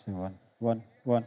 Say one, one, one.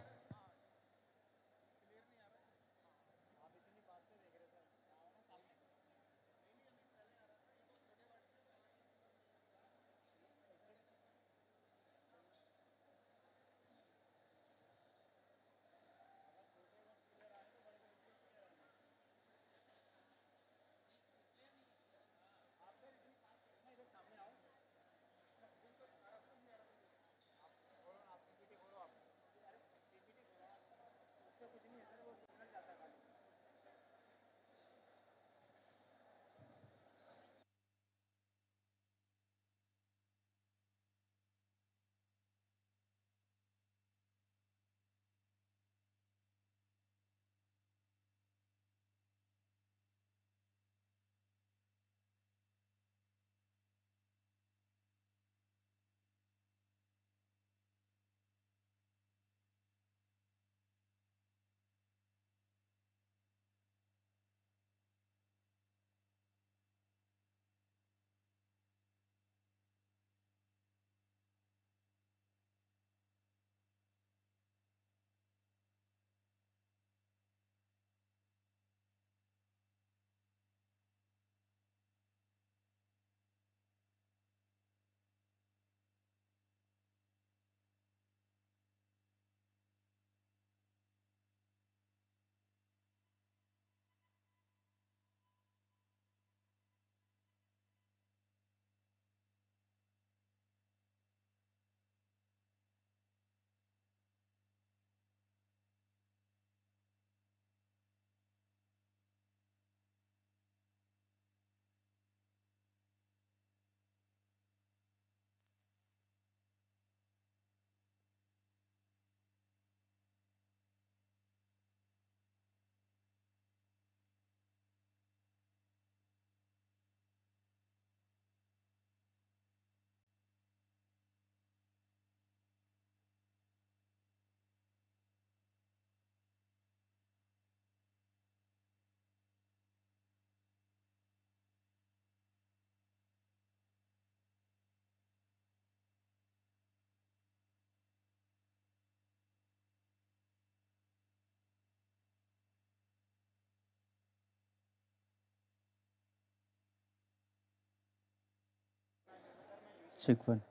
Check one.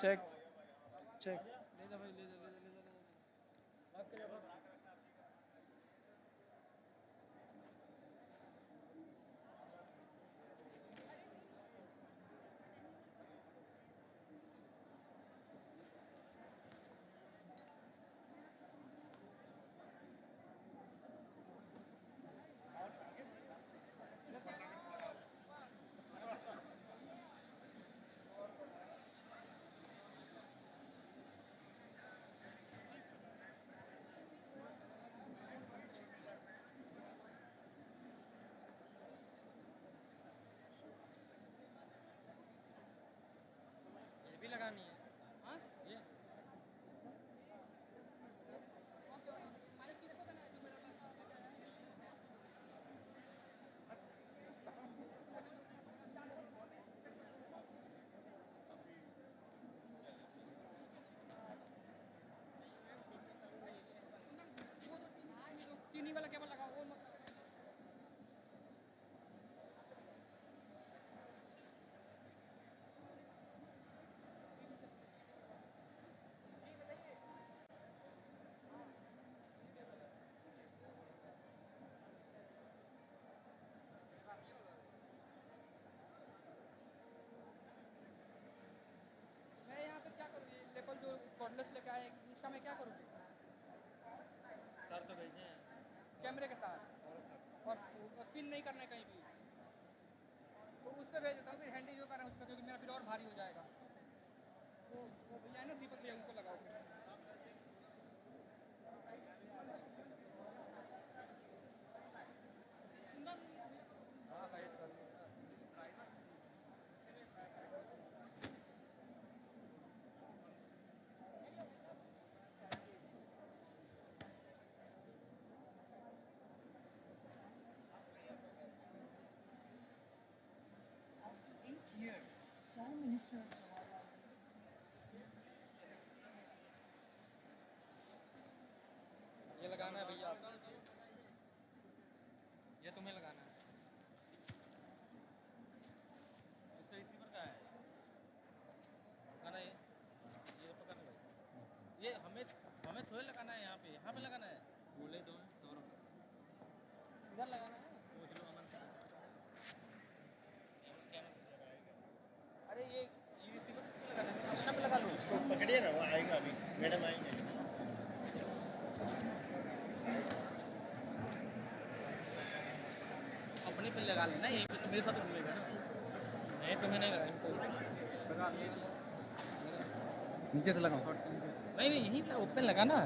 Check check. ले जा भाई, ले जा, ले जा, ले जा, ले जा। भाग के जा, भाग। ये भी लगानी है। हाँ ये चीनी वाला केबल लगाओ, वो मत। मैं यहाँ पे क्या करूँ? ये लेबल जो कॉर्डलेस लेके आए, इसका मैं क्या करूँ? सर तो भेजे हैं कैमरे के साथ, और पिन नहीं करना है कहीं भी, तो उस पर भेज देता हूँ। फिर हैंडी जो कर रहे हैं उस पर, क्योंकि मेरा फिर और भारी हो जाएगा। वो भैया है ना दीपक भैया, उनको लगाओ फिर। हाँ साइड कर लो। Years, Prime Minister of Jawaharlal ये लगाना है भैया, ये तुम्हें लगाना है। इसका रिसीवर का है लगाना ये पकड़ लो भाई। ये हमें हमें थोड़े लगाना है, यहाँ पे लगाना है। बोले तो सौरभ इधर लगाना है। सोच लो अमन से। अरे ये रिसीवर लगाना है, सब लगा लो। इसको पकड़िए ना, वो आएगा अभी, मैडम आएंगे। अपने पे लगा लेना, यहीं पे तो मेरे साथ घूमेगा ना। नहीं तुम्हें नहीं लगा, नीचे से लगाओ। नहीं नहीं, यहीं पे ओपन लगा ना।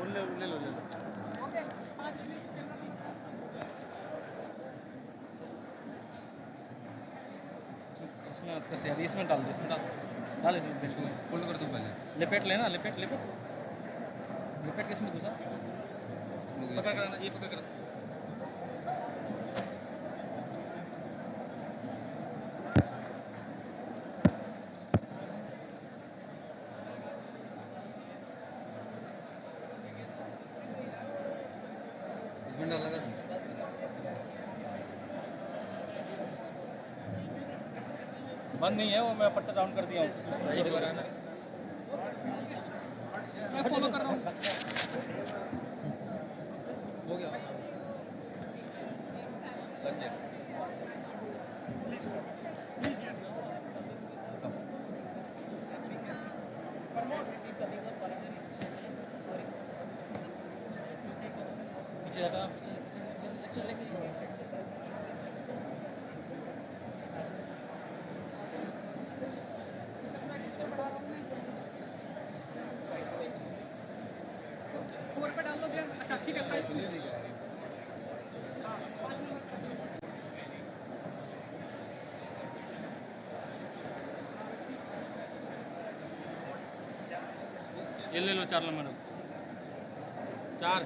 ले लो ले लो। ओके 5 मिनट इसमें आपका शेयर इसमें डाल दो, इसमें डाल इसमें फोल्ड कर दो पहले। लपेट लेना, लपेट के इसमें घुसा। पकड़ कर, ये पकड़ कर। इसमें डाल लगा। बंद नहीं है वो, मैं अपर डाउन कर दिया हूँ। मैं फॉलो कर रहा हूँ। हो गया लग गया। पीछे हटा, पीछे लेके फोर पे डाल लो भैया। अच्छा ठीक है, साइज सुनिए लीजिए। ये ले लो 4 नंबर 4।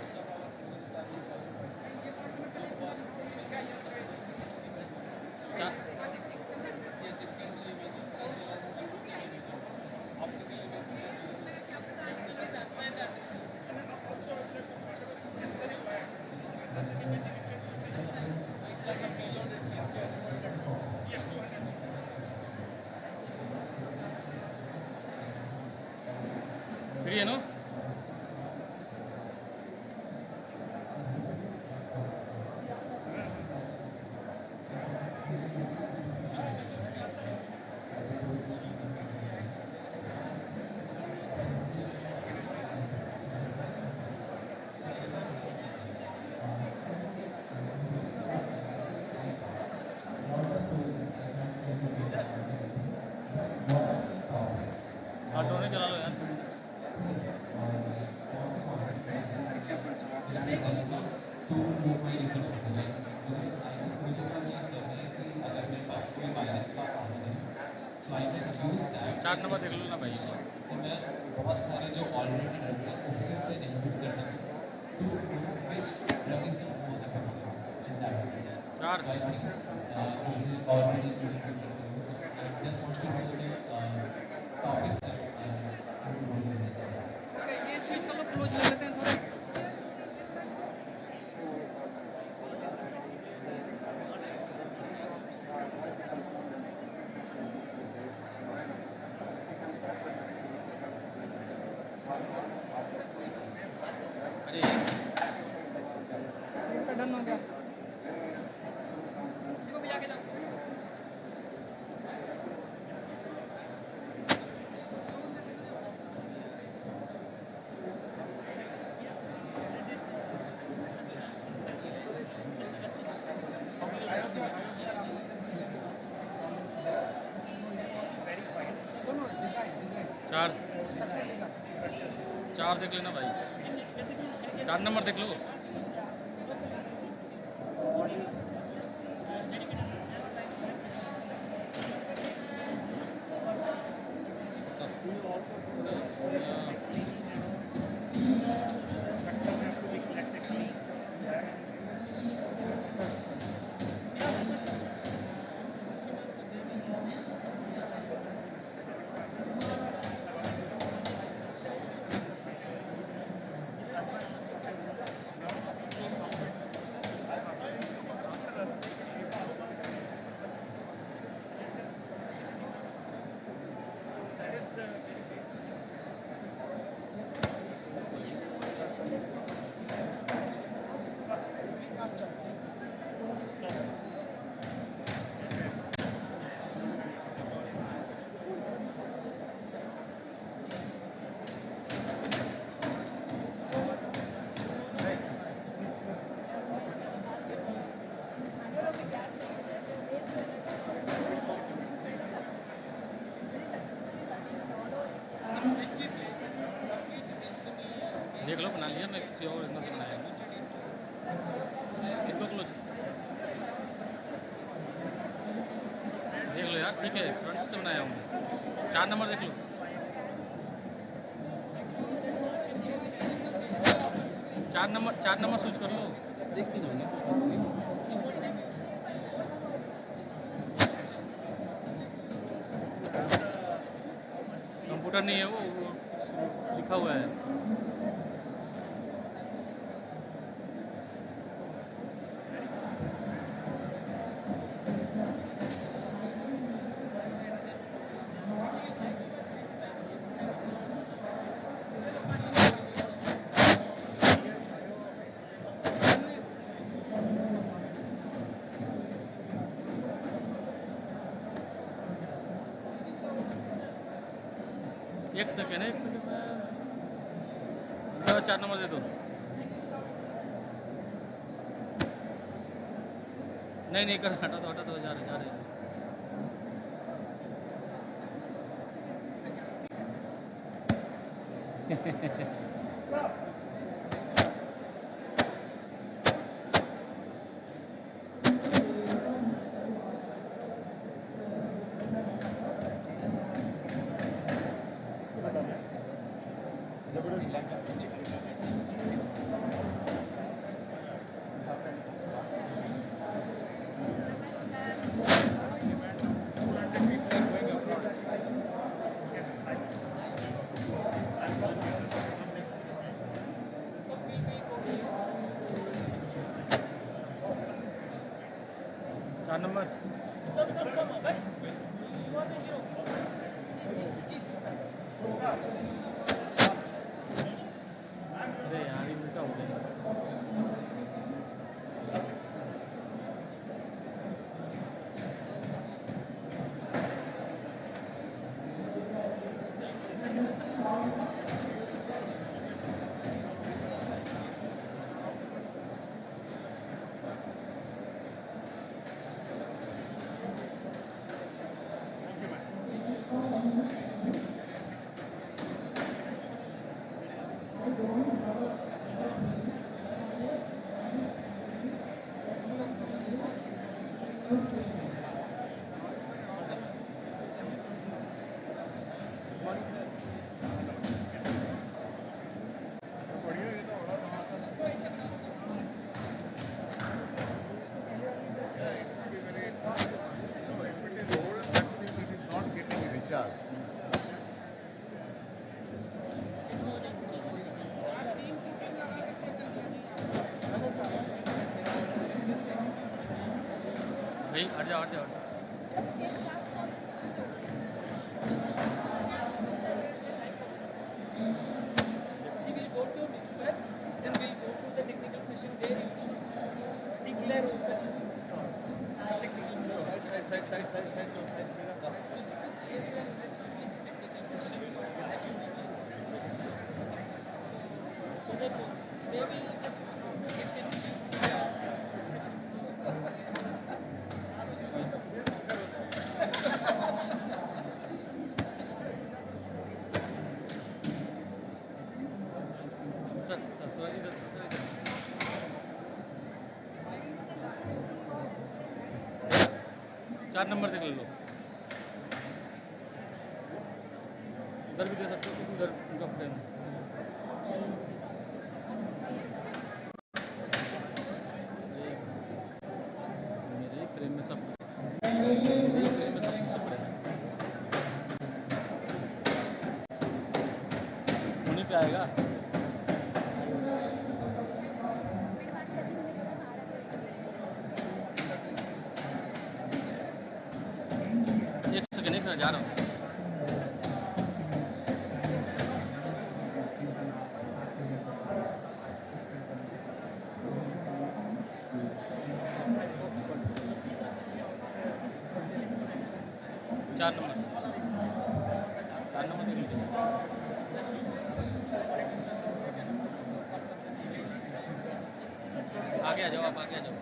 निकालने में to move my research further. मुझे क्या चीज़ करनी है कि अगर मेरे पास कोई वायरस का पार्ट है so I can use that 4 number देख लो ना भाई। कि मैं बहुत सारे जो ऑलरेडी ड्रग्स हैं उसी से इनहिबिट कर सकूँ to which drug is the most effective in that case. चार सो आई थिंक इससे और भी चीज़ें कर सकते हैं। So I just want to know the topics that okay, ये स्विच कर लो, क्लोज ले लेते हैं थोड़े। अरे डन हो गया। इसको भी आगे जाओ। चार 4 देख लेना भाई। 4 नंबर देख लो। देख लो, बना लिया। मैं किसी और इतना तो बनाया इनको क्लोज देख लो यार। ठीक है, फ्रंट से बनाया हूँ। 4 नंबर देख लो। 4 नंबर स्विच कर लो। देखते जाओगे। कंप्यूटर नहीं है वो लिखा हुआ है। एक सेकेंड है, 4 नंबर दे दो। नहीं कर, हटा दो जा रहे चार नंबर। अरे यार, ये उल्टा हो गया। जा We will go to whisper, then we'll go to the technical session where you should declare open technical session. So this is CSIR industry technical session that you will do. So that they will just get sir थोड़ा इधर sir इधर 4 number देख ले लो उधर भी दे सकते हो उधर उनका फ्रेम मेरे फ्रेम में सब पड़े हैं उन्हीं पे आएगा एक सेकंड एक जा रहा हूँ चार नंबर देख लीजिए आगे आ जाओ आप आगे आ जाओ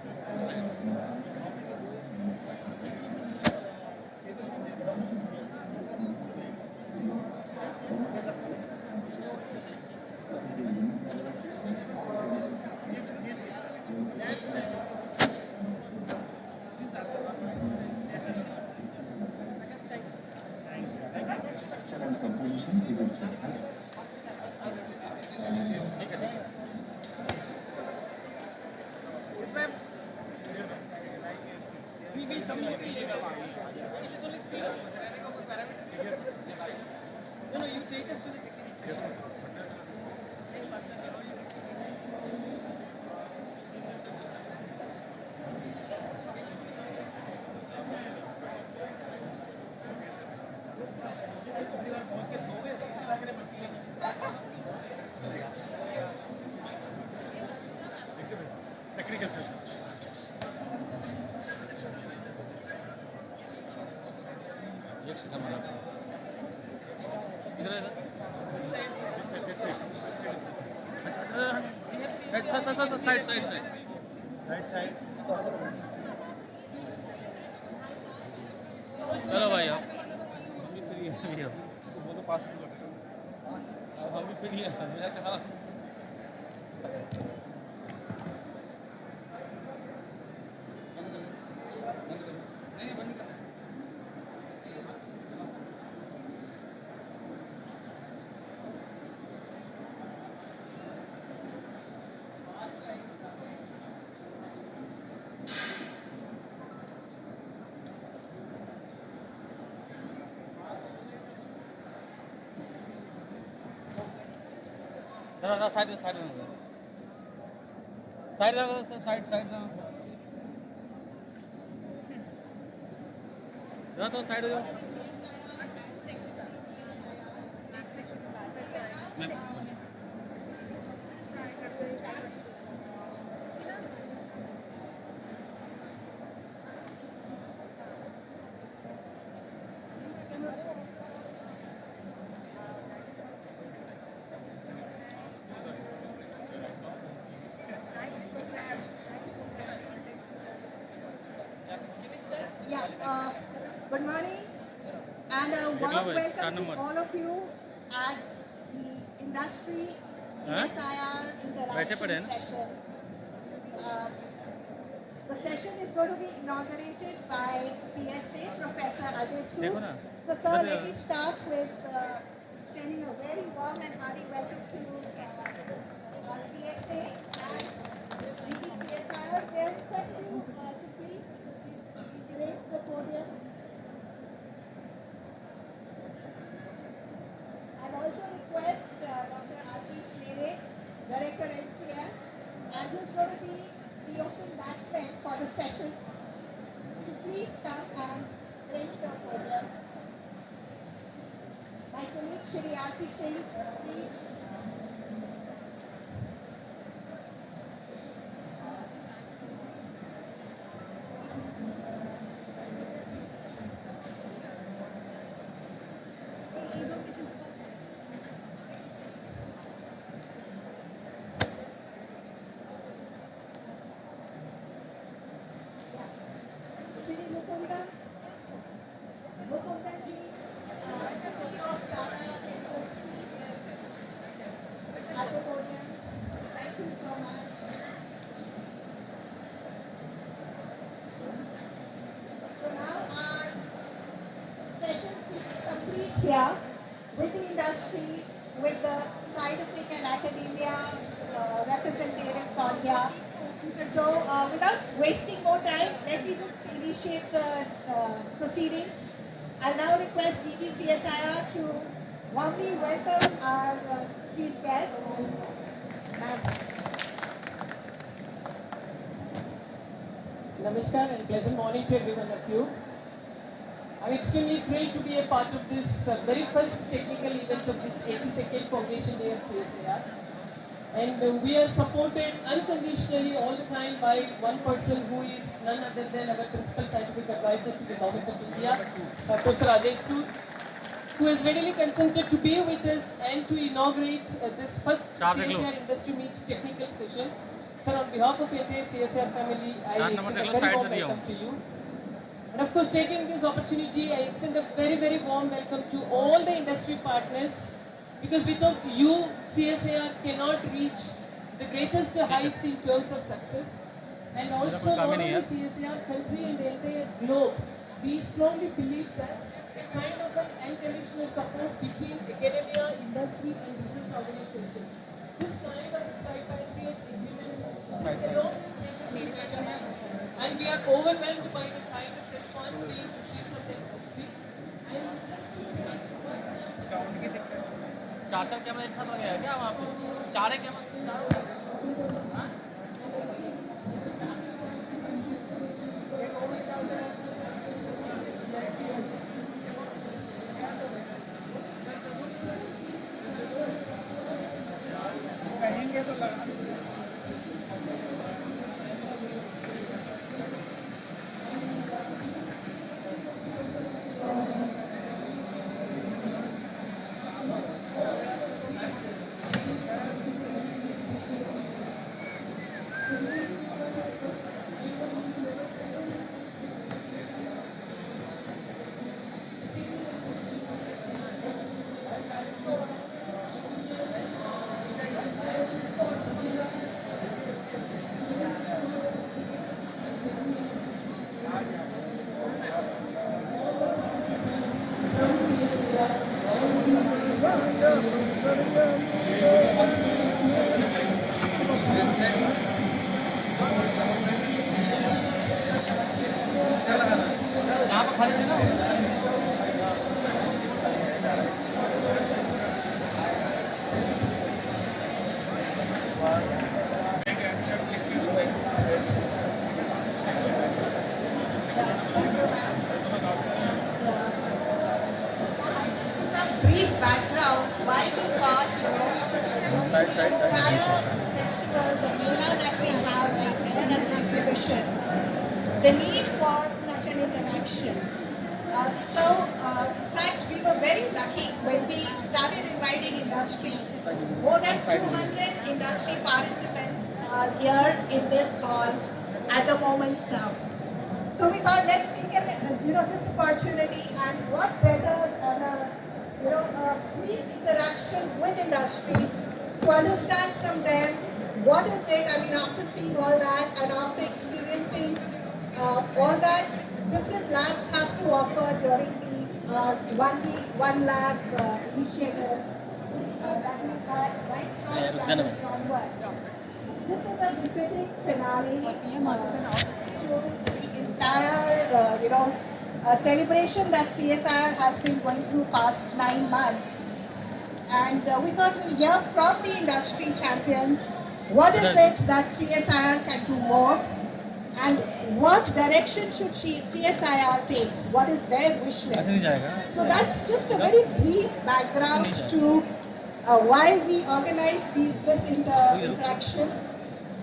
structure and composition we will see. ठीक है we will communicate later. It is only speed. No, you take us to the technical session. Technical session एक सेकंड में इधर इधर साइड चलो भाई आप हम भी फ्री हैं वो तो पास भी करेगा हम भी फ्री हैं मेरा कहा नहीं बंद कर साइड तो साइड हो जाओ Yeah, good morning and a warm welcome to all of you at the industry CSIR interaction session. The session is going to be inaugurated by PSA, Professor Ajay Sood. So sir, let me start with extending a very warm and hearty welcome to our PSA and CSIR. May I request you to please raise the podium. I'll also request Dr. Ashish Mere, Director NCL, and who's going to be the opening batsman for the session, to please come and grace the podium. My colleague Shri Aarti Singh, please. Shri Mukundan, Mukundanji, CEO of Tata Industries at the podium. Thank you so much. So now our session seems complete here with the industry, with the scientific and academia representatives on here. So without wasting more time, let me just initiate the proceedings. I now request DG CSIR to warmly welcome our chief guest. Ma'am. Namaskar and pleasant morning to every one of you. I'm extremely thrilled to be a part of this very first technical event of this 82nd Foundation Day at CSIR. And we are supported unconditionally all the time by one person who is none other than our principal scientific advisor to the Government of India, Professor Ajay Sood, who has readily consented to be with us and to inaugurate this first CSIR Industry Meet technical session. Sir, on behalf of the entire CSIR family, I extend a very warm welcome to you. And of course, taking this opportunity, I extend a very, very warm welcome to all the industry partners, because without you, CSIR cannot reach the greatest heights in terms of success. And also, not only CSIR, country and the entire globe, we strongly believe that a kind of an unconditional support between academia, industry and research organizations, this kind of tripartite agreement is alone and we are overwhelmed by the kind of response being received from the industry. चार camera एक साथ हो गया है क्या वहाँ पे चार camera Festival, the Mela that we have and an exhibition, the need for such an interaction. In fact, we were very lucky when we started inviting industry. More than 200 industry participants are here in this hall at the moment now. So we thought, let's take this opportunity, and what better than a brief interaction with industry to understand from them what is it. I mean, after seeing all that and after experiencing all that different labs have to offer during the 1 week, 1 lab initiatives that we had right from January onwards. This is a befitting finale to the entire, celebration that CSIR has been going through past 9 months. And we thought we'll hear from the industry champions what is it that CSIR can do more, And what direction should CSIR take? What is their wish ऐसे नहीं list? जाएगा So that's just a very brief background to why we organize this interaction.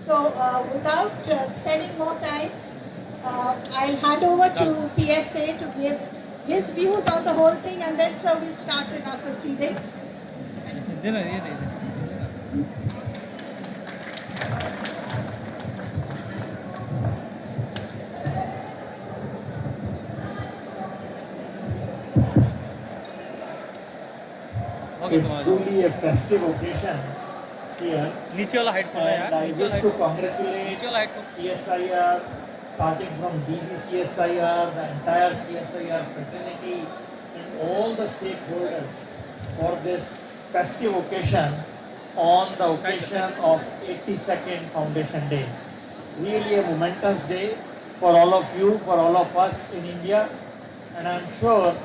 So without spending more time, I'll hand over to PSA to give his views on the whole thing, and then sir we'll start with our proceedings. दे ना ये दे It's truly a festive occasion here, नीचे वाला height खोलना and I यार wish to congratulate नीचे वाला height CSIR, starting from DG CSIR, the entire CSIR fraternity, and all the stakeholders for this festive occasion on the occasion of 82nd Foundation Day. Really a momentous day for all of you, for all of us in India, and I'm sure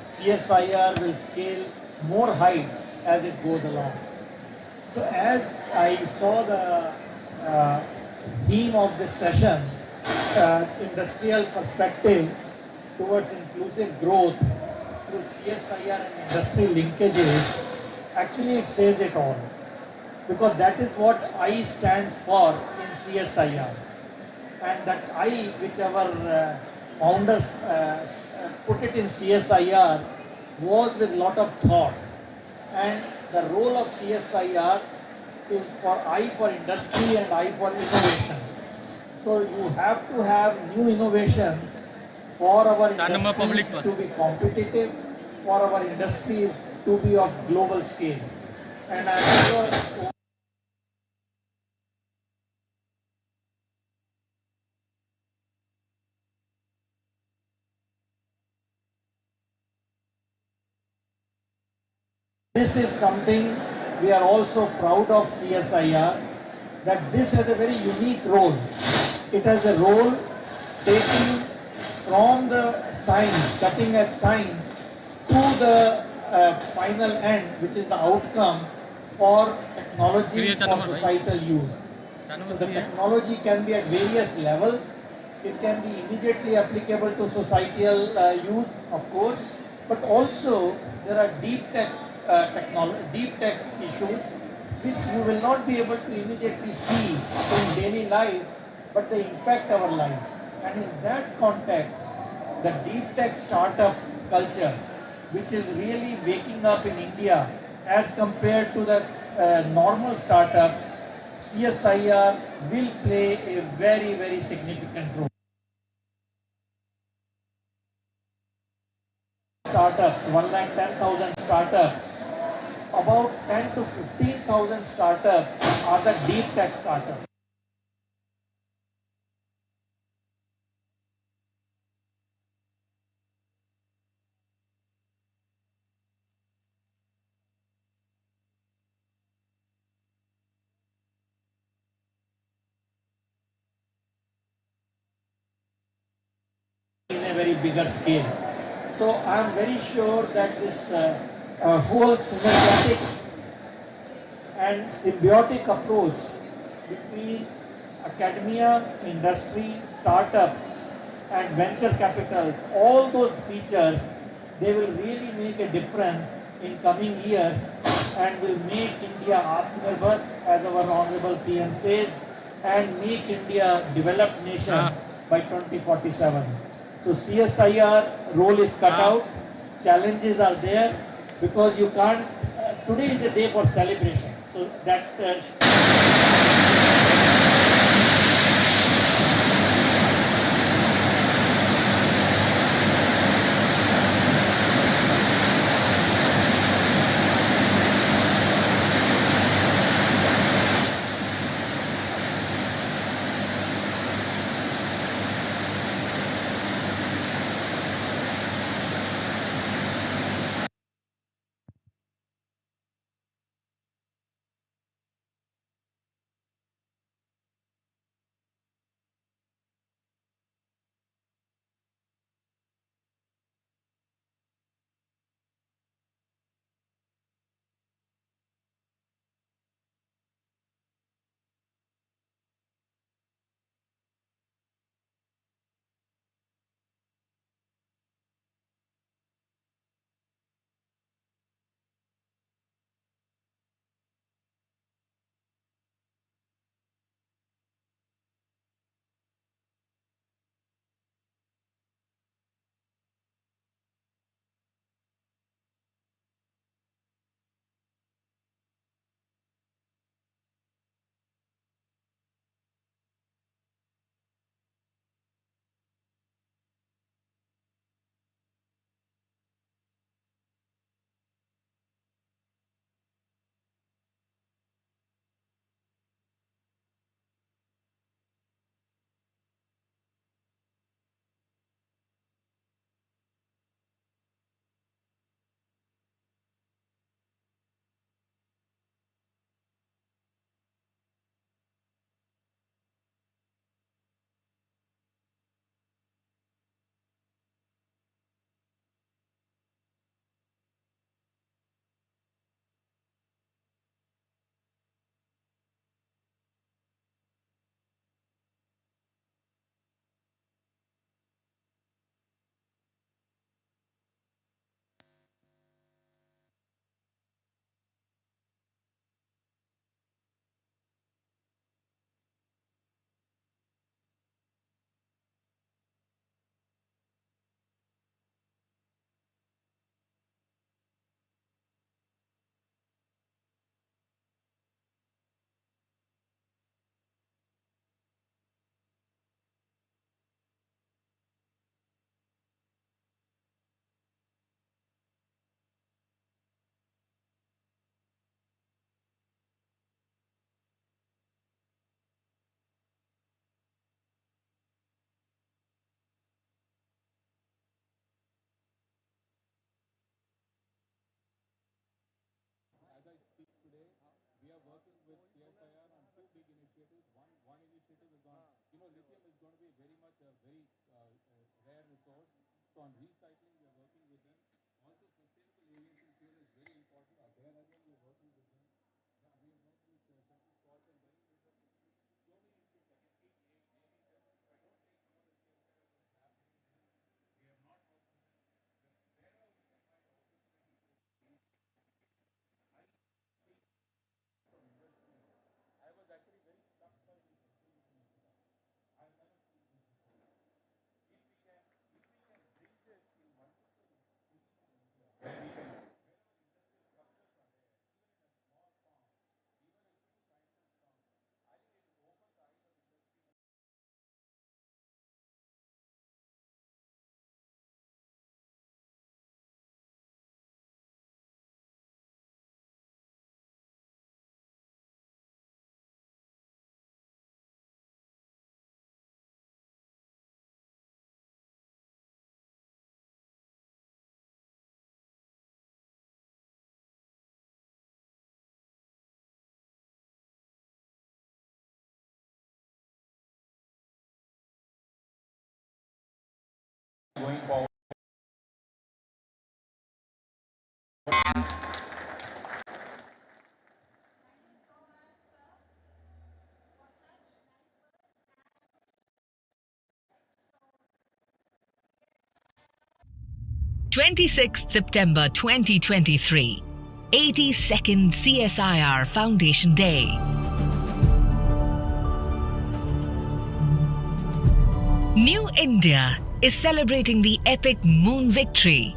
CSIR will scale more heights as it goes along. So as I saw the theme of this session, industrial perspective towards inclusive growth through CSIR and industry linkages, actually it says it all. Because that is what I stands for in CSIR. And that I, which our founders put it in CSIR, was with lot of thought. And the role of CSIR is for I for industry and I for innovation. So you have to have new innovations for our industries to be competitive, for our industries to be of global scale. And I'm sure this is something we are also proud of CSIR, that this has a very unique role. It has a role taking from the science, cutting edge science, to the final end, which is the outcome for technology for societal use. So the technology can be at various levels. It can be immediately applicable to societal use, of course, but also there are deep tech issues which you will not be able to immediately see in daily life, but they impact our life. And in that context, the deep tech startup culture, which is really waking up in India as compared to the normal startups, CSIR will play a very, very significant role. Startups, 1,10,000 startups, about 10 to 15,000 startups are the deep tech startups. In a very bigger scale. So I am very sure that this whole synergetic and symbiotic approach between academia, industry, startups and venture capitals, all those features, they will really make a difference in coming years and will make India Atmanirbhar, as our Honorable PM says, and make India developed nation by 2047. So CSIR role is cut out, challenges are there, because you can't, today is a day for celebration. So that initiatives. One initiative is on, lithium is going to be very much a very rare resource. So on recycling, we are working with them. Also, sustainable aviation fuel is very important. There again, we are working with them. Yeah, we have worked with Central Salt and very so many issues. I can keep naming them. If I don't take some of the things that are happening, we have not worked with them. Wherever we can find opportunities to I was actually very struck by this exhibition. I've never seen this before. If we can bring this in multiple cities in India, where we can, wherever industrial clusters are there, even in a small farm, even if two scientists come, I think it will open the eyes of industry. Going forward. So much, sir, for such nice words. 26th September 2023, 82nd CSIR Foundation Day. New India is celebrating the epic moon victory.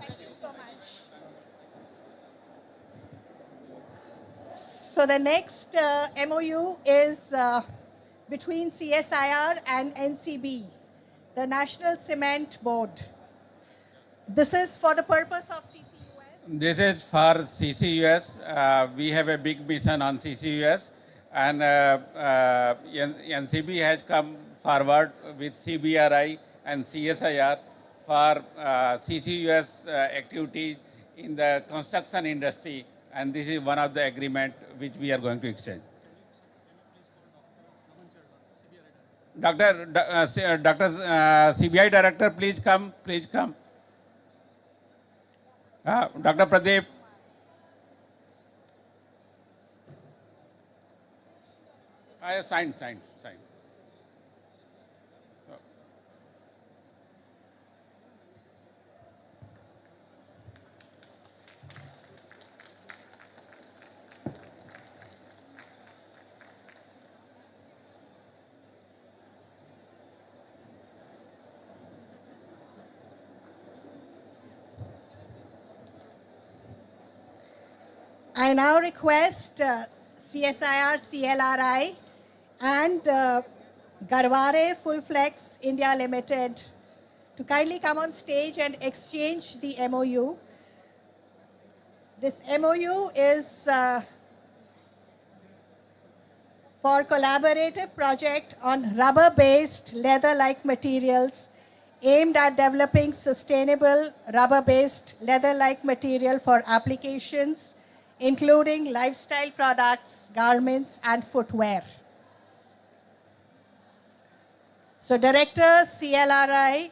Thank you so much. So the next MOU is between CSIR and NCB, the National Cement Board. This is for the purpose of CCUS This is for CCUS. We have a big mission on CCUS, and NCB has come forward with CBRI and CSIR for CCUS activities in the construction industry, and this is one of the agreement which we are going to exchange. Dr. CBI Director, please come, please come. Dr. Pradeep. Sign. So, I now request CSIR, CLRI, and Garware Fullflex India Limited to kindly come on stage and exchange the MOU. This MOU is for collaborative project on rubber-based leather-like materials aimed at developing sustainable rubber-based leather-like material for applications including lifestyle products, garments, and footwear. So Director CLRI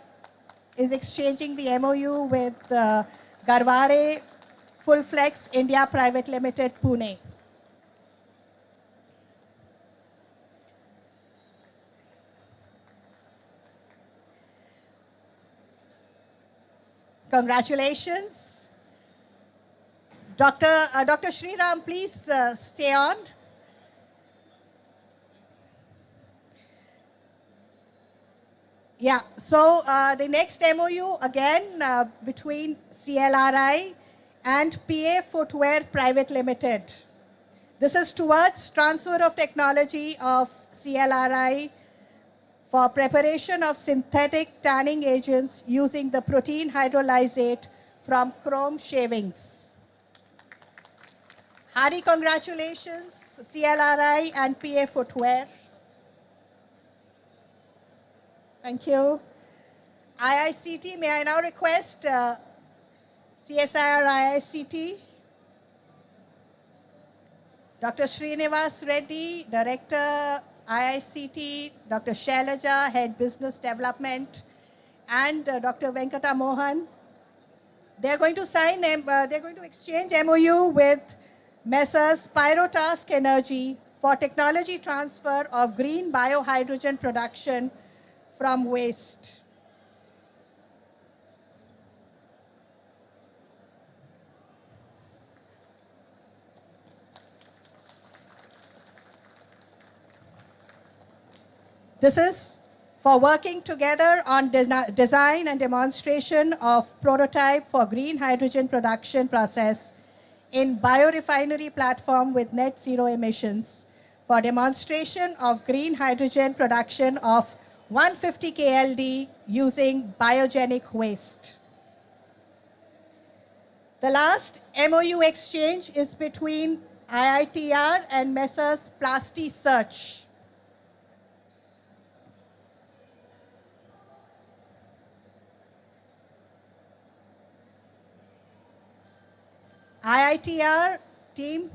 is exchanging the MOU with Garware Fullflex India Private Limited, Pune. Congratulations. Dr. Sriram, please stay on. Yeah, so the next MOU again between CLRI and PA Footwear Private Limited. This is towards transfer of technology of CLRI for preparation of synthetic tanning agents using the protein hydrolysate from chrome shavings. Hearty congratulations, CLRI and PA Footwear. Thank you. IICT, may I now request CSIR IICT, Dr. Srinivas Reddy, Director IICT, Dr. Shailaja, Head Business Development, and Dr. Venkata Mohan. They're going to sign, they're going to exchange MOU with Messrs. Pyrotask Energy for technology transfer of green biohydrogen production from waste. This is for working together on design and demonstration of prototype for green hydrogen production process in biorefinery platform with net zero emissions for demonstration of green hydrogen production of 150 KLD using biogenic waste. The last MOU exchange is between IITR and Messrs. Plasti Search. IITR team.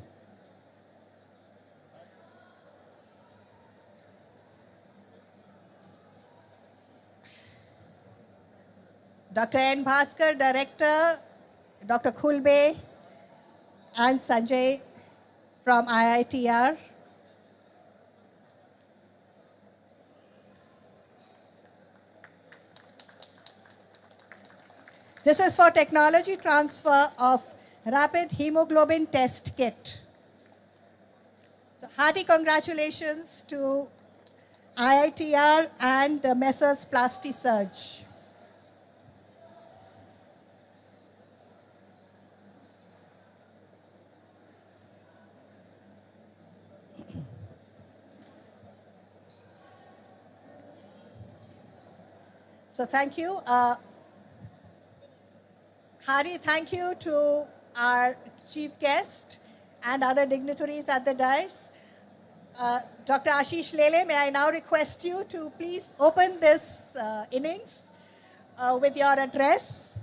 Dr. N. Bhaskar, Director, Dr. Khulbe, and Sanjay from IITR. This is for technology transfer of rapid hemoglobin test kit. So hearty congratulations to IITR and Messrs. Plasti Surge. So thank you. Hari, thank you to our chief guest and other dignitaries at the dais. Dr. Ashish Lele, may I now request you to please open this innings with your address.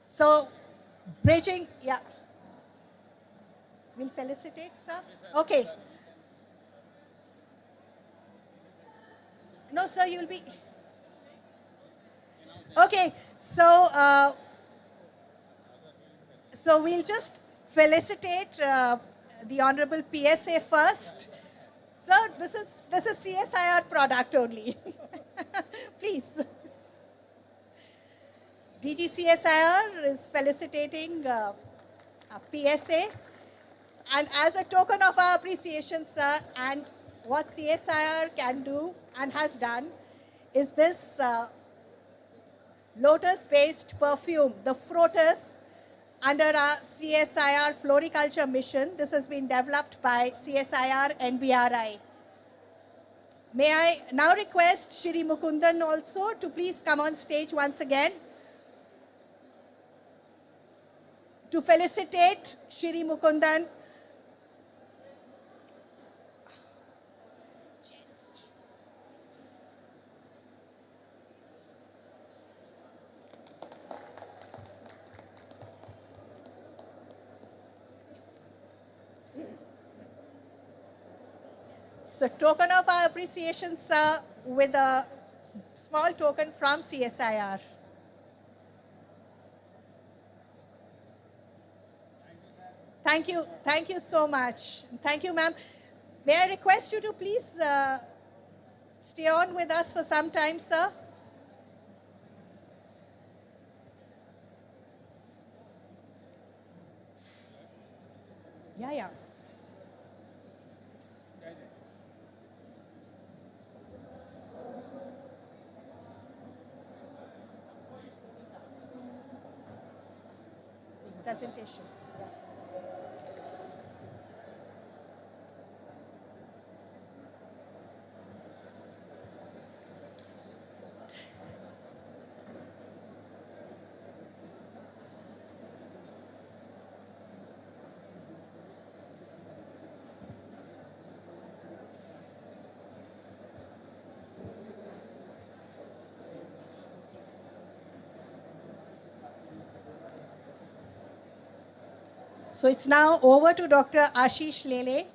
So, bridging, yeah. We'll felicitate, sir. Okay. No, sir, you'll be. Okay, so we'll just felicitate the Honorable PSA first. Sir, this is CSIR product only. Please. DG CSIR is felicitating PSA. And as a token of our appreciation, sir, and what CSIR can do and has done, is this lotus-based perfume, the Frotus, under our CSIR Floriculture mission. This has been developed by CSIR NBRI. May I now request Shri Mukundan also to please come on stage once again to felicitate Shri Mukundan. So, token of our appreciation, sir, with a small token from CSIR. Thank you so much. Thank you, ma'am. May I request you to please stay on with us for some time, sir? Yeah. Presentation. Yeah. So it's now over to Dr. Ashish Lele,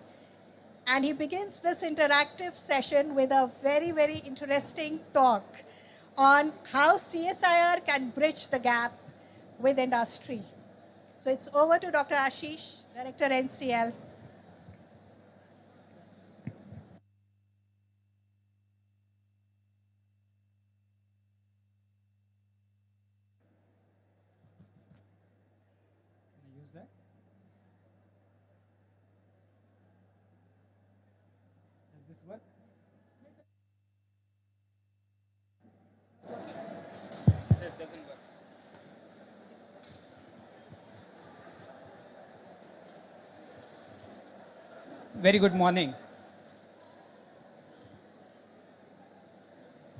and he begins this interactive session with a very, very interesting talk on how CSIR can bridge the gap with industry. So it's over to Dr. Ashish, Director NCL. Use that. Does this work? It doesn't work. Very good morning.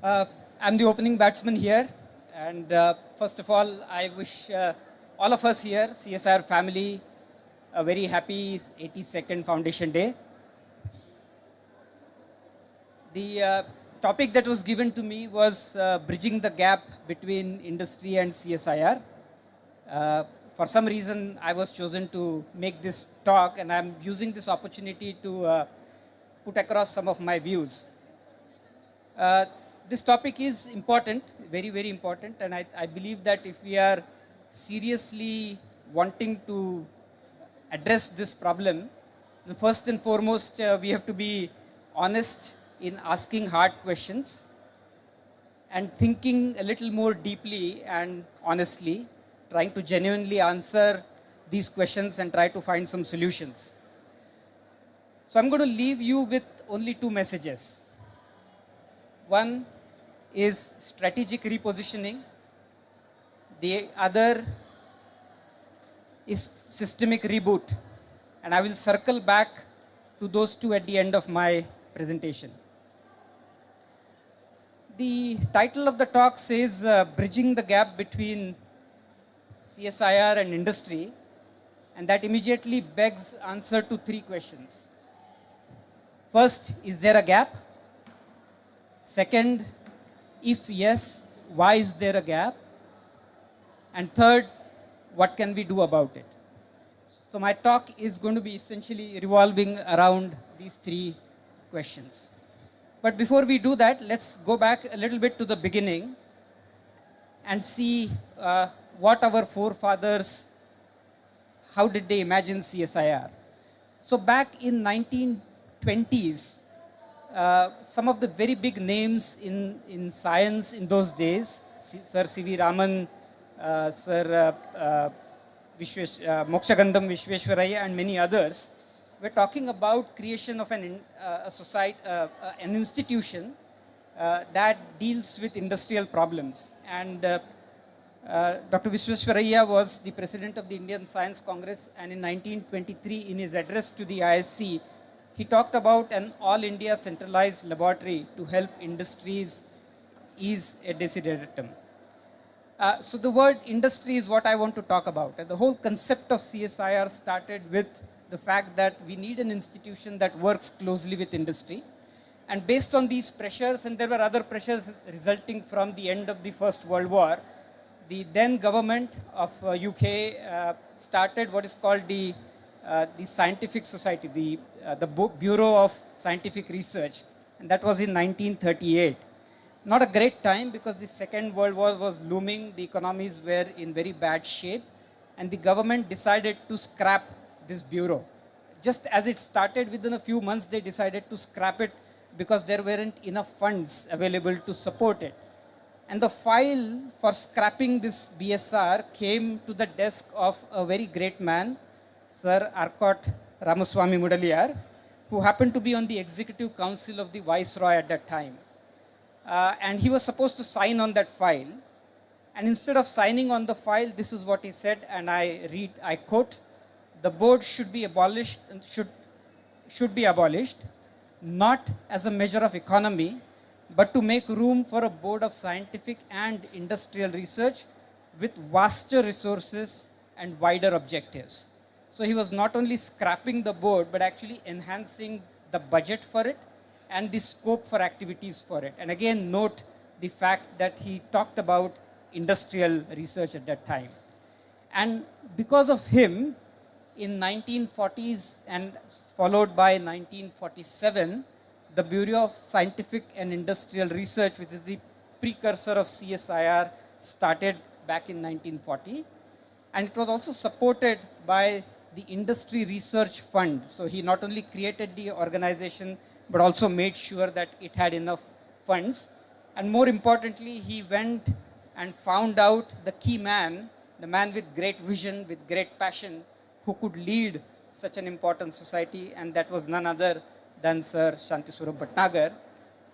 I'm the opening batsman here, and first of all, I wish all of us here, CSIR family, a very happy 82nd Foundation Day. The topic that was given to me was bridging the gap between industry and CSIR. For some reason, I was chosen to make this talk, and I'm using this opportunity to put across some of my views. This topic is important, very, very important, and I believe that if we are seriously wanting to address this problem, first and foremost, we have to be honest in asking hard questions and thinking a little more deeply and honestly, trying to genuinely answer these questions and try to find some solutions. So I'm going to leave you with only two messages. One is strategic repositioning. The other is systemic reboot. And I will circle back to those two at the end of my presentation. The title of the talk says Bridging the Gap Between CSIR and industry, and that immediately begs answer to three questions. First, is there a gap? Second, if yes, why is there a gap? And third, what can we do about it? So my talk is going to be essentially revolving around these three questions. But before we do that, let's go back a little bit to the beginning and see what our forefathers, how did they imagine CSIR? So back in 1920s, some of the very big names in science in those days, Sir C.V. Raman, Sir Mokshagandham Vishveshwaraya and many others, were talking about creation of a society, an institution that deals with industrial problems. And Dr. Vishveshwaraya was the president of the Indian Science Congress, and in 1923, in his address to the ISC, he talked about an all India centralized laboratory to help industries ease a desideratum. So the word industry is what I want to talk about. And the whole concept of CSIR started with the fact that we need an institution that works closely with industry. And based on these pressures, and there were other pressures resulting from the end of the First World War, the then government of UK started what is called the Scientific Society, the Bureau of Scientific Research, and that was in 1938. Not a great time because the Second World War was looming, the economies were in very bad shape, and the government decided to scrap this bureau. Just as it started, within a few months, they decided to scrap it because there weren't enough funds available to support it. And the file for scrapping this BSR came to the desk of a very great man, Sir Arcot Ramaswamy Mudaliar, who happened to be on the executive council of the Viceroy at that time. And he was supposed to sign on that file. And instead of signing on the file, this is what he said, and I quote, "The board should be abolished, not as a measure of economy, but to make room for a board of scientific and industrial research with vaster resources and wider objectives." So he was not only scrapping the board, but actually enhancing the budget for it and the scope for activities for it. And again, note the fact that he talked about industrial research at that time. And because of him, in 1940s and followed by 1947, the Bureau of Scientific and Industrial Research, which is the precursor of CSIR, started back in 1940. And it was also supported by the Industry Research Fund. So he not only created the organization, but also made sure that it had enough funds. And more importantly, he went and found out the key man, the man with great vision, with great passion, who could lead such an important society, and that was none other than Sir Shantiswarup Bhatnagar,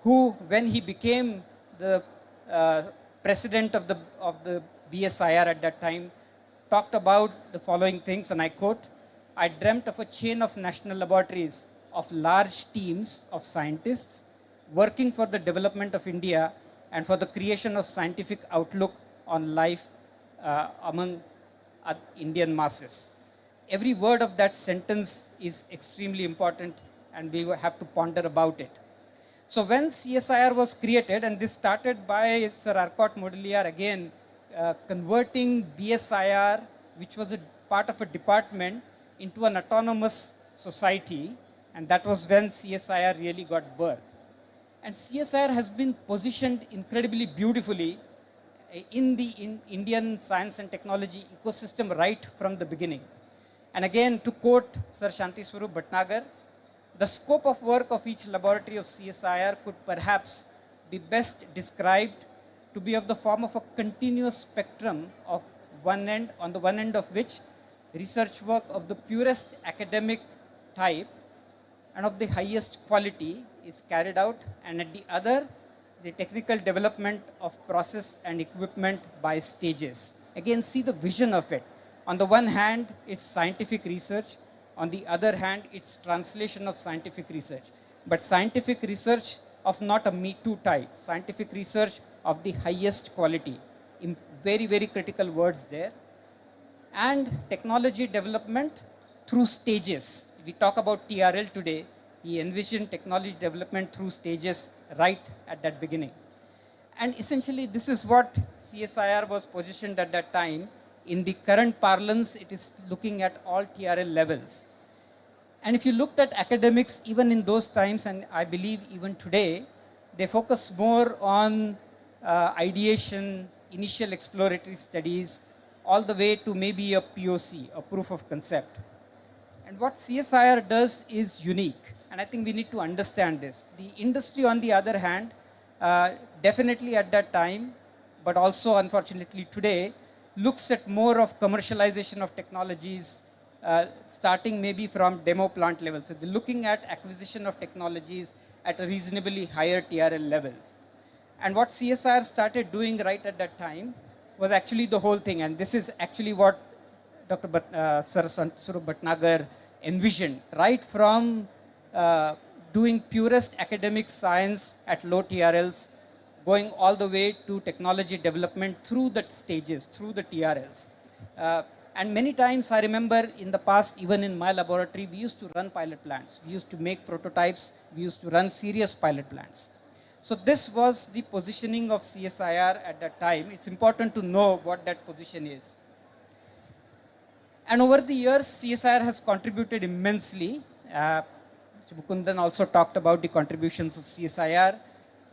who, when he became the president of the BSIR at that time, talked about the following things, and I quote, "I dreamt of a chain of national laboratories of large teams of scientists working for the development of India and for the creation of scientific outlook on life among Indian masses." Every word of that sentence is extremely important, and we have to ponder about it. So when CSIR was created, and this started by Sir Arcot Mudaliar again, converting BSIR, which was a part of a department, into an autonomous society, and that was when CSIR really got birth. And CSIR has been positioned incredibly beautifully in the Indian science and technology ecosystem right from the beginning. And again, to quote Sir Shantiswarup Bhatnagar, "The scope of work of each laboratory of CSIR could perhaps be best described to be of the form of a continuous spectrum of on the one end of which research work of the purest academic type and of the highest quality is carried out, and at the other, the technical development of process and equipment by stages." Again, see the vision of it. On the one hand, it's scientific research. On the other hand, it's translation of scientific research. But scientific research of not a Me Too type, scientific research of the highest quality. In very, very critical words there. and technology development through stages. We talk about TRL today. He envisioned technology development through stages right at that beginning. And essentially, this is what CSIR was positioned at that time. In the current parlance, it is looking at all TRL levels. And if you looked at academics, even in those times, and I believe even today, they focus more on ideation, initial exploratory studies, all the way to maybe a POC, a proof of concept. And what CSIR does is unique, and I think we need to understand this. The industry, on the other hand, definitely at that time, but also unfortunately today, looks at more of commercialization of technologies, starting maybe from demo plant level. So they're looking at acquisition of technologies at a reasonably higher TRL levels. And what CSIR started doing right at that time was actually the whole thing. And this is actually what Dr. Sir Santuru Bhatnagar envisioned, right from doing purest academic science at low TRLs, going all the way to technology development through the stages, through the TRLs. And many times I remember in the past, even in my laboratory, we used to run pilot plants. We used to make prototypes. We used to run serious pilot plants. So this was the positioning of CSIR at that time. It's important to know what that position is. And over the years, CSIR has contributed immensely. Mr. Mukundan also talked about the contributions of CSIR,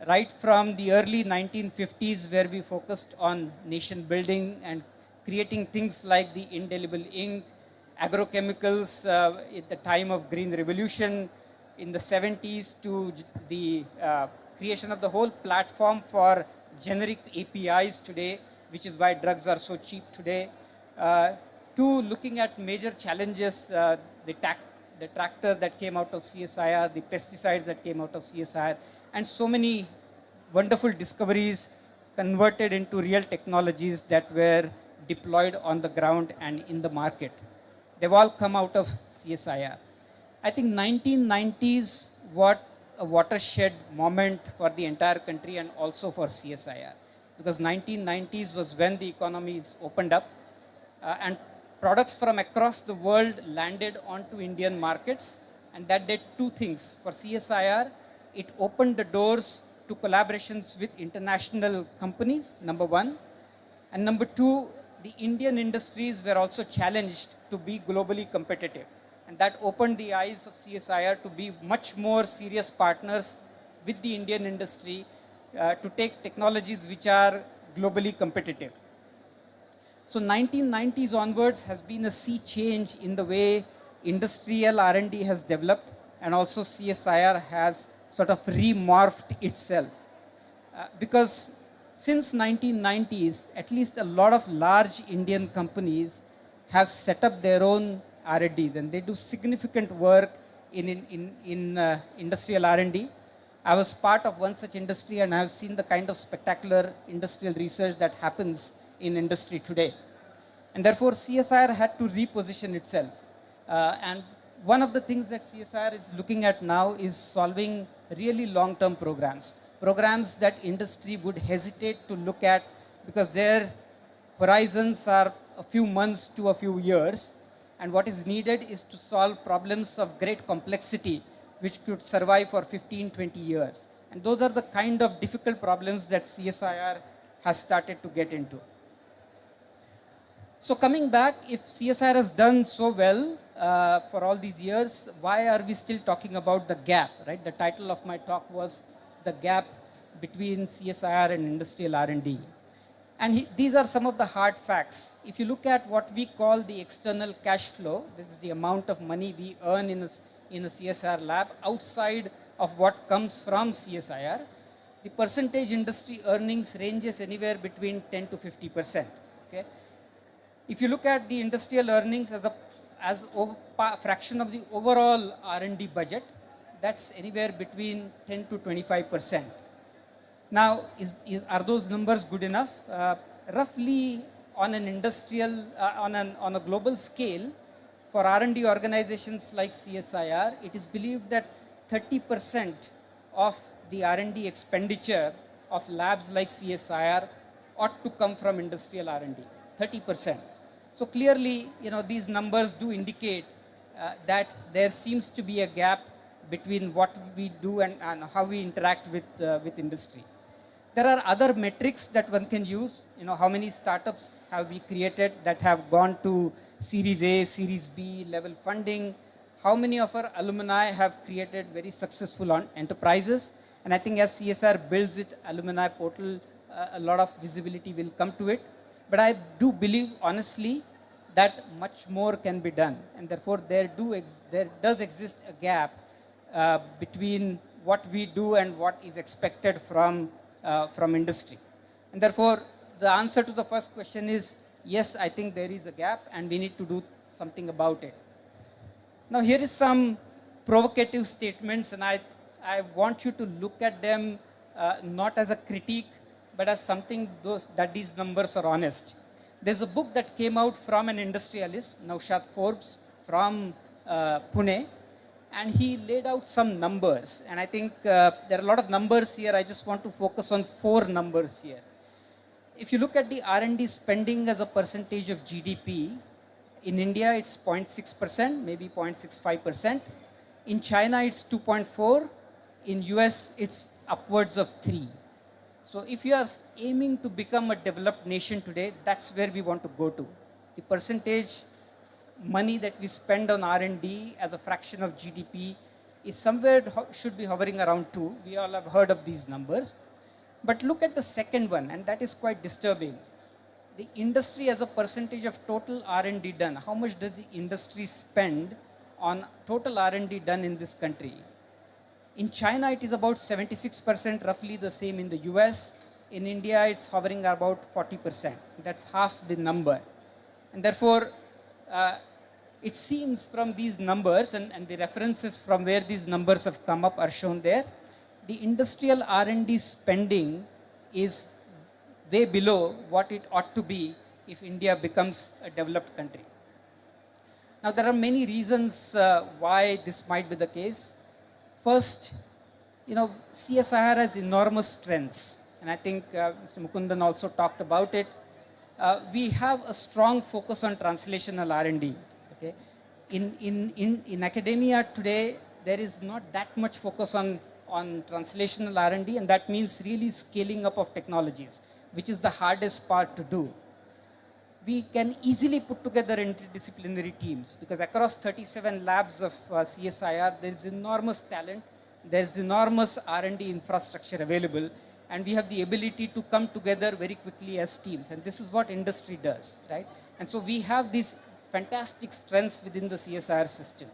right from the early 1950s, where we focused on nation building and creating things like the indelible ink, agrochemicals at the time of Green Revolution, in the 70s to the creation of the whole platform for generic APIs today, which is why drugs are so cheap today, to looking at major challenges, the tractor that came out of CSIR, the pesticides that came out of CSIR, and so many wonderful discoveries converted into real technologies that were deployed on the ground and in the market. They've all come out of CSIR. I think 1990s what a watershed moment for the entire country and also for CSIR, because 1990s was when the economies opened up and products from across the world landed onto Indian markets, and that did two things. For CSIR, it opened the doors to collaborations with international companies, number one, and number two, the Indian industries were also challenged to be globally competitive. And that opened the eyes of CSIR to be much more serious partners with the Indian industry to take technologies which are globally competitive. So 1990s onwards has been a sea change in the way industrial R&D has developed, and also CSIR has sort of remorphed itself. Because since 1990s, at least a lot of large Indian companies have set up their own R&Ds, and they do significant work in industrial R&D. I was part of one such industry, and I have seen the kind of spectacular industrial research that happens in industry today. And therefore, CSIR had to reposition itself. And one of the things that CSIR is looking at now is solving really long-term programs that industry would hesitate to look at because their horizons are a few months to a few years. And what is needed is to solve problems of great complexity, which could survive for 15, 20 years. And those are the kind of difficult problems that CSIR has started to get into. So coming back, if CSIR has done so well for all these years, why are we still talking about the gap, right? The title of my talk was The Gap Between CSIR and Industrial R&D. And these are some of the hard facts. If you look at what we call the external cash flow, this is the amount of money we earn in a CSIR lab outside of what comes from CSIR, the percentage industry earnings ranges anywhere between 10 to 50%. Okay? If you look at the industrial earnings as a fraction of the overall R&D budget, that's anywhere between 10 to 25%. Now, are those numbers good enough? Roughly on an industrial, on a global scale, for R&D organizations like CSIR, it is believed that 30% of the R&D expenditure of labs like CSIR ought to come from industrial R&D, 30%. So clearly, these numbers do indicate that there seems to be a gap between what we do and how we interact with industry. There are other metrics that one can use. How many startups have we created that have gone to Series A, Series B level funding? How many of our alumni have created very successful enterprises? And I think as CSR builds its alumni portal, a lot of visibility will come to it. But I do believe honestly that much more can be done, and therefore there does exist a gap between what we do and what is expected from industry. And therefore, the answer to the first question is yes, I think there is a gap, and we need to do something about it. Now, here is some provocative statements, and I want you to look at them not as a critique, but as something that these numbers are honest. There's a book that came out from an industrialist, Naushad Forbes, from Pune, and he laid out some numbers. And I think there are a lot of numbers here. I just want to focus on 4 numbers here. If you look at the R&D spending as a percentage of GDP, in India it's 0.6%, maybe 0.65%. In China it's 2.4. In US it's upwards of 3. So if you are aiming to become a developed nation today, that's where we want to go to. The percentage money that we spend on R&D as a fraction of GDP is somewhere should be hovering around 2. We all have heard of these numbers. But look at the second one, and that is quite disturbing. The industry as a percentage of total R&D done. How much does the industry spend on total R&D done in this country? In China, it is about 76%, roughly the same in the US. In India, it's hovering about 40%. That's half the number. And therefore, it seems from these numbers and the references from where these numbers have come up are shown there, the industrial R&D spending is way below what it ought to be if India becomes a developed country. Now, there are many reasons why this might be the case. First, CSIR has enormous strengths, and I think Mr. Mukundan also talked about it. We have a strong focus on translational R&D. Okay? In academia today, there is not that much focus on translational R&D, and that means really scaling up of technologies, which is the hardest part to do. We can easily put together interdisciplinary teams because across 37 labs of CSIR, there is enormous talent, there is enormous R&D infrastructure available, and we have the ability to come together very quickly as teams. And this is what industry does, right? And so we have these fantastic strengths within the CSIR system.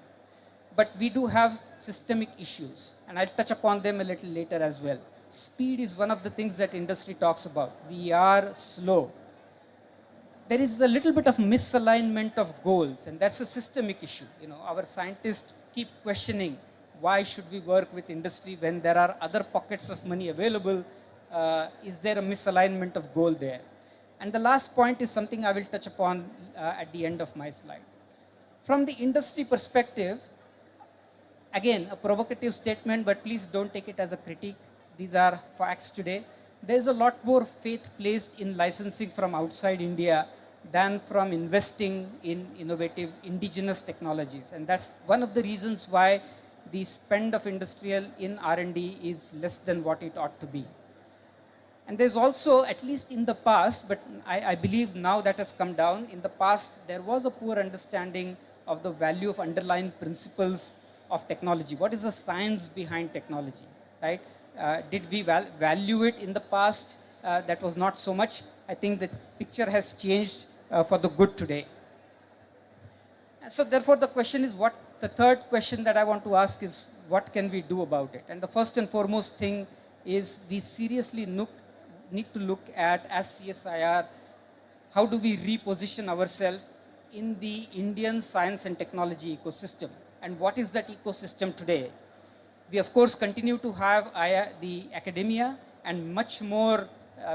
But we do have systemic issues, and I'll touch upon them a little later as well. Speed is one of the things that industry talks about. We are slow. There is a little bit of misalignment of goals, and that's a systemic issue. Our scientists keep questioning, why should we work with industry when there are other pockets of money available? Is there a misalignment of goal there? And the last point is something I will touch upon at the end of my slide. From the industry perspective, again, a provocative statement, but please don't take it as a critique. These are facts today. There's a lot more faith placed in licensing from outside India than from investing in innovative indigenous technologies. And that's one of the reasons why the spend of industrial in R&D is less than what it ought to be. And there's also, at least in the past, but I believe now that has come down, in the past there was a poor understanding of the value of underlying principles of technology. What is the science behind technology, right? Did we value it in the past? That was not so much. I think the picture has changed for the good today. And so therefore the question is the third question that I want to ask is, what can we do about it? And the first and foremost thing is we seriously need to look at, as CSIR, how do we reposition ourselves in the Indian science and technology ecosystem? And what is that ecosystem today? We of course continue to have the academia, and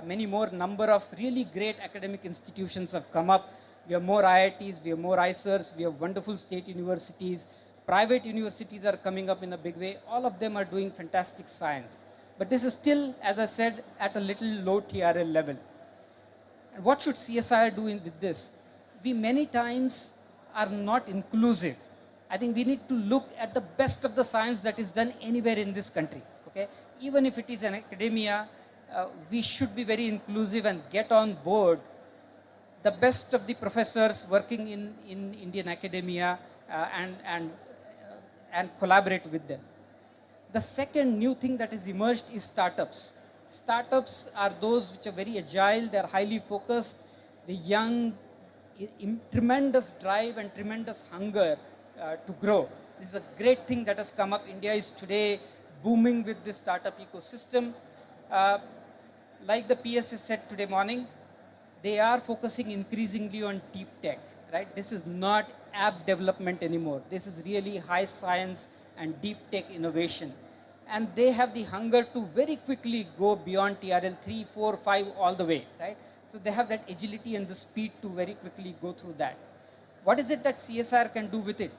many more number of really great academic institutions have come up. We have more IITs, we have more ICERs, we have wonderful state universities. Private universities are coming up in a big way. All of them are doing fantastic science. But this is still, as I said, at a little low TRL level. And what should CSIR do with this? we many times are not inclusive. I think we need to look at the best of the science that is done anywhere in this country. Okay, even if it is an academia, we should be very inclusive and get on board the best of the professors working in Indian academia and collaborate with them. The second new thing that is emerged is startups. Startups are those which are very agile, they are highly focused, the young, tremendous drive and tremendous hunger to grow. This is a great thing that has come up. India is today booming with this startup ecosystem. Like the PSA said today morning, they are focusing increasingly on deep tech, right? This is not app development anymore. This is really high science and deep tech innovation. And they have the hunger to very quickly go beyond TRL 3, 4, 5, all the way, right? So they have that agility and the speed to very quickly go through that. What is it that CSIR can do with it?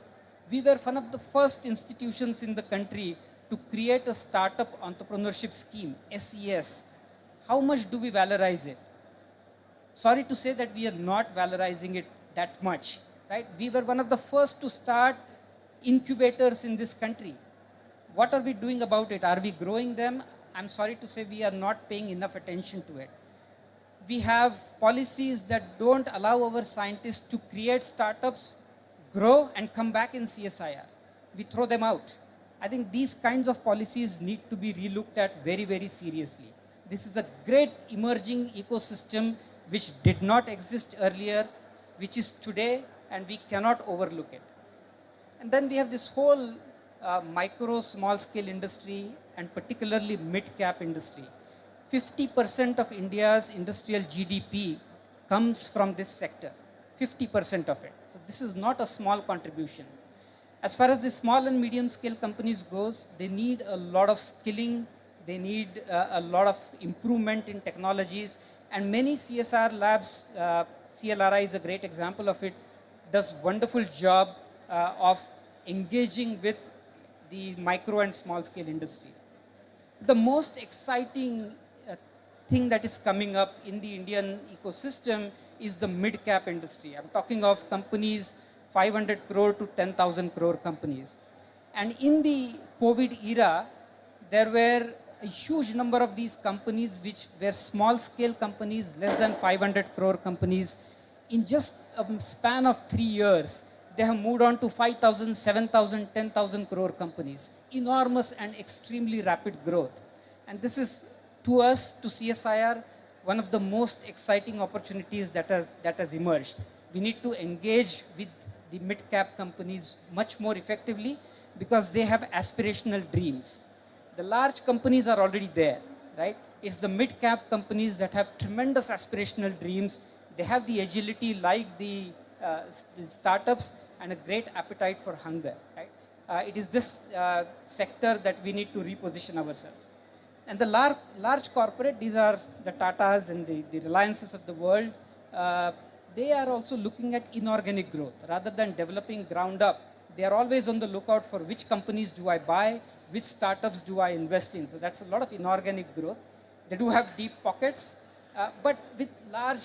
We were one of the first institutions in the country to create a startup entrepreneurship scheme, SES. How much do we valorize it? Sorry to say that we are not valorizing it that much, right? We were one of the first to start incubators in this country. What are we doing about it? Are we growing them? I'm sorry to say we are not paying enough attention to it. We have policies that don't allow our scientists to create startups, grow and come back in CSIR. We throw them out. I think these kinds of policies need to be relooked at very, very seriously. This is a great emerging ecosystem which did not exist earlier, which is today, and we cannot overlook it. And then we have this whole micro, small scale industry, and particularly mid-cap industry. 50% of India's industrial GDP comes from this sector, 50% of it. So this is not a small contribution. As far as the small and medium scale companies goes, they need a lot of skilling, they need a lot of improvement in technologies, and many CSR labs, CLRI is a great example of it, does wonderful job of engaging with the micro and small scale industries. The most exciting thing that is coming up in the Indian ecosystem is the mid-cap industry. I'm talking of companies 500 crore to 10,000 crore companies. And in the COVID era, there were a huge number of these companies which were small scale companies, less than 500 crore companies. In just a span of 3 years, they have moved on to 5,000, 7,000, 10,000 crore companies. Enormous and extremely rapid growth. And this is, to us, to CSIR, one of the most exciting opportunities that has emerged. We need to engage with the mid-cap companies much more effectively because they have aspirational dreams. The large companies are already there, right? It's the mid-cap companies that have tremendous aspirational dreams. They have the agility like the startups and a great appetite for hunger, right? It is this sector that we need to reposition ourselves. And the large corporate, these are the Tatas and the Reliances of the world, they are also looking at inorganic growth. Rather than developing ground up, they are always on the lookout for which companies do I buy, which startups do I invest in. So that's a lot of inorganic growth. They do have deep pockets, but with large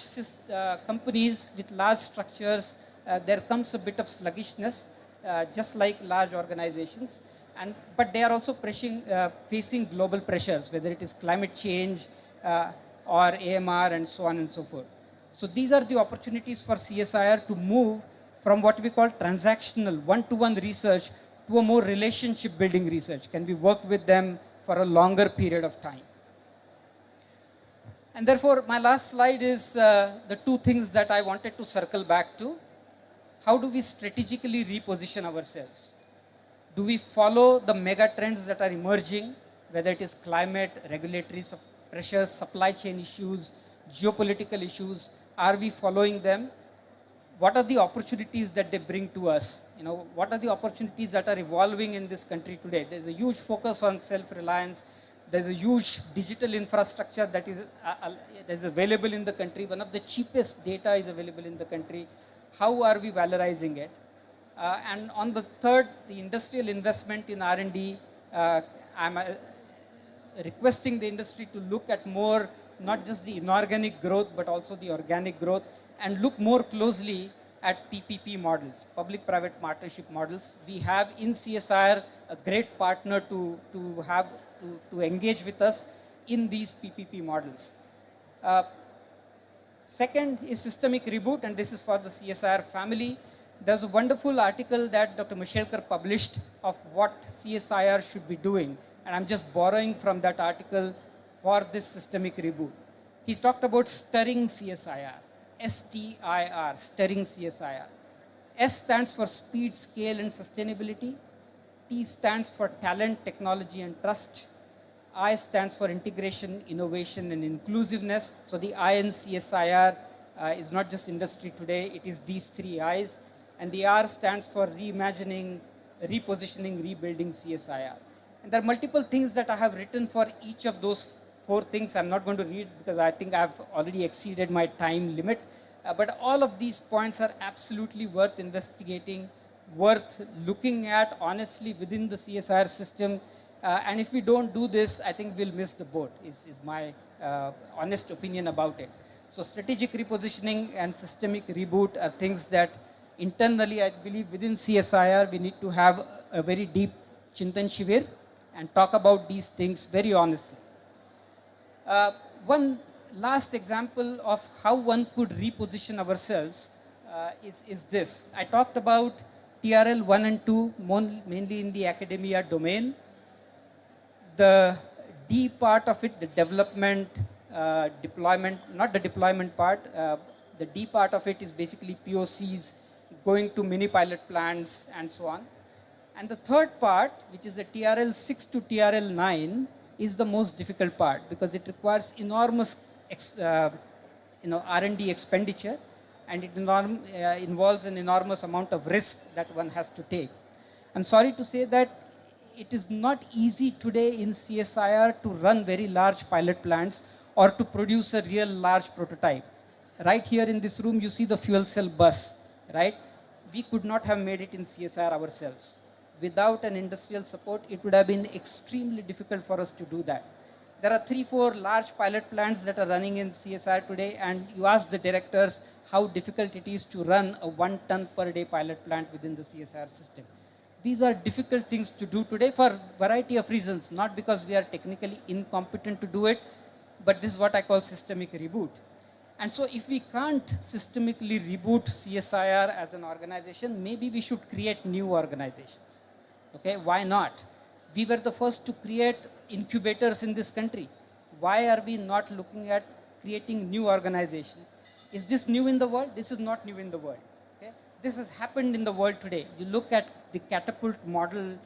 companies, with large structures, there comes a bit of sluggishness, just like large organizations. But they are also facing global pressures, whether it is climate change or AMR and so on and so forth. So these are the opportunities for CSIR to move from what we call transactional, one-to-one research to a more relationship-building research. Can we work with them for a longer period of time? And therefore, my last slide is the two things that I wanted to circle back to. How do we strategically reposition ourselves? Do we follow the mega trends that are emerging, whether it is climate, regulatory pressures, supply chain issues, geopolitical issues? Are we following them? What are the opportunities that they bring to us? You know, what are the opportunities that are evolving in this country today? There's a huge focus on self-reliance. There's a huge digital infrastructure that is available in the country. One of the cheapest data is available in the country. How are we valorizing it? And on the third, the industrial investment in R&D, I'm requesting the industry to look at more, not just the inorganic growth, but also the organic growth, and look more closely at PPP models, public-private partnership models. We have in CSIR a great partner to engage with us in these PPP models. Second is systemic reboot, and this is for the CSIR family. There's a wonderful article that Dr. Mishelkar published of what CSIR should be doing, and I'm just borrowing from that article for this systemic reboot. He talked about stirring CSIR, STIR, stirring CSIR. S stands for speed, scale, and sustainability. T stands for talent, technology, and trust. I stands for integration, innovation, and inclusiveness. So the I in CSIR is not just industry today, it is these three I's. And the R stands for reimagining, repositioning, rebuilding CSIR. And there are multiple things that I have written for each of those four things. I'm not going to read because I think I've already exceeded my time limit. But all of these points are absolutely worth investigating, worth looking at honestly within the CSIR system. And if we don't do this, I think we'll miss the boat, is my honest opinion about it. So strategic repositioning and systemic reboot are things that internally, I believe within CSIR, we need to have a very deep Chintan Shivir and talk about these things very honestly. One last example of how one could reposition ourselves is this. I talked about TRL 1 and 2, mainly in the academia domain. The D part of it, the development, deployment, not the deployment part, the D part of it is basically POCs, going to mini pilot plants and so on. And the third part, which is the TRL 6 to TRL 9, is the most difficult part because it requires enormous R&D expenditure, and it involves an enormous amount of risk that one has to take. I'm sorry to say that it is not easy today in CSIR to run very large pilot plants or to produce a real large prototype. Right here in this room, you see the fuel cell bus, right? We could not have made it in CSIR ourselves. Without an industrial support, it would have been extremely difficult for us to do that. There are 3-4 large pilot plants that are running in CSIR today, and you ask the directors how difficult it is to run a 1 ton per day pilot plant within the CSIR system. These are difficult things to do today for a variety of reasons, not because we are technically incompetent to do it, but this is what I call systemic reboot. And so if we can't systemically reboot CSIR as an organization, maybe we should create new organizations. Okay, why not? We were the first to create incubators in this country. Why are we not looking at creating new organizations? Is this new in the world? This is not new in the world. Okay? This has happened in the world today. You look at the catapult model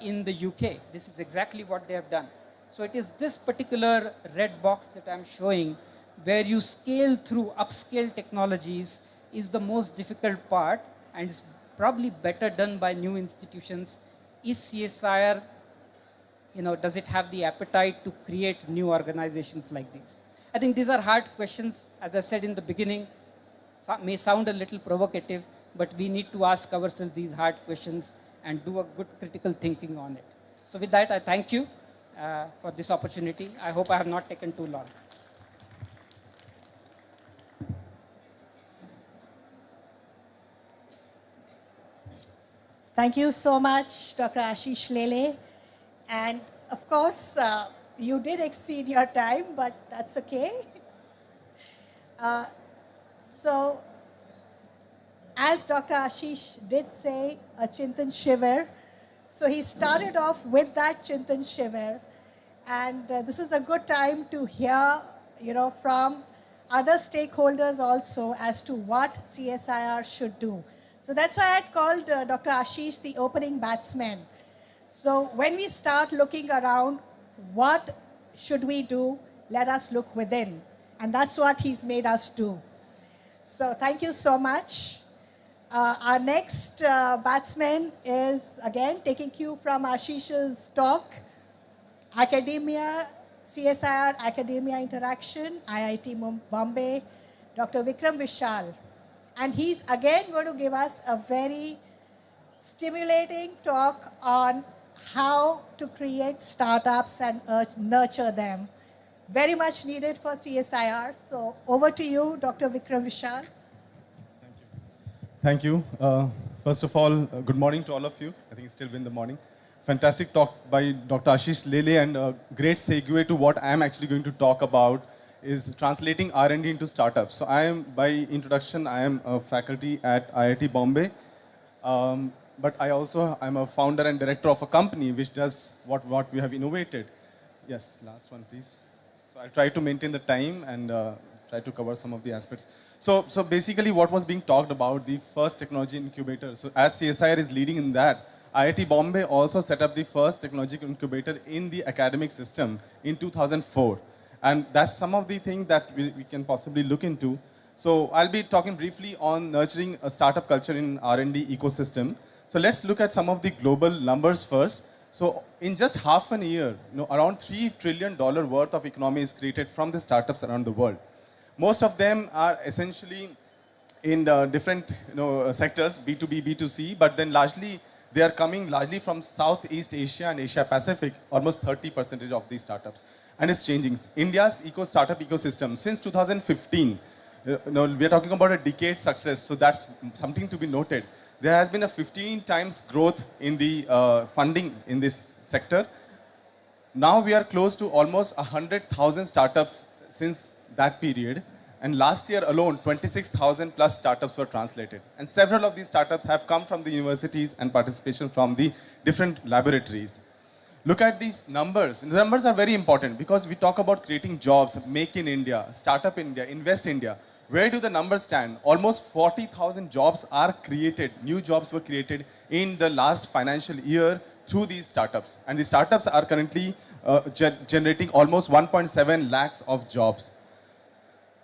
in the UK. This is exactly what they have done. So it is this particular red box that I'm showing where you scale through upscale technologies is the most difficult part, and it's probably better done by new institutions. Is CSIR, does it have the appetite to create new organizations like these? I think these are hard questions. As I said in the beginning, may sound a little provocative, but we need to ask ourselves these hard questions and do a good critical thinking on it. So with that, I thank you for this opportunity. I hope I have not taken too long. Thank you so much, Dr. Ashish Lele. And of course, you did exceed your time, but that's okay. So, as Dr. Ashish did say, a Chintan Shiver. So he started off with that Chintan Shiver. And this is a good time to hear, from other stakeholders also as to what CSIR should do. So that's why I called Dr. Ashish the opening batsman. So when we start looking around, what should we do? Let us look within. And that's what he's made us do. So thank you so much. Our next batsman is, again, taking cue from Ashish's talk, Academia, CSIR Academia Interaction, IIT Bombay, Dr. Vikram Vishal. And he's again going to give us a very stimulating talk on how to create startups and nurture them. Very much needed for CSIR. So over to you, Dr. Vikram Vishal. Thank you. First of all, good morning to all of you. I think it's still been the morning. Fantastic talk by Dr. Ashish Lele, and a great segue to what I am actually going to talk about is translating R&D into startups. So I am, by introduction, I am a faculty at IIT Bombay. But I'm a founder and director of a company which does what we have innovated. Yes, last one, please. So I'll try to maintain the time and try to cover some of the aspects. So basically what was being talked about, the first technology incubator. So as CSIR is leading in that, IIT Bombay also set up the first technology incubator in the academic system in 2004. And that's some of the things that we can possibly look into. So I'll be talking briefly on nurturing a startup culture in R&D ecosystem. So let's look at some of the global numbers first. So in just half an year, around $3 trillion worth of economy is created from the startups around the world. Most of them are essentially in different sectors, B2B, B2C, but then largely they are coming largely from Southeast Asia and Asia Pacific, almost 30% of these startups. And it's changing. India's startup ecosystem, since 2015, we are talking about a decade success, so that's something to be noted. There has been a 15 times growth in the funding in this sector. Now we are close to almost 100,000 startups since that period. And last year alone, 26,000 plus startups were translated. And several of these startups have come from the universities and participation from the different laboratories. Look at these numbers. The numbers are very important because we talk about creating jobs, make in India, startup India, invest India. Where do the numbers stand? Almost 40,000 jobs are created, new jobs were created in the last financial year through these startups. And the startups are currently generating almost 1.7 lakhs of jobs.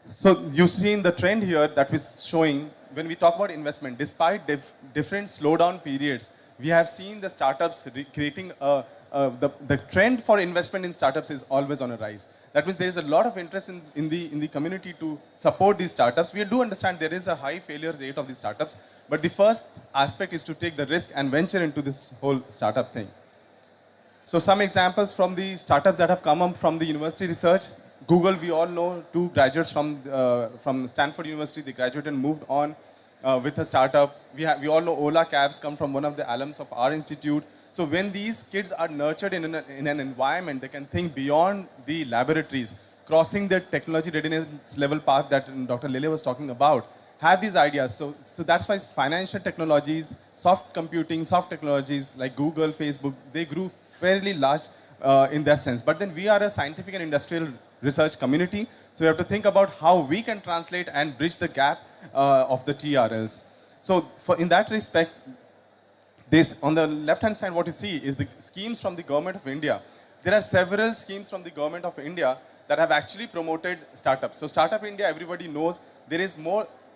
So you see in the trend here that is showing, when we talk about investment, despite different slowdown periods, we have seen the startups creating the trend for investment in startups is always on a rise. That means there is a lot of interest in the community to support these startups. We do understand there is a high failure rate of these startups, but the first aspect is to take the risk and venture into this whole startup thing. So some examples from the startups that have come up from the university research. Google, we all know, two graduates from Stanford University, they graduated and moved on with a startup. We all know Ola Cabs come from one of the alums of our institute. So when these kids are nurtured in an environment, they can think beyond the laboratories, crossing the technology readiness level path that Dr. Lele was talking about, have these ideas. So that's why financial technologies, soft computing, soft technologies like Google, Facebook, they grew fairly large in that sense. But then we are a scientific and industrial research community, so we have to think about how we can translate and bridge the gap of the TRLs. So in that respect, this on the left-hand side, what you see is the schemes from the government of India. There are several schemes from the government of India that have actually promoted startups. So Startup India, everybody knows, there is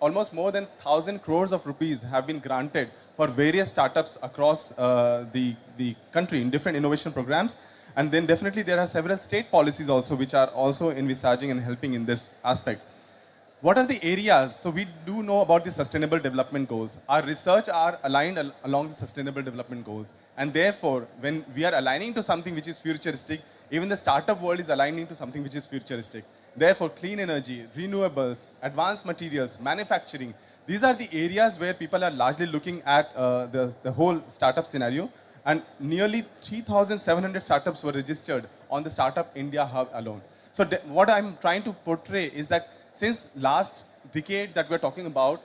almost more than 1,000 crores of rupees have been granted for various startups across the country in different innovation programs. And then definitely there are several state policies also which are also envisaging and helping in this aspect. What are the areas? So we do know about the Sustainable Development Goals. Our research are aligned along the Sustainable Development Goals. And therefore, when we are aligning to something which is futuristic, even the startup world is aligning to something which is futuristic. Therefore, clean energy, renewables, advanced materials, manufacturing, these are the areas where people are largely looking at the whole startup scenario. And nearly 3,700 startups were registered on the Startup India Hub alone. So what I'm trying to portray is that since last decade that we're talking about,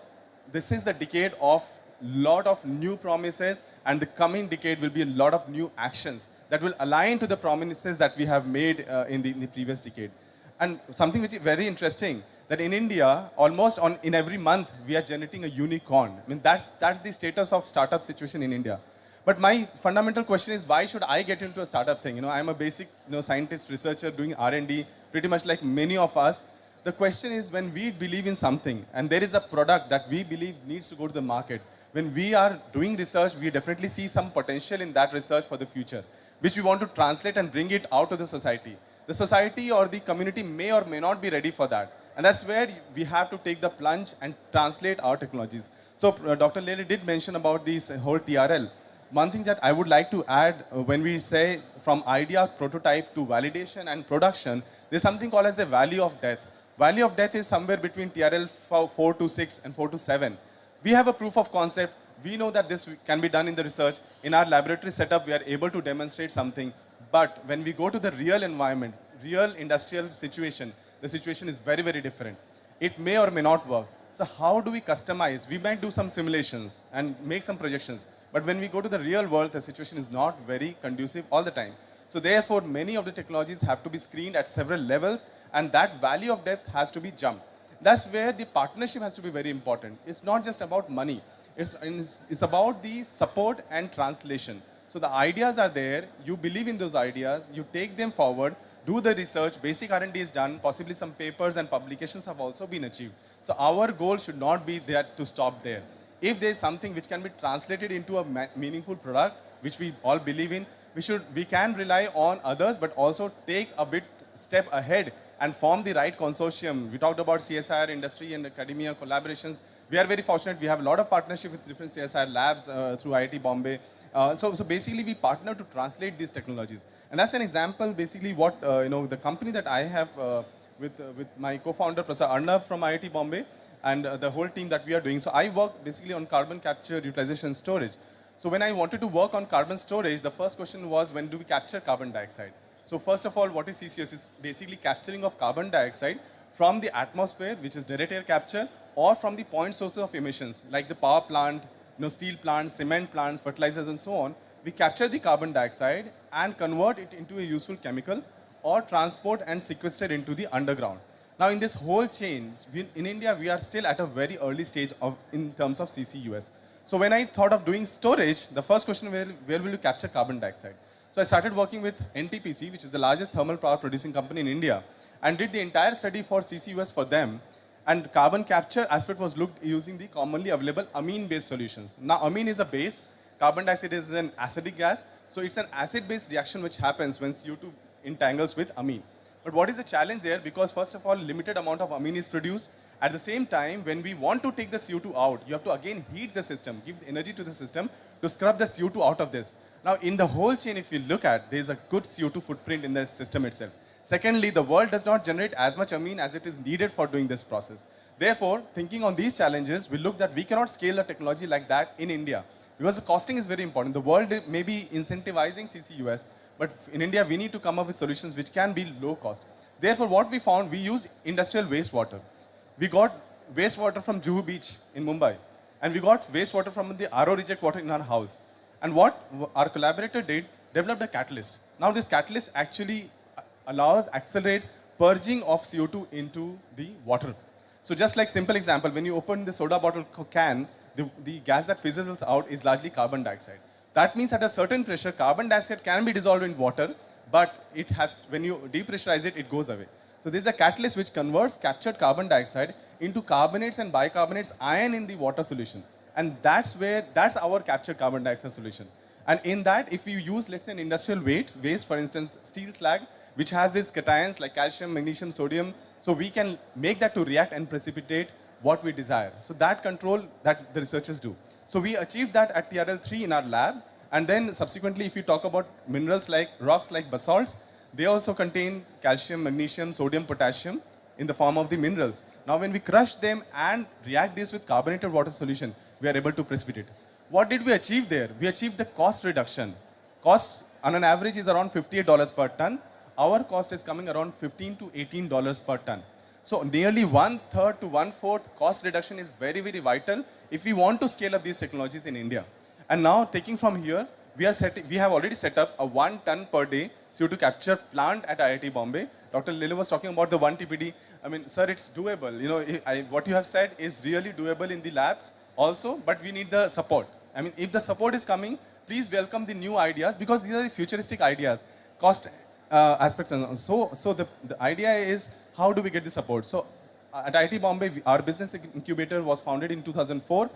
this is the decade of lot of new promises, and the coming decade will be a lot of new actions that will align to the promises that we have made in the previous decade. And something which is very interesting, that in India, almost in every month, we are generating a unicorn. I mean, that's the status of startup situation in India. But my fundamental question is, why should I get into a startup thing? I'm a basic scientist, researcher doing R&D, pretty much like many of us. The question is, when we believe in something and there is a product that we believe needs to go to the market, when we are doing research, we definitely see some potential in that research for the future, which we want to translate and bring it out to the society. The society or the community may or may not be ready for that. And that's where we have to take the plunge and translate our technologies. So Dr. Lele did mention about this whole TRL. One thing that I would like to add, when we say from idea, prototype to validation and production, there's something called as the value of death. Value of death is somewhere between TRL 4 to 6 and 4 to 7. We have a proof of concept. We know that this can be done in the research. In our laboratory setup, we are able to demonstrate something. But when we go to the real environment, real industrial situation, the situation is very, very different. It may or may not work. So how do we customize? We might do some simulations and make some projections. But when we go to the real world, the situation is not very conducive all the time. So therefore, many of the technologies have to be screened at several levels, and that value of depth has to be jumped. That's where the partnership has to be very important. It's not just about money. It's about the support and translation. So the ideas are there, you believe in those ideas, you take them forward, do the research, basic R&D is done, possibly some papers and publications have also been achieved. So our goal should not be there to stop there. If there is something which can be translated into a meaningful product, which we all believe in, we can rely on others, but also take a bit step ahead and form the right consortium. We talked about CSIR industry and academia collaborations. We are very fortunate. We have a lot of partnership with different CSIR labs through IIT Bombay. So basically, we partner to translate these technologies. And that's an example, basically, what the company that I have with my co-founder, Professor Arnab from IIT Bombay, and the whole team that we are doing. So I work basically on carbon capture, utilization, and storage. So when I wanted to work on carbon storage, the first question was, when do we capture carbon dioxide? So first of all, what is CCS? It's basically capturing of carbon dioxide from the atmosphere, which is direct air capture, or from the point sources of emissions, like the power plant, steel plants, cement plants, fertilizers, and so on. We capture the carbon dioxide and convert it into a useful chemical, or transport and sequester into the underground. Now, in this whole chain, in India, we are still at a very early stage in terms of CCUS. So when I thought of doing storage, the first question, where will you capture carbon dioxide? So I started working with NTPC, which is the largest thermal power producing company in India, and did the entire study for CCUS for them. And carbon capture aspect was looked using the commonly available amine-based solutions. Now, amine is a base. Carbon dioxide is an acidic gas. So it's an acid-based reaction which happens when CO2 entangles with amine. But what is the challenge there? Because first of all, limited amount of amine is produced. At the same time, when we want to take the CO2 out, you have to again heat the system, give the energy to the system to scrub the CO2 out of this. Now, in the whole chain, if you look at, there is a good CO2 footprint in the system itself. Secondly, the world does not generate as much amine as it is needed for doing this process. Therefore, thinking on these challenges, we looked that we cannot scale a technology like that in India, because the costing is very important. The world may be incentivizing CCUS, but in India, we need to come up with solutions which can be low cost. Therefore, what we found, we use industrial wastewater. We got wastewater from Juhu Beach in Mumbai, and we got wastewater from the RO reject water in our house. And what our collaborator did, developed a catalyst. Now, this catalyst actually allows accelerate purging of CO2 into the water. So just like simple example, when you open the soda bottle can, the gas that fizzles out is largely carbon dioxide. That means at a certain pressure, carbon dioxide can be dissolved in water, but it has, when you depressurize it, it goes away. So this is a catalyst which converts captured carbon dioxide into carbonates and bicarbonates ion in the water solution. And that's our captured carbon dioxide solution. And in that, if you use, let's say, an industrial waste, for instance, steel slag, which has these cations like calcium, magnesium, sodium, so we can make that to react and precipitate what we desire. So that control that the researchers do. So we achieved that at TRL3 in our lab. And then subsequently, if you talk about minerals like rocks like basalts, they also contain calcium, magnesium, sodium, potassium in the form of the minerals. Now, when we crush them and react this with carbonated water solution, we are able to precipitate. What did we achieve there? We achieved the cost reduction. Cost on an average is around $58 per ton. Our cost is coming around $15 to $18 per ton. So nearly 1/3 to 1/4 cost reduction is very, very vital if we want to scale up these technologies in India. And now, taking from here, we have already set up a 1 ton per day CO2 capture plant at IIT Bombay. Dr. Lele was talking about the 1 TPD. I mean, sir, it's doable. What you have said is really doable in the labs also, but we need the support. I mean, if the support is coming, please welcome the new ideas, because these are the futuristic ideas, cost aspects. And so the idea is, how do we get the support? So at IIT Bombay, our business incubator was founded in 2004.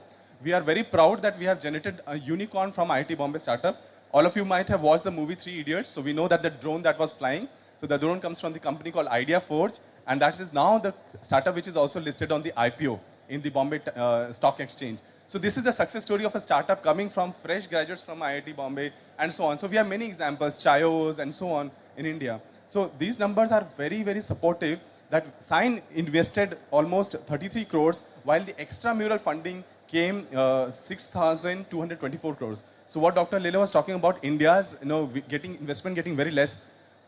We are very proud that we have generated a unicorn from IIT Bombay startup. All of you might have watched the movie 3 Idiots, so we know that the drone that was flying, so the drone comes from the company called Idea Forge, and that is now the startup which is also listed on the IPO in the Bombay Stock Exchange. So this is the success story of a startup coming from fresh graduates from IIT Bombay and so on. So we have many examples, Chayos and so on in India. So these numbers are very, very supportive, that SIGN invested almost 33 crores, while the extramural funding came 6,224 crores. So what Dr. Lele was talking about, India's getting investment getting very less.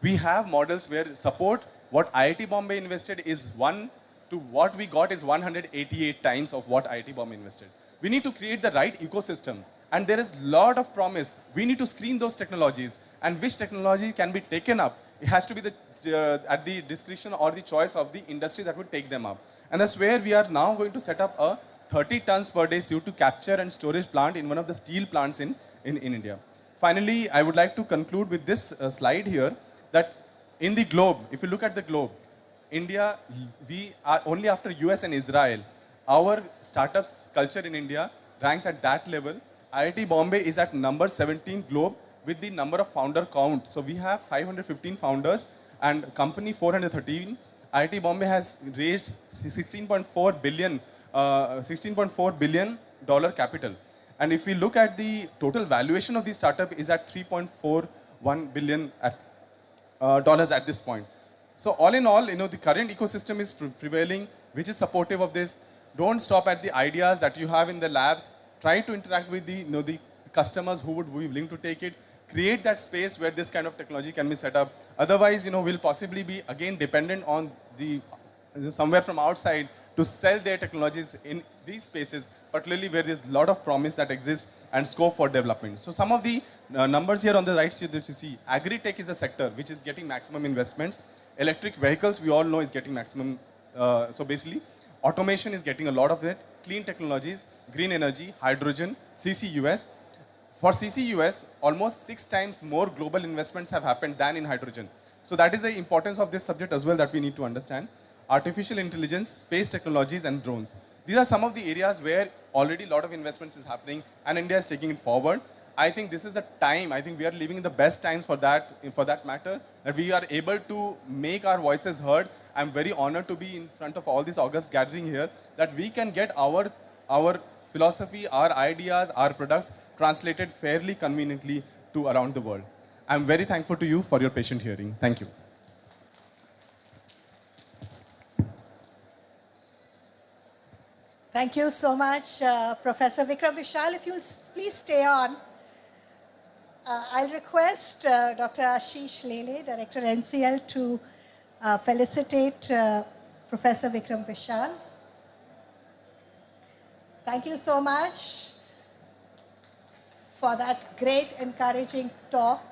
We have models where support what IIT Bombay invested is 1 to what we got is 188 times of what IIT Bombay invested. We need to create the right ecosystem, and there is a lot of promise. We need to screen those technologies, and which technology can be taken up. It has to be at the discretion or the choice of the industry that would take them up. And that's where we are now going to set up a 30 tons per day CO2 capture and storage plant in one of the steel plants in India. Finally, I would like to conclude with this slide here that in the globe, if you look at the globe, India, we are only after US and Israel, our startups culture in India ranks at that level. IIT Bombay is at number 17 globe with the number of founder count. So we have 515 founders and company 413. IIT Bombay has raised 16.4 billion dollar capital. And if we look at the total valuation of the startup is at 3.41 billion dollars at this point. So all in all, the current ecosystem is prevailing, which is supportive of this. Don't stop at the ideas that you have in the labs. Try to interact with the customers who would be willing to take it. Create that space where this kind of technology can be set up. Otherwise, we'll possibly be again dependent on somewhere from outside to sell their technologies in these spaces, particularly where there's a lot of promise that exists and scope for development. So some of the numbers here on the right side that you see, agri-tech is a sector which is getting maximum investments. Electric vehicles, we all know, is getting maximum. So basically, automation is getting a lot of it. Clean technologies, green energy, hydrogen, CCUS. For CCUS, almost 6 times more global investments have happened than in hydrogen. So that is the importance of this subject as well that we need to understand. Artificial intelligence, space technologies, and drones. These are some of the areas where already a lot of investments is happening and India is taking it forward. I think this is the time, I think we are living in the best times for that matter, that we are able to make our voices heard. I'm very honored to be in front of all this august gathering here, that we can get our philosophy, our ideas, our products translated fairly conveniently to around the world. I'm very thankful to you for your patient hearing. Thank you. Thank you so much, Professor Vikram Vishal. If you'll please stay on. I'll request Dr. Ashish Lele, Director NCL, to felicitate Professor Vikram Vishal. Thank you so much for that great encouraging talk.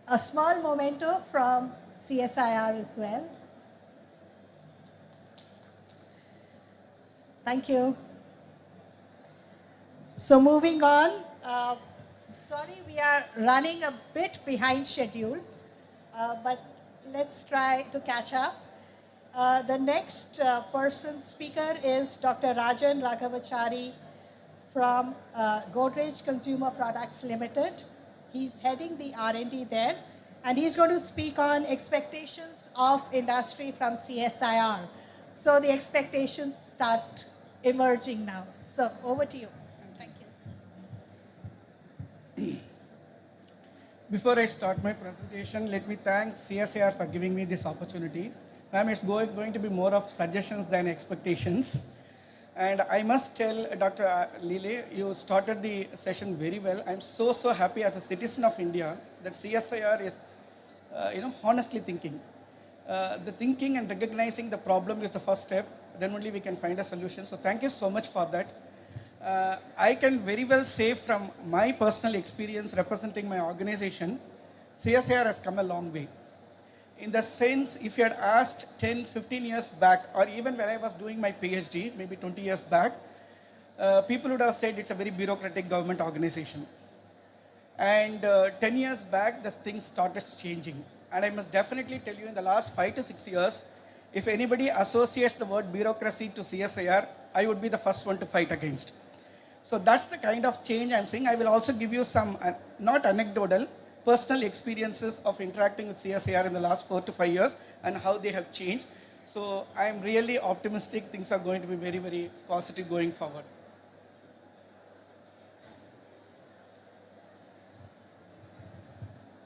A small memento from CSIR as well. Thank you. So moving on, sorry we are running a bit behind schedule, but let's try to catch up. The next speaker is Dr. Rajan Raghavachari from Godrej Consumer Products Limited. He's heading the R&D there, and he's going to speak on expectations of industry from CSIR. So the expectations start emerging now. So over to you. Thank you. Before I start my presentation, let me thank CSIR for giving me this opportunity. Ma'am, it's going to be more of suggestions than expectations. And I must tell Dr. Lele, you started the session very well. I'm so happy as a citizen of India that CSIR is, honestly thinking. The thinking and recognizing the problem is the first step. Then only we can find a solution. So thank you so much for that. I can very well say from my personal experience representing my organization, CSIR has come a long way. In the sense, if you had asked 10, 15 years back, or even when I was doing my PhD, maybe 20 years back, people would have said it's a very bureaucratic government organization. And 10 years back, the things started changing. And I must definitely tell you, in the last 5 to 6 years, if anybody associates the word bureaucracy to CSIR, I would be the first one to fight against. So that's the kind of change I'm saying. I will also give you some, not anecdotal, personal experiences of interacting with CSIR in the last 4 to 5 years and how they have changed. So I'm really optimistic things are going to be very, very positive going forward.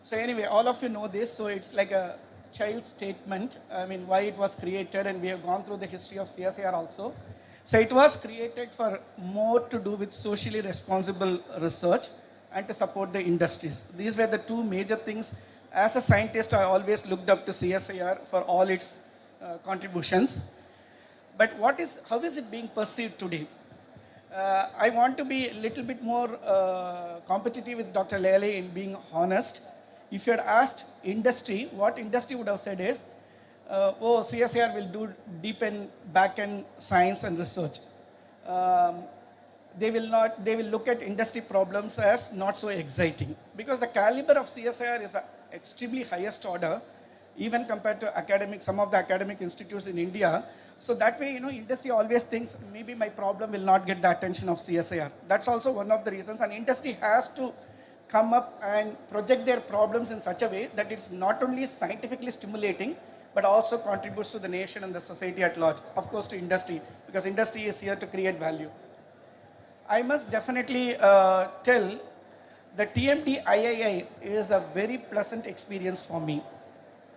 So anyway, all of you know this, so it's like a child statement, I mean, why it was created, and we have gone through the history of CSIR also. So it was created for more to do with socially responsible research and to support the industries. These were the two major things. As a scientist, I always looked up to CSIR for all its contributions. But how is it being perceived today? I want to be a little bit more competitive with Dr. Lele in being honest. If you had asked industry, what industry would have said is, CSIR will do deep and back-end science and research. They will look at industry problems as not so exciting, because the caliber of CSIR is extremely highest order, even compared to some of the academic institutes in India. So that way, industry always thinks maybe my problem will not get the attention of CSIR. That's also one of the reasons. And industry has to come up and project their problems in such a way that it's not only scientifically stimulating, but also contributes to the nation and the society at large. Of course, to industry, because industry is here to create value. I must definitely tell the TMD III is a very pleasant experience for me.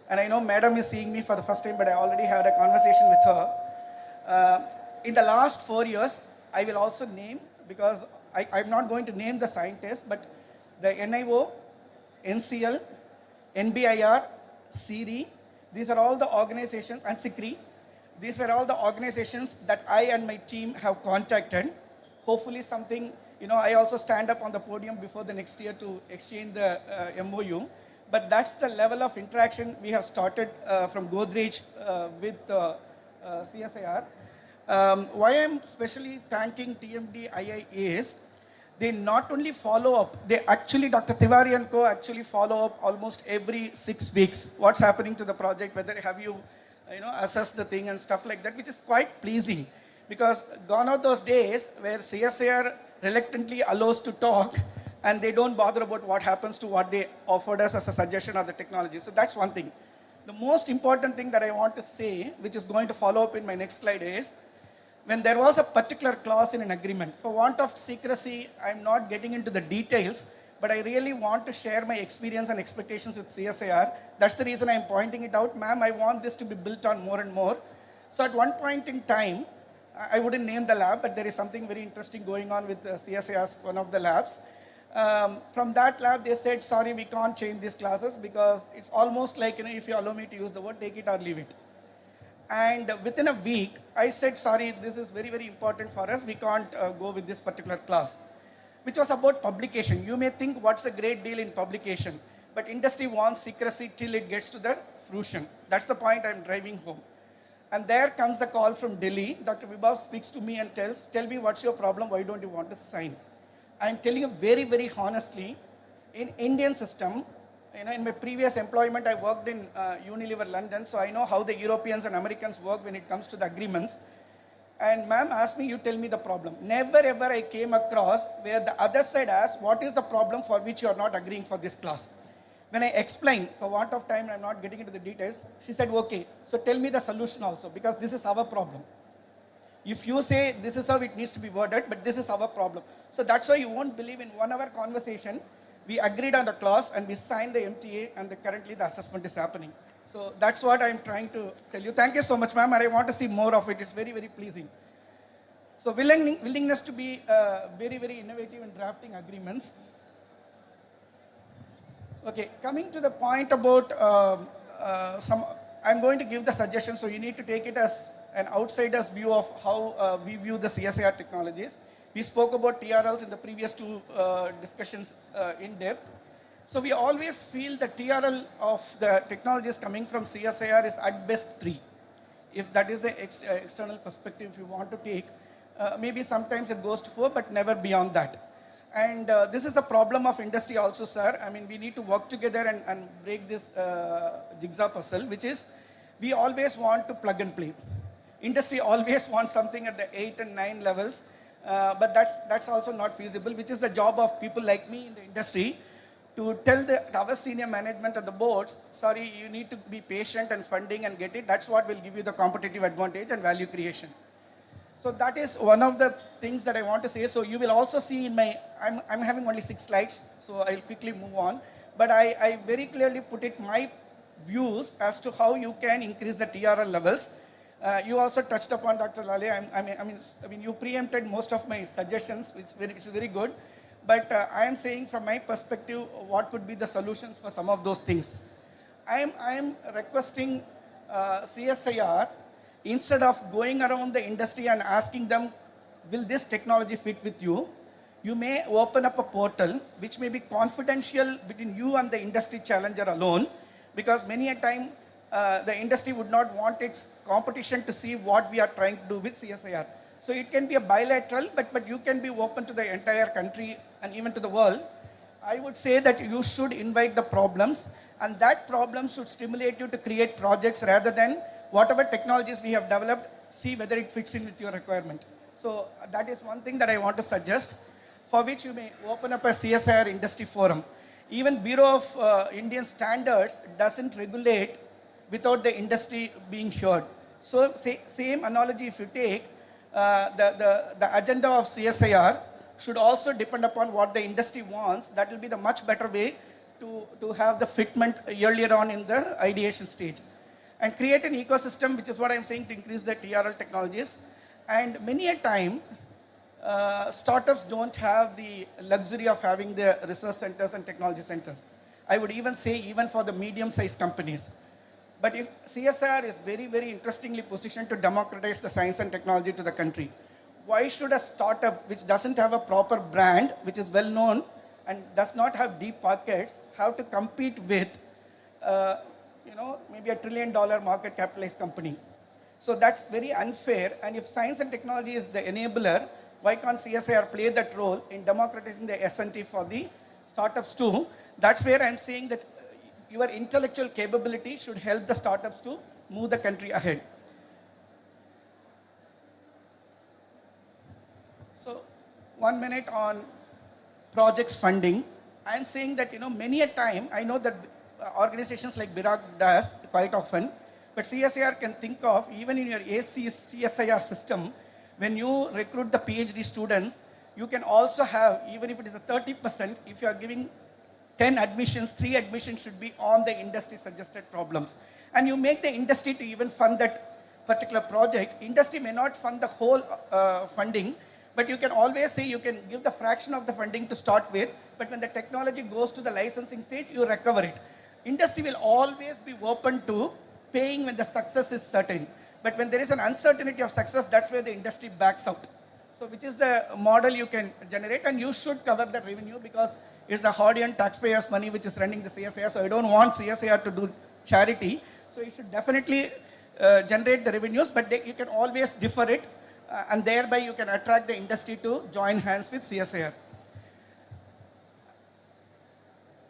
And I know Madam is seeing me for the first time, but I already had a conversation with her. In the last 4 years, I will also name, because I'm not going to name the scientists, but the NIO, NCL, NBIR, CIRI, these are all the organizations, and SICRI, these were all the organizations that I and my team have contacted. Hopefully something, I also stand up on the podium before the next year to exchange the MOU. But that's the level of interaction we have started from Godrej with CSIR. Why I'm especially thanking TMD II is, they not only follow up, they actually, Dr. Tiwari and co actually follow up almost every 6 weeks. What's happening to the project, whether have you, assessed the thing and stuff like that, which is quite pleasing. Because gone are those days where CSIR reluctantly allows to talk and they don't bother about what happens to what they offered us as a suggestion of the technology. So that's one thing. The most important thing that I want to say, which is going to follow up in my next slide, is when there was a particular clause in an agreement, for want of secrecy, I'm not getting into the details, but I really want to share my experience and expectations with CSIR. That's the reason I'm pointing it out. Ma'am, I want this to be built on more and more. So at one point in time, I wouldn't name the lab, but there is something very interesting going on with CSIR's one of the labs. From that lab, they said, sorry, we can't change these classes because it's almost like, if you allow me to use the word, take it or leave it. And within a week, I said, sorry, this is very, very important for us. We can't go with this particular class, which was about publication. You may think, what's a great deal in publication? But industry wants secrecy till it gets to the fruition. That's the point I'm driving home. And there comes the call from Delhi. Dr. Vibhav speaks to me and tell me what's your problem, why don't you want to sign? I'm telling you very, very honestly, in Indian system, in my previous employment, I worked in Unilever London, so I know how the Europeans and Americans work when it comes to the agreements. And ma'am asked me, you tell me the problem. Never ever I came across where the other side asked, what is the problem for which you are not agreeing for this class? When I explained, for want of time, I'm not getting into the details, she said, okay, so tell me the solution also, because this is our problem. If you say this is how it needs to be worded, but this is our problem. So that's why you won't believe, in 1 hour conversation, we agreed on the clause and we signed the MTA, and currently the assessment is happening. So that's what I'm trying to tell you. Thank you so much, ma'am, and I want to see more of it. It's very, very pleasing. So willingness to be very, very innovative in drafting agreements. Okay, coming to the point about I'm going to give the suggestion, so you need to take it as an outsider's view of how we view the CSIR technologies. We spoke about TRLs in the previous 2 discussions in depth. So we always feel the TRL of the technologies coming from CSIR is at best 3. If that is the external perspective you want to take, maybe sometimes it goes to 4, but never beyond that. And this is the problem of industry also, sir. I mean, we need to work together and break this jigsaw puzzle, which is, we always want to plug and play. Industry always wants something at the 8 and 9 levels, but that's also not feasible, which is the job of people like me in the industry, to tell our senior management and the boards, sorry, you need to be patient and funding and get it. That's what will give you the competitive advantage and value creation. So that is one of the things that I want to say. So you will also see in my, I'm having only 6 slides, so I'll quickly move on. But I very clearly put it my views as to how you can increase the TRL levels. You also touched upon, Dr. Lale. I mean, you preempted most of my suggestions, which is very good. But I am saying from my perspective, what could be the solutions for some of those things. I am requesting CSIR, instead of going around the industry and asking them, will this technology fit with you? You may open up a portal which may be confidential between you and the industry challenger alone, because many a time the industry would not want its competition to see what we are trying to do with CSIR. So it can be a bilateral, but you can be open to the entire country and even to the world. I would say that you should invite the problems, and that problem should stimulate you to create projects rather than whatever technologies we have developed, see whether it fits in with your requirement. So that is one thing that I want to suggest, for which you may open up a CSIR industry forum. Even Bureau of Indian Standards doesn't regulate without the industry being heard. So same analogy if you take, the agenda of CSIR should also depend upon what the industry wants. That will be the much better way to have the fitment earlier on in the ideation stage. And create an ecosystem, which is what I'm saying, to increase the TRL technologies. And many a time, startups don't have the luxury of having the research centers and technology centers. I would even say even for the medium-sized companies. But if CSIR is very, very interestingly positioned to democratize the science and technology to the country, why should a startup which doesn't have a proper brand, which is well known and does not have deep pockets, have to compete with, maybe $1 trillion market capitalized company? So that's very unfair. And if science and technology is the enabler, why can't CSIR play that role in democratizing the S&T for the startups too? That's where I'm saying that your intellectual capability should help the startups to move the country ahead. So 1 minute on projects funding. I'm saying that, many a time, I know that organizations like BIRAG does quite often, but CSIR can think of, even in your CSIR system, when you recruit the PhD students, you can also have, even if it is a 30%, if you are giving 10 admissions, 3 admissions should be on the industry suggested problems. And you make the industry to even fund that particular project. Industry may not fund the whole funding, but you can always say you can give the fraction of the funding to start with, but when the technology goes to the licensing stage, you recover it. Industry will always be open to paying when the success is certain. But when there is an uncertainty of success, that's where the industry backs out. So which is the model you can generate, and you should cover the revenue, because it's the hard-earned taxpayers' money which is running the CSIR. So I don't want CSIR to do charity. So you should definitely generate the revenues, but you can always defer it, and thereby you can attract the industry to join hands with CSIR.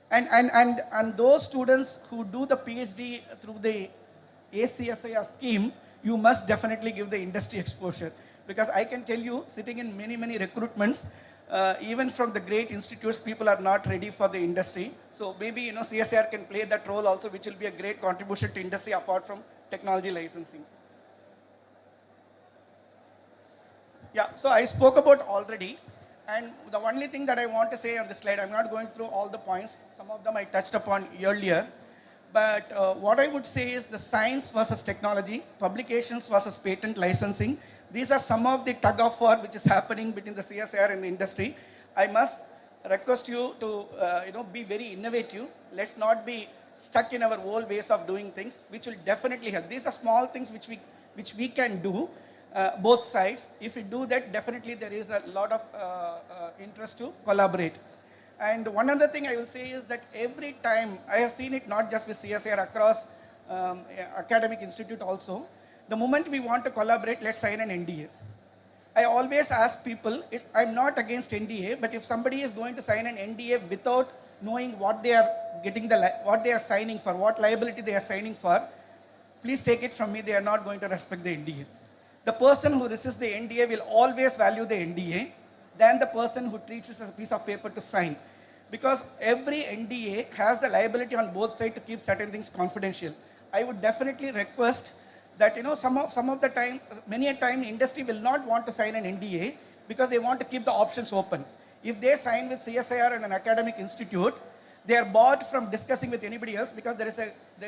And those students who do the PhD through the ACSIR scheme, you must definitely give the industry exposure. Because I can tell you, sitting in many, many recruitments, even from the great institutes, people are not ready for the industry. So maybe, CSIR can play that role also, which will be a great contribution to industry apart from technology licensing. Yeah, so I spoke about already. And the only thing that I want to say on this slide, I'm not going through all the points. Some of them I touched upon earlier. But what I would say is the science versus technology, publications versus patent licensing. These are some of the tug of war which is happening between the CSIR and the industry. I must request you to be very innovative. Let's not be stuck in our old ways of doing things, which will definitely help. These are small things which we can do, both sides. If we do that, definitely there is a lot of interest to collaborate. And one other thing I will say is that every time, I have seen it not just with CSIR, across academic institute also, the moment we want to collaborate, let's sign an NDA. I always ask people, I'm not against NDA, but if somebody is going to sign an NDA without knowing what they are getting, what they are signing for, what liability they are signing for, please take it from me, they are not going to respect the NDA. The person who resists the NDA will always value the NDA than the person who treats it as a piece of paper to sign. Because every NDA has the liability on both sides to keep certain things confidential. I would definitely request that, some of the time, many a time, industry will not want to sign an NDA because they want to keep the options open. If they sign with CSIR and an academic institute, they are barred from discussing with anybody else, because there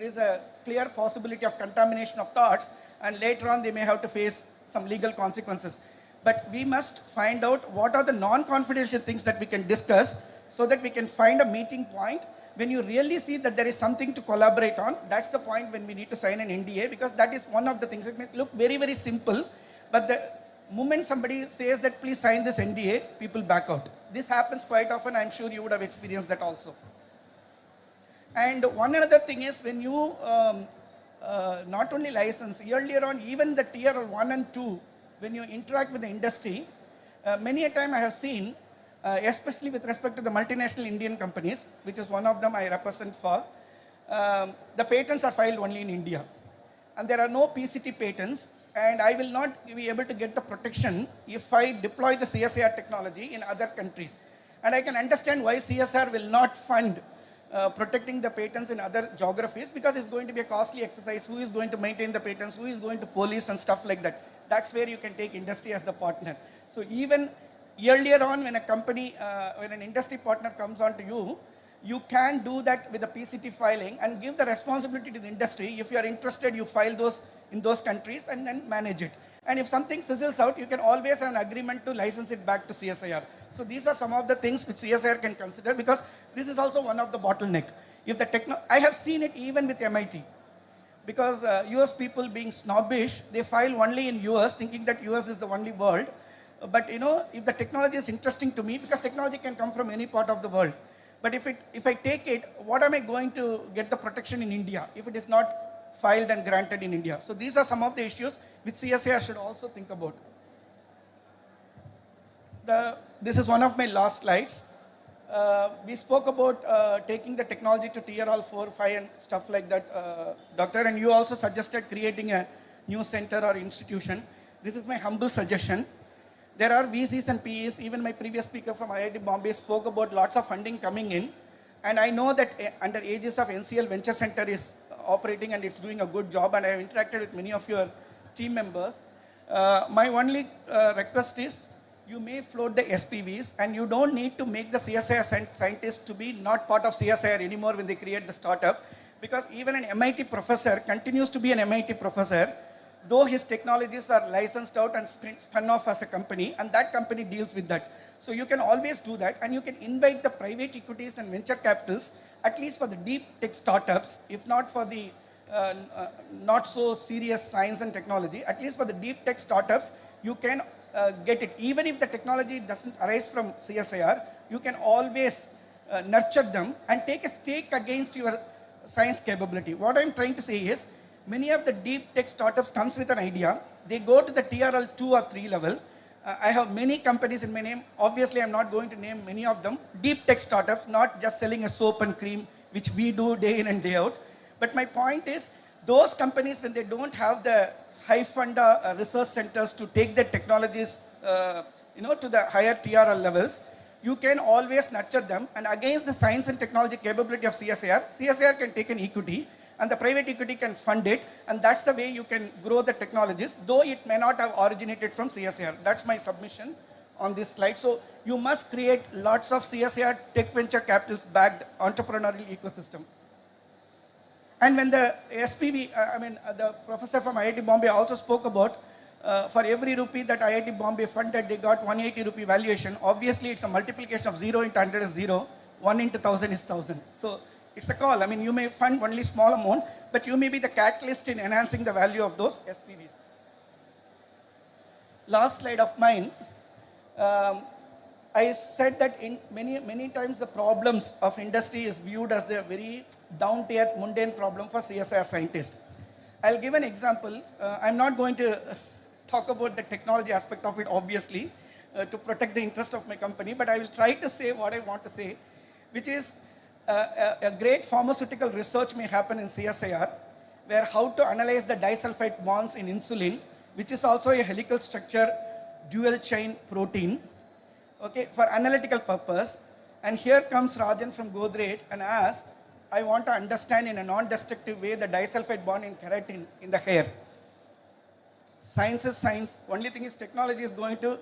is a clear possibility of contamination of thoughts, and later on they may have to face some legal consequences. But we must find out what are the non-confidential things that we can discuss so that we can find a meeting point. When you really see that there is something to collaborate on, that's the point when we need to sign an NDA, because that is one of the things. It may look very, very simple, but the moment somebody says that please sign this NDA, people back out. This happens quite often. I'm sure you would have experienced that also. And one other thing is when you not only license, earlier on, even the tier 1 and 2, when you interact with the industry, many a time I have seen, especially with respect to the multinational Indian companies, which is one of them I represent for, the patents are filed only in India. And there are no PCT patents, and I will not be able to get the protection if I deploy the CSIR technology in other countries. And I can understand why CSIR will not fund protecting the patents in other geographies, because it's going to be a costly exercise. Who is going to maintain the patents? Who is going to police and stuff like that? That's where you can take industry as the partner. So even earlier on, when a company, when an industry partner comes on to you, you can do that with the PCT filing and give the responsibility to the industry. If you are interested, you file those in those countries and then manage it. And if something fizzles out, you can always have an agreement to license it back to CSIR. So these are some of the things which CSIR can consider, because this is also one of the bottleneck. If the I have seen it even with MIT, because US people being snobbish, they file only in US thinking that US is the only world. But you know, if the technology is interesting to me, because technology can come from any part of the world. But if I take it, what am I going to get the protection in India if it is not filed and granted in India? So these are some of the issues which CSIR should also think about. This is one of my last slides. We spoke about taking the technology to tier all 4, 5 and stuff like that, Doctor, and you also suggested creating a new center or institution. This is my humble suggestion. There are VCs and PEs, even my previous speaker from IIT Bombay spoke about lots of funding coming in, and I know that under aegis of NCL Venture Center is operating and it's doing a good job, and I have interacted with many of your team members. My only request is, you may float the SPVs, and you don't need to make the CSIR scientists to be not part of CSIR anymore when they create the startup, because even an MIT professor continues to be an MIT professor, though his technologies are licensed out and spun off as a company, and that company deals with that. So you can always do that, and you can invite the private equities and venture capitals, at least for the deep tech startups, if not for the not so serious science and technology, at least for the deep tech startups, you can get it. Even if the technology doesn't arise from CSIR, you can always nurture them and take a stake against your science capability. What I'm trying to say is, many of the deep tech startups comes with an idea. They go to the TRL 2 or 3 level. I have many companies in my name. Obviously, I'm not going to name many of them. Deep tech startups, not just selling a soap and cream, which we do day in and day out. But my point is, those companies, when they don't have the high fund research centers to take their technologies to the higher TRL levels, you can always nurture them. And against the science and technology capability of CSIR, CSIR can take an equity, and the private equity can fund it, and that's the way you can grow the technologies, though it may not have originated from CSIR. That's my submission on this slide. So you must create lots of CSIR tech venture capitals backed entrepreneurial ecosystem. And when the SPV, the professor from IIT Bombay also spoke about, for every rupee that IIT Bombay funded, they got 180 rupee valuation. Obviously, it's a multiplication of 0 into 100 is 0, 1 into 1000 is 1000. So it's a call. I mean, you may fund only small amount, but you may be the catalyst in enhancing the value of those SPVs. Last slide of mine. I said that in many times the problems of industry is viewed as the very down-to-earth mundane problem for CSIR scientists. I'll give an example. I'm not going to talk about the technology aspect of it, obviously, to protect the interest of my company, but I will try to say what I want to say, which is a great pharmaceutical research may happen in CSIR, where how to analyze the disulfide bonds in insulin, which is also a helical structure dual chain protein, okay, for analytical purpose. And here comes Rajan from Godrej and asks, I want to understand in a non-destructive way the disulfide bond in keratin in the hair. Science is science. Only thing is technology is going to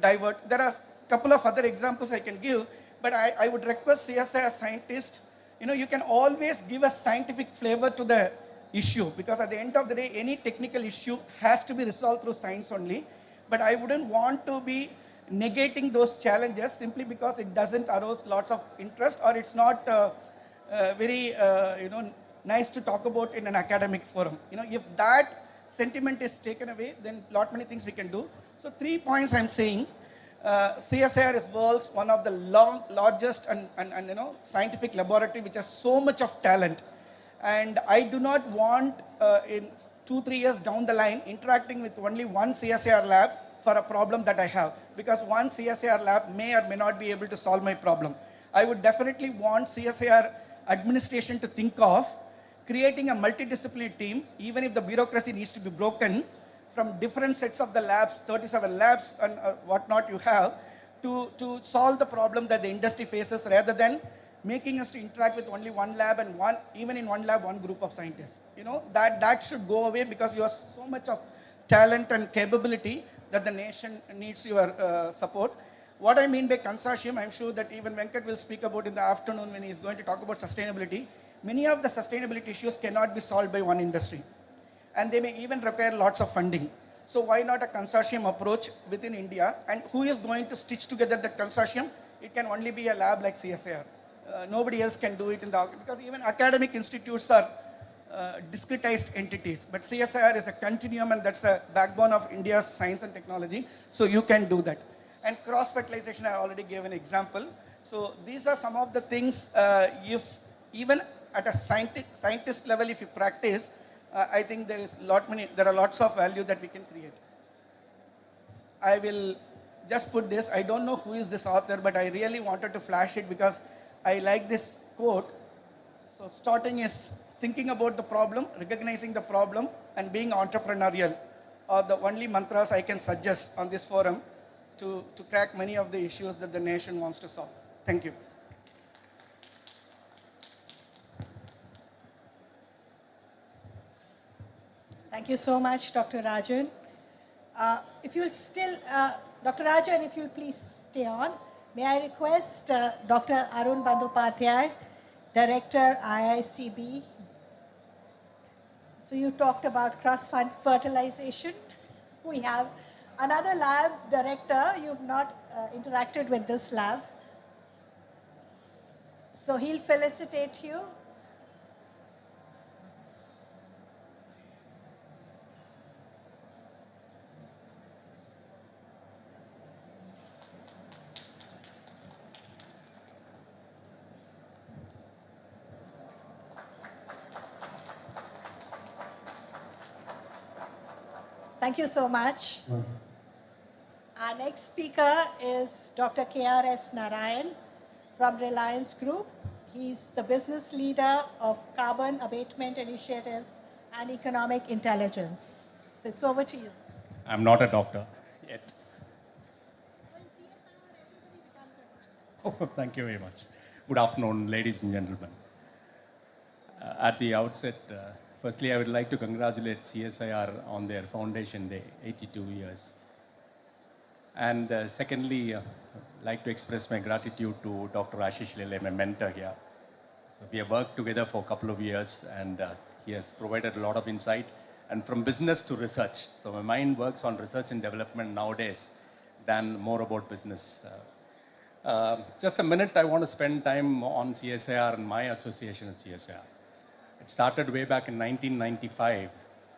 divert. There are a couple of other examples I can give, but I would request CSIR scientists, you can always give a scientific flavor to the issue, because at the end of the day, any technical issue has to be resolved through science only. But I wouldn't want to be negating those challenges simply because it doesn't arouse lots of interest, or it's not very nice to talk about in an academic forum. If that sentiment is taken away, then lot many things we can do. So 3 points I'm saying. CSIR is world's one of the largest and scientific laboratory which has so much of talent. And I do not want in 2-3 years down the line interacting with only one CSIR lab for a problem that I have, because one CSIR lab may or may not be able to solve my problem. I would definitely want CSIR administration to think of creating a multidisciplinary team, even if the bureaucracy needs to be broken, from different sets of the labs, 37 labs and whatnot you have, to solve the problem that the industry faces, rather than making us to interact with only one lab and even in one lab, one group of scientists. That should go away, because you have so much of talent and capability that the nation needs your support. What I mean by consortium, I'm sure that even Venkat will speak about in the afternoon when he's going to talk about sustainability. Many of the sustainability issues cannot be solved by one industry, and they may even require lots of funding. So why not a consortium approach within India? And who is going to stitch together that consortium? It can only be a lab like CSIR. Nobody else can do it because even academic institutes are discretized entities. But CSIR is a continuum, and that's the backbone of India's science and technology. So you can do that. And cross-fertilization, I already gave an example. So these are some of the things, if even at a scientist level, if you practice, I think there are lots of value that we can create. I will just put this. I don't know who is this author, but I really wanted to flash it because I like this quote. So starting is thinking about the problem, recognizing the problem, and being entrepreneurial are the only mantras I can suggest on this forum to crack many of the issues that the nation wants to solve. Thank you. Thank you so much, Dr. Rajan. If you'll still, Dr. Rajan, if you'll please stay on, may I request Dr. Arun Bandyopadhyay, Director, IICB. So you talked about cross-fertilization. We have another lab director. You've not interacted with this lab. So he'll felicitate you. Thank you so much. Our next speaker is Dr. KRS Narayan from Reliance Group. He's the business leader of carbon abatement initiatives and economic intelligence. So it's over to you. I'm not a doctor yet. Oh, thank you very much. Good afternoon, ladies and gentlemen. At the outset, firstly, I would like to congratulate CSIR on their foundation day, 82 years. And secondly, I'd like to express my gratitude to Dr. Ashish Lele, my mentor here. So we have worked together for a couple of years, and he has provided a lot of insight, and from business to research. So my mind works on research and development nowadays than more about business. Just a minute, I want to spend time on CSIR and my association with CSIR. It started way back in 1995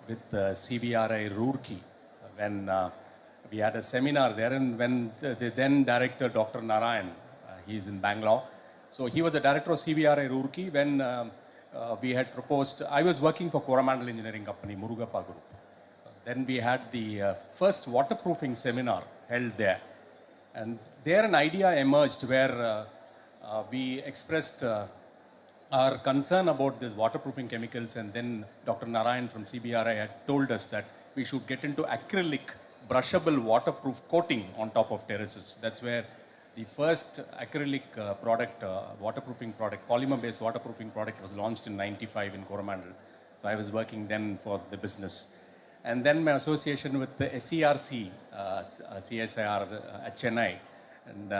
with CBRI Roorkee, when we had a seminar there, and when the then director, Dr. Narayan, he's in Bangalore. So he was the director of CBRI Roorkee when we had proposed, I was working for Coromandel Engineering Company, Murugappa Group. Then we had the first waterproofing seminar held there. And there an idea emerged where we expressed our concern about these waterproofing chemicals, and then Dr. Narayan from CBRI had told us that we should get into acrylic brushable waterproof coating on top of terraces. That's where the first acrylic product, waterproofing product, polymer-based waterproofing product was launched in '95 in Coromandel. So I was working then for the business. And then my association with the SERC, CSIR at Chennai. And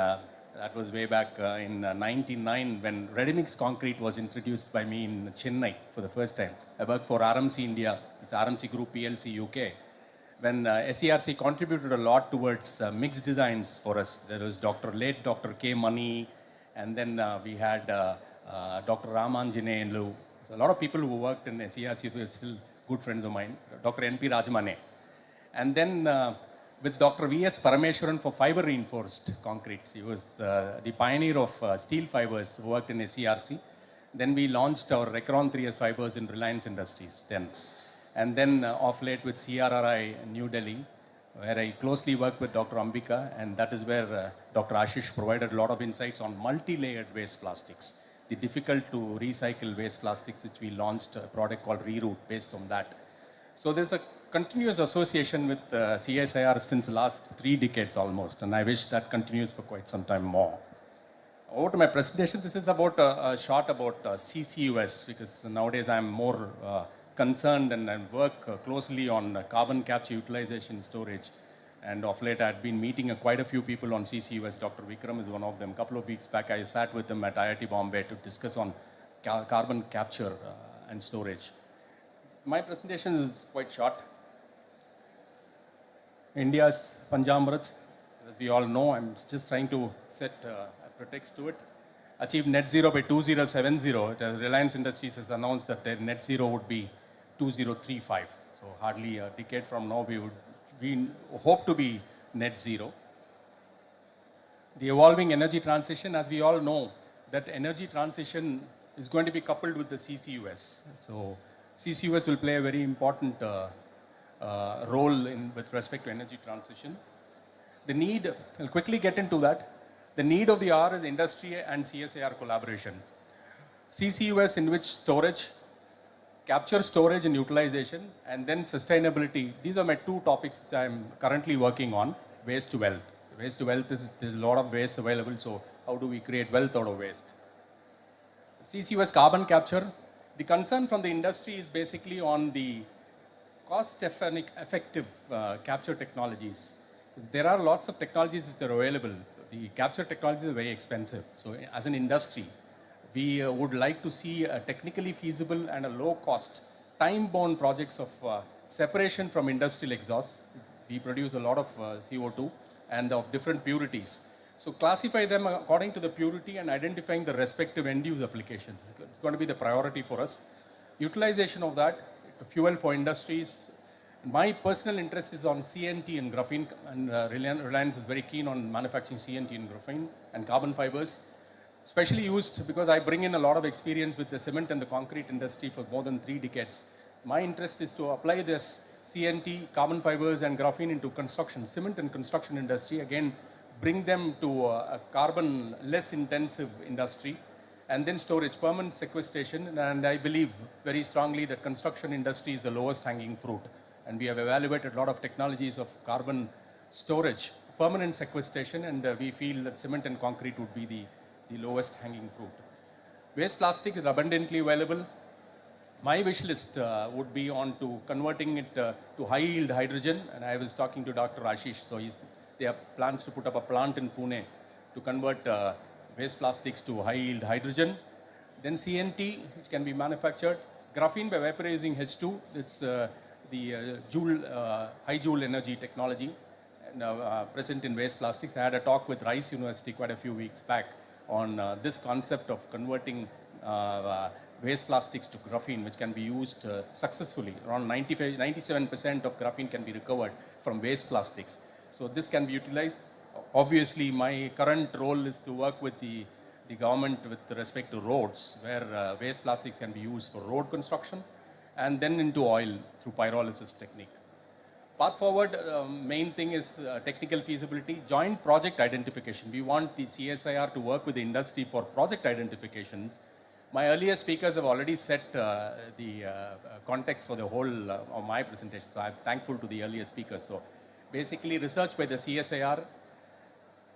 That was way back in 99 when ready-mix concrete was introduced by me in Chennai for the first time. I worked for RMC India, it's RMC Group PLC UK. When SERC contributed a lot towards mixed designs for us. There was late Dr. K. Mani, and then we had Dr. Ramanjanelu. So a lot of people who worked in SERC who are still good friends of mine. Dr. N.P. Rajmane. And then with Dr. V.S. Parameswaran for fiber reinforced concrete. He was the pioneer of steel fibers who worked in SERC. Then we launched our Recron 3S fibers in Reliance Industries then. And then off late with CRRI New Delhi, where I closely worked with Dr. Ambika, and that is where Dr. Ashish provided a lot of insights on multi-layered waste plastics, the difficult to recycle waste plastics, which we launched a product called Reroute based on that. So there's a continuous association with CSIR since the last 3 decades almost, and I wish that continues for quite some time more. Over to my presentation. This is about a short about CCUS, because nowadays I'm more concerned and I work closely on carbon capture utilization storage. And of late, I had been meeting quite a few people on CCUS. Dr. Vikram is one of them. A couple of weeks back, I sat with them at IIT Bombay to discuss on carbon capture and storage. My presentation is quite short. India's Panjamrit, as we all know, I'm just trying to set a pretext to it. Achieve net zero by 2070. Reliance Industries has announced that their net zero would be 2035. So hardly a decade from now, we hope to be net zero. The evolving energy transition, as we all know, that energy transition is going to be coupled with the CCUS. So CCUS will play a very important role with respect to energy transition. The need, I'll quickly get into that. The need of the hour is industry and CSIR collaboration. CCUS in which storage, capture, storage and utilization, and then sustainability. These are my 2 topics which I'm currently working on, waste to wealth. Waste to wealth is, there's a lot of waste available, so how do we create wealth out of waste? CCUS carbon capture. The concern from the industry is basically on the cost-effective capture technologies. There are lots of technologies which are available. The capture technologies are very expensive. So as an industry, we would like to see a technically feasible and a low-cost, time-bound projects of separation from industrial exhausts. We produce a lot of CO2 and of different purities. So classify them according to the purity and identifying the respective end-use applications. It's going to be the priority for us. Utilization of that, fuel for industries. My personal interest is on CNT and graphene, and Reliance is very keen on manufacturing CNT and graphene and carbon fibers, especially used because I bring in a lot of experience with the cement and the concrete industry for more than 3 decades. My interest is to apply this CNT, carbon fibers and graphene into construction, cement and construction industry, again, bring them to a carbon less intensive industry, and then storage, permanent sequestration. And I believe very strongly that construction industry is the lowest hanging fruit. And we have evaluated a lot of technologies of carbon storage, permanent sequestration, and we feel that cement and concrete would be the lowest hanging fruit. Waste plastic is abundantly available. My wish list would be on to converting it to high yield hydrogen, and I was talking to Dr. Ashish, so they have plans to put up a plant in Pune to convert waste plastics to high yield hydrogen. Then CNT, which can be manufactured. Graphene by vaporizing H2, it's the high joule energy technology present in waste plastics. I had a talk with Rice University quite a few weeks back on this concept of converting waste plastics to graphene, which can be used successfully. Around 97% of graphene can be recovered from waste plastics. So this can be utilized. Obviously, my current role is to work with the government with respect to roads, where waste plastics can be used for road construction, and then into oil through pyrolysis technique. Path forward, main thing is technical feasibility, joint project identification. We want the CSIR to work with the industry for project identifications. My earlier speakers have already set the context for the whole of my presentation, so I'm thankful to the earlier speakers. So basically, research by the CSIR.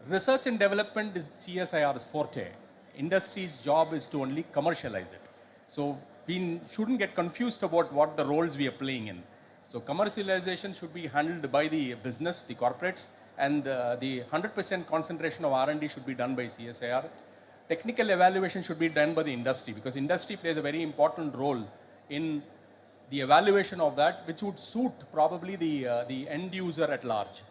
Research and development is CSIR's forte. Industry's job is to only commercialize it. So we shouldn't get confused about what the roles we are playing in. So commercialization should be handled by the business, the corporates, and the 100% concentration of R&D should be done by CSIR. Technical evaluation should be done by the industry, because industry plays a very important role in the evaluation of that, which would suit probably the end user at large.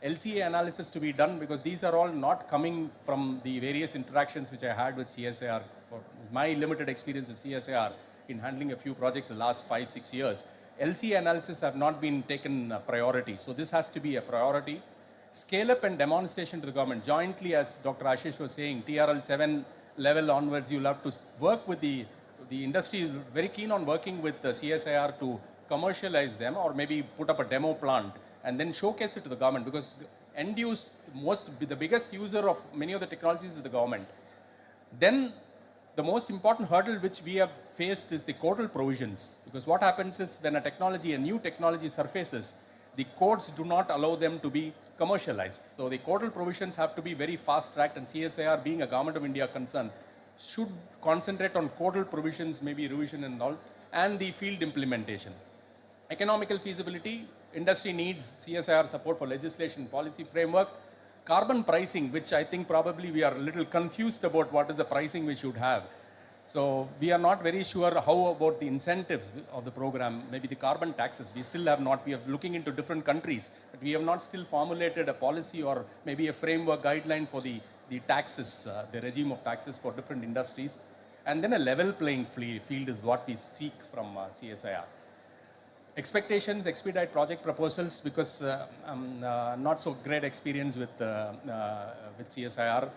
LCA analysis to be done, because these are all not coming from the various interactions which I had with CSIR, for my limited experience with CSIR in handling a few projects the last 5-6 years. LCA analysis have not been taken priority. So this has to be a priority. Scale up and demonstration to the government. Jointly, as Dr. Ashish was saying, TRL 7 level onwards, you'll have to work with the industry is very keen on working with the CSIR to commercialize them, or maybe put up a demo plant and then showcase it to the government, because end use, the biggest user of many of the technologies is the government. Then the most important hurdle which we have faced is the codal provisions, because what happens is when a new technology surfaces, the codes do not allow them to be commercialized. So the codal provisions have to be very fast-tracked, and CSIR, being a Government of India concern, should concentrate on codal provisions, maybe revision and all, and the field implementation. Economical feasibility, industry needs CSIR support for legislation, policy framework. Carbon pricing, which I think probably we are a little confused about what is the pricing we should have. So we are not very sure how about the incentives of the program, maybe the carbon taxes. We still have not, we are looking into different countries, but we have not still formulated a policy or maybe a framework guideline for the taxes, the regime of taxes for different industries. And then a level playing field is what we seek from CSIR. Expectations, expedite project proposals, because not so great experience with CSIR.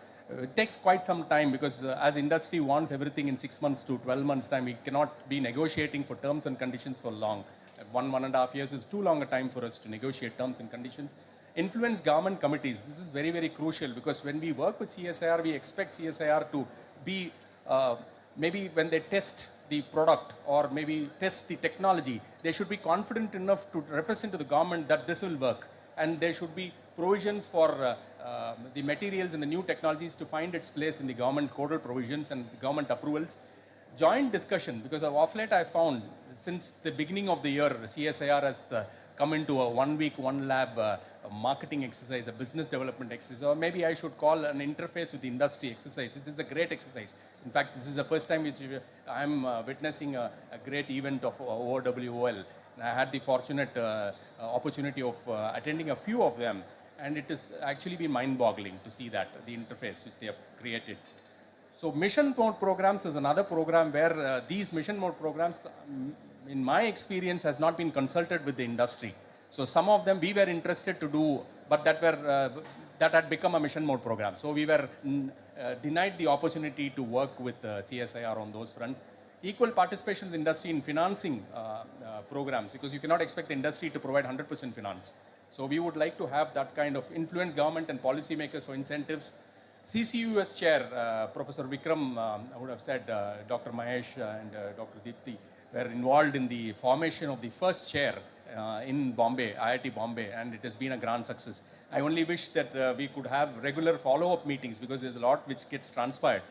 It takes quite some time, because as industry wants everything in 6 months to 12 months time, we cannot be negotiating for terms and conditions for long. 1.5 years is too long a time for us to negotiate terms and conditions. Influence government committees. This is very, very crucial, because when we work with CSIR, we expect CSIR to be, maybe when they test the product or maybe test the technology, they should be confident enough to represent to the government that this will work. And there should be provisions for the materials and the new technologies to find its place in the government codal provisions and government approvals. Joint discussion, because of late I found, since the beginning of the year, CSIR has come into a 1 week, 1 lab marketing exercise, a business development exercise, or maybe I should call an interface with the industry exercise. This is a great exercise. In fact, this is the first time which I'm witnessing a great event of OWOL. I had the fortunate opportunity of attending a few of them, and it has actually been mind-boggling to see that, the interface which they have created. So mission mode programs is another program where these mission mode programs, in my experience, has not been consulted with the industry. So some of them we were interested to do, but that had become a mission mode program. So we were denied the opportunity to work with CSIR on those fronts. Equal participation of the industry in financing programs, because you cannot expect the industry to provide 100% finance. So we would like to have that kind of influence government and policymakers for incentives. CCUS chair, Professor Vikram, I would have said, Dr. Mahesh and Dr. Deepthi were involved in the formation of the first chair in Bombay, IIT Bombay, and it has been a grand success. I only wish that we could have regular follow-up meetings, because there's a lot which gets transpired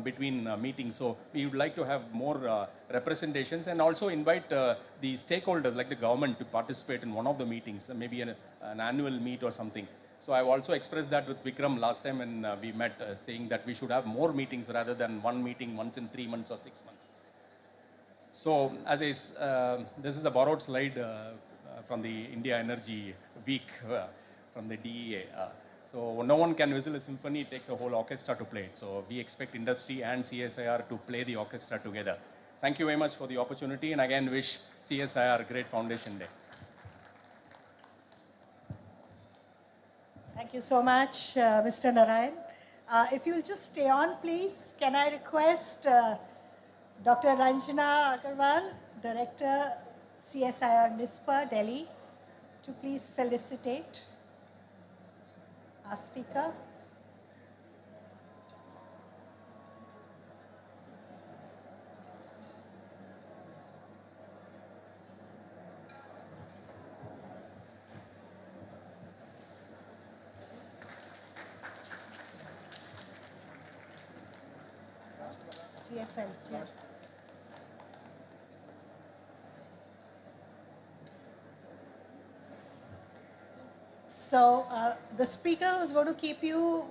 between meetings. So we would like to have more representations, and also invite the stakeholders like the government to participate in one of the meetings, maybe an annual meet or something. So I've also expressed that with Vikram last time when we met, saying that we should have more meetings rather than one meeting once in 3 months or 6 months. So as this is a borrowed slide from the India Energy Week from the DEA. So no one can whistle a symphony, it takes a whole orchestra to play it. So we expect industry and CSIR to play the orchestra together. Thank you very much for the opportunity, and again wish CSIR great Foundation Day. Thank you so much, Mr. Narayan. If you'll just stay on, please, can I request Dr. Ranjana Agarwal, Director, CSIR NISPA, Delhi, to please felicitate our speaker. GFL, yeah. So the speaker who's going to keep you,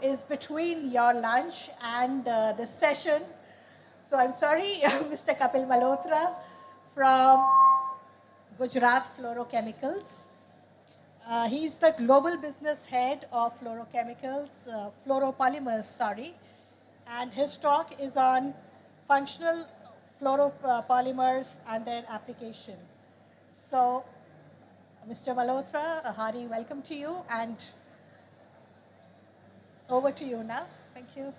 is between your lunch and the session. So I'm sorry, Mr. Kapil Malhotra from Gujarat Fluorochemicals. He's the global business head of fluorochemicals, fluoropolymers, sorry. And his talk is on functional fluoropolymers and their application. So, Mr. Malhotra, a hearty welcome to you, and over to you now. Thank you.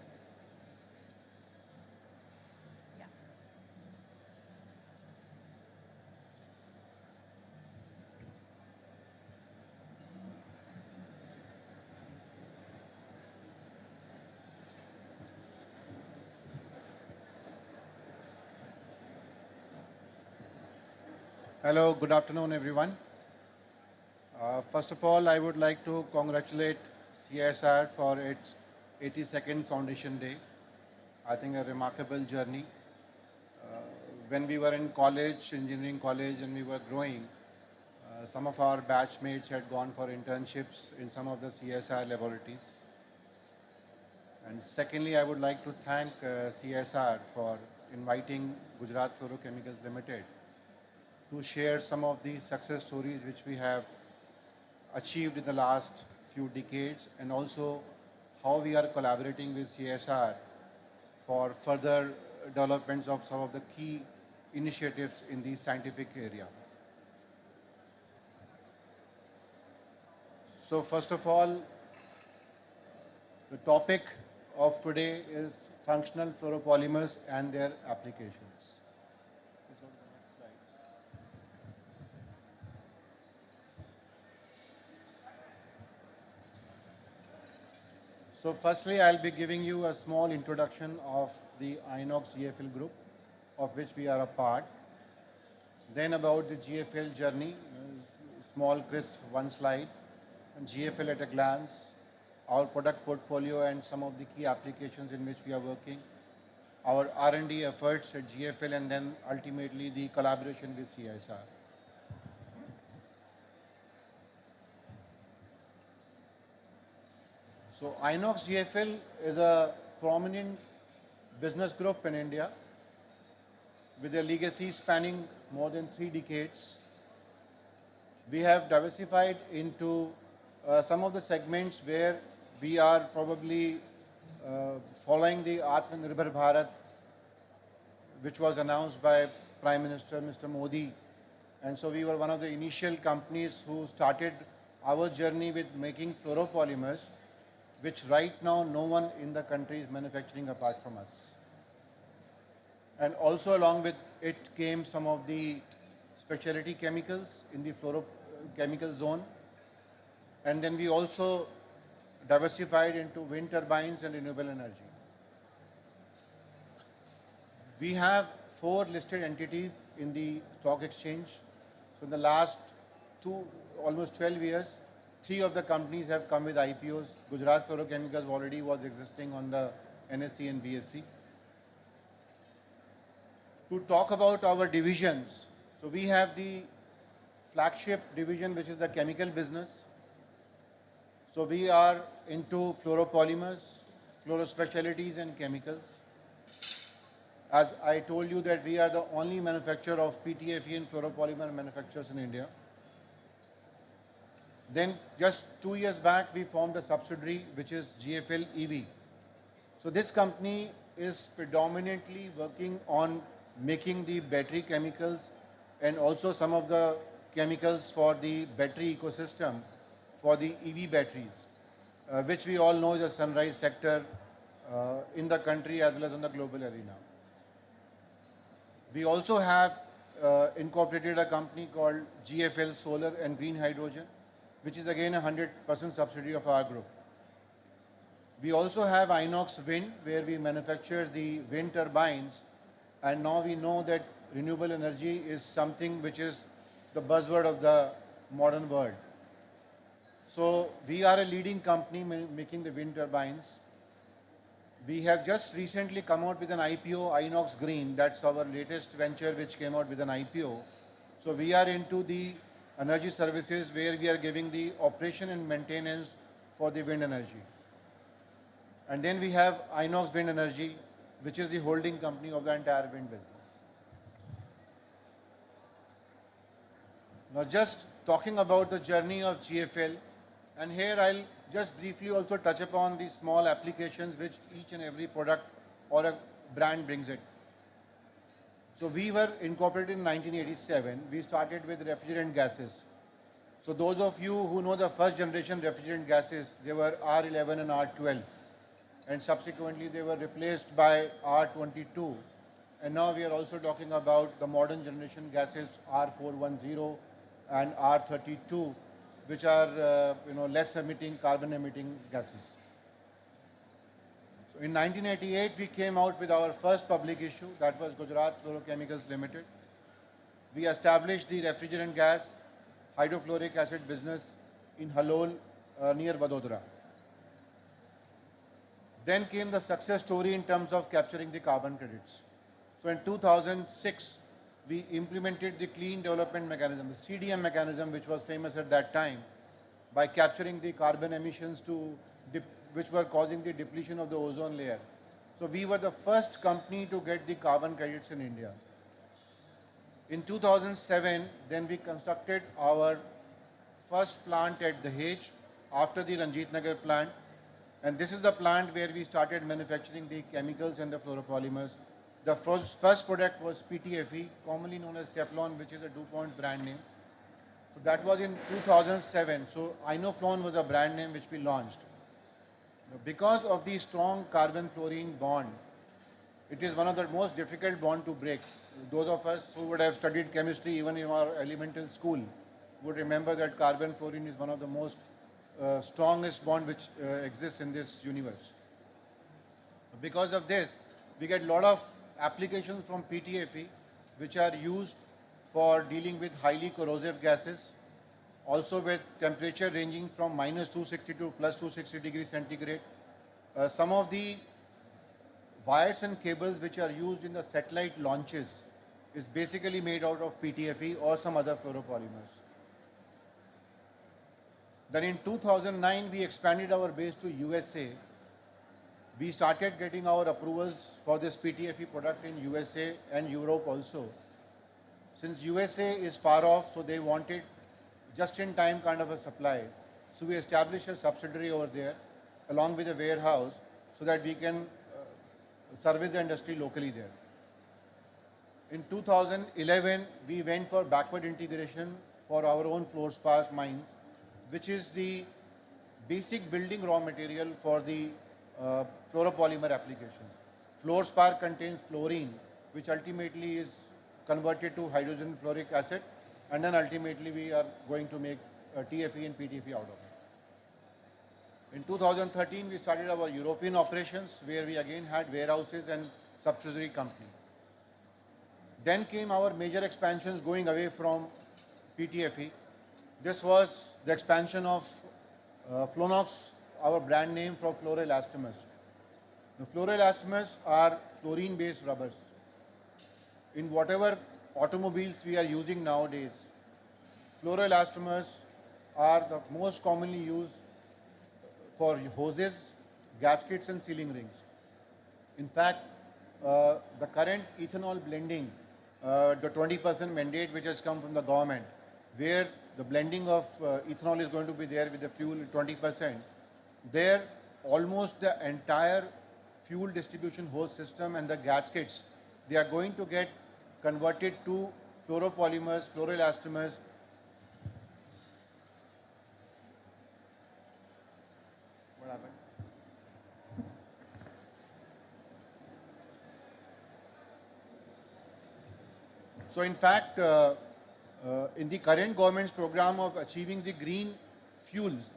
Hello, good afternoon, everyone. First of all, I would like to congratulate CSIR for its 82nd Foundation Day. I think a remarkable journey. When we were in college, engineering college, and we were growing, some of our batchmates had gone for internships in some of the CSIR laboratories. And secondly, I would like to thank CSIR for inviting Gujarat Fluorochemicals Limited to share some of the success stories which we have achieved in the last few decades, and also how we are collaborating with CSR for further developments of some of the key initiatives in the scientific area. So first of all, the topic of today is functional fluoropolymers and their applications. So firstly, I'll be giving you a small introduction of the Inox GFL group, of which we are a part. Then about the GFL journey, small crisp one slide, and GFL at a glance, our product portfolio and some of the key applications in which we are working, our R&D efforts at GFL, and then ultimately the collaboration with CSR. So Inox GFL is a prominent business group in India with a legacy spanning more than 3 decades. We have diversified into some of the segments where we are probably following the Atmanirbhar Bharat, which was announced by Prime Minister Mr. Modi. And so we were one of the initial companies who started our journey with making fluoropolymers, which right now no one in the country is manufacturing apart from us. And also along with it came some of the specialty chemicals in the fluorochemical zone. And then we also diversified into wind turbines and renewable energy. We have 4 listed entities in the stock exchange. So in the last almost 12 years, 3 of the companies have come with IPOs. Gujarat Fluorochemicals already was existing on the NSE and BSE. To talk about our divisions, so we have the flagship division, which is the chemical business. So we are into fluoropolymers, fluorospecialties and chemicals. As I told you that we are the only manufacturer of PTFE and fluoropolymer manufacturers in India. Then just 2 years back, we formed a subsidiary, which is GFL EV. So this company is predominantly working on making the battery chemicals and also some of the chemicals for the battery ecosystem for the EV batteries, which we all know is a sunrise sector in the country as well as in the global arena. We also have incorporated a company called GFL Solar and Green Hydrogen, which is again a 100% subsidiary of our group. We also have Inox Wind, where we manufacture the wind turbines, and now we know that renewable energy is something which is the buzzword of the modern world. So we are a leading company making the wind turbines. We have just recently come out with an IPO, Inox Green. That's our latest venture which came out with an IPO. So we are into the energy services, where we are giving the operation and maintenance for the wind energy. And then we have Inox Wind Energy, which is the holding company of the entire wind business. Now, just talking about the journey of GFL, and here I'll just briefly also touch upon the small applications which each and every product or a brand brings it. So we were incorporated in 1987. We started with refrigerant gases. So those of you who know the first generation refrigerant gases, they were R11 and R12. And subsequently they were replaced by R22. And now we are also talking about the modern generation gases R410 and R32, which are less emitting, carbon emitting gases. So in 1988, we came out with our first public issue, that was Gujarat Fluorochemicals Limited. We established the refrigerant gas hydrofluoric acid business in Halol near Vadodara. Then came the success story in terms of capturing the carbon credits. So in 2006, we implemented the clean development mechanism, the CDM mechanism, which was famous at that time, by capturing the carbon emissions which were causing the depletion of the ozone layer. So we were the first company to get the carbon credits in India. In 2007, then we constructed our first plant at Dahej after the Ranjit Nagar plant. And this is the plant where we started manufacturing the chemicals and the fluoropolymers. The first product was PTFE, commonly known as Teflon, which is a DuPont brand name. So that was in 2007. So Inoflon was a brand name which we launched. Because of the strong carbon-fluorine bond, it is one of the most difficult bond to break. Those of us who would have studied chemistry even in our elemental school would remember that carbon-fluorine is one of the most strongest bond which exists in this universe. Because of this, we get a lot of applications from PTFE which are used for dealing with highly corrosive gases, also with temperature ranging from minus 260 to plus 260 degrees centigrade. Some of the wires and cables which are used in the satellite launches is basically made out of PTFE or some other fluoropolymers. Then in 2009, we expanded our base to USA. We started getting our approvals for this PTFE product in USA and Europe also. Since USA is far off, so they wanted just-in-time kind of a supply. So we established a subsidiary over there along with a warehouse so that we can service the industry locally there. In 2011, we went for backward integration for our own fluorspar mines, which is the basic building raw material for the fluoropolymer applications. Fluorspar contains fluorine, which ultimately is converted to hydrogen fluoric acid, and then ultimately we are going to make TFE and PTFE out of it. In 2013, we started our European operations, where we again had warehouses and subsidiary company. Then came our major expansions going away from PTFE. This was the expansion of Flonox, our brand name for fluoroelastomers. The fluoroelastomers are fluorine-based rubbers. In whatever automobiles we are using nowadays, fluoroelastomers are the most commonly used for hoses, gaskets and sealing rings. In fact, the current ethanol blending, the 20% mandate which has come from the government, where the blending of ethanol is going to be there with the fuel 20%, there almost the entire fuel distribution hose system and the gaskets, they are going to get converted to fluoropolymers, fluoroelastomers. What happened? So in fact, in the current government's program of achieving the green fuels,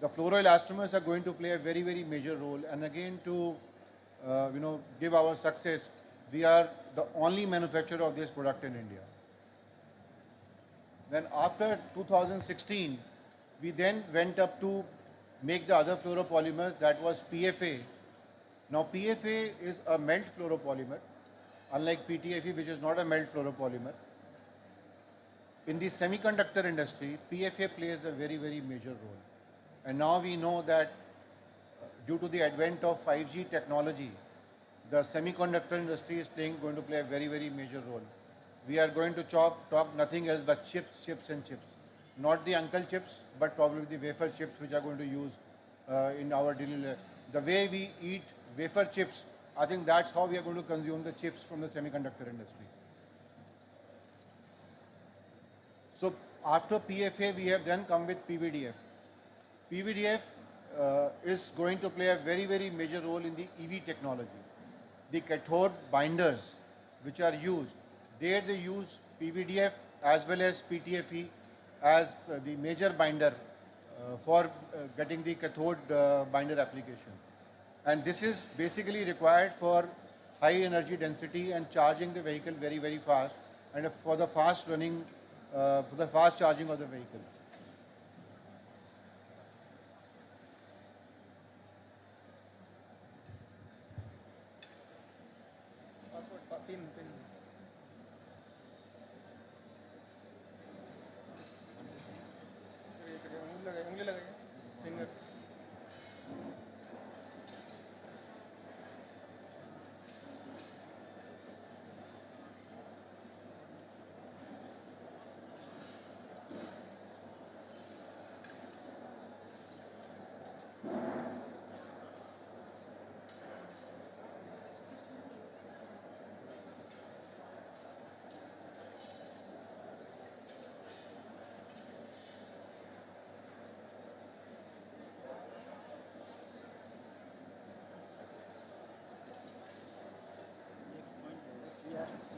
the fluoroelastomers are going to play a very, very major role. And again, to give our success, we are the only manufacturer of this product in India. Then after 2016, we then went up to make the other fluoropolymers, that was PFA. Now PFA is a melt fluoropolymer, unlike PTFE, which is not a melt fluoropolymer. In the semiconductor industry, PFA plays a very, very major role. And now we know that due to the advent of 5G technology, the semiconductor industry is going to play a very, very major role. We are going to talk nothing else but chips, chips and chips. Not the uncle chips, but probably the wafer chips which are going to use in our daily life. The way we eat wafer chips, I think that's how we are going to consume the chips from the semiconductor industry. So after PFA, we have then come with PVDF. PVDF is going to play a very, very major role in the EV technology. The cathode binders which are used, there they use PVDF as well as PTFE as the major binder for getting the cathode binder application. And this is basically required for high energy density and charging the vehicle very, very fast, and for the fast running, for the fast charging of the vehicle.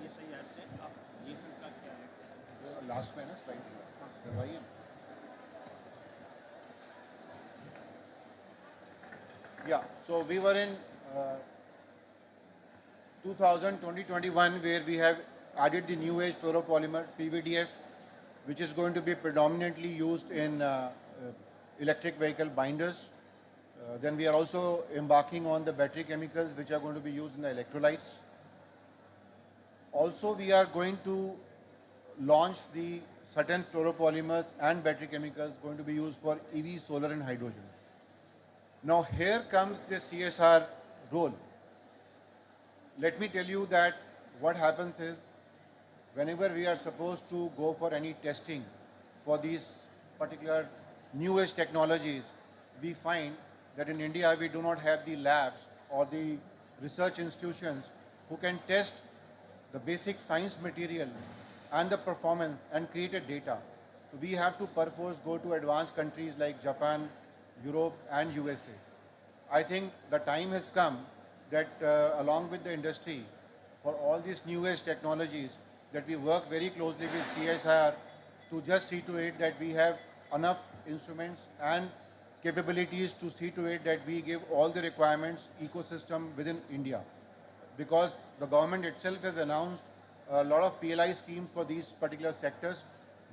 CSIR से आप ये का क्या है? Last में ना slide करवाइए. Yeah, so we were in 2020-21 where we have added the new age fluoropolymer PVDF, which is going to be predominantly used in electric vehicle binders. Then we are also embarking on the battery chemicals which are going to be used in the electrolytes. Also, we are going to launch the certain fluoropolymers and battery chemicals going to be used for EV, solar and hydrogen. Now here comes the CSR role. Let me tell you that what happens is whenever we are supposed to go for any testing for these particular new age technologies, we find that in India we do not have the labs or the research institutions who can test the basic science material and the performance and create a data. So we have to perforce go to advanced countries like Japan, Europe and USA. I think the time has come that along with the industry for all these new age technologies that we work very closely with CSIR to just see to it that we have enough instruments and capabilities to see to it that we give all the requirements ecosystem within India. Because the government itself has announced a lot of PLI schemes for these particular sectors.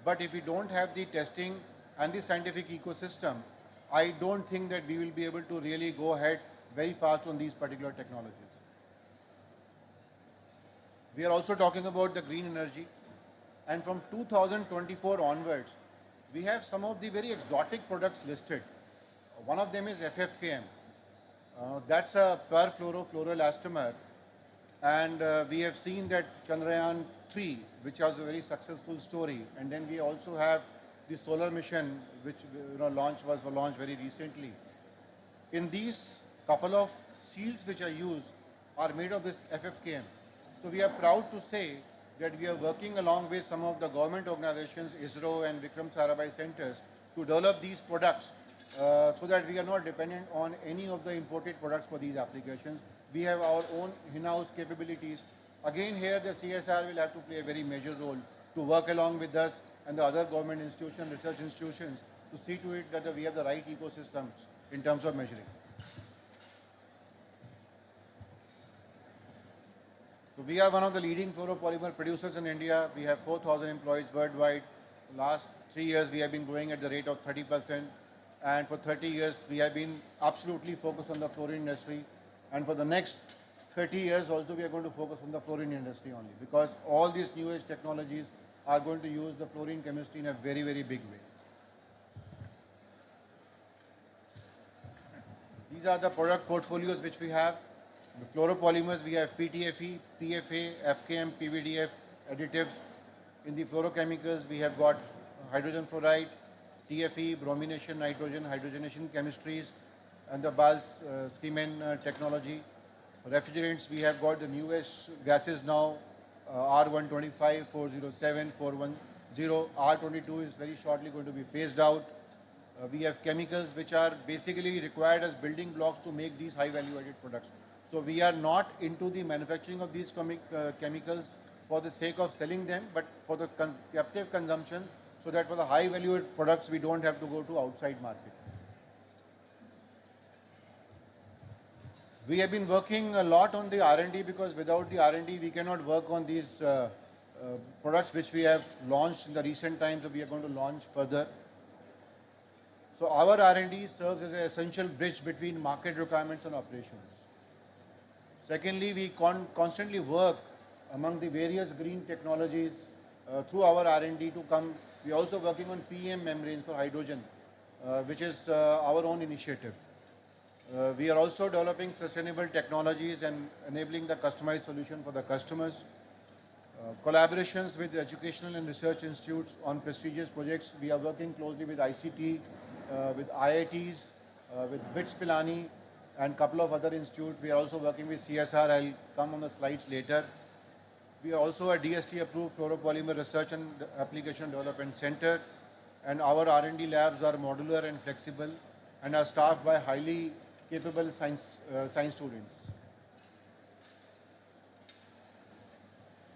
But if we don't have the testing and the scientific ecosystem, I don't think that we will be able to really go ahead very fast on these particular technologies. We are also talking about the green energy. And from 2024 onwards, we have some of the very exotic products listed. One of them is FFKM. That's a perfluorofluoroelastomer. And we have seen that Chandrayaan 3, which was a very successful story. And then we also have the solar mission, which was launched very recently. In these couple of seals which are used are made of this FFKM. So we are proud to say that we are working along with some of the government organizations, ISRO and Vikram Sarabhai centers, to develop these products so that we are not dependent on any of the imported products for these applications. We have our own in-house capabilities. Again, here the CSR will have to play a very major role to work along with us and the other government institutions, research institutions, to see to it that we have the right ecosystems in terms of measuring. So we are one of the leading fluoropolymer producers in India. We have 4,000 employees worldwide. Last 3 years, we have been growing at the rate of 30%. And for 30 years, we have been absolutely focused on the fluorine industry. And for the next 30 years also, we are going to focus on the fluorine industry only, because all these new age technologies are going to use the fluorine chemistry in a very, very big way. These are the product portfolios which we have. The fluoropolymers, we have PTFE, PFA, FKM, PVDF additives. In the fluorochemicals, we have got hydrogen fluoride, TFE, bromination, nitrogen, hydrogenation chemistries, and the BALS scheme technology. Refrigerants, we have got the newest gases now, R125, 407, 410. R22 is very shortly going to be phased out. We have chemicals which are basically required as building blocks to make these high value added products. So we are not into the manufacturing of these chemicals for the sake of selling them, but for the captive consumption, so that for the high value added products we don't have to go to outside market. We have been working a lot on the R&D, because without the R&D we cannot work on these products which we have launched in the recent times, so we are going to launch further. So our R&D serves as an essential bridge between market requirements and operations. Secondly, we constantly work among the various green technologies through our R&D to come. We are also working on PEM membranes for hydrogen, which is our own initiative. We are also developing sustainable technologies and enabling the customized solution for the customers. Collaborations with educational and research institutes on prestigious projects. We are working closely with ICT, with IITs, with BITS Pilani, and a couple of other institutes. We are also working with CSR. I'll come on the slides later. We are also a DST approved fluoropolymer research and application development center, and our R&D labs are modular and flexible and are staffed by highly capable science students.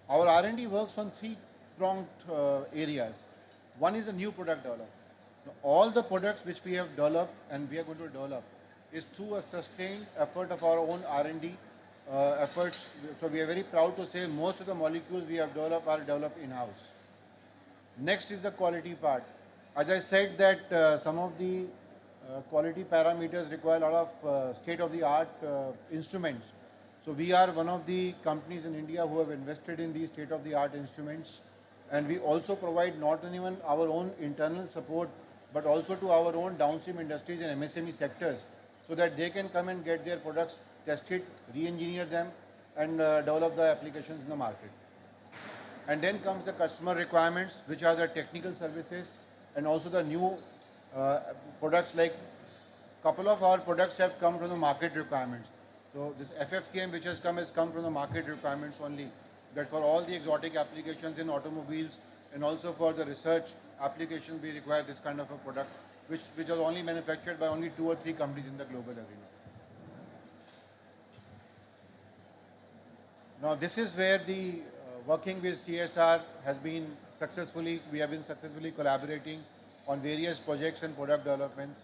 Our R&D works on three-pronged areas. One is a new product development. Now, all the products which we have developed and we are going to develop is through a sustained effort of our own R&D efforts. So we are very proud to say most of the molecules we have developed are developed in-house. Next is the quality part. As I said that some of the quality parameters require a lot of state-of-the-art instruments. So we are one of the companies in India who have invested in these state-of-the-art instruments, and we also provide not only our own internal support but also to our own downstream industries and MSME sectors, so that they can come and get their products tested, re-engineer them, and develop the applications in the market. And then comes the customer requirements, which are the technical services and also the new products. Like a couple of our products have come from the market requirements. So this FFKM which has come from the market requirements only, that for all the exotic applications in automobiles and also for the research applications we require this kind of a product, which is only manufactured by only 2 or 3 companies in the global arena. Now this is where the working with CSR has been successfully, we have been successfully collaborating on various projects and product developments.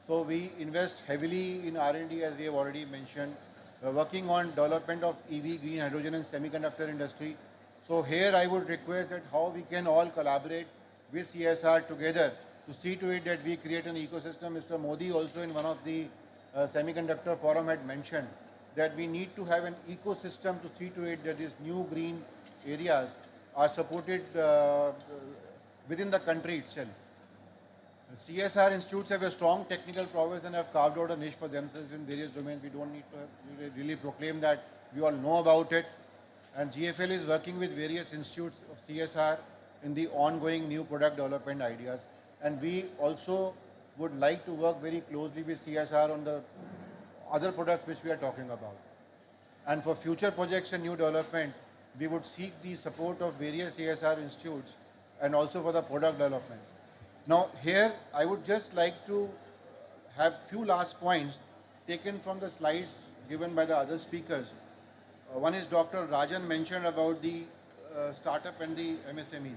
So we invest heavily in R&D, as we have already mentioned, working on development of EV, green hydrogen and semiconductor industry. So here I would request that how we can all collaborate with CSR together to see to it that we create an ecosystem. Mr. Modi also in one of the semiconductor forum had mentioned that we need to have an ecosystem to see to it that these new green areas are supported within the country itself. CSR institutes have a strong technical prowess and have carved out a niche for themselves in various domains. We don't need to really proclaim that. We all know about it. And GFL is working with various institutes of CSR in the ongoing new product development ideas. And we also would like to work very closely with CSR on the other products which we are talking about. And for future projects and new development, we would seek the support of various CSR institutes and also for the product development. Now here I would just like to have few last points taken from the slides given by the other speakers. One is Dr. Rajan mentioned about the startup and the MSMEs.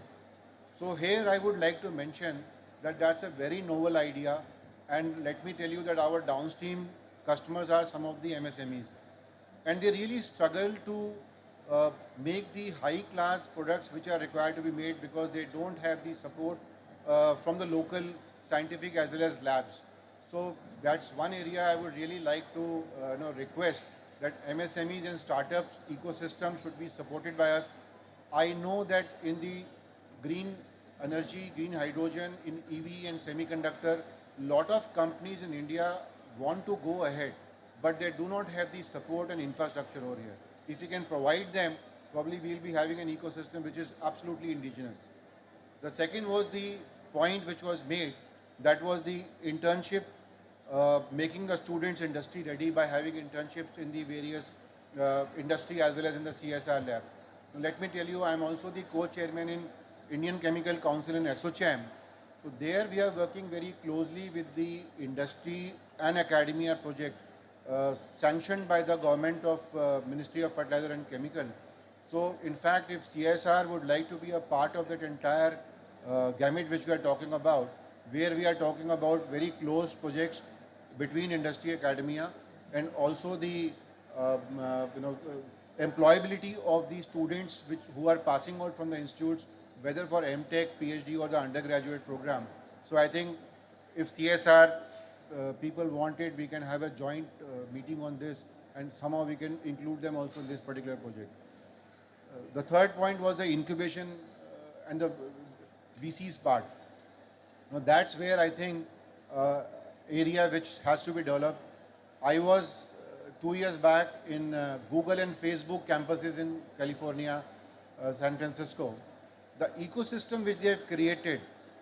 So here I would like to mention that that's a very novel idea, and let me tell you that our downstream customers are some of the MSMEs, and they really struggle to make the high class products which are required to be made because they don't have the support from the local scientific as well as labs. So that's one area I would really like to request that MSMEs and startups ecosystem should be supported by us. I know that in the green energy, green hydrogen, in EV and semiconductor. Lot of companies in India want to go ahead, but they do not have the support and infrastructure over here. If we can provide them, probably we'll be having an ecosystem which is absolutely indigenous. The second was the point which was made, that was the internship, making the students industry ready by having internships in the various industry as well as in the CSR lab. Now, let me tell you, I am also the co-chairman in Indian Chemical Council in SOCHAM. So there we are working very closely with the industry and academia project sanctioned by the government of Ministry of Fertilizer and Chemical. So in fact, if CSR would like to be a part of that entire gamut which we are talking about, where we are talking about very close projects between industry, academia, and also the employability of the students who are passing out from the institutes, whether for MTech, PhD or the undergraduate program. So I think if CSR people want it, we can have a joint meeting on this, and somehow we can include them also in this particular project. The third point was the incubation and the VCs part. Now that's where I think area which has to be developed. I was 2 years back in Google and Facebook campuses in California, San Francisco. The ecosystem which they have created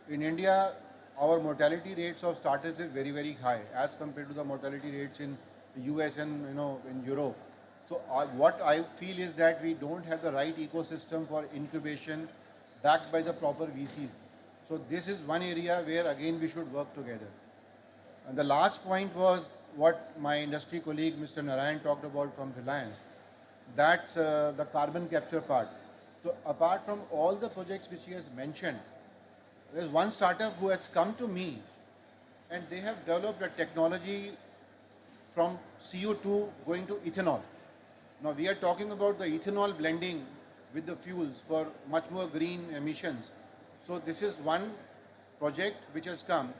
in India, our mortality rates of startups is very, very high as compared to the mortality rates in US and in Europe. So what I feel is that we don't have the right ecosystem for incubation backed by the proper VCs. So this is one area where again we should work together. And the last point was what my industry colleague Mr. Narayan talked about from Reliance. That's the carbon capture part. So apart from all the projects which he has mentioned, there's one startup who has come to me and they have developed a technology from CO2 going to ethanol. Now we are talking about the ethanol blending with the fuels for much more green emissions. So this is one project which has come,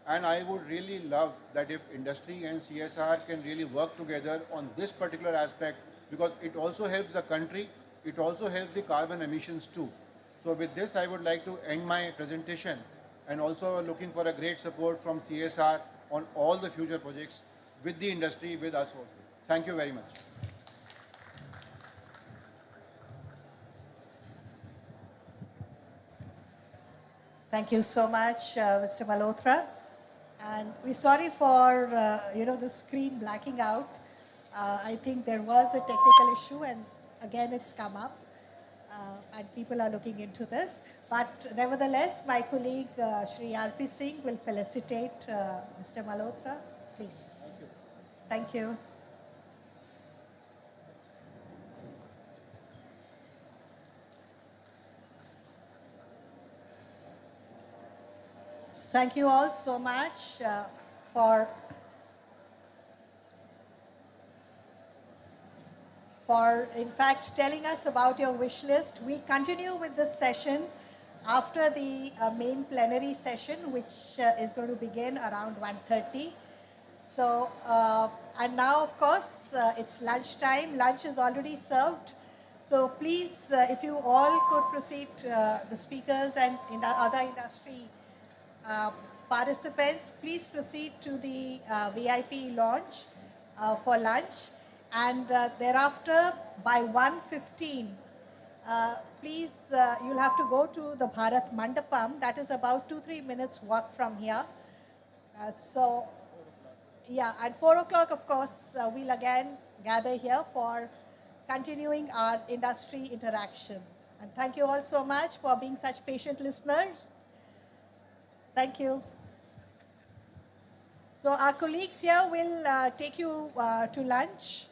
and I would really love that if industry and CSR can really work together on this particular aspect, because it also helps the country, it also helps the carbon emissions too. So with this I would like to end my presentation, and also looking for a great support from CSR on all the future projects with the industry, with us also. Thank you very much. Thank you so much, Mr. Malhotra. And we're sorry for, the screen blacking out. I think there was a technical issue, and again, it's come up. And people are looking into this. But nevertheless, my colleague, Shri R.P. Singh, will felicitate Mr. Malhotra. Please. Thank you. Thank you all so much for in fact telling us about your wish list. We'll continue with this session after the main plenary session, which is going to begin around 1:30. So, and now of course it's lunchtime. Lunch is already served. So please, if you all could proceed, the speakers and other industry participants, please proceed to the VIP lounge for lunch. And thereafter, by 1:15, please, you'll have to go to the Bharat Mandapam. That is about 2-3 minutes walk from here. So, yeah, at 4 o'clock, of course, we'll again gather here for continuing our industry interaction. And thank you all so much for being such patient listeners. Thank you. So our colleagues here will take you to lunch.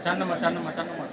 4 number, 4 number, 4 number.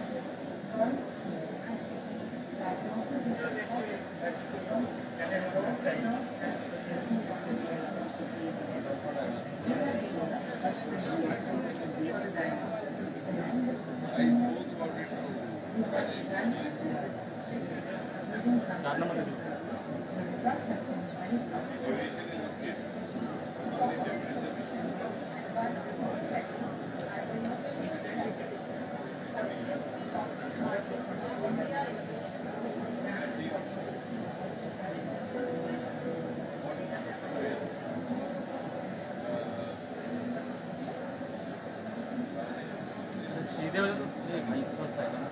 सीधे हो तो भाई cross आएगा ना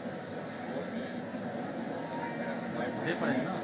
दे पड़ेगा ना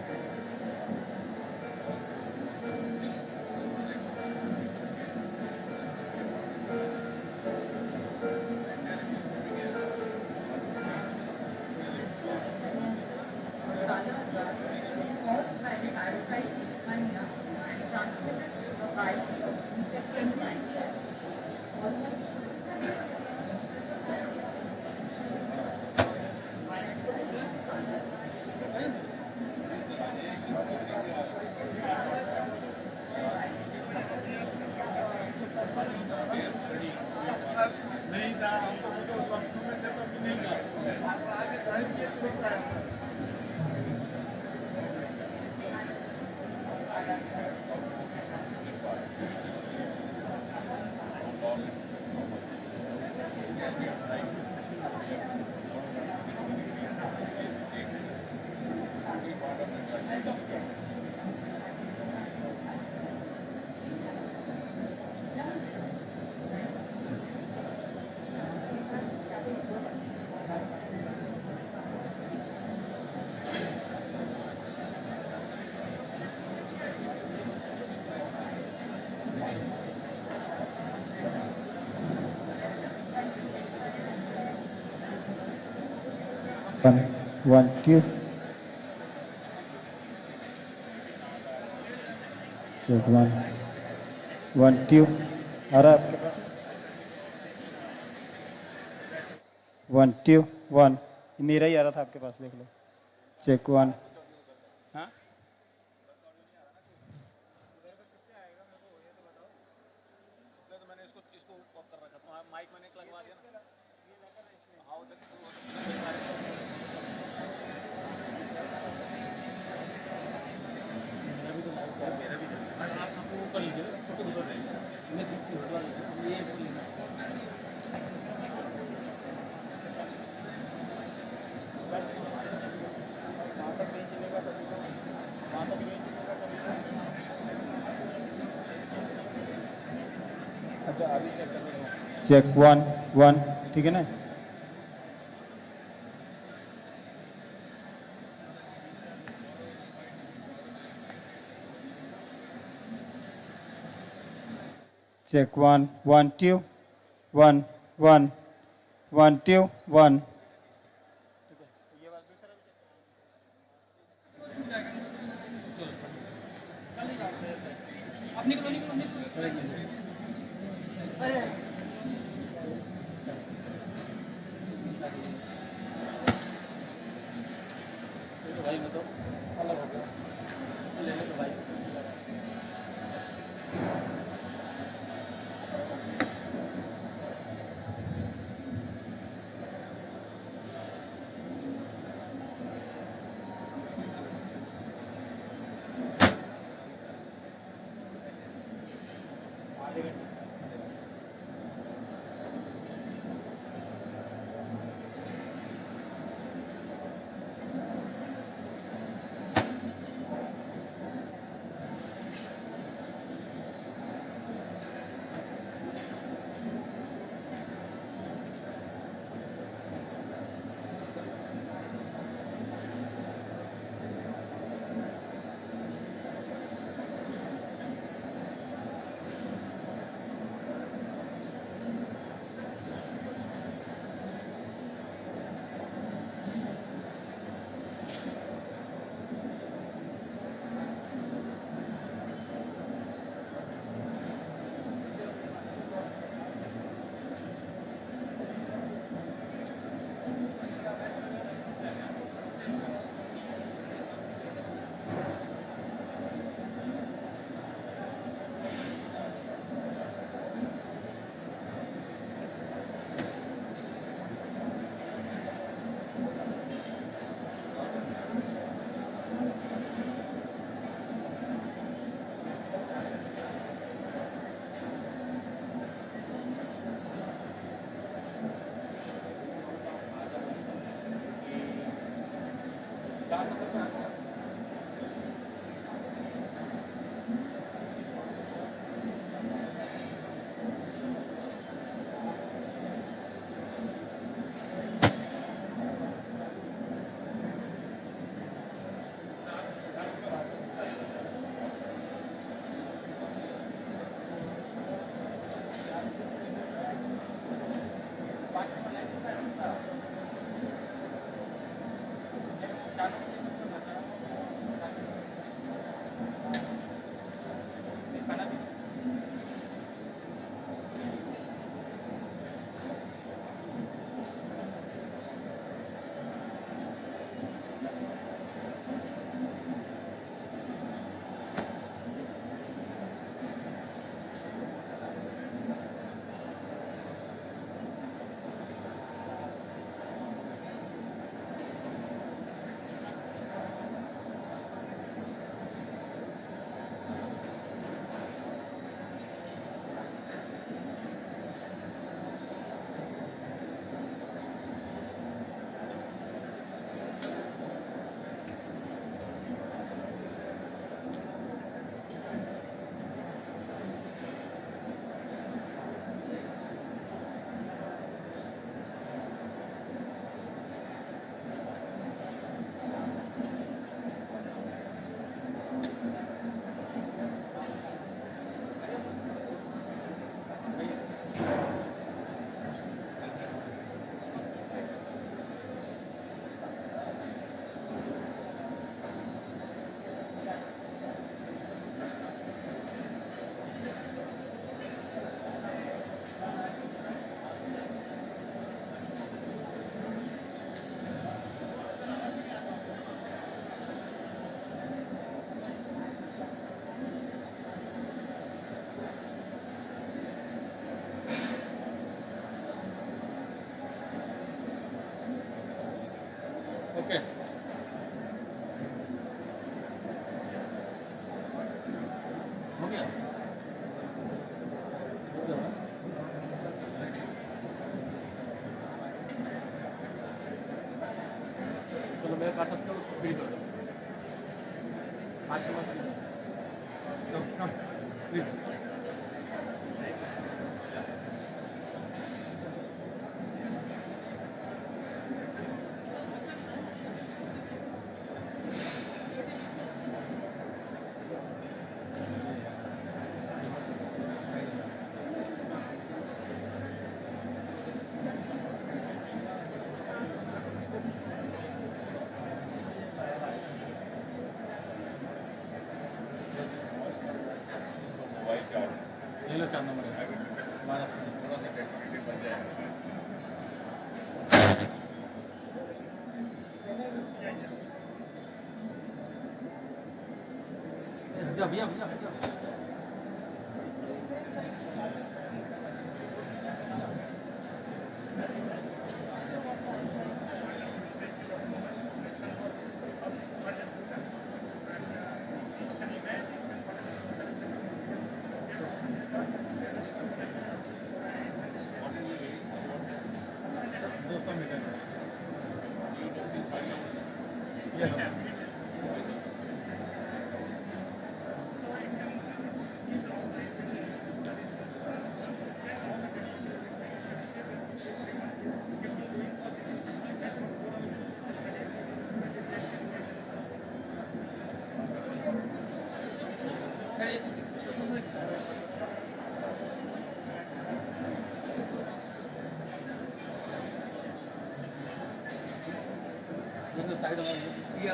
One, two. So one, two. आ रहा है आपके पास? One, two, one. मेरा ही आ रहा था आपके पास, देख लो. Check one. हाँ? Check one, one. ठीक है ना? Check one, one, two, one, one, one, two, one. अब निकलो निकलो निकलो अरे भाई मैं तो अलग हो गया ले लो तो भाई चलो मेरे पास अपने उसको फ्री कर दो। आज तो कम प्लीज। ये लो 4 नंबर है हमारा थोड़ा सा डेकोरेटिव बन जाएगा। भैया भैया भैया भैया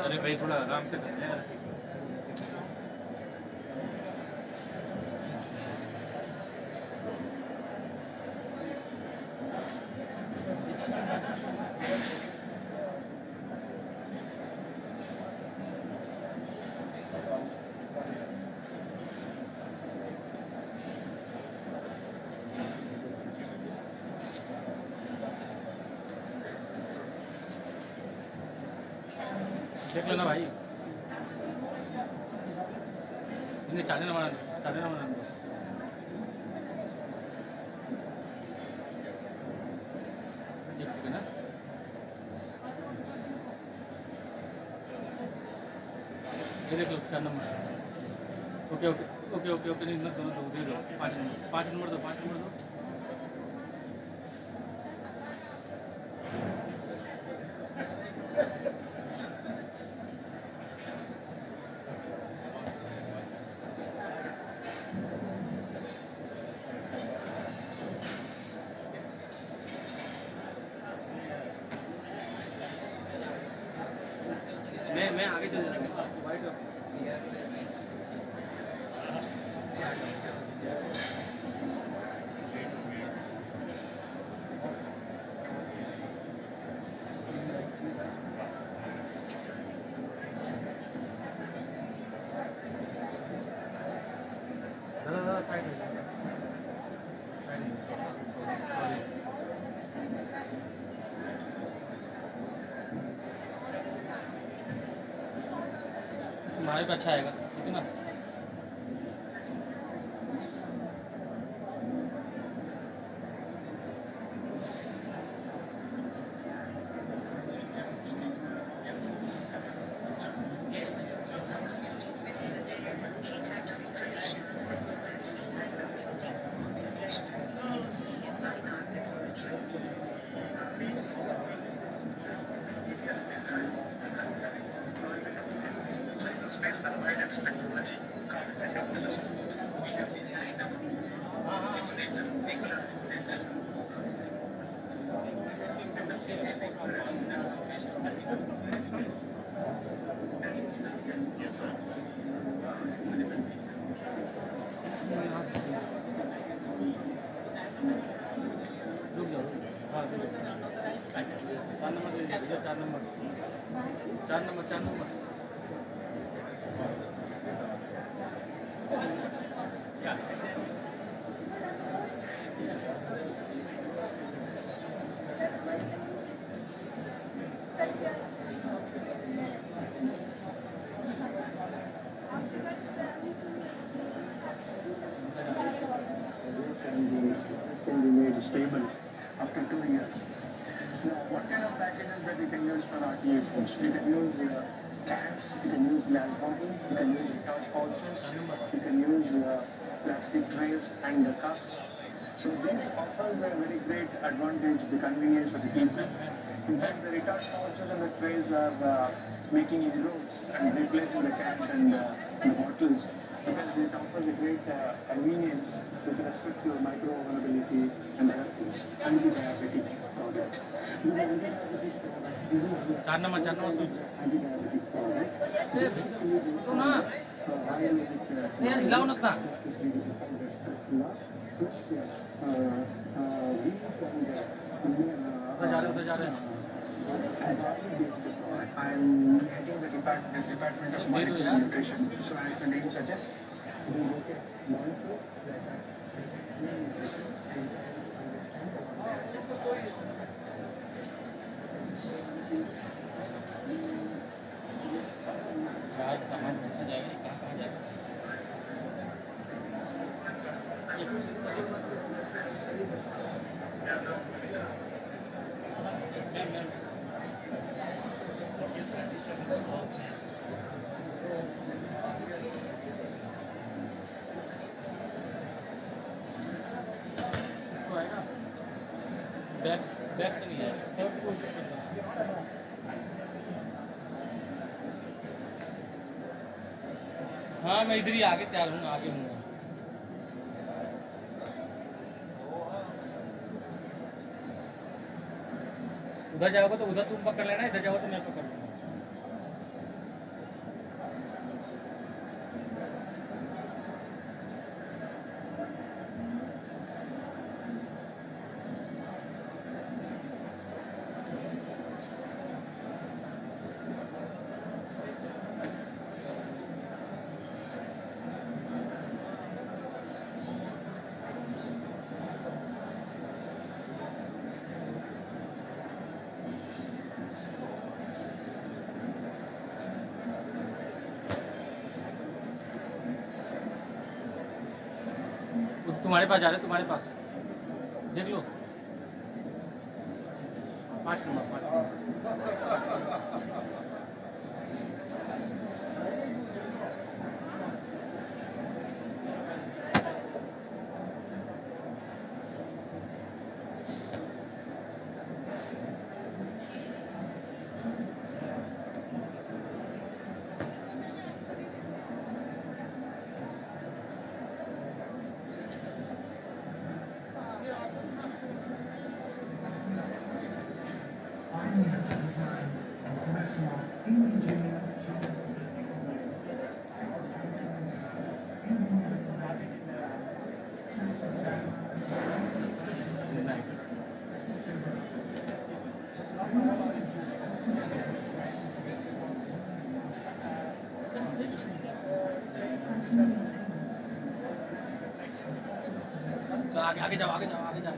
अरे भाई थोड़ा आराम से करना है। देख लेना भाई इन्हें चाले ना मारना एक सेकंड ना ये देख लो 4 number okay okay okay okay okay नहीं मत दो दे दो 5 नंबर दो 5 नंबर दो मैं आगे चल जाऊंगा वाइट दादा साइड तुम्हारे पे अच्छा आएगा ठीक है ना चार number stable up to 2 years. Now, what kind of packages that we can use for RTA foods? We can use cans, we can use glass bottles, we can use retort pouches, we can use plastic trays and the cups. So this offers a very great advantage, the convenience for the people. In fact, the retort pouches and the trays are making inroads and replacing the cans and the bottles because it offers a great convenience with respect to microavailability and other things. Anti-diabetic product. This is anti-diabetic product. This is anti-diabetic product. सुना यार हिलाओ ना था उधर जा रहे हैं I'm heading the department of monitoring nutrition. So as the name suggests, it is okay. Monitor. Back से नहीं है हाँ मैं इधर ही आगे तैयार हूँ आगे हूँ उधर जाओगे तो उधर तुम पकड़ लेना इधर जाओगे तो मैं पकड़ लूँगा तुम्हारे पास जा रहे तुम्हारे पास देख लो 5 नंबर तो आगे जाओ आगे जाओ आगे जाओ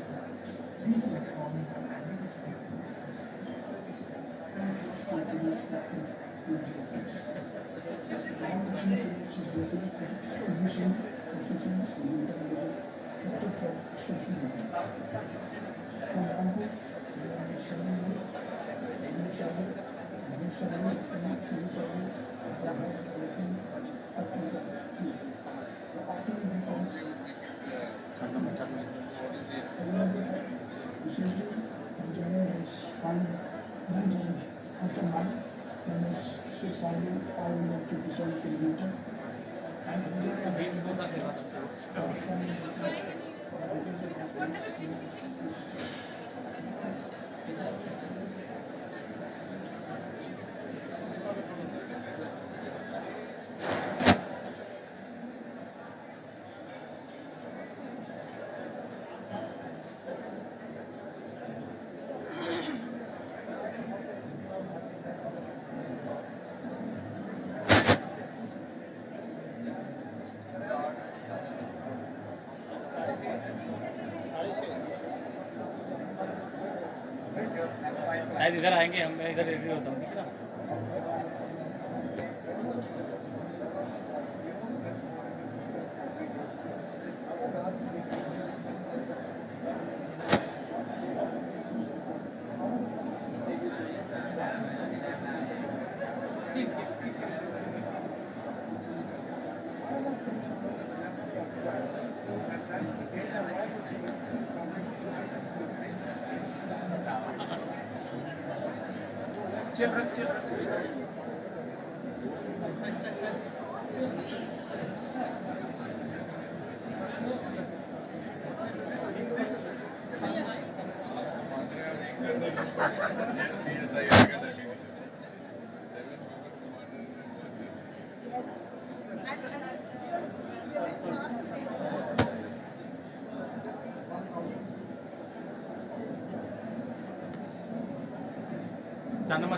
शायद इधर आएंगे हम मैं इधर रेडी होता हूँ ठीक है ना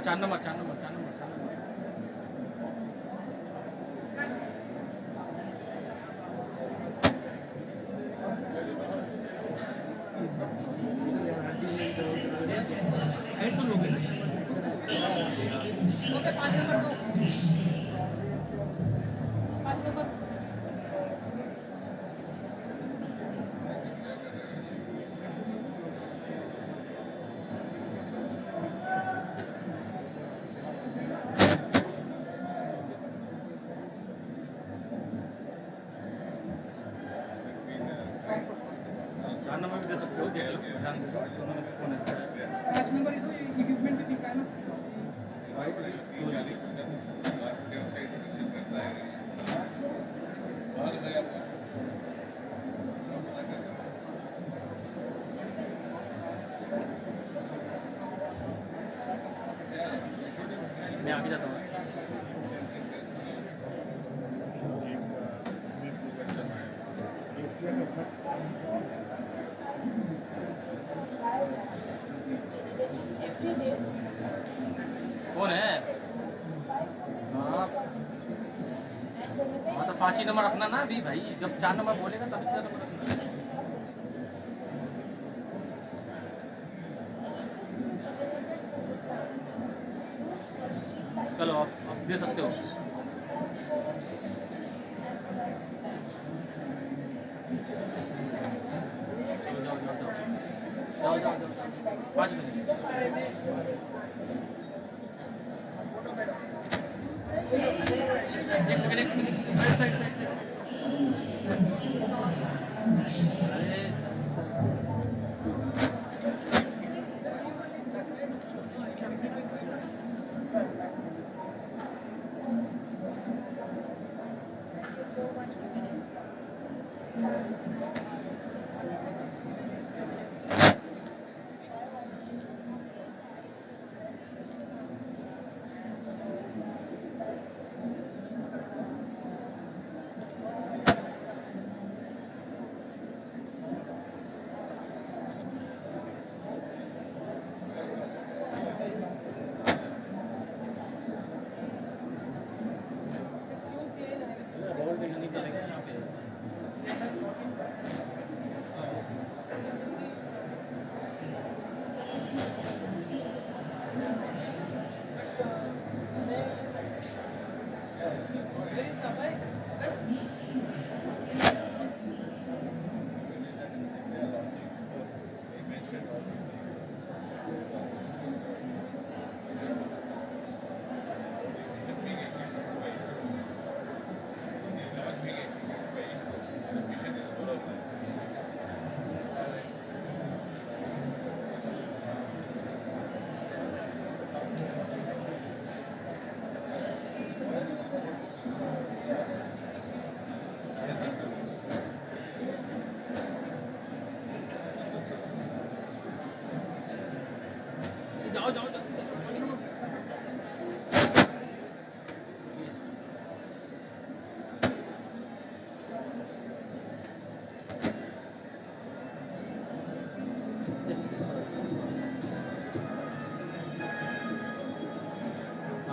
चार नंबर ओके 5 नंबर दो 5 नंबर भी दे सकते हो देख लो ध्यान से दोनों में से कौन अच्छा है 5 नंबर ही दो इक्विपमेंट भी दिख रहा है ना मैं आगे जाता हूँ कौन है हाँ तो 5 ही नंबर रखना ना अभी भाई जब 4 नंबर बोलेगा तभी 4 नंबर रखना चलो आप दे सकते हो जाओ 5 मिनट एक सेकंड साइड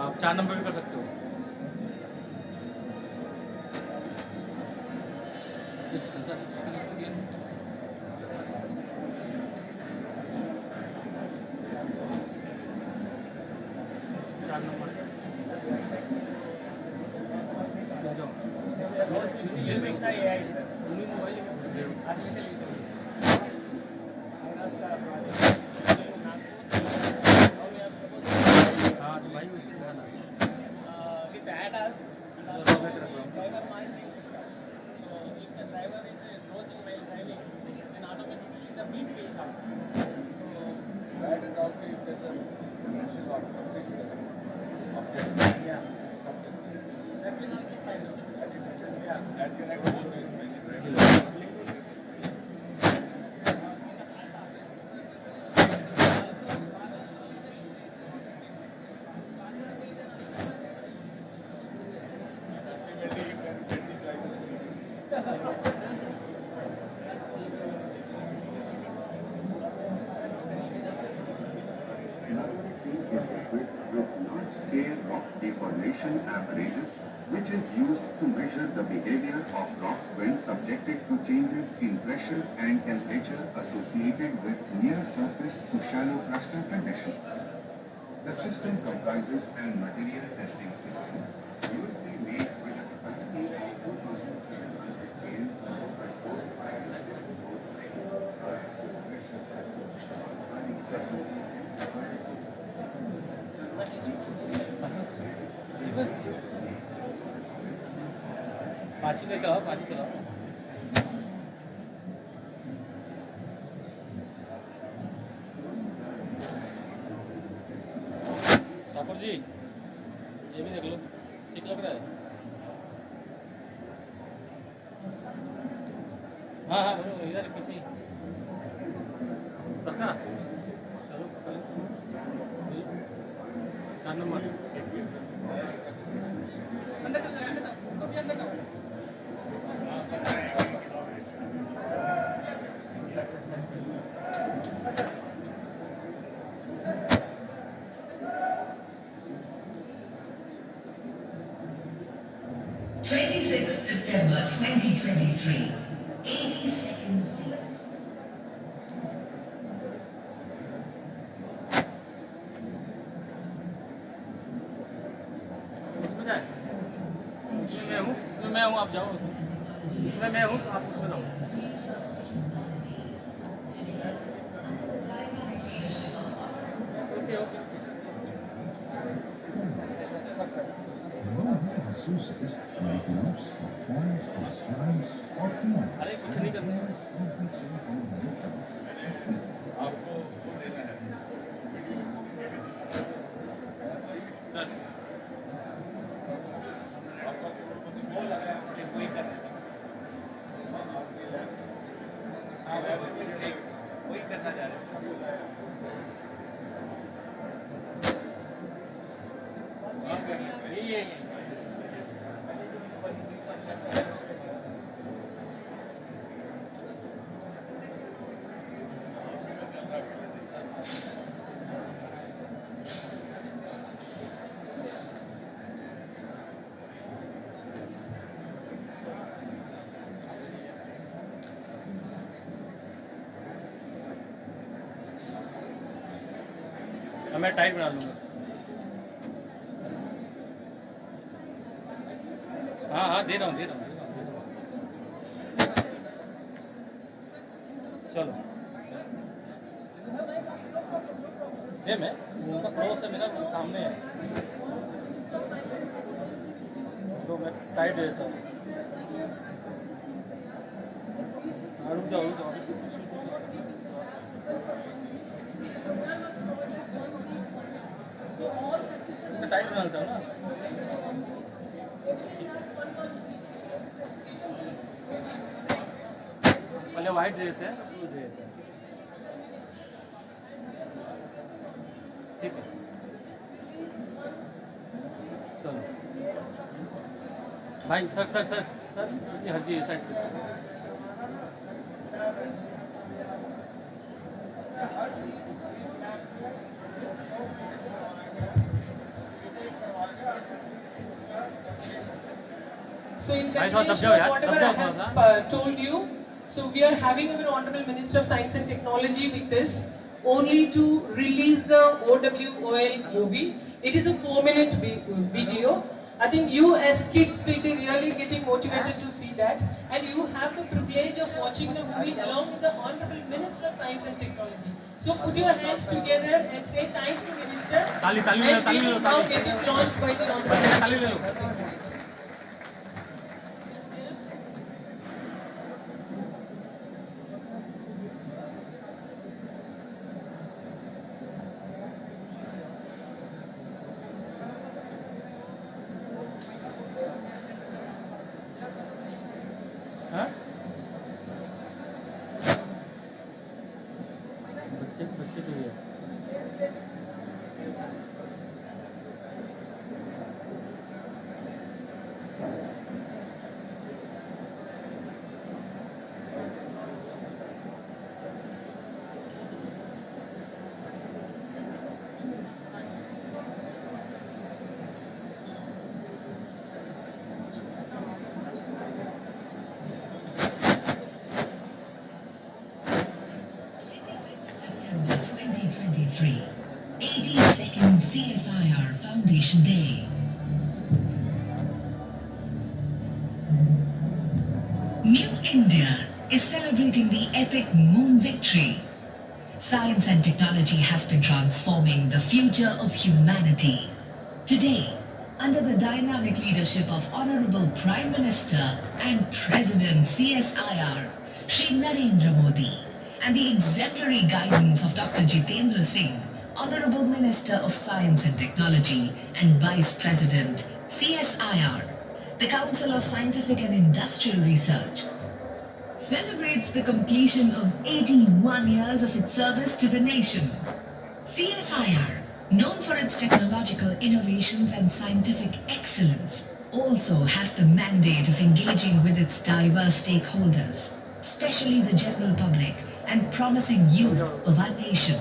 आप 4 नंबर भी कर सकते हो एक second 4 number large-scale rock deformation apparatus, which is used to measure the behavior of rock when subjected to changes in pressure and temperature associated with near-surface to shallow crustal conditions. The system comprises an material testing system, USA made with a capacity of 2,700 kgs by 4 पाँची ले चलाओ, पाँची चलाओ। ठाकुर जी, ये भी देख लो, ठीक लग रहा है? हाँ हाँ, बोलो इधर पीछे। सबका? चलो, चार नंबर। अंदर चल जाओ, अंदर जाओ, उनको भी अंदर जाओ। 26th September 2023. 80 seconds. इसमें मैं हूँ, आप जाओ। इसमें मैं हूँ, आप उसमें जाओ। Okay okay. अरे कुछ नहीं करना। आपको देना है। वही करना जा रहे हैं। ये मैं टाइट बना लूँगा। हाँ हाँ दे रहा हूँ चलो सेम है उनका पड़ोस है मेरा सामने है तो मैं टाइट दे देता हूँ। रुक जाओ टाइट बना लेता हूँ ना। पहले वाइट दे देते हैं ब्लू दे देते हैं। ठीक है चलो भाई सर ये हर जी साइड से So in continuation of whatever I have told you, so we are having our Honorable Minister of Science and Technology with us only to release the OWOL movie. It is a 4-minute video. I think you as kids will be really getting motivated to see that, and you have the privilege of watching the movie along with the Honorable Minister of Science and Technology. So put your hands together and say thanks to Minister. And we will now get it launched by the Honorable Minister. हाँ बच्चे बच्चे के लिए September 2023, 82nd CSIR Foundation Day. New India is celebrating the epic moon victory. Science and technology has been transforming the future of humanity. Today, under the dynamic leadership of Honorable Prime Minister and President CSIR, Shri Narendra Modi, and the exemplary guidance of Dr. Jitendra Singh, Honorable Minister of Science and Technology and Vice President CSIR, the Council of Scientific and Industrial Research, celebrates the completion of 81 years of its service to the nation. CSIR, known for its technological innovations and scientific excellence, also has the mandate of engaging with its diverse stakeholders, especially the general public and promising youth of our nation.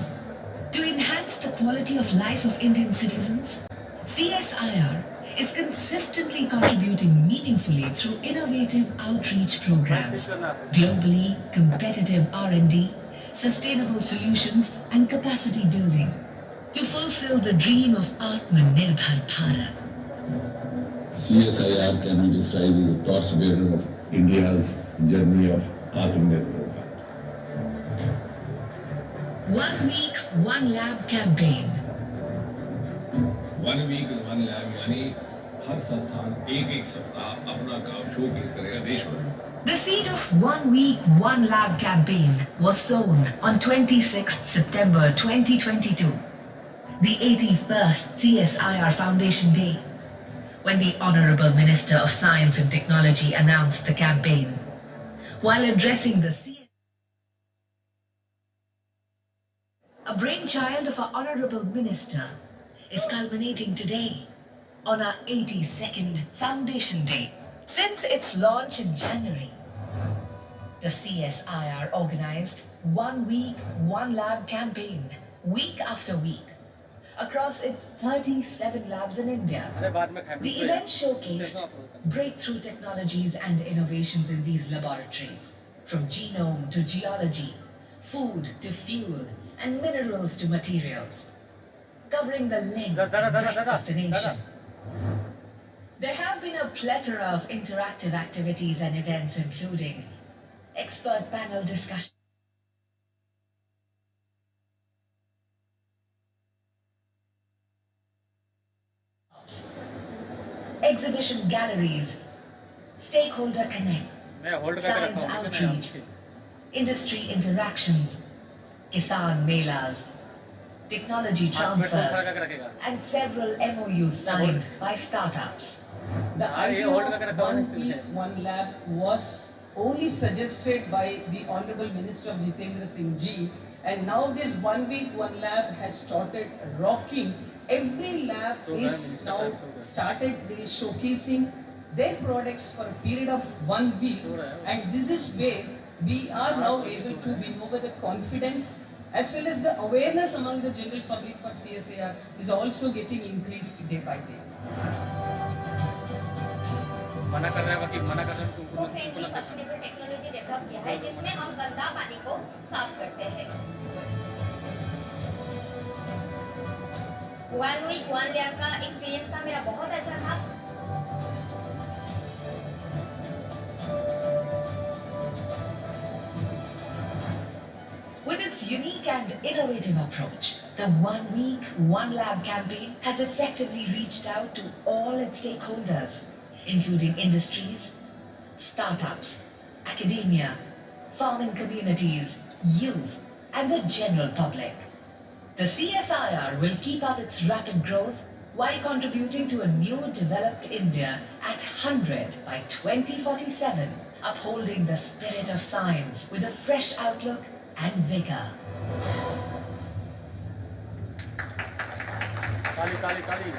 To enhance the quality of life of Indian citizens, CSIR is consistently contributing meaningfully through innovative outreach programs, globally competitive R&D, sustainable solutions and capacity building to fulfill the dream of Atmanirbhar Bharat. CSIR can be described as a torchbearer of India's journey of Atmanirbhar Bharat. 1 week, 1 lab campaign. 1 week in 1 lab यानी हर संस्थान एक सप्ताह अपना काम showcase करेगा देश भर में. The seed of 1 week, 1 lab campaign was sown on 26th September 2022, the 81st CSIR Foundation Day, when the Honorable Minister of Science and Technology announced the campaign. While addressing the a brainchild of our Honorable Minister is culminating today on our 82nd Foundation Day. Since its launch in January, the CSIR organized 1 week, 1 lab campaign, week after week, across its 37 labs in India. The event showcased breakthrough technologies and innovations in these laboratories, from genome to geology, food to fuel, and minerals to materials, covering the length and breadth of the nation. There have been a plethora of interactive activities and events, including expert panel discussions, exhibition galleries, stakeholder connect, science outreach, industry interactions, Kisan Melas, technology transfers, and several MOUs signed by startups. The idea of 1 week, 1 lab was only suggested by the Honorable Minister of Jitendra Singh Ji, and now this 1 week, 1 lab has started rocking. Every lab is now started showcasing their products for a period of 1 week, and this is where we are now able to win over the confidence as well as the awareness among the general public for CSIR is also getting increased day by day. मना कर रहा है बाकी मना कर रहे हैं तुमको टेक्नोलॉजी डेवलप किया है जिसमें हम गंदा पानी को साफ करते हैं. 1 week 1 लैब का एक्सपीरियंस था मेरा बहुत अच्छा था. With its unique and innovative approach, the 1 week, 1 lab campaign has effectively reached out to all its stakeholders, including industries, startups, academia, farming communities, youth, and the general public. The CSIR will keep up its rapid growth while contributing to a new developed India at 100 by 2047, upholding the spirit of science with a fresh outlook and vigor. Kali.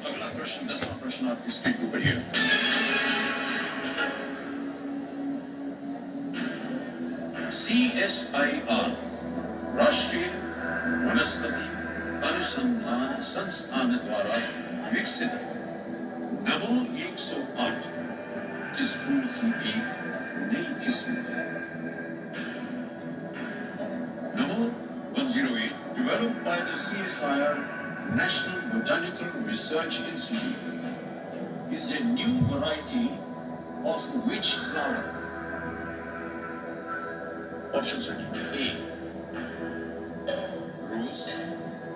अगला प्रश्न 10वां प्रश्न आपकी screen के ऊपर ये CSIR राष्ट्रीय वनस्पति अनुसंधान संस्थान द्वारा विकसित नमो 108 किस फूल की एक नई किस्म है Namo 108, developed by the CSIR National Botanical Research Institute, is a new variety of which flower? Options are A. Rose,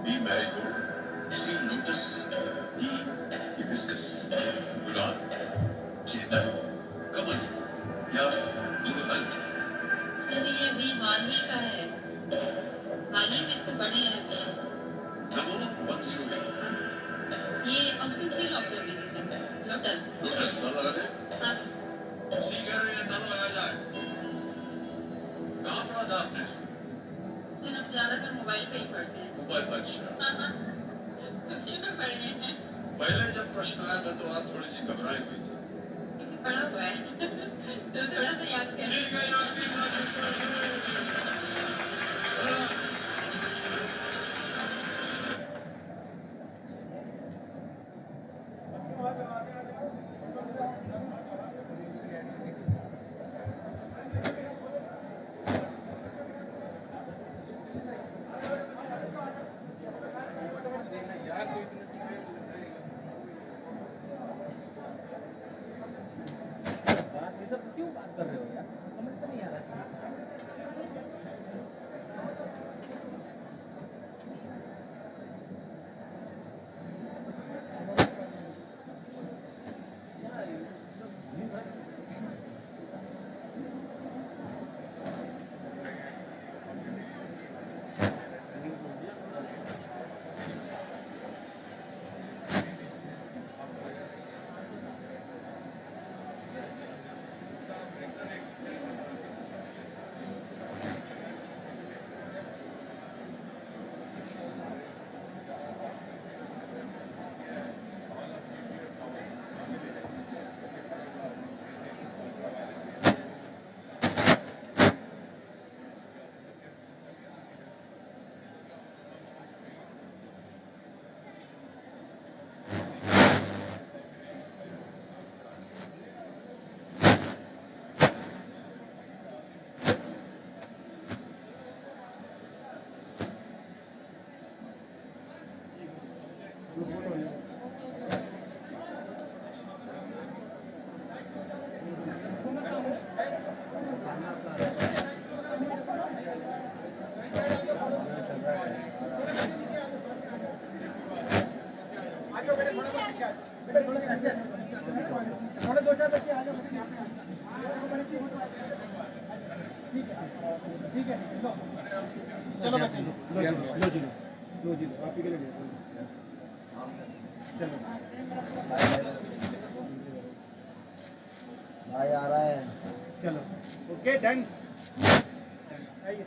B. Marigold, C. Lotus, D. Hibiscus, Gulab, Geeta, Kamal, या गुलहल. सर ये भी माली का है माली में इसको बड़े रहते हैं नमो 108 ये ऑप्शन सी लॉक कर दीजिए सर लोटस दाना लगा दे हाँ सर सी कह रहे हैं दाना लगाया जाए कहाँ पढ़ा था आपने सर अब ज़्यादातर मोबाइल पे ही पढ़ते हैं मोबाइल पर अच्छा हाँ उसी पे पढ़ रहे हैं पहले जब प्रश्न आया था तो आप थोड़ी सी घबराई हुई थी पढ़ा हुआ है तो थोड़ा सा याद कर ठीक है याद क्यों बात कर रहे हो यार समझ तो नहीं आ रहा चलो बच्चे लो जी आप ही के लिए चलो भाई आ रहा है चलो ओके डन आइए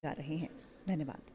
जा रहे हैं। धन्यवाद।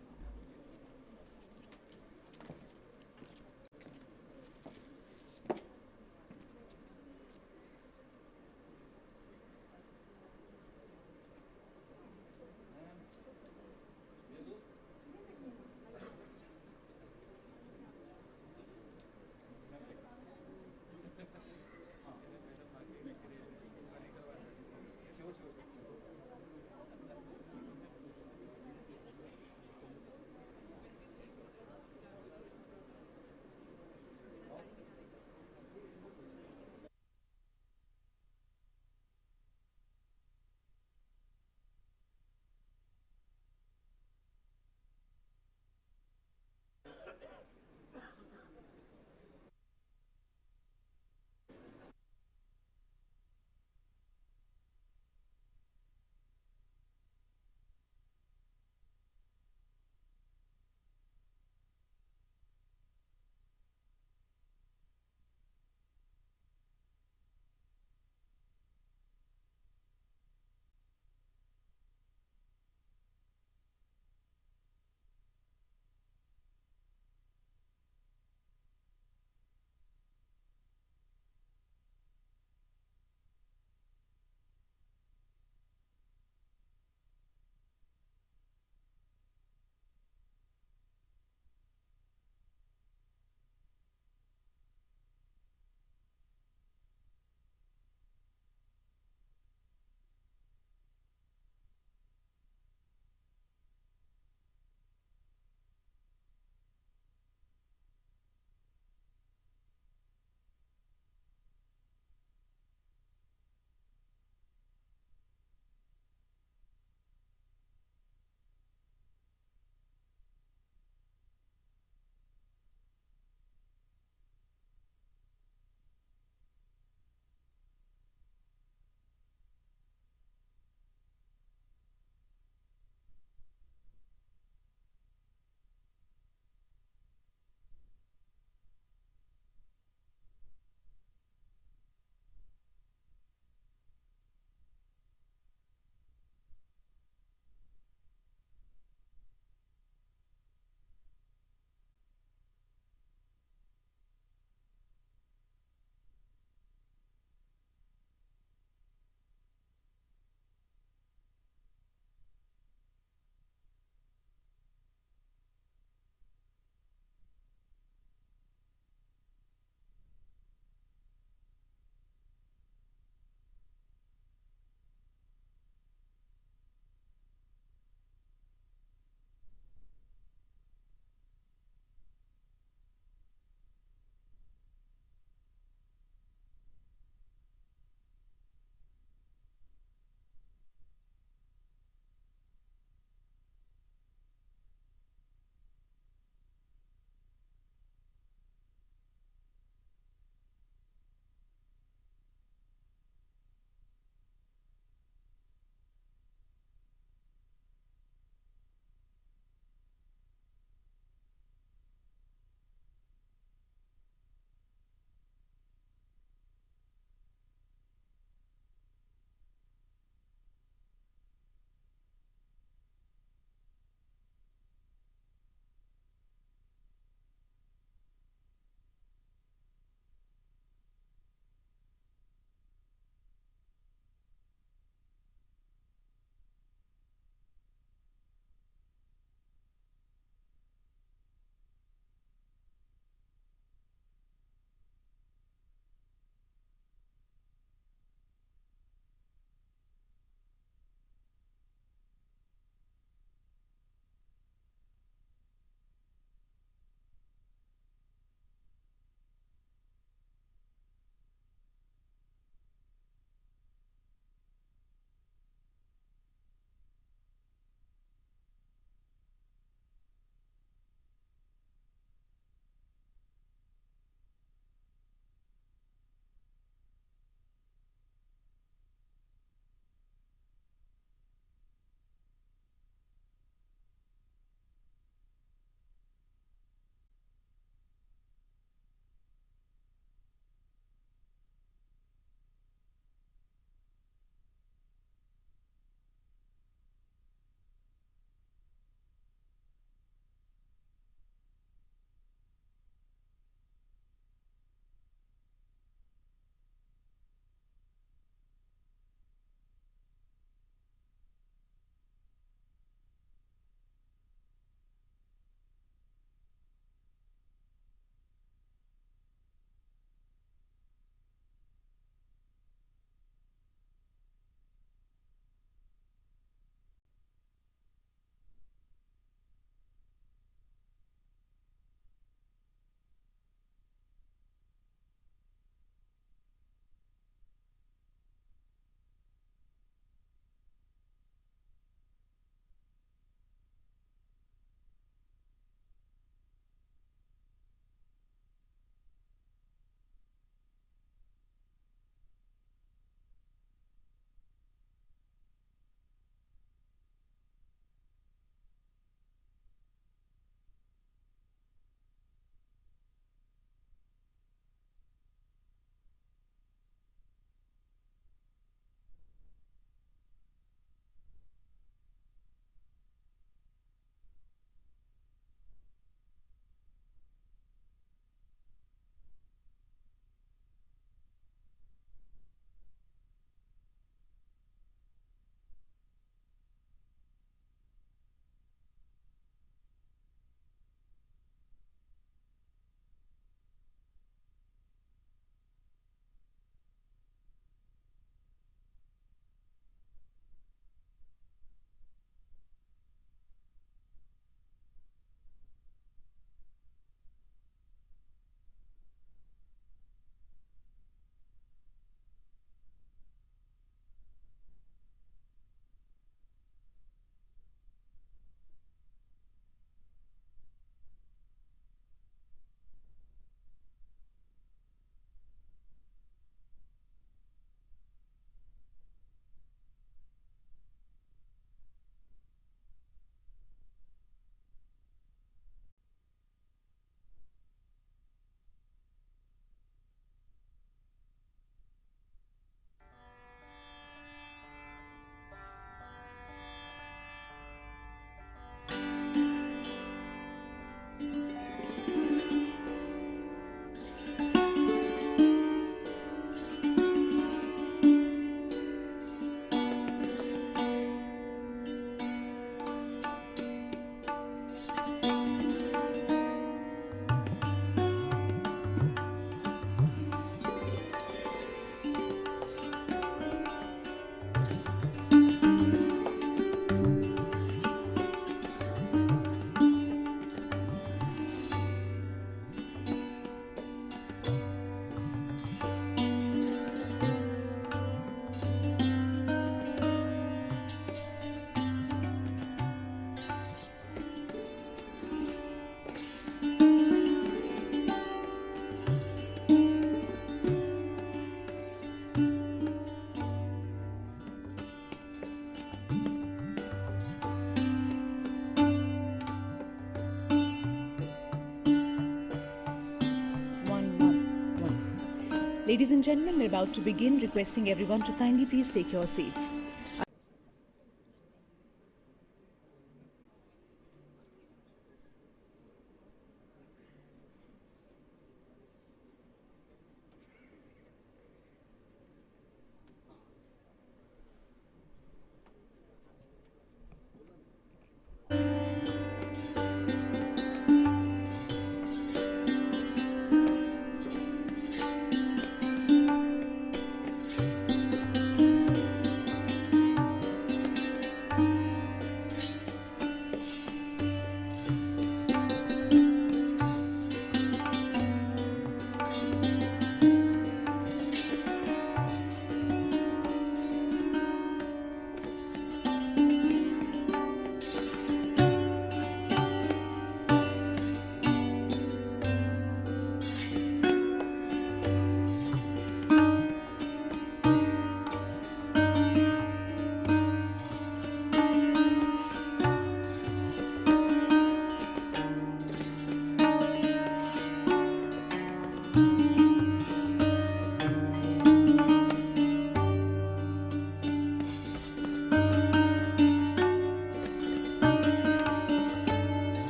Ladies and gentlemen, we're about to begin, requesting everyone to kindly please take your seats.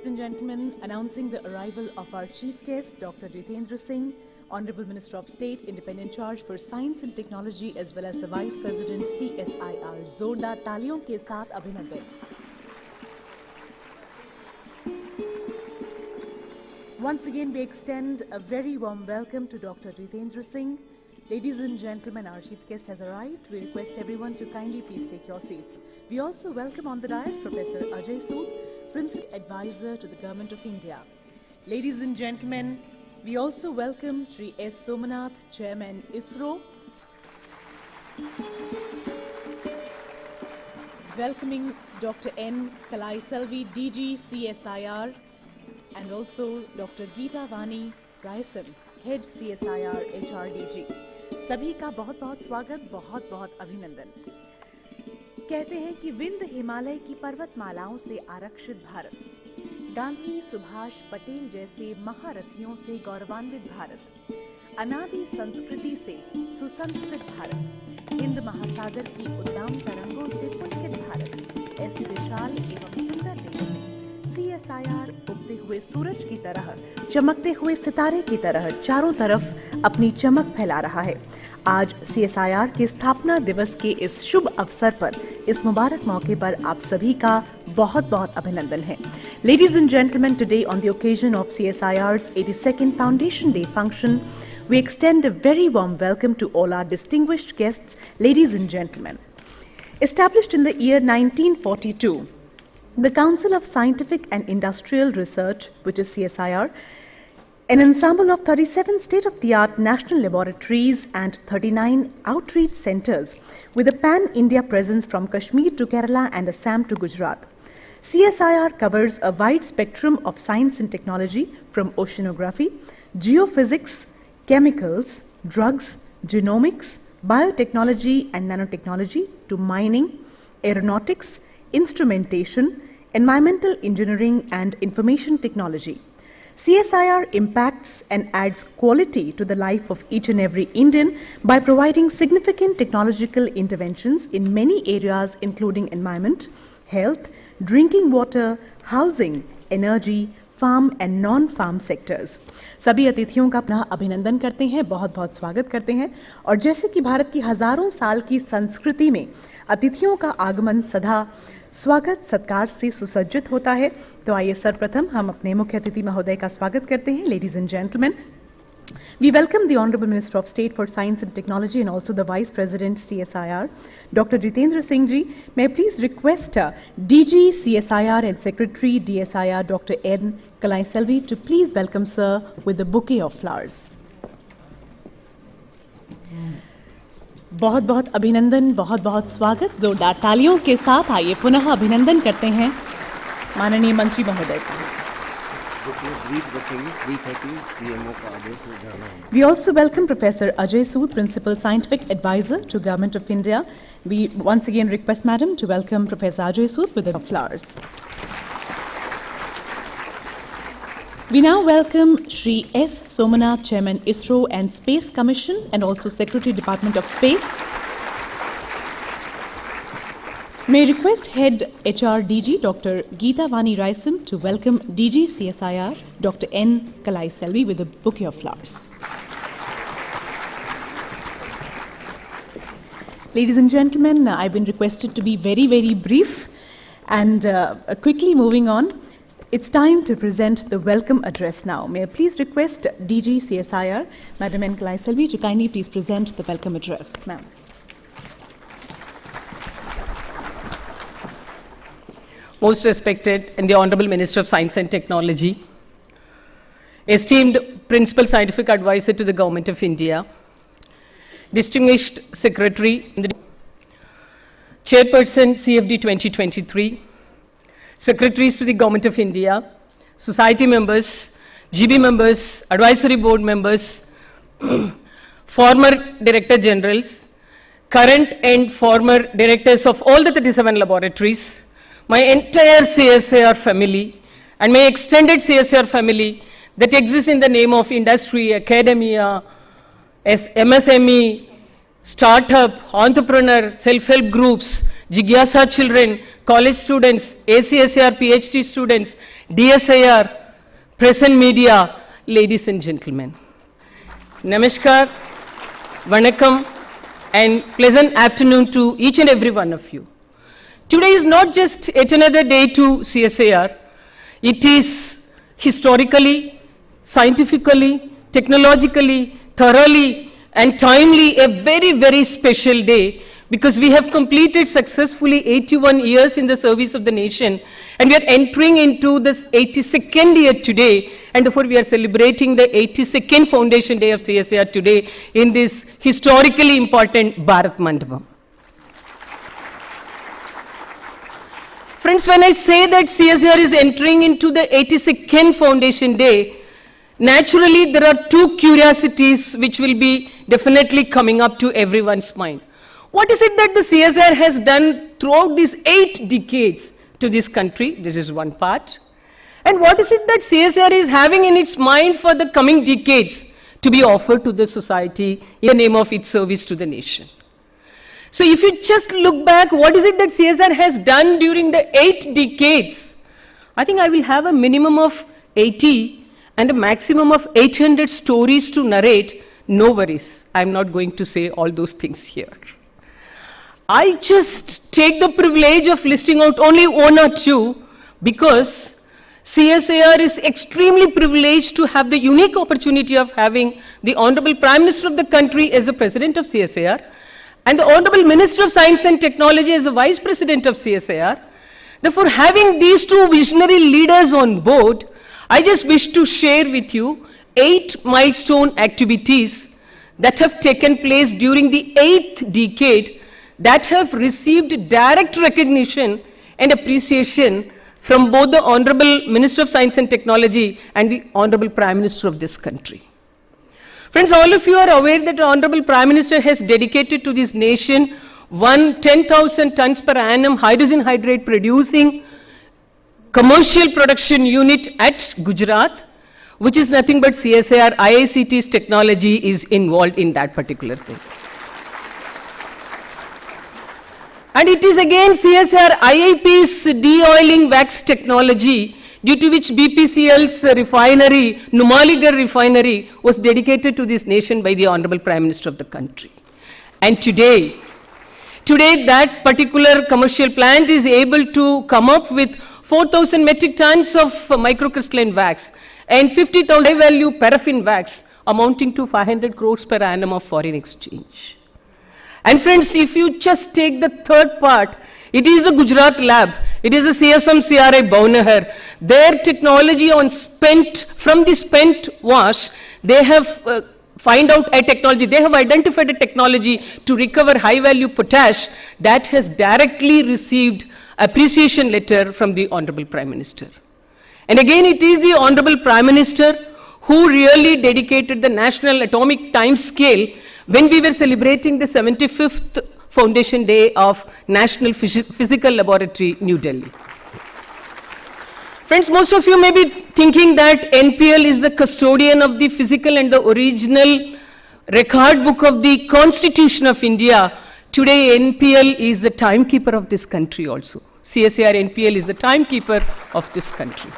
Ladies and gentlemen, announcing the arrival of our chief guest, Dr. Jitendra Singh, Honorable Minister of State, Independent Charge for Science and Technology, as well as the Vice President, CSIR. जोरदार तालियों के साथ अभिनंदन. Once again, we extend a very warm welcome to Dr. Jitendra Singh. Ladies and gentlemen, our chief guest has arrived. We request everyone to kindly please take your seats. We also welcome on the dais Professor Ajay Sood, Principal Advisor to the Government of India. Ladies and gentlemen, we also welcome Shri S. Somanath, Chairman ISRO. Welcoming Dr. N. Kalai Selvi, DG CSIR, and also Dr. Geeta Vani Raisen, Head CSIR HRDG. सभी का बहुत बहुत स्वागत, बहुत बहुत अभिनंदन. कहते हैं कि विंध्य हिमालय की पर्वतमालाओं से आरक्षित भारत, गांधी सुभाष पटेल जैसे महारथियों से गौरवान्वित भारत, अनादि संस्कृति से सुसंस्कृत भारत, हिंद महासागर की उद्दाम तरंगों से पुलकित भारत, ऐसे विशाल एवं सुंदर देश में CSIR उगते हुए सूरज की तरह, चमकते हुए सितारे की तरह चारों तरफ अपनी चमक फैला रहा है. आज CSIR के स्थापना दिवस के इस शुभ अवसर पर, इस मुबारक मौके पर आप सभी का बहुत बहुत अभिनंदन है. Ladies and gentlemen, today on the occasion of CSIR's 82nd Foundation Day function, we extend a very warm welcome to all our distinguished guests. Ladies and gentlemen, established in the year 1942, the Council of Scientific and Industrial Research, which is CSIR, an ensemble of 37 state-of-the-art national laboratories and 39 outreach centers with a pan-India presence from Kashmir to Kerala and Assam to Gujarat. CSIR covers a wide spectrum of science and technology from oceanography, geophysics, chemicals, drugs, genomics, biotechnology and nanotechnology to mining, aeronautics, instrumentation, environmental engineering and information technology. CSIR impacts and adds quality to the life of each and every Indian by providing significant technological interventions in many areas including environment, health, drinking water, housing, energy, farm and non farm sectors. सभी अतिथियों का अपना अभिनंदन करते हैं, बहुत बहुत स्वागत करते हैं. और जैसे कि भारत की हजारों साल की संस्कृति में अतिथियों का आगमन सदा स्वागत सत्कार से सुसज्जित होता है, तो आइए सर्वप्रथम हम अपने मुख्य अतिथि महोदय का स्वागत करते हैं. Ladies and gentleman, We welcome the Honorable Minister of State for Science and Technology and also the Vice President CSIR, Dr. Jitendra Singh ji. May I please request DG CSIR and Secretary DSIR Dr. N. Kalaiselvi to please welcome sir with a bouquet of flowers. बहुत बहुत अभिनंदन, बहुत बहुत स्वागत. जोरदार तालियों के साथ आइए पुनः अभिनंदन करते हैं माननीय मंत्री महोदय का. We also welcome Professor Ajay Sood, Principal Scientific Advisor to Government of India. We once again request Madam to welcome Professor Ajay Sood with the flowers. We now welcome Shri S. Somanath, Chairman ISRO and Space Commission and also Secretary Department of Space. May I request Head HRDG Dr. Geeta Vani Raisam to welcome DG CSIR Dr. N. Kalaiselvi with a bouquet of flowers. Ladies and gentlemen, I've been requested to be very, very brief and quickly moving on. It's time to present the welcome address now. May I please request DG CSIR, Madam N. Kalaiselvi, to kindly please present the welcome address. Ma'am. Most respected and the Honorable Minister of Science and Technology, esteemed Principal Scientific Advisor to the Government of India, distinguished Secretary, Chairperson CFD 2023, Secretaries to the Government of India, Society members, GB members, Advisory Board members, former Director Generals, current and former directors of all the 37 laboratories, my entire CSIR family, and my extended CSIR family that exists in the name of industry, academia, MSME, startup, entrepreneur, self-help groups, Jigyasa children, college students, ACSIR PhD students, DSIR, press and media, ladies and gentlemen. Namaskar, Vanakkam, and pleasant afternoon to each and every one of you. Today is not just yet another day to CSIR. It is historically, scientifically, technologically, thoroughly, and timely a very, very special day because we have completed successfully 81 years in the service of the nation and we are entering into this 82nd year today and therefore we are celebrating the 82nd Foundation Day of CSIR today in this historically important Bharat Mandapam. Friends, when I say that CSIR is entering into the 82nd Foundation Day, naturally there are two curiosities which will be definitely coming up to everyone's mind. What is it that the CSIR has done throughout these 8 decades to this country? This is one part. And what is it that CSIR is having in its mind for the coming decades to be offered to the society in the name of its service to the nation? So if you just look back, what is it that CSIR has done during the 8 decades? I think I will have a minimum of 80 and a maximum of 800 stories to narrate. No worries, I'm not going to say all those things here. I just take the privilege of listing out only one or two because CSIR is extremely privileged to have the unique opportunity of having the Honorable Prime Minister of the country as the President of CSIR and the Honorable Minister of Science and Technology as the Vice President of CSIR. Therefore, having these two visionary leaders on board, I just wish to share with you 8 milestone activities that have taken place during the 8th decade that have received direct recognition and appreciation from both the Honorable Minister of Science and Technology and the Honorable Prime Minister of this country. Friends, all of you are aware that the Honorable Prime Minister has dedicated to this nation 10,000 tons per annum hydrogen hydrate producing commercial production unit at Gujarat, which is nothing but CSIR IICT's technology is involved in that particular thing. And it is again CSIR IIP's de-oiling wax technology, due to which BPCL's refinery, Numaligarh refinery, was dedicated to this nation by the Honorable Prime Minister of the country. And today that particular commercial plant is able to come up with 4,000 metric tons of microcrystalline wax and 50,000 high-value paraffin wax, amounting to 500 crores per annum of foreign exchange. And friends, if you just take the third part, it is the Gujarat lab. It is the CSM CRI Bhavnagar. Their technology on from the spent wash, they have find out a technology. They have identified a technology to recover high value potash that has directly received appreciation letter from the Honorable Prime Minister. And again, it is the Honorable Prime Minister who really dedicated the National Atomic Time Scale when we were celebrating the 75th Foundation Day of National Physical Laboratory, New Delhi. Friends, most of you may be thinking that NPL is the custodian of the physical and the original record book of the Constitution of India. Today, NPL is the timekeeper of this country also. CSIR NPL is the timekeeper of this country.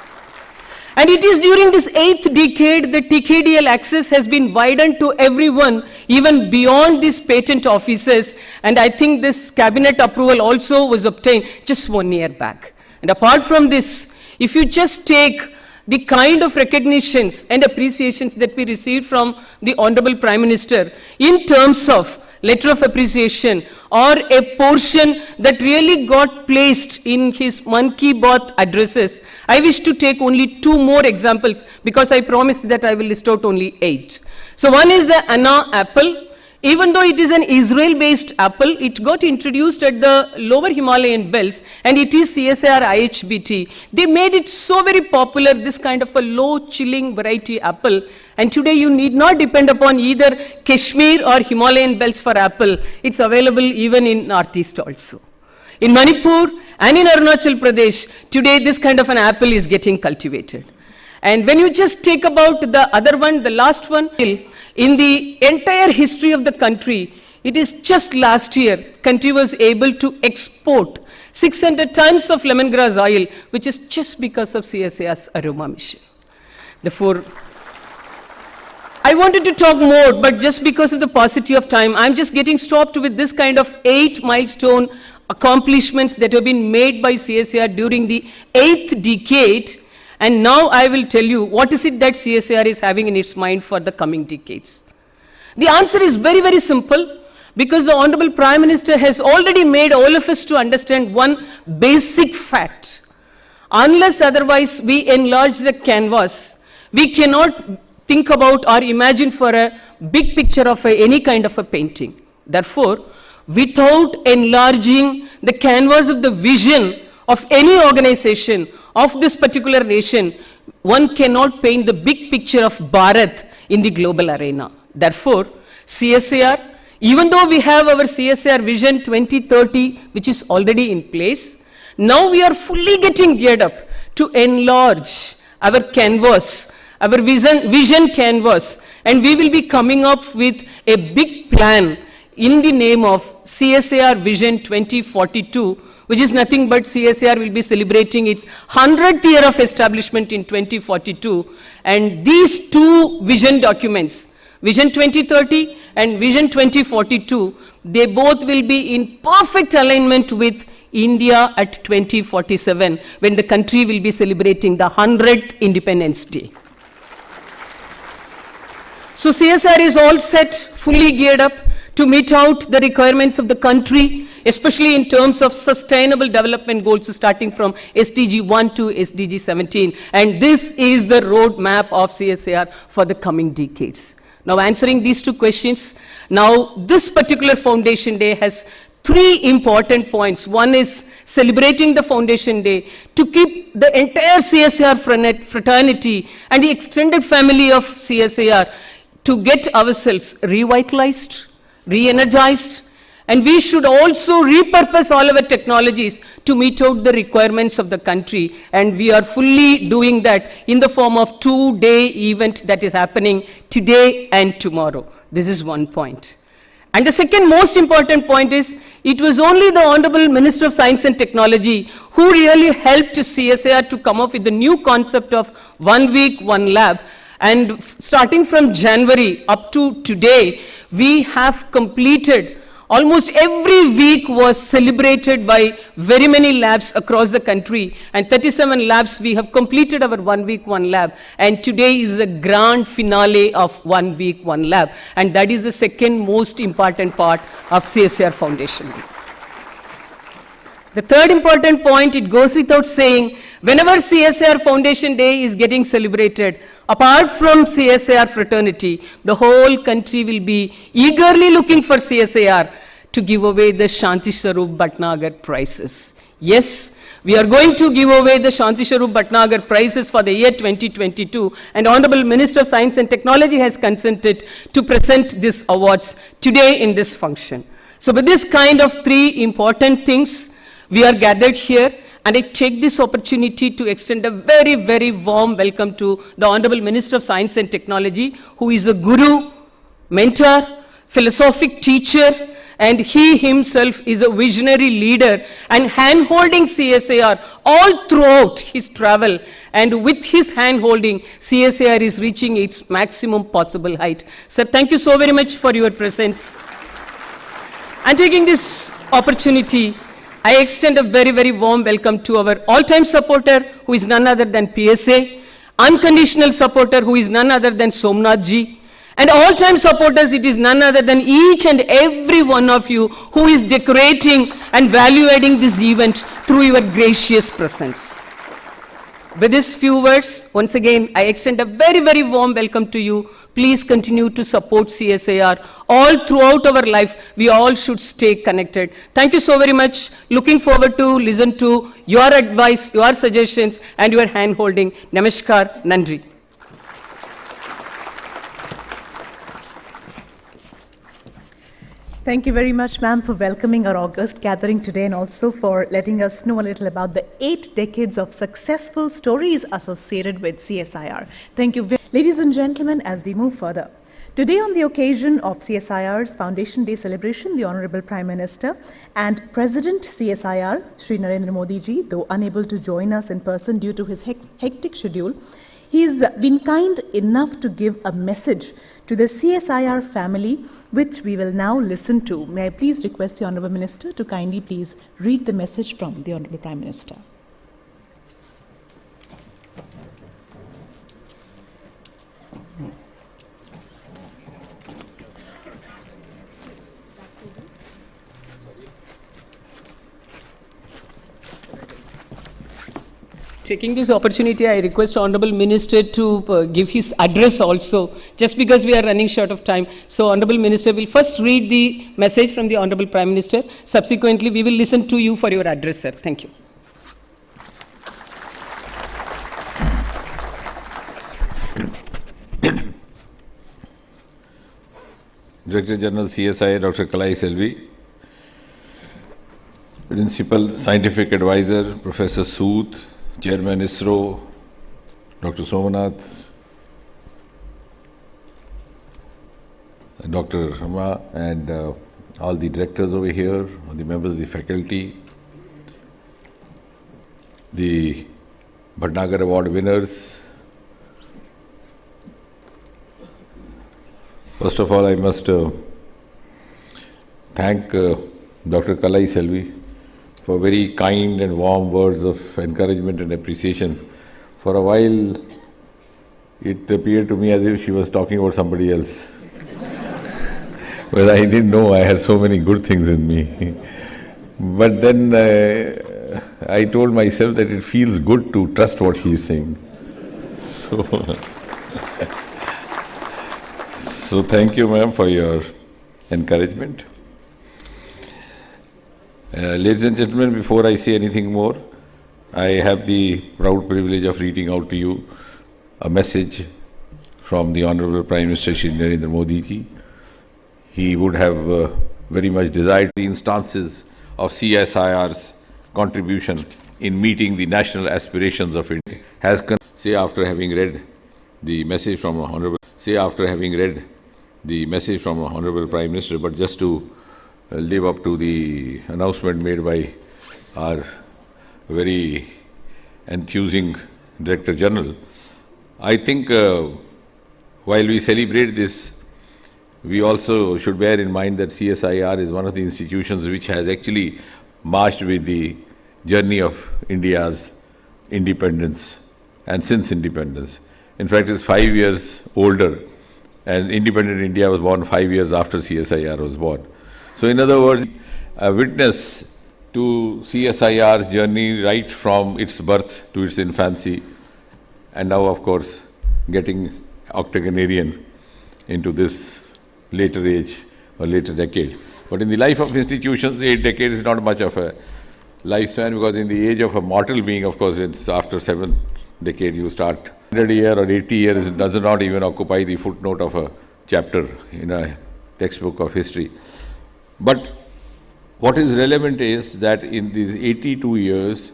And it is during this 8th decade that Decadal access has been widened to everyone, even beyond these patent offices. And I think this cabinet approval also was obtained just 1 year back. And apart from this, if you just take the kind of recognitions and appreciations that we received from the Honorable Prime Minister in terms of letter of appreciation or a portion that really got placed in his Mann Ki Baat addresses, I wish to take only 2 more examples because I promised that I will list out only 8. So one is the Anna apple. Even though it is an Israel-based apple, it got introduced at the lower Himalayan belts and it is CSIR IHBT. They made it so very popular, this kind of a low chilling variety apple. And today you need not depend upon either Kashmir or Himalayan belts for apple. It's available even in Northeast also. In Manipur and in Arunachal Pradesh, today this kind of an apple is getting cultivated. And when you just take about the other one, the last one, in the entire history of the country, it is just last year, country was able to export 600 tons of lemongrass oil, which is just because of CSIR's aroma mission. Therefore, I wanted to talk more, but just because of the paucity of time, I'm just getting stopped with this kind of 8 milestone accomplishments that have been made by CSIR during the 8th decade. And now I will tell you what is it that CSIR is having in its mind for the coming decades. The answer is very, very simple because the Honorable Prime Minister has already made all of us to understand one basic fact. Unless otherwise we enlarge the canvas, we cannot think about or imagine for a big picture of any kind of a painting. Therefore, without enlarging the canvas of the vision of any organization, of this particular nation, one cannot paint the big picture of Bharat in the global arena. Therefore, CSIR, even though we have our CSIR Vision 2030, which is already in place, now we are fully getting geared up to enlarge our canvas, our vision canvas, and we will be coming up with a big plan in the name of CSIR Vision 2042, which is nothing but CSIR will be celebrating its 100th year of establishment in 2042. And these 2 vision documents, Vision 2030 and Vision 2042, they both will be in perfect alignment with India at 2047, when the country will be celebrating the 100th Independence Day. So CSIR is all set, fully geared up to meet out the requirements of the country, especially in terms of sustainable development goals starting from SDG 1 to SDG 17. And this is the roadmap of CSIR for the coming decades. Now answering these 2 questions, now this particular Foundation Day has 3 important points. One is celebrating the Foundation Day to keep the entire CSIR fraternity and the extended family of CSIR to get ourselves revitalized, re-energized, and we should also repurpose all our technologies to meet out the requirements of the country. And we are fully doing that in the form of 2-day event that is happening today and tomorrow. This is one point. And the second most important point is, it was only the Honorable Minister of Science and Technology who really helped CSIR to come up with the new concept of 1 week, 1 lab. And starting from January up to today, we have completed Almost every week was celebrated by very many labs across the country, and 37 labs we have completed our 1 week, 1 lab, and today is the grand finale of 1 week, 1 lab, and that is the second most important part of CSIR Foundation. The third important point, it goes without saying, whenever CSIR Foundation Day is getting celebrated, apart from CSIR fraternity, the whole country will be eagerly looking for CSIR to give away the Shanti Swarup Bhatnagar prizes. Yes, we are going to give away the Shanti Swarup Bhatnagar prizes for the year 2022, and Honorable Minister of Science and Technology has consented to present these awards today in this function. So with this kind of 3 important things, we are gathered here, and I take this opportunity to extend a very, very warm welcome to the Honorable Minister of Science and Technology, who is a guru, mentor, philosophic teacher, and he himself is a visionary leader and hand-holding CSIR all throughout his travel. And with his hand-holding, CSIR is reaching its maximum possible height. Sir, thank you so very much for your presence. And taking this opportunity, I extend a very, very warm welcome to our all-time supporter, who is none other than PSA, unconditional supporter, who is none other than Somnath ji, and all-time supporters, it is none other than each and every one of you who is decorating and value-adding this event through your gracious presence. With these few words, once again, I extend a very, very warm welcome to you. Please continue to support CSIR all throughout our life. We all should stay connected. Thank you so very much. Looking forward to listen to your advice, your suggestions, and your hand-holding. Namaskar, Nandri. Thank you very much, ma'am, for welcoming our August gathering today and also for letting us know a little about the 8 decades of successful stories associated with CSIR. Thank you. Ladies and gentlemen, as we move further, today on the occasion of CSIR's Foundation Day celebration, the Honorable Prime Minister and President CSIR, Shri Narendra Modi ji, though unable to join us in person due to his hectic schedule, he's been kind enough to give a message to the CSIR family, which we will now listen to. May I please request the Honorable Minister to kindly please read the message from the Honorable Prime Minister. Taking this opportunity, I request Honorable Minister to give his address also, just because we are running short of time. So Honorable Minister will first read the message from the Honorable Prime Minister. Subsequently, we will listen to you for your address, sir. Thank you. Director General CSIR, Dr. Kalai Selvi, Principal Scientific Advisor, Professor Sood, Chairman ISRO, Dr. Somnath, Dr. Rama, and all the directors over here, all the members of the faculty, the Bhatnagar Award winners. First of all, I must thank Dr. Kalai Selvi for very kind and warm words of encouragement and appreciation. For a while, it appeared to me as if she was talking about somebody else. But I didn't know I had so many good things in me. But then I told myself that it feels good to trust what she is saying. So, so thank you, ma'am, for your encouragement. Ladies and gentlemen, before I say anything more, I have the proud privilege of reading out to you a message from the Honorable Prime Minister Shri Narendra Modi ji. He would have very much desired the instances of CSIR's contribution in meeting the national aspirations of India. Say after having read the message from Honorable Prime Minister, but just to live up to the announcement made by our very enthusing Director General, I think while we celebrate this we also should bear in mind that CSIR is one of the institutions which has actually marched with the journey of India's independence and since independence. In fact, it's 5 years older, and independent India was born 5 years after CSIR was born. So in other words, a witness to CSIR's journey right from its birth to its infancy, and now of course getting octogenarian into this later age or later decade. But in the life of institutions, 8 decades is not much of a lifespan, because in the age of a mortal being, of course, it's after 7th decade you start. 100 year or 80 years does not even occupy the footnote of a chapter in a textbook of history. But what is relevant is that in these 82 years,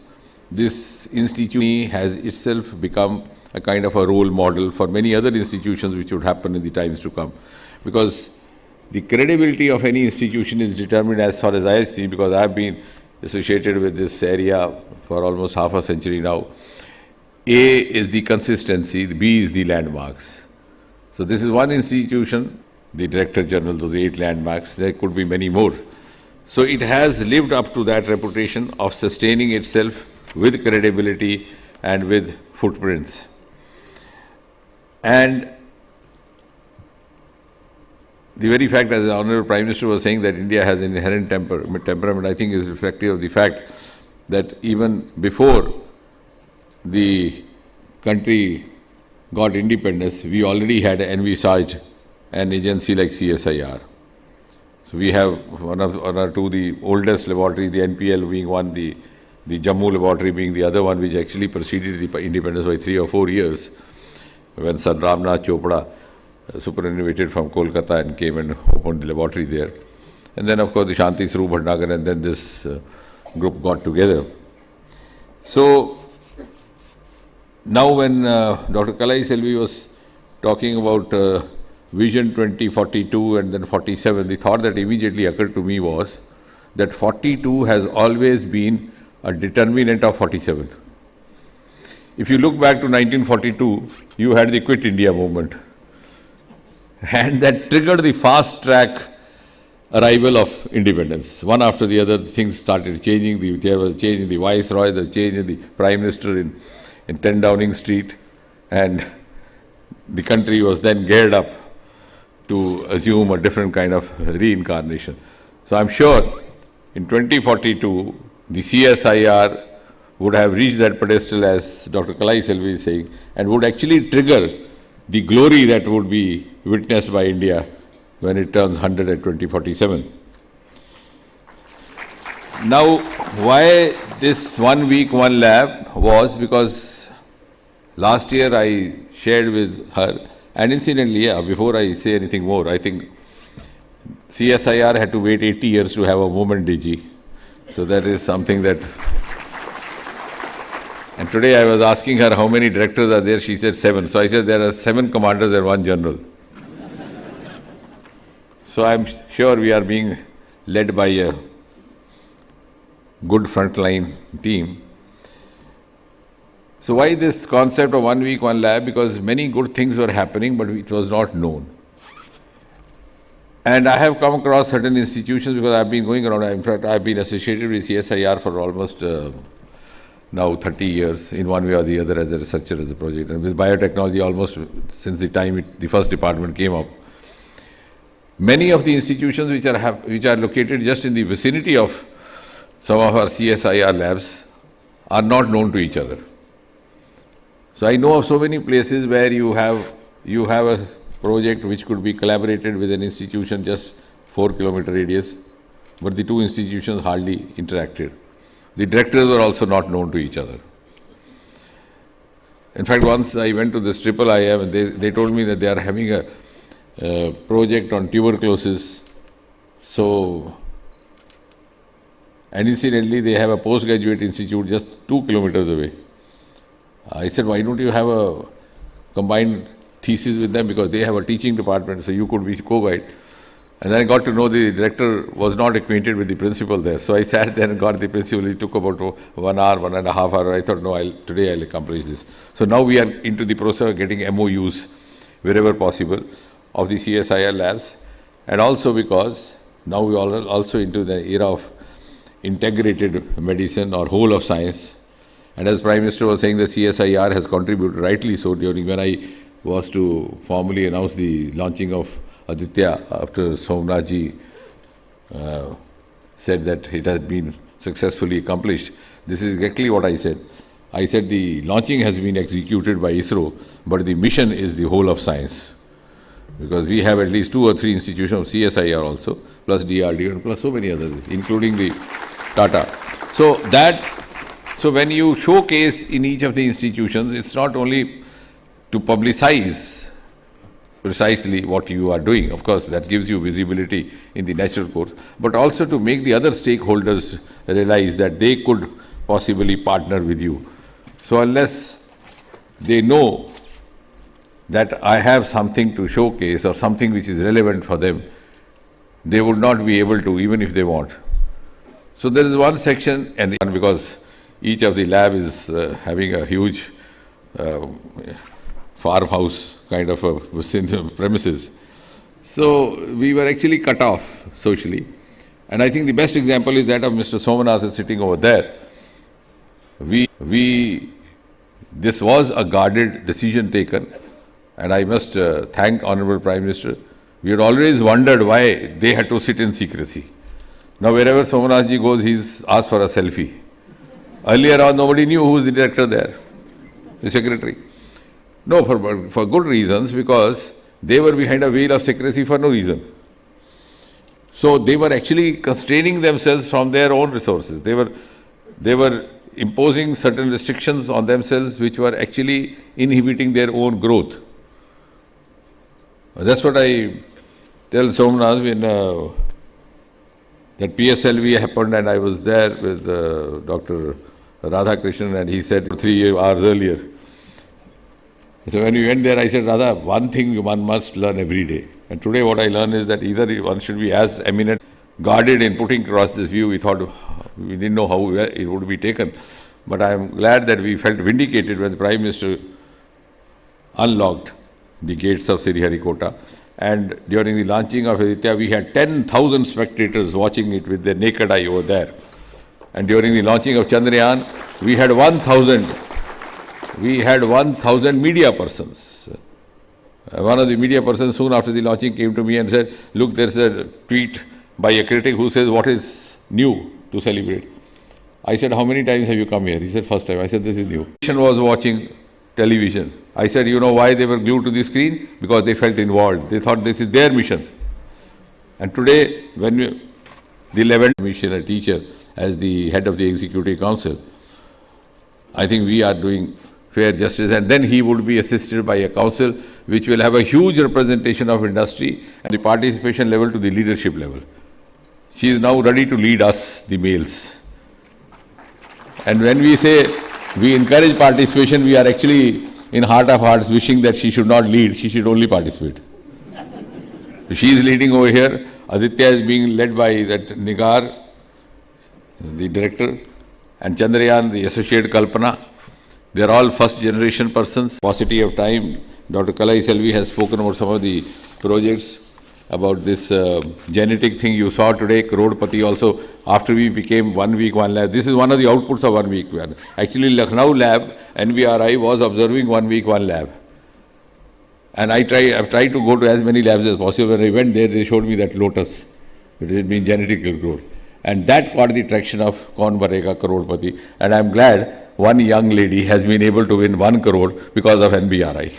this institution has itself become a kind of a role model for many other institutions which would happen in the times to come. Because the credibility of any institution is determined, as far as I see, because I have been associated with this area for almost half a century now. A is the consistency, B is the landmarks. So this is one institution, the Director General, those 8 landmarks, there could be many more. So it has lived up to that reputation of sustaining itself with credibility and with footprints. And the very fact, as the Honourable Prime Minister was saying, that India has an inherent temperament, I think is reflective of the fact that even before the country got independence, we already had envisaged an agency like CSIR. So we have one or two, the oldest laboratory, the NPL being one, the Jammu laboratory being the other one, which actually preceded the independence by 3 or 4 years, when Sir Ramnath Chopra superannuated from Kolkata and came and opened the laboratory there. And then, of course, the Shanti Swarup Bhatnagar, and then this group got together. So now when Dr. Kalai Selvi was talking about Vision 2042 and then 47, the thought that immediately occurred to me was that 42 has always been a determinant of 47. If you look back to 1942, you had the Quit India movement, and that triggered the fast track arrival of independence. One after the other, things started changing. There was a change in the Viceroy, the change in the Prime Minister in 10 Downing Street, and the country was then geared up to assume a different kind of reincarnation. So I'm sure in 2042, the CSIR would have reached that pedestal, as Dr. Kalai Selvi is saying, and would actually trigger the glory that would be witnessed by India when it turns 100 at 2047. Now, why this 1 week, 1 lab was because last year I shared with her, and incidentally, before I say anything more, I think CSIR had to wait 80 years to have a woman DG. So that is something that... And today I was asking her how many directors are there. She said 7. So I said there are 7 commanders and 1 general. So I'm sure we are being led by a good frontline team. So why this concept of 1 week, 1 lab? Because many good things were happening, but it was not known. And I have come across certain institutions, because I've been going around. In fact, I've been associated with CSIR for almost now 30 years, in one way or the other, as a researcher, as a project. And with biotechnology, almost since the time the first department came up. Many of the institutions which are located just in the vicinity of some of our CSIR labs are not known to each other. So I know of so many places where you have a project which could be collaborated with an institution just 4-kilometer radius, but the two institutions hardly interacted. The directors were also not known to each other. In fact, once I went to this IIIM, and they told me that they are having a project on tuberculosis. So, and incidentally, they have a postgraduate institute just 2 kilometers away. I said, why don't you have a combined thesis with them, because they have a teaching department, so you could be co-guide. And then I got to know the director was not acquainted with the principal there. So I sat there and got the principal. It took about 1 hour, 1.5 hours. I thought, no, today I'll accomplish this. So now we are into the process of getting MOUs wherever possible of the CSIR labs. and also because now we are also into the era of integrated medicine or whole of science. And as Prime Minister was saying, the CSIR has contributed, rightly so, during when I was to formally announce the launching of Aditya after Somnathji said that it has been successfully accomplished. This is exactly what I said. I said the launching has been executed by ISRO, but the mission is the whole of science. Because we have at least 2 or 3 institutions of CSIR also, plus DRDO and plus so many others, including the Tata. So when you showcase in each of the institutions, it's not only to publicize precisely what you are doing, of course that gives you visibility in the natural course, but also to make the other stakeholders realize that they could possibly partner with you. So unless they know that I have something to showcase or something which is relevant for them, they would not be able to, even if they want. So there is one section, and because each of the lab is having a huge farmhouse kind of a premises. So we were actually cut off socially. And I think the best example is that of Mr. Somanath sitting over there. This was a guarded decision taken, and I must thank Honorable Prime Minister. We had always wondered why they had to sit in secrecy. Now wherever Somanathji goes, he's asked for a selfie. Earlier on, nobody knew who was the director there, the secretary. No, for good reasons, because they were behind a veil of secrecy for no reason. So they were actually constraining themselves from their own resources. They were imposing certain restrictions on themselves which were actually inhibiting their own growth. That's what I tell Somnath when that PSLV happened, and I was there with Dr. Radhakrishnan, and he said 3 hours earlier. So when we went there, I said, Radha, one thing one must learn every day. And today what I learned is that either one should be as eminent, guarded in putting across this view. We thought, we didn't know how it would be taken. But I am glad that we felt vindicated when the Prime Minister unlocked the gates of Sriharikota. And during the launching of Aditya, we had 10,000 spectators watching it with their naked eye over there. And during the launching of Chandrayaan, we had 1,000 media persons. One of the media persons soon after the launching came to me and said, look, there's a tweet by a critic who says, what is new to celebrate? I said, how many times have you come here? He said, first time. I said, this is new. The was watching television. I said, you know why they were glued to the screen? Because they felt involved. They thought this is their mission. And today, when the 11th commissioner teacher as the head of the Executive Council, I think we are doing fair justice, and then he would be assisted by a council which will have a huge representation of industry and the participation level to the leadership level. She is now ready to lead us, the males. And when we say we encourage participation, we are actually in heart of hearts wishing that she should not lead, she should only participate. So she is leading over here. Aditya is being led by that Nigar, the director, and Chandrayaan, the associate Kalpana. They are all first generation persons. Paucity of time, Dr. Kalai Selvi has spoken about some of the projects, about this genetic thing you saw today, Crorepati also, after we became 1 week, 1 lab. This is one of the outputs of 1 week. Actually, Lucknow lab, NBRI was observing 1 week, 1 lab. And I've tried to go to as many labs as possible. When I went there, they showed me that lotus. It has been genetically grown. And that got the traction of Kaun Banega Crorepati. And I'm glad one young lady has been able to win 1 crore because of NBRI.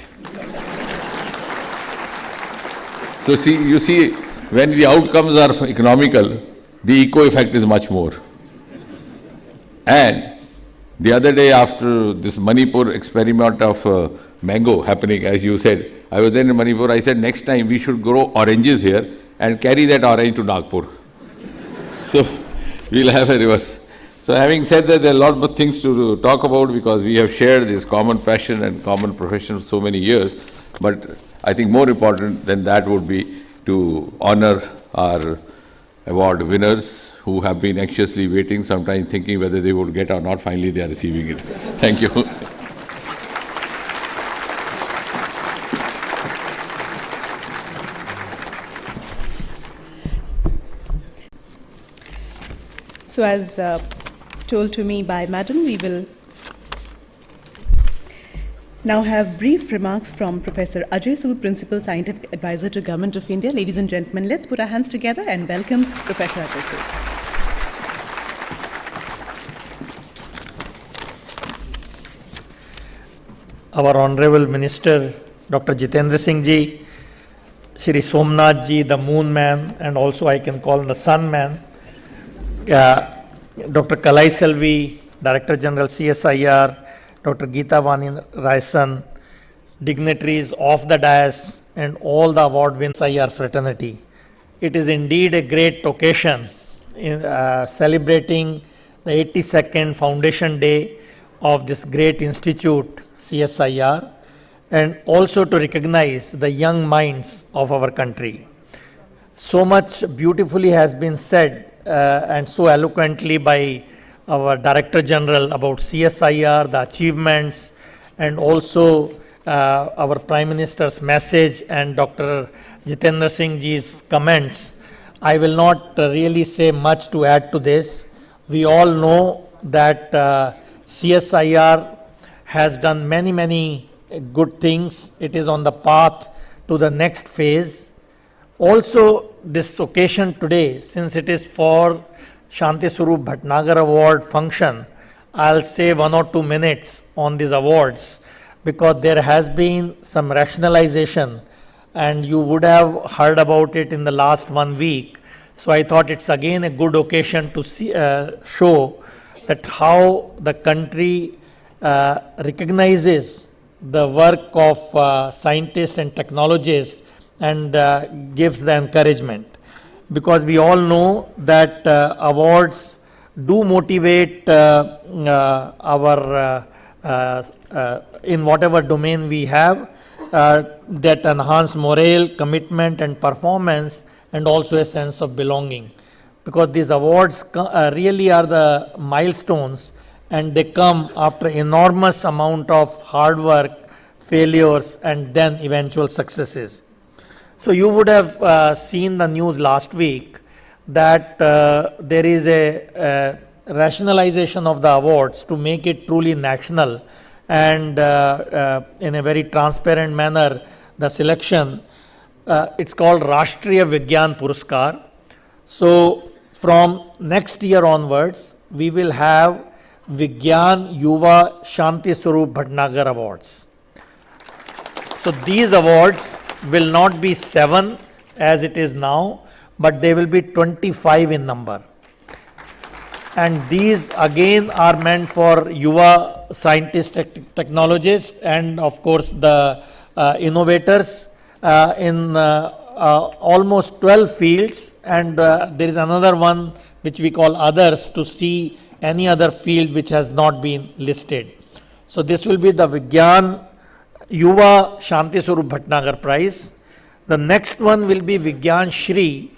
So you see, when the outcomes are economical, the eco effect is much more. And the other day, after this Manipur experiment of mango happening, as you said, I was there in Manipur, I said next time we should grow oranges here and carry that orange to Nagpur. So we'll have a reverse. So having said that, there are a lot of things to talk about because we have shared this common passion and common profession for so many years. But I think more important than that would be to honor our award winners who have been anxiously waiting, sometimes thinking whether they would get or not. Finally, they are receiving it. Thank you. So as told to me by Madam, we will now have brief remarks from Professor Ajay Sood, Principal Scientific Advisor to Government of India. Ladies and gentlemen, let's put our hands together and welcome Professor Ajay Sood. Our Honorable Minister, Dr. Jitendra Singh Ji, Shri Somnath Ji, the Moon Man, and also I can call him the Sun Man, Dr. Kalai Selvi, Director General CSIR, Dr. Geeta Vani Raisan, dignitaries of the dais, and all the award winners of CSIR fraternity. It is indeed a great occasion in celebrating the 82nd Foundation Day of this great institute, CSIR, and also to recognize the young minds of our country. So much beautifully has been said and so eloquently by our Director General about CSIR, the achievements, and also our Prime Minister's message and Dr. Jitendra Singh Ji's comments. I will not really say much to add to this. We all know that CSIR has done many good things. It is on the path to the next phase. Also, this occasion today, since it is for Shanti Swarup Bhatnagar Award function, I'll say 1 or 2 minutes on these awards because there has been some rationalization and you would have heard about it in the last 1 week. So I thought it's again a good occasion to see, show that how the country recognizes the work of scientists and technologists and gives the encouragement. Because we all know that awards do motivate our in whatever domain we have, that enhance morale, commitment and performance, and also a sense of belonging. Because these awards really are the milestones, and they come after enormous amount of hard work, failures, and then eventual successes. So you would have seen the news last week that there is a rationalization of the awards to make it truly national, and in a very transparent manner the selection, it's called Rashtriya Vigyan Puraskar. So from next year onwards we will have Vigyan Yuva Shanti Swarup Bhatnagar Awards. So these awards will not be 7 as it is now, but they will be 25 in number. And these again are meant for Yuva scientists, technologists, and of course the innovators in almost 12 fields, and there is another one which we call others to see any other field which has not been listed. So this will be the Vigyan Yuva Shanti Swarup Bhatnagar Prize. The next one will be Vigyan Shri.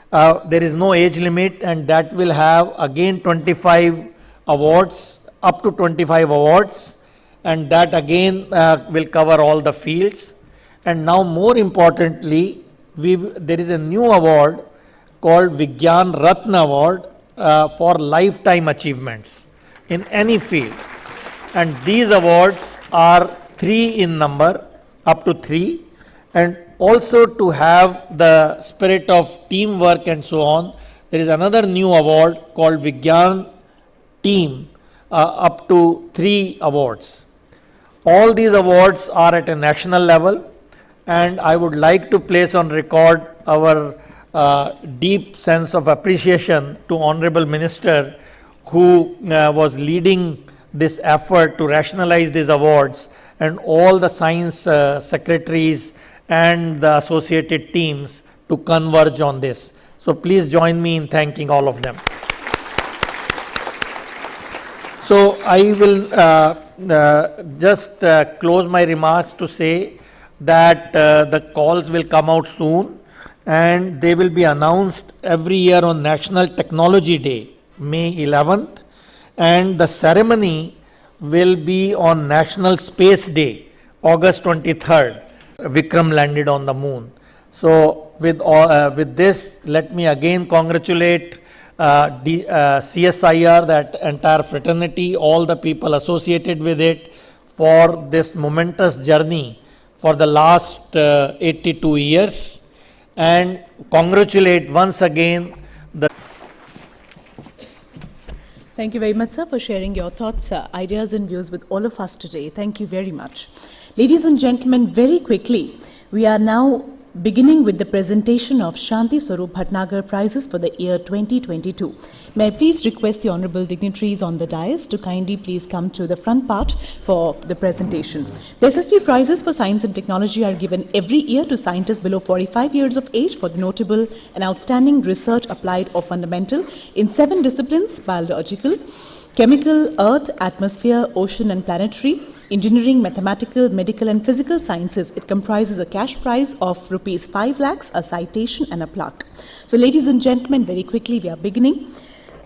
There is no age limit, and that will have again 25 awards, up to 25 awards, and that again will cover all the fields. And now more importantly, there is a new award called Vigyan Ratna Award for lifetime achievements in any field. And these awards are 3 in number, up to 3, and also to have the spirit of teamwork and so on, there is another new award called Vigyan Team, up to 3 awards. All these awards are at a national level, and I would like to place on record our deep sense of appreciation to Honorable Minister who was leading this effort to rationalize these awards, and all the science secretaries and the associated teams to converge on this. So please join me in thanking all of them. So I will just close my remarks to say that the calls will come out soon, and they will be announced every year on National Technology Day, May 11th, and the ceremony will be on National Space Day, August 23rd. Vikram landed on the moon. So with this, let me again congratulate CSIR, that entire fraternity, all the people associated with it for this momentous journey for the last 82 years, and congratulate once again the. Thank you very much, sir, for sharing your thoughts, ideas and views with all of us today. Thank you very much. Ladies and gentlemen, very quickly, we are now beginning with the presentation of Shanti Swarup Bhatnagar prizes for the year 2022. May I please request the honorable dignitaries on the dais to kindly please come to the front part for the presentation. The SSB prizes for science and technology are given every year to scientists below 45 years of age for the notable and outstanding research applied or fundamental in 7 disciplines: biological, chemical, earth, atmosphere, ocean and planetary, engineering, mathematical, medical and physical sciences. It comprises a cash prize of rupees 5 lakhs, a citation and a plaque. So ladies and gentlemen, very quickly we are beginning.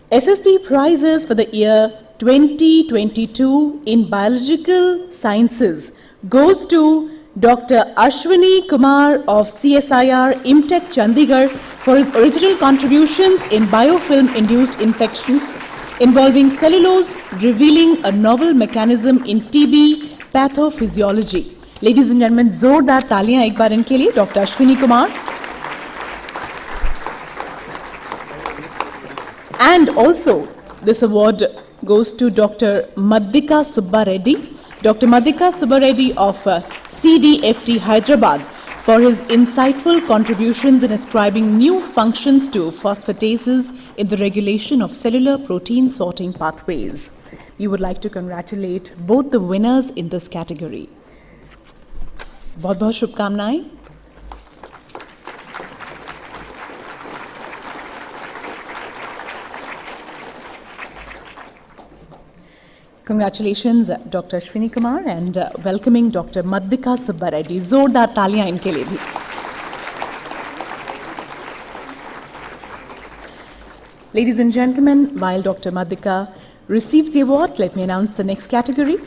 SSB prizes for the year 2022 in biological sciences goes to Dr. Ashwini Kumar of CSIR Imtech Chandigarh for his original contributions in biofilm-induced infections involving cellulose, revealing a novel mechanism in TB pathophysiology. Ladies and gentlemen, जोरदार तालियां एक बार इनके लिए Dr. Ashwini Kumar. And also, this award goes to Dr. Madhika Subba Reddy. Dr. Madhika Subba Reddy of CDFT Hyderabad for his insightful contributions in ascribing new functions to phosphatases in the regulation of cellular protein sorting pathways. We would like to congratulate both the winners in this category. बहुत-बहुत शुभकामनाएं. Congratulations, Dr. Ashwini Kumar, and welcoming Dr. Madhika Subba Reddy. जोरदार तालियां इनके लिए भी. Ladies and gentlemen, while Dr. Madhika receives the award, let me announce the next category.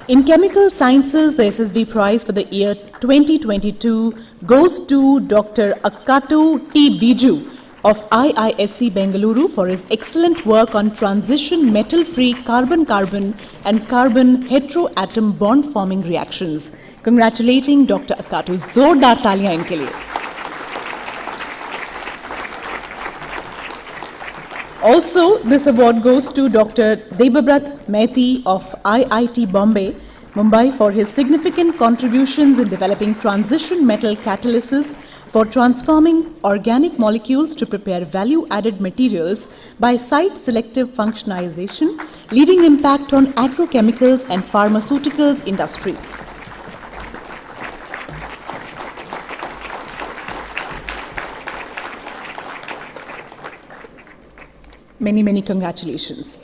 In chemical sciences, the SSB prize for the year 2022 goes to Dr. Akkatu T. Biju of IISc Bengaluru for his excellent work on transition metal-free carbon-carbon and carbon heteroatom bond-forming reactions. Congratulating Dr. Akkatu. Zordar taliyan inke liye. Also, this award goes to Dr. Debabrat Mehti of IIT Bombay, Mumbai for his significant contributions in developing transition metal catalysis for transforming organic molecules to prepare value-added materials by site-selective functionalization, leading impact on agrochemicals and pharmaceuticals industry. Many, many congratulations.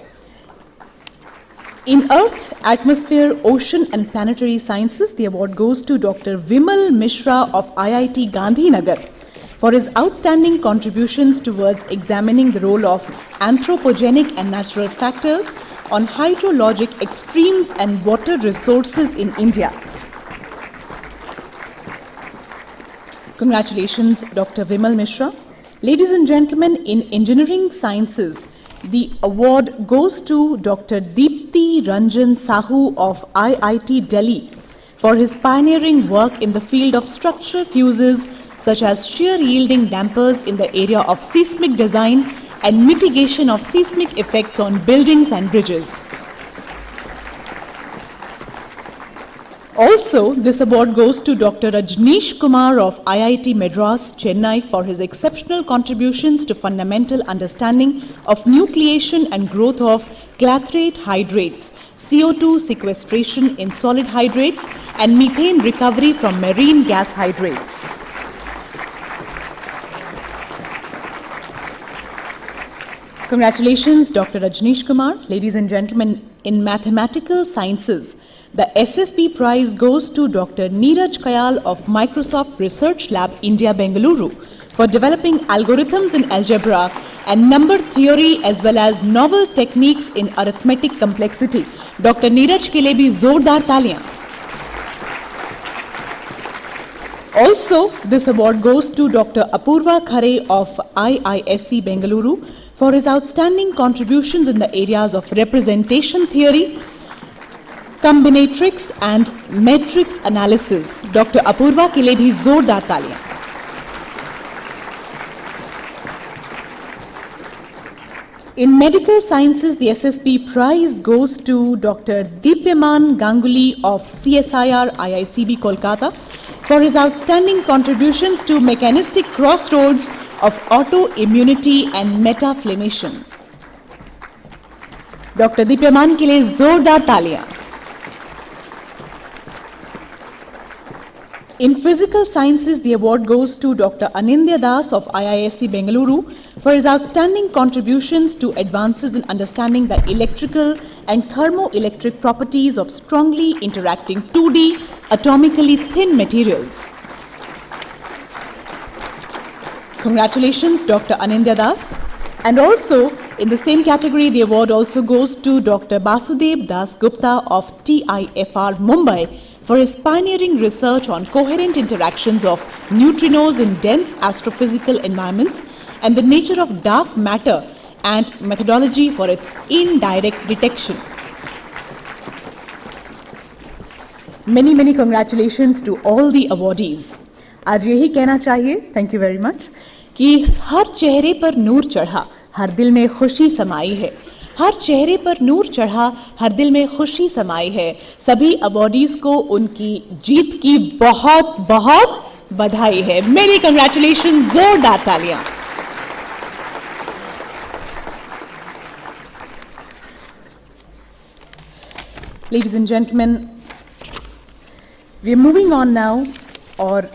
In Earth, Atmosphere, Ocean and Planetary Sciences, the award goes to Dr. Vimal Mishra of IIT Gandhinagar for his outstanding contributions towards examining the role of anthropogenic and natural factors on hydrologic extremes and water resources in India. Congratulations, Dr. Vimal Mishra. Ladies and gentlemen, in engineering sciences, the award goes to Dr. Deepti Ranjan Sahu of IIT Delhi for his pioneering work in the field of structural fuses such as shear yielding dampers in the area of seismic design and mitigation of seismic effects on buildings and bridges. Also, this award goes to Dr. Rajneesh Kumar of IIT Madras, Chennai for his exceptional contributions to fundamental understanding of nucleation and growth of clathrate hydrates, CO2 sequestration in solid hydrates, and methane recovery from marine gas hydrates. Congratulations, Dr. Rajneesh Kumar. Ladies and gentlemen, in mathematical sciences, the SSB prize goes to Dr. Neeraj Kayal of Microsoft Research Lab, India, Bengaluru for developing algorithms in algebra and number theory as well as novel techniques in arithmetic complexity. Dr. Neeraj ke liye bhi zordar taliyan. Also, this award goes to Dr. Apurva Khare of IISc Bengaluru for his outstanding contributions in the areas of representation theory, combinatorics and matrix analysis. Dr. Apurva के लिए भी जोरदार तालियां. In medical sciences, the SSP prize goes to Dr. Deepyaman Ganguly of CSIR IICB Kolkata for his outstanding contributions to mechanistic crossroads of autoimmunity and metaflammation. Dr. Deepyaman के लिए जोरदार तालियां. In physical sciences, the award goes to Dr. Anindya Das of IISc Bengaluru for his outstanding contributions to advances in understanding the electrical and thermoelectric properties of strongly interacting 2D atomically thin materials. Congratulations, Dr. Anindya Das. And also, in the same category, the award also goes to Dr. Basudev Das Gupta of TIFR Mumbai for his pioneering research on coherent interactions of neutrinos in dense astrophysical environments and the nature of dark matter and methodology for its indirect detection. Many, many congratulations to all the awardees. आज यही कहना चाहिए, thank you very much, कि हर चेहरे पर नूर चढ़ा, हर दिल में खुशी समाई है. हर चेहरे पर नूर चढ़ा, हर दिल में खुशी समाई है. सभी अवॉर्डीज को उनकी जीत की बहुत बहुत बधाई है. मेरी कंग्रेचुलेशन, जोरदार तालियां. Ladies and gentlemen, we are moving on now, और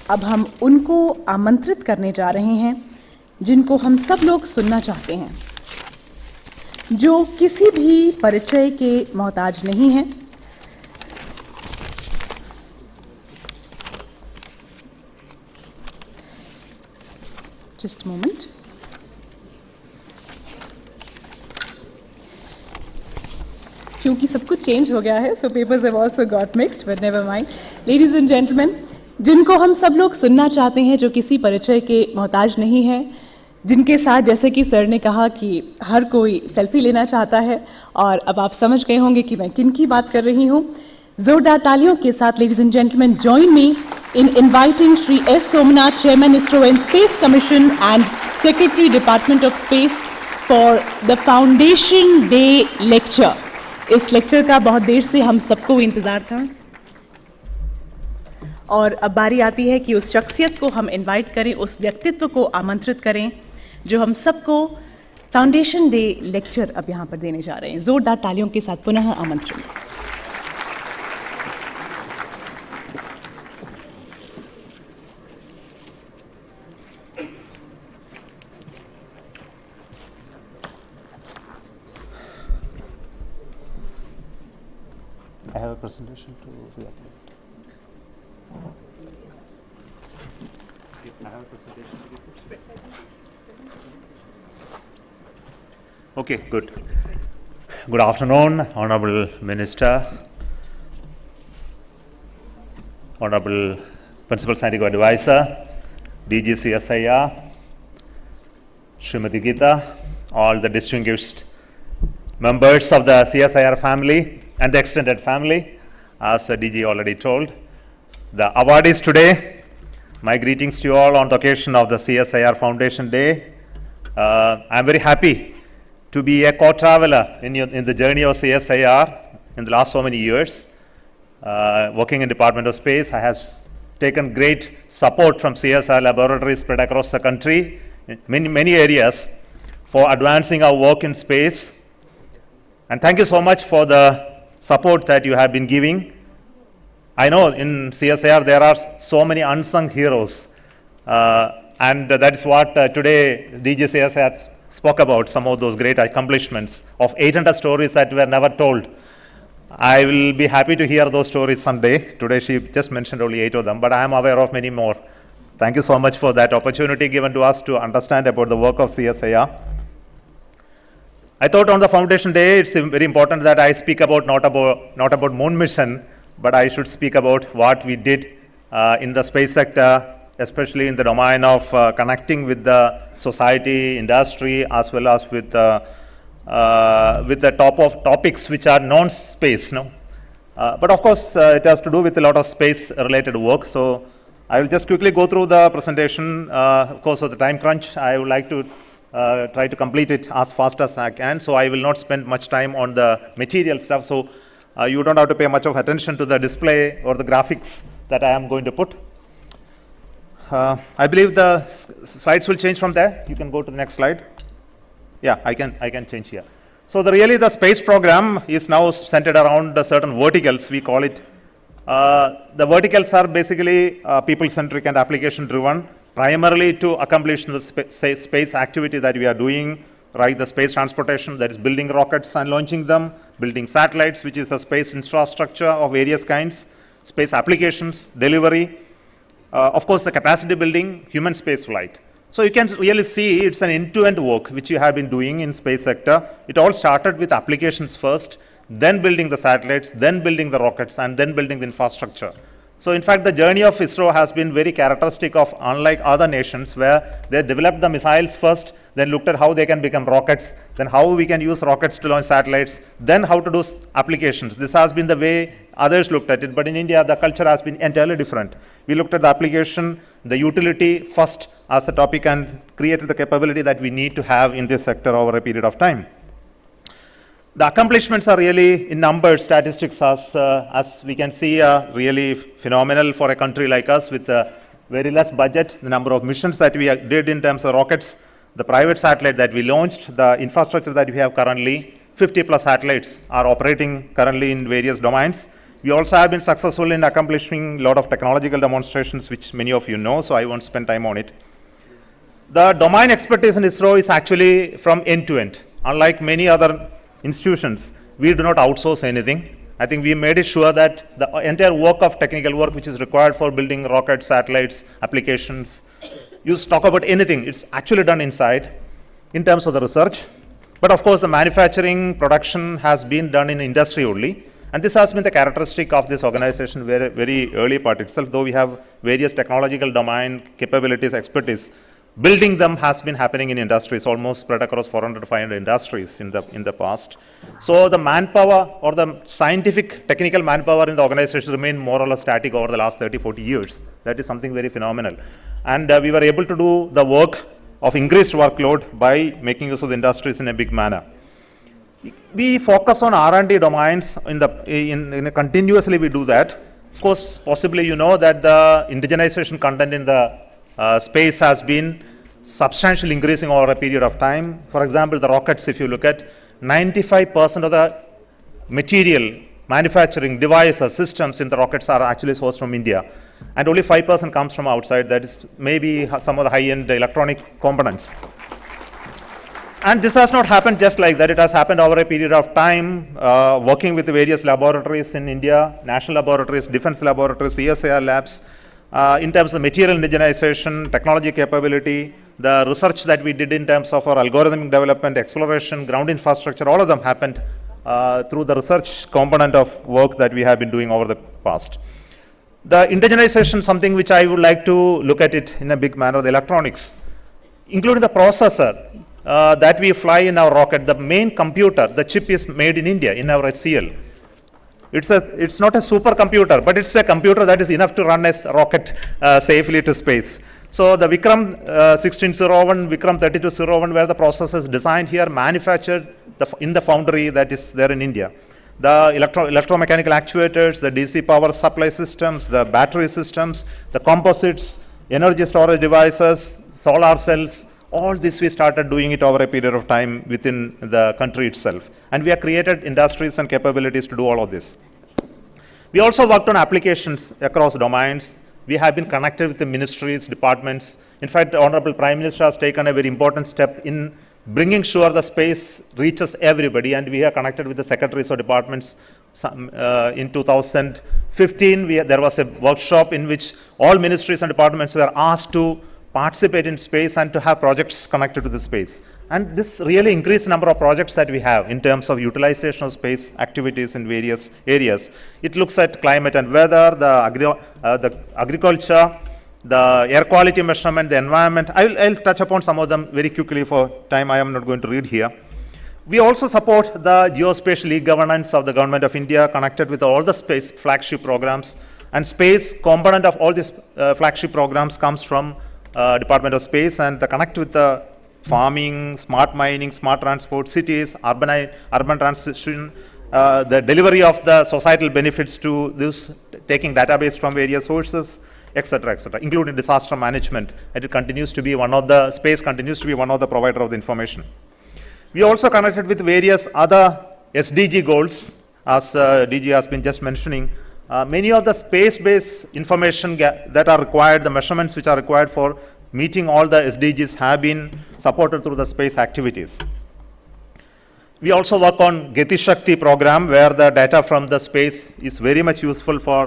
अब हम उनको आमंत्रित करने जा रहे हैं जिनको हम सब लोग सुनना चाहते हैं, जो किसी भी परिचय के मोहताज नहीं हैं. Just a moment. क्योंकि सब कुछ चेंज हो गया है, so papers have also got mixed, but never mind. Ladies and gentlemen, जिनको हम सब लोग सुनना चाहते हैं, जो किसी परिचय के मोहताज नहीं हैं, जिनके साथ, जैसे कि सर ने कहा कि हर कोई सेल्फी लेना चाहता है, और अब आप समझ गए होंगे कि मैं किन की बात कर रही हूँ. जोरदार तालियों के साथ, ladies and gentleman, join me in inviting Shri S Somnath, chairman ISRO and space commission and secretary department of space, for the foundation day lecture. इस लेक्चर का बहुत देर से हम सबको इंतज़ार था, और अब बारी आती है कि उस शख्सियत को हम इनवाइट करें, उस व्यक्तित्व को आमंत्रित करें जो हम सबको फाउंडेशन डे लेक्चर अब यहाँ पर देने जा रहे हैं. जोरदार तालियों के साथ पुनः आमंत्रण. I have a presentation to react. I have a presentation to give. Okay, good. Good afternoon, Honorable Minister, Honorable Principal Scientific Advisor, DG CSIR, Srimati Geeta, all the distinguished members of the CSIR family and the extended family, as DG already told. The awardees today, my greetings to you all on the occasion of the CSIR Foundation Day. I am very happy to be a co-traveler in the journey of CSIR in the last so many years. Working in Department of Space, I have taken great support from CSIR laboratories spread across the country in many areas for advancing our work in space. And thank you so much for the support that you have been giving. I know in CSIR there are so many unsung heroes, and that is what today DG CSIR spoke about, some of those great accomplishments of 800 stories that were never told. I will be happy to hear those stories someday. Today she just mentioned only 8 of them, but I am aware of many more. Thank you so much for that opportunity given to us to understand about the work of CSIR. I thought on the Foundation Day, it's very important that I speak about not about moon mission, but I should speak about what we did in the space sector, especially in the domain of connecting with the society, industry, as well as with the topics which are non-space. No? But of course, it has to do with a lot of space-related work. So I will just quickly go through the presentation. Of course, with the time crunch, I would like to try to complete it as fast as I can. So I will not spend much time on the material stuff. So you don't have to pay much of attention to the display or the graphics that I am going to put. I believe the slides will change from there. You can go to the next slide. Yeah, I can change here. So really the space program is now centered around certain verticals, we call it. The verticals are basically people-centric and application-driven, primarily to accomplish the space activity that we are doing, right? The space transportation, that is building rockets and launching them, building satellites, which is a space infrastructure of various kinds, space applications, delivery, of course the capacity building, human space flight. So you can really see it's an end-to-end work which you have been doing in space sector. It all started with applications first, then building the satellites, then building the rockets, and then building the infrastructure. So in fact, the journey of ISRO has been very characteristic of, unlike other nations, where they developed the missiles first, then looked at how they can become rockets, then how we can use rockets to launch satellites, then how to do applications. This has been the way others looked at it, but in India, the culture has been entirely different. We looked at the application, the utility first as the topic, and created the capability that we need to have in this sector over a period of time. The accomplishments are really, in numbers, statistics, as we can see, really phenomenal for a country like us with a very less budget. The number of missions that we did in terms of rockets, the private satellite that we launched, the infrastructure that we have currently, 50 plus satellites are operating currently in various domains. We also have been successful in accomplishing a lot of technological demonstrations, which many of you know, so I won't spend time on it. The domain expertise in ISRO is actually from end to end. Unlike many other institutions, we do not outsource anything. I think we made it sure that the entire work of technical work which is required for building rockets, satellites, applications, you talk about anything, it's actually done inside in terms of the research. But of course, the manufacturing, production has been done in industry only. And this has been the characteristic of this organization very, very early part itself, though we have various technological domain capabilities, expertise. Building them has been happening in industries, almost spread across 400 to 500 industries in the past. So the manpower or the scientific technical manpower in the organization remained more or less static over the last 30, 40 years. That is something very phenomenal. And we were able to do the work of increased workload by making use of the industries in a big manner. We focus on R&D domains continuously we do that. Of course, possibly you know that the indigenization content in the space has been substantially increasing over a period of time. For example, the rockets, if you look at 95% of the material, manufacturing, devices, systems in the rockets are actually sourced from India. And only 5% comes from outside, that is maybe some of the high-end electronic components. And this has not happened just like that. It has happened over a period of time, working with the various laboratories in India, national laboratories, defense laboratories, CSIR labs, in terms of material indigenization, technology capability, the research that we did in terms of our algorithmic development, exploration, ground infrastructure, all of them happened through the research component of work that we have been doing over the past. The indigenization, something which I would like to look at it in a big manner, the electronics, including the processor that we fly in our rocket, the main computer, the chip is made in India, in our HCL. It's not a supercomputer, but it's a computer that is enough to run a rocket safely to space. So the Vikram 1601, Vikram 3201, where the processor is designed here, manufactured in the foundry that is there in India. The electromechanical actuators, the DC power supply systems, the battery systems, the composites, energy storage devices, solar cells, all this we started doing it over a period of time within the country itself. And we have created industries and capabilities to do all of this. We also worked on applications across domains. We have been connected with the ministries, departments. In fact, the Honorable Prime Minister has taken a very important step in bringing sure the space reaches everybody, and we are connected with the secretaries of departments. In 2015, there was a workshop in which all ministries and departments were asked to participate in space and to have projects connected to the space. And this really increased number of projects that we have in terms of utilization of space activities in various areas. It looks at climate and weather, the agriculture, the air quality measurement, the environment. I'll touch upon some of them very quickly for time. I am not going to read here. We also support the geospatial e-governance of the Government of India, connected with all the space flagship programs. And space component of all these flagship programs comes from Department of Space, and the connect with the farming, smart mining, smart transport, cities, urban transition, the delivery of the societal benefits to this, taking database from various sources, etc., including disaster management. And it continues to be one of the, space continues to be one of the provider of the information. We also connected with various other SDG goals, as DG has been just mentioning. Many of the space-based information that are required, the measurements which are required for meeting all the SDGs have been supported through the space activities. We also work on Gati Shakti program, where the data from the space is very much useful for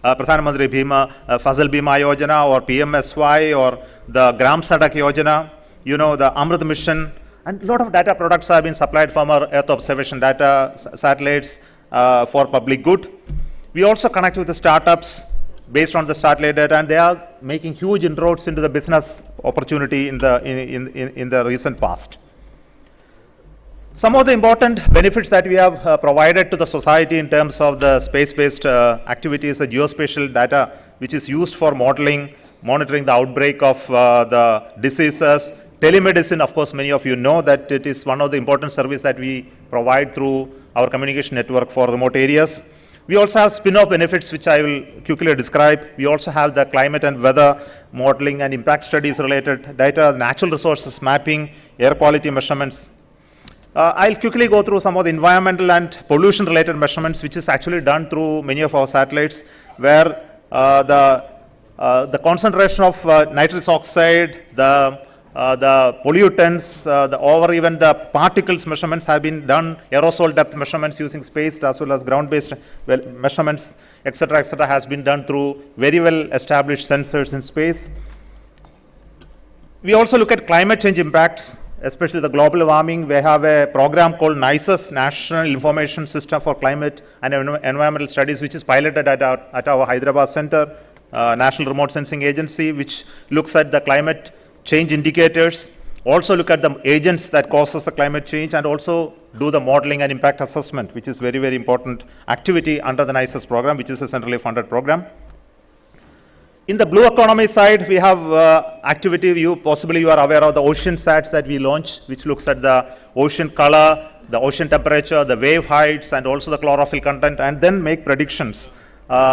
Pradhan Mantri Bhima, Fasal Bima Yojana, or PMSY, or the Gram Sadak Yojana, you know, the Amrit Mission, and a lot of data products have been supplied from our Earth observation data satellites for public good. We also connect with the startups based on the satellite data, and they are making huge inroads into the business opportunity in the recent past. Some of the important benefits that we have provided to the society in terms of the space-based activities, the geospatial data, which is used for modeling, monitoring the outbreak of the diseases. Telemedicine, of course, many of you know that it is one of the important services that we provide through our communication network for remote areas. We also have spin-off benefits, which I will quickly describe. We also have the climate and weather modeling and impact studies related data, natural resources mapping, air quality measurements. I'll quickly go through some of the environmental and pollution related measurements, which is actually done through many of our satellites, where the concentration of nitrous oxide, the pollutants, or even the particles measurements have been done, aerosol depth measurements using space as well as ground-based measurements, etc., has been done through very well established sensors in space. We also look at climate change impacts, especially the global warming. We have a program called NICES, National Information System for Climate and Environmental Studies, which is piloted at our Hyderabad Center, National Remote Sensing Agency, which looks at the climate change indicators, also look at the agents that causes the climate change, and also do the modeling and impact assessment, which is very, very important activity under the NICES program, which is a centrally funded program. In the blue economy side, we have activity, possibly you are aware of the ocean sats that we launched, which looks at the ocean color, the ocean temperature, the wave heights, and also the chlorophyll content, and then make predictions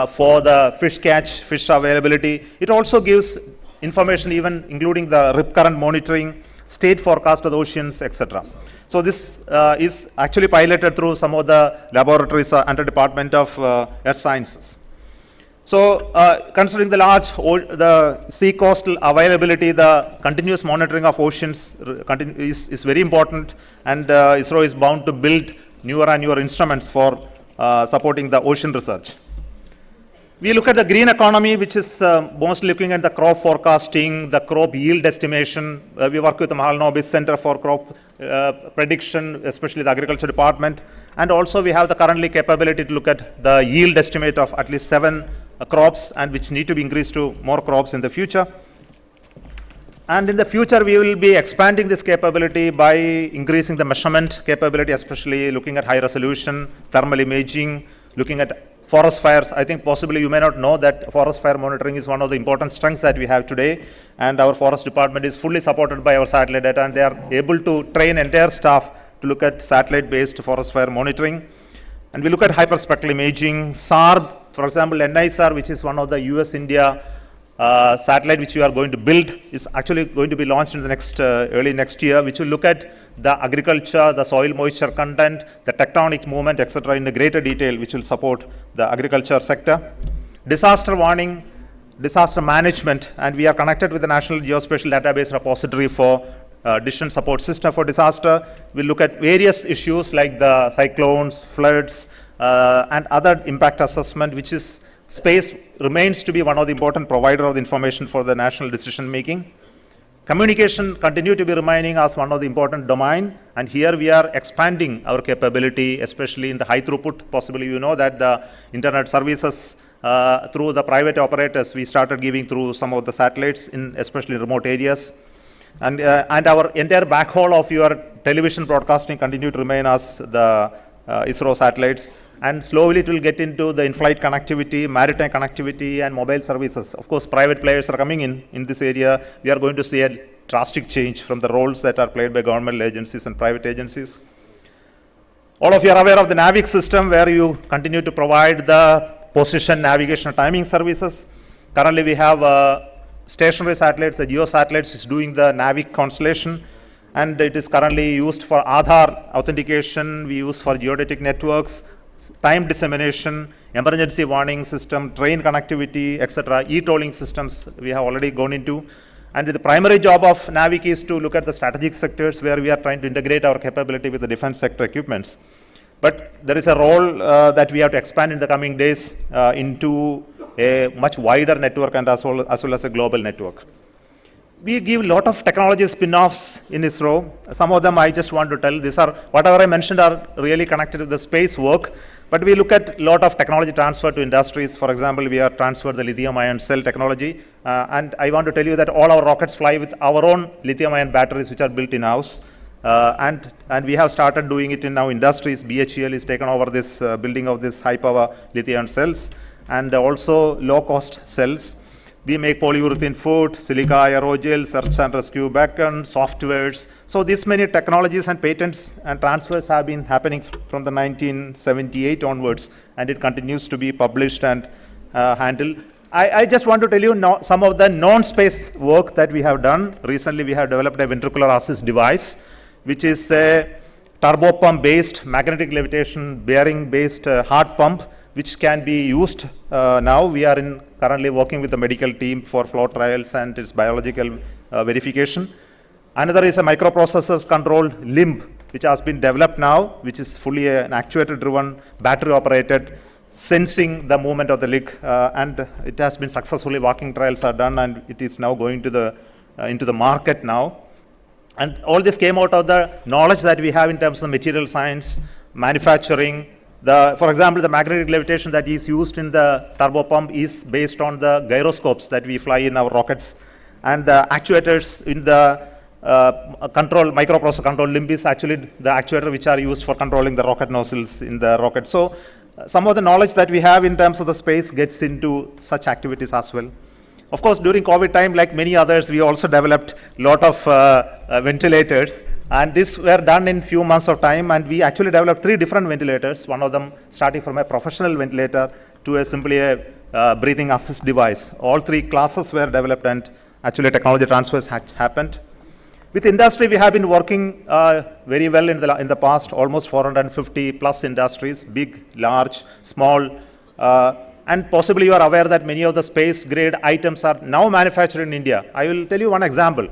for the fish catch, fish availability. It also gives information even including the rip current monitoring, state forecast of the oceans, etc. So this is actually piloted through some of the laboratories under Department of Earth Sciences. So considering the the sea coastal availability, the continuous monitoring of oceans is very important, and ISRO is bound to build newer and newer instruments for supporting the ocean research. We look at the green economy, which is mostly looking at the crop forecasting, the crop yield estimation. We work with the Mahalanobis Center for Crop Prediction, especially the Agriculture Department. And also we have the currently capability to look at the yield estimate of at least 7 crops, and which need to be increased to more crops in the future. And in the future, we will be expanding this capability by increasing the measurement capability, especially looking at high resolution, thermal imaging, looking at forest fires. I think possibly you may not know that forest fire monitoring is one of the important strengths that we have today, and our forest department is fully supported by our satellite data, and they are able to train entire staff to look at satellite-based forest fire monitoring. And we look at hyperspectral imaging, SARB, for example, NISR, which is one of the US-India satellite which we are going to build, is actually going to be launched in the next early next year, which will look at the agriculture, the soil moisture content, the tectonic movement, etc., in a greater detail, which will support the agriculture sector. Disaster warning, disaster management, and we are connected with the National Geospatial Database Repository for decision support system for disaster. We'll look at various issues like the cyclones, floods, and other impact assessment, which is Space remains to be one of the important provider of the information for the national decision making. Communication continue to be remaining as one of the important domain, and here we are expanding our capability, especially in the high throughput. Possibly you know that the internet services through the private operators, we started giving through some of the satellites in especially remote areas. And our entire backhaul of your television broadcasting continue to remain as the ISRO satellites, and slowly it will get into the in-flight connectivity, maritime connectivity, and mobile services. Of course, private players are coming in this area. We are going to see a drastic change from the roles that are played by government agencies and private agencies. All of you are aware of the NAVIC system, where you continue to provide the position, navigation, and timing services. Currently, we have stationary satellites, the geo satellites is doing the NAVIC constellation, and it is currently used for Aadhaar authentication. We use for geodetic networks, time dissemination, emergency warning system, train connectivity, etc. E-tolling systems we have already gone into. And the primary job of NAVIC is to look at the strategic sectors where we are trying to integrate our capability with the defense sector equipments. But there is a role that we have to expand in the coming days into a much wider network and as well as a global network. We give a lot of technology spin-offs in ISRO. Some of them I just want to tell. These are, whatever I mentioned are really connected to the space work, but we look at a lot of technology transfer to industries. For example, we have transferred the lithium-ion cell technology, and I want to tell you that all our rockets fly with our own lithium-ion batteries, which are built in-house, and we have started doing it in our industries. BHEL is taken over this building of this high-power lithium cells, and also low-cost cells. We make polyurethane food, silica aerogel, search and rescue backend, softwares. So these many technologies and patents and transfers have been happening from the 1978 onwards, and it continues to be published and handled. I just want to tell you some of the non-space work that we have done. Recently, we have developed a ventricular assist device, which is a turbopump based, magnetic levitation bearing based heart pump, which can be used now. We are currently working with the medical team for flow trials and its biological verification. Another is a microprocessors controlled limb, which has been developed now, which is fully an actuator driven, battery operated, sensing the movement of the leg, and it has been successfully, walking trials are done, and it is now going to into the market now. And all this came out of the knowledge that we have in terms of material science, manufacturing. For example, the magnetic levitation that is used in the turbopump is based on the gyroscopes that we fly in our rockets, and the actuators in the microprocessor control limb is actually the actuator which are used for controlling the rocket nozzles in the rocket. So some of the knowledge that we have in terms of the space gets into such activities as well. Of course, during COVID time, like many others, we also developed a lot of ventilators, and these were done in few months of time, and we actually developed 3 different ventilators, one of them starting from a professional ventilator to simply a breathing assist device. All 3 classes were developed, and actually technology transfers happened. With industry, we have been working very well in the past, almost 450 plus industries, big, large, small, and possibly you are aware that many of the space grade items are now manufactured in India. I will tell you one example.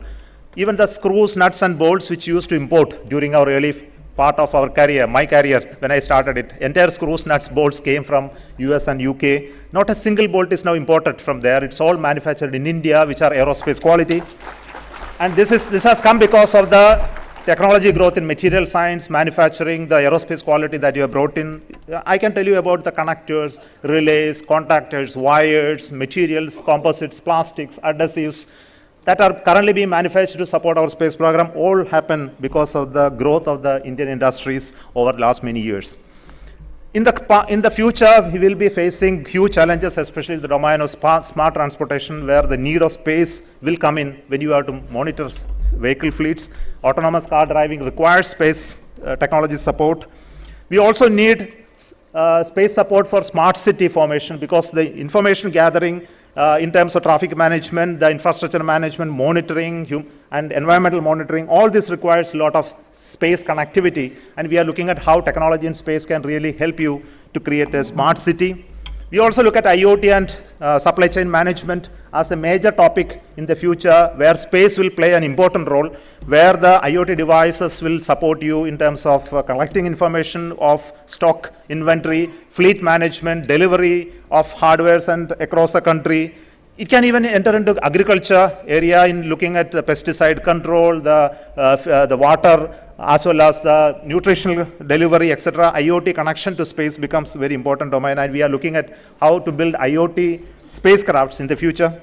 Even the screws, nuts and bolts which used to import during our early part of our career, my career when I started it, entire screws, nuts, bolts came from US and UK. Not a single bolt is now imported from there. It's all manufactured in India, which are aerospace quality. And this has come because of the technology growth in material science, manufacturing, the aerospace quality that you have brought in. I can tell you about the connectors, relays, contactors, wires, materials, composites, plastics, adhesives that are currently being manufactured to support our space program. All happen because of the growth of the Indian industries over the last many years. In the future, we will be facing huge challenges, especially in the domain of smart transportation, where the need of space will come in when you have to monitor vehicle fleets. Autonomous car driving requires space technology support. We also need space support for smart city formation, because the information gathering in terms of traffic management, the infrastructure management, monitoring, and environmental monitoring, all this requires a lot of space connectivity, and we are looking at how technology in space can really help you to create a smart city. We also look at IoT and supply chain management as a major topic in the future, where space will play an important role, where the IoT devices will support you in terms of collecting information of stock, inventory, fleet management, delivery of hardwares and across the country. It can even enter into agriculture area in looking at the pesticide control, the water, as well as the nutritional delivery, etc. IoT connection to space becomes a very important domain, and we are looking at how to build IoT spacecrafts in the future.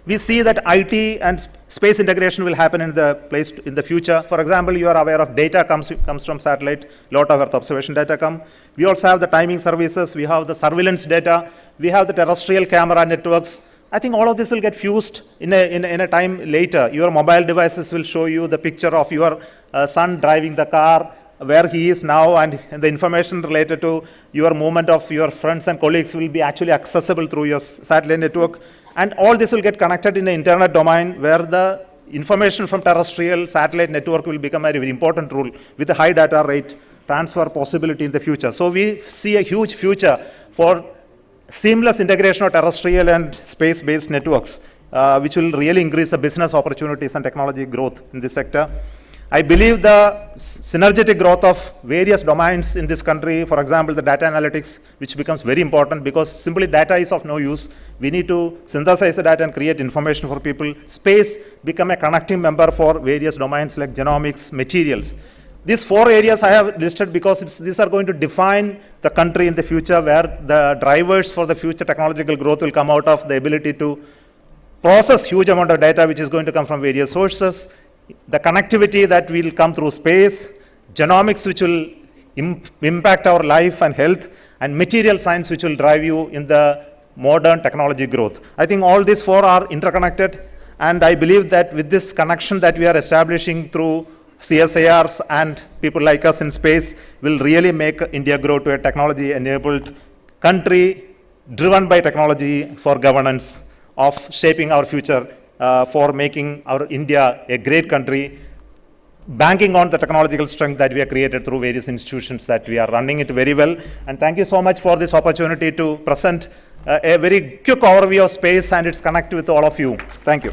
We see that IT and space integration will happen in the future. For example, you are aware of data comes from satellite, lot of Earth observation data come. We also have the timing services, we have the surveillance data, we have the terrestrial camera networks. I think all of this will get fused in a time later. Your mobile devices will show you the picture of your son driving the car, where he is now, and the information related to your movement of your friends and colleagues will be actually accessible through your satellite network. And all this will get connected in the internet domain, where the information from terrestrial satellite network will become a very important role with a high data rate transfer possibility in the future. So we see a huge future for seamless integration of terrestrial and space-based networks, which will really increase the business opportunities and technology growth in this sector. I believe the synergetic growth of various domains in this country, for example, the data analytics, which becomes very important because simply data is of no use. We need to synthesize the data and create information for people. Space become a connecting member for various domains like genomics, materials. These 4 areas I have listed because these are going to define the country in the future, where the drivers for the future technological growth will come out of the ability to process huge amount of data, which is going to come from various sources, the connectivity that will come through space, genomics, which will impact our life and health, and material science, which will drive you in the modern technology growth. I think all these 4 are interconnected, and I believe that with this connection that we are establishing through CSIRs and people like us in space will really make India grow to a technology-enabled country driven by technology for governance of shaping our future, for making our India a great country, banking on the technological strength that we have created through various institutions that we are running it very well. And thank you so much for this opportunity to present a very quick overview of space and its connect with all of you. Thank you.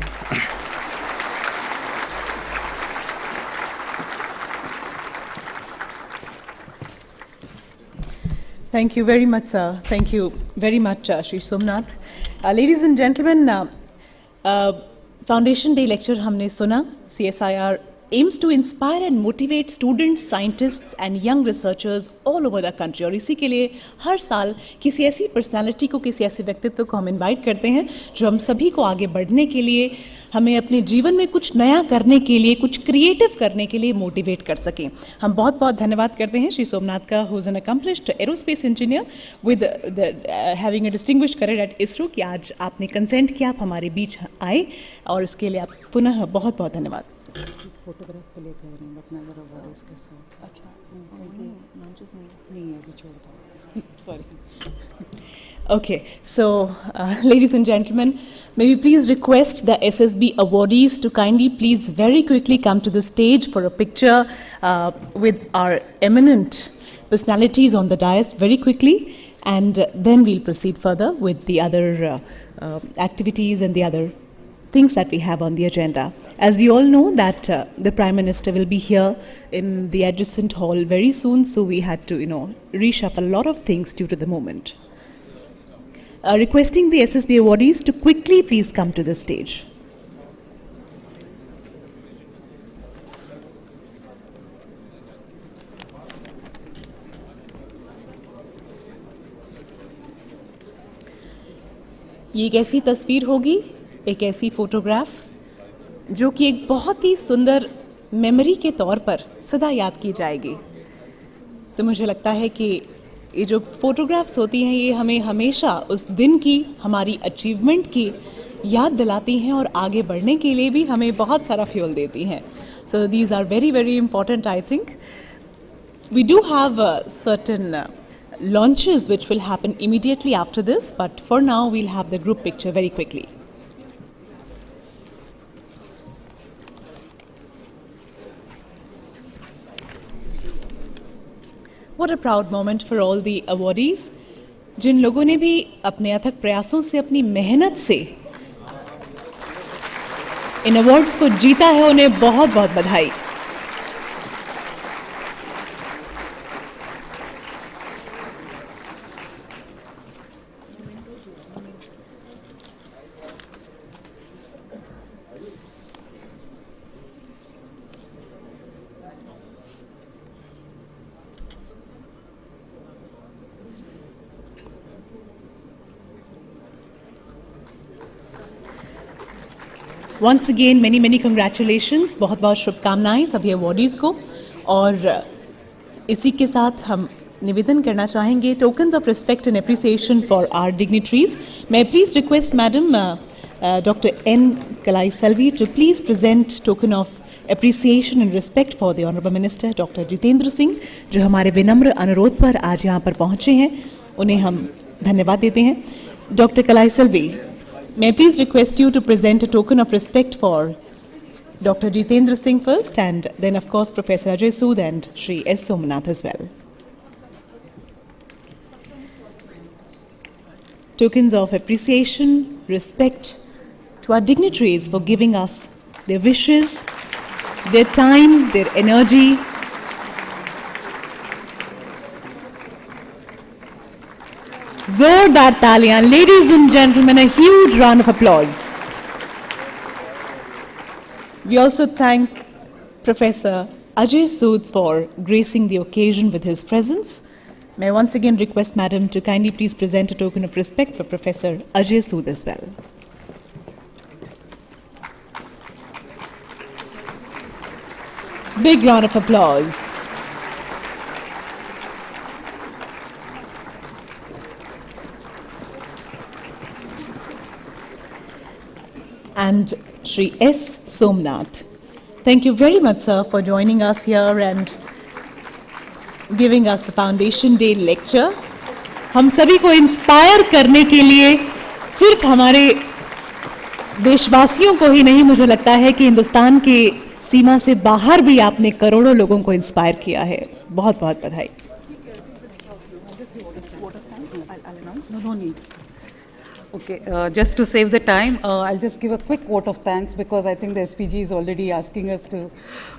Thank you very much, sir. Thank you very much, Shri Somnath. Ladies and gentlemen, Foundation Day lecture हमने सुना. CSIR aims to inspire and motivate students, scientists and young researchers all over the country. और इसी के लिए हर साल किसी ऐसी personality को, किसी ऐसे व्यक्तित्व को हम इनवाइट करते हैं जो हम सभी को आगे बढ़ने के लिए, हमें अपने जीवन में कुछ नया करने के लिए, कुछ क्रिएटिव करने के लिए मोटिवेट कर सकें. हम बहुत बहुत धन्यवाद करते हैं श्री सोमनाथ का, who is an accomplished aerospace engineer with having a distinguished career at ISRO, कि आज आपने कंसेंट किया, आप हमारे बीच आए, और इसके लिए आप पुनः बहुत बहुत धन्यवाद. फोटोग्राफ के लिए कह रहे हैं, बट मैं ज़रा वॉरिस के साथ. अच्छा, लॉन्चेस नहीं है, अभी छोड़ दो. Sorry. Okay, so ladies and gentlemen, may we please request the SSB awardees to kindly please very quickly come to the stage for a picture with our eminent personalities on the dais very quickly, and then we'll proceed further with the other activities and the other things that we have on the agenda. As we all know that the Prime Minister will be here in the adjacent hall very soon, so we had to, reshuffle a lot of things due to the moment. Requesting the SSB awardees to quickly please come to the stage. ये एक ऐसी तस्वीर होगी, एक ऐसी photograph जो कि एक बहुत ही सुंदर मेमोरी के तौर पर सदा याद की जाएगी. तो मुझे लगता है कि ये जो फोटोग्राफ्स होती हैं, ये हमें हमेशा उस दिन की, हमारी अचीवमेंट की याद दिलाती हैं और आगे बढ़ने के लिए भी हमें बहुत सारा फ्यूल देती हैं. So these are very very important. I think we do have certain launches which will happen immediately after this, but for now we'll have the group picture very quickly. What a proud moment for all the awardees. जिन लोगों ने भी अपने अथक प्रयासों से, अपनी मेहनत से इन अवार्ड्स को जीता है, उन्हें बहुत बहुत बधाई। Once again many many congratulations, बहुत बहुत शुभकामनाएं सभी अवॉर्डीज़ को। और इसी के साथ हम निवेदन करना चाहेंगे tokens of respect and appreciation for our dignitaries. मैं please request madam doctor N Kalai Selvi to please present token of appreciation and respect for the honourable minister doctor Jitendra Singh, जो हमारे विनम्र अनुरोध पर आज यहाँ पर पहुँचे हैं। उन्हें हम धन्यवाद देते हैं। डॉक्टर कलाई Selvi, may I please request you to present a token of respect for Dr. Jitendra Singh first, and then of course Professor Ajay Sood and Shri S. Somnath as well. Tokens of appreciation, respect to our dignitaries for giving us their wishes, their time, their energy. जोरदार तालियां, ladies and gentlemen, a huge round of applause. We also thank Professor Ajay Sood for gracing the occasion with his presence. May I once again request Madam to kindly please present a token of respect for Professor Ajay Sood as well. Big round of applause. And Shri S. Somnath. Thank you very much, sir, for joining us here and giving us the Foundation Day lecture. हम सभी को inspire करने के लिए सिर्फ हमारे देशवासियों को ही नहीं, मुझे लगता है कि हिंदुस्तान की सीमा से बाहर भी आपने करोड़ों लोगों को इंस्पायर किया है। बहुत बहुत बधाई। Okay, just to save the time, I'll just give a quick vote of thanks because I think the SPG is already asking us to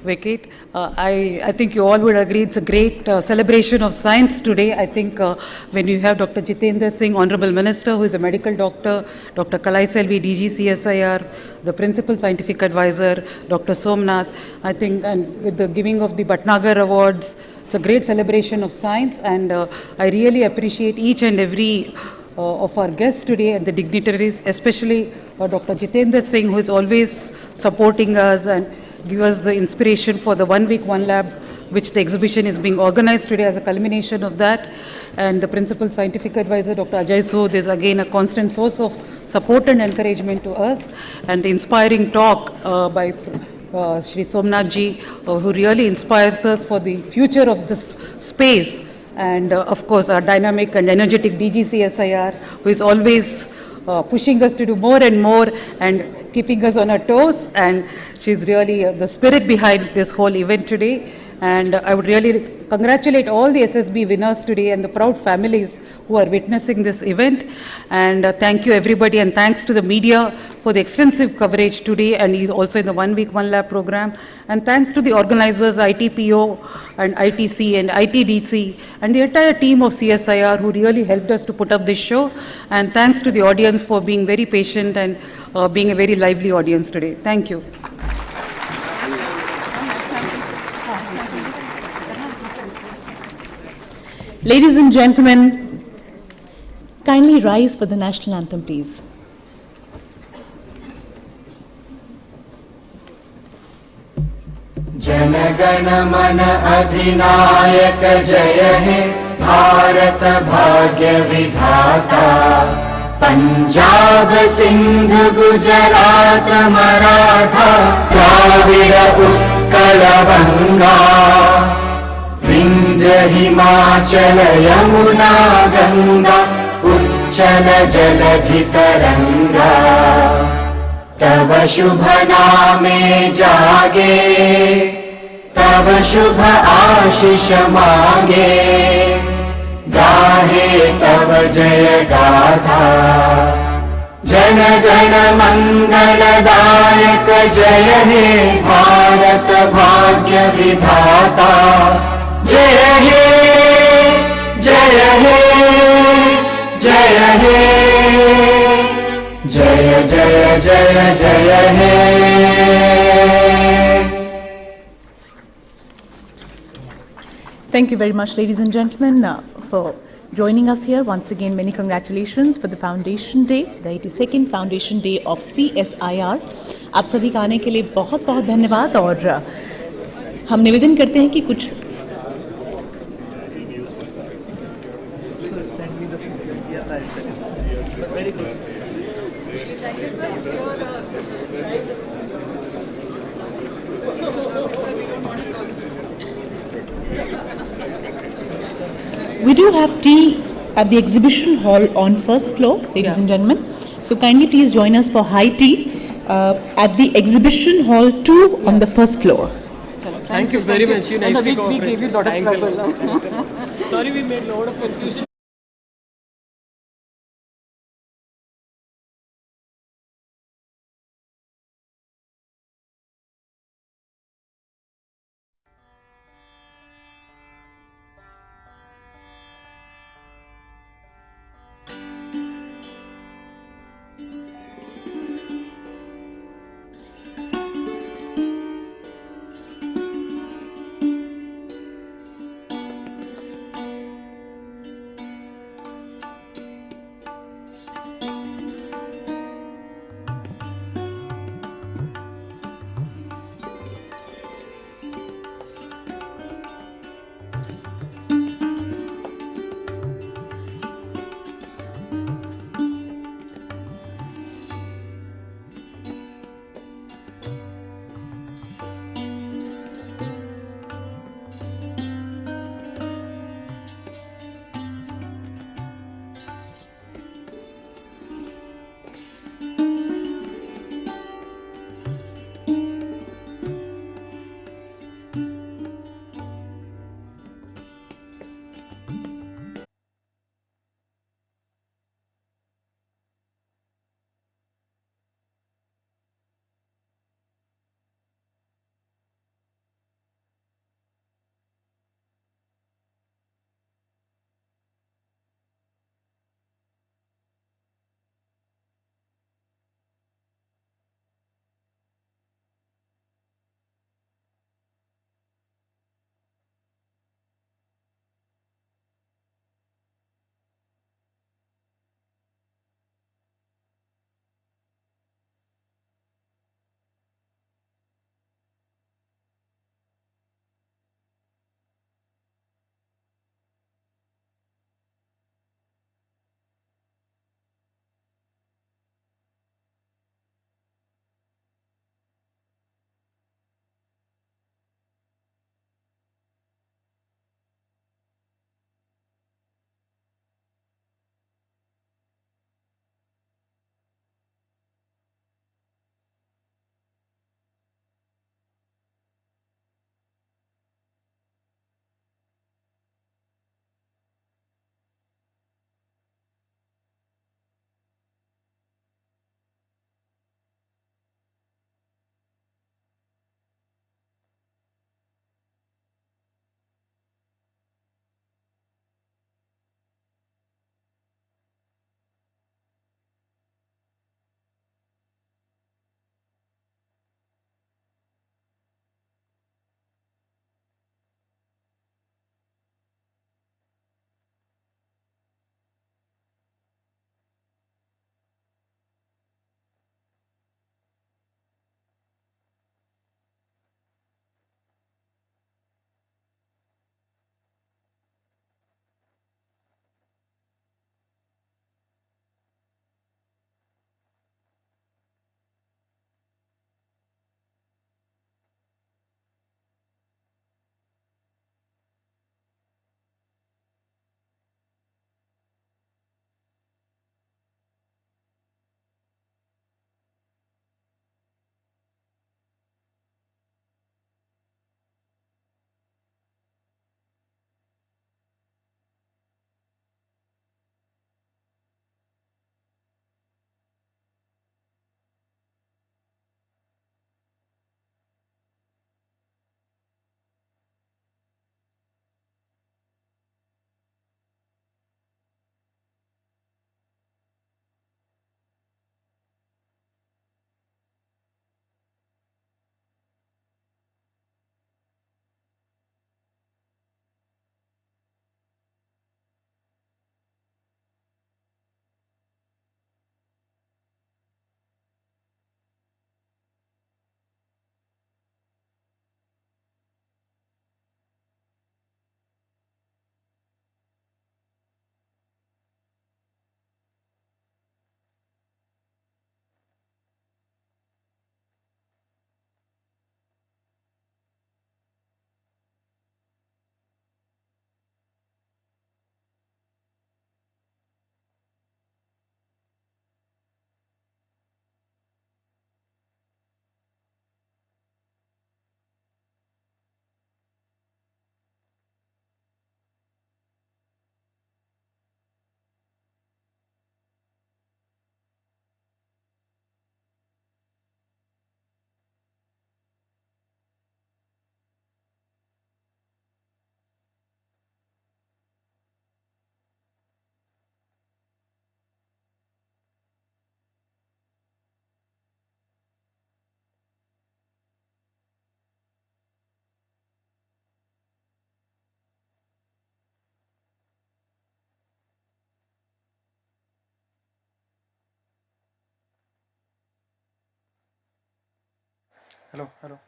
vacate. I think you all would agree it's a great celebration of science today. I think when you have Dr. Jitendra Singh, Honorable Minister, who is a medical doctor, Dr. Kalai Selvi, DG CSIR, the Principal Scientific Advisor, Dr. Somnath, I think, and with the giving of the Bhatnagar Awards, it's a great celebration of science, and I really appreciate each and every of our guests today and the dignitaries, especially Dr. Jitendra Singh, who is always supporting us and give us the inspiration for the 1 week, 1 lab, which the exhibition is being organized today as a culmination of that. And the Principal Scientific Advisor, Dr. Ajay Sood, is again a constant source of support and encouragement to us. And the inspiring talk by Shri Somnath ji, who really inspires us for the future of this space. And of course, our dynamic and energetic DG CSIR, who is always pushing us to do more and more and keeping us on our toes. And she's really the spirit behind this whole event today. And I would really congratulate all the SSB winners today and the proud families who are witnessing this event. And thank you everybody, and thanks to the media for the extensive coverage today and also in the 1 week, 1 lab program. And thanks to the organizers, ITPO and ITC and ITDC and the entire team of CSIR who really helped us to put up this show. And thanks to the audience for being very patient and being a very lively audience today. Thank you. Ladies and gentlemen, kindly rise for the national anthem, please. Jana Gana मन अधिनायक जय हे भारत भाग्य विधाता, पंजाब सिंध गुजरात मराठा द्राविड़ उत्कल बंगा, विंध्य हिमाचल यमुना गंगा उच्चल जलधि तरंगा, तव शुभ नामे जागे, तव शुभ आशीष मांगे, गाहे तव तव जय गाथा जन गण मंगलदायक जय हे भारत भाग्य विधाता जय हे जय हे जय हे जय जय जय जय हे Thank you very much, ladies and gentlemen, for joining us here. Once again, many congratulations for the Foundation Day, the 82nd Foundation Day of CSIR. आप सभी का आने के लिए बहुत बहुत धन्यवाद और हम निवेदन करते हैं कि कुछ We do have tea at the exhibition hall on first floor, ladies and gentlemen. So kindly please join us for high tea at the exhibition hall 2 on the first floor. Thank you very much. You nicely we gave you a lot of trouble. Sorry, we made a lot of confusion. Hello, hello.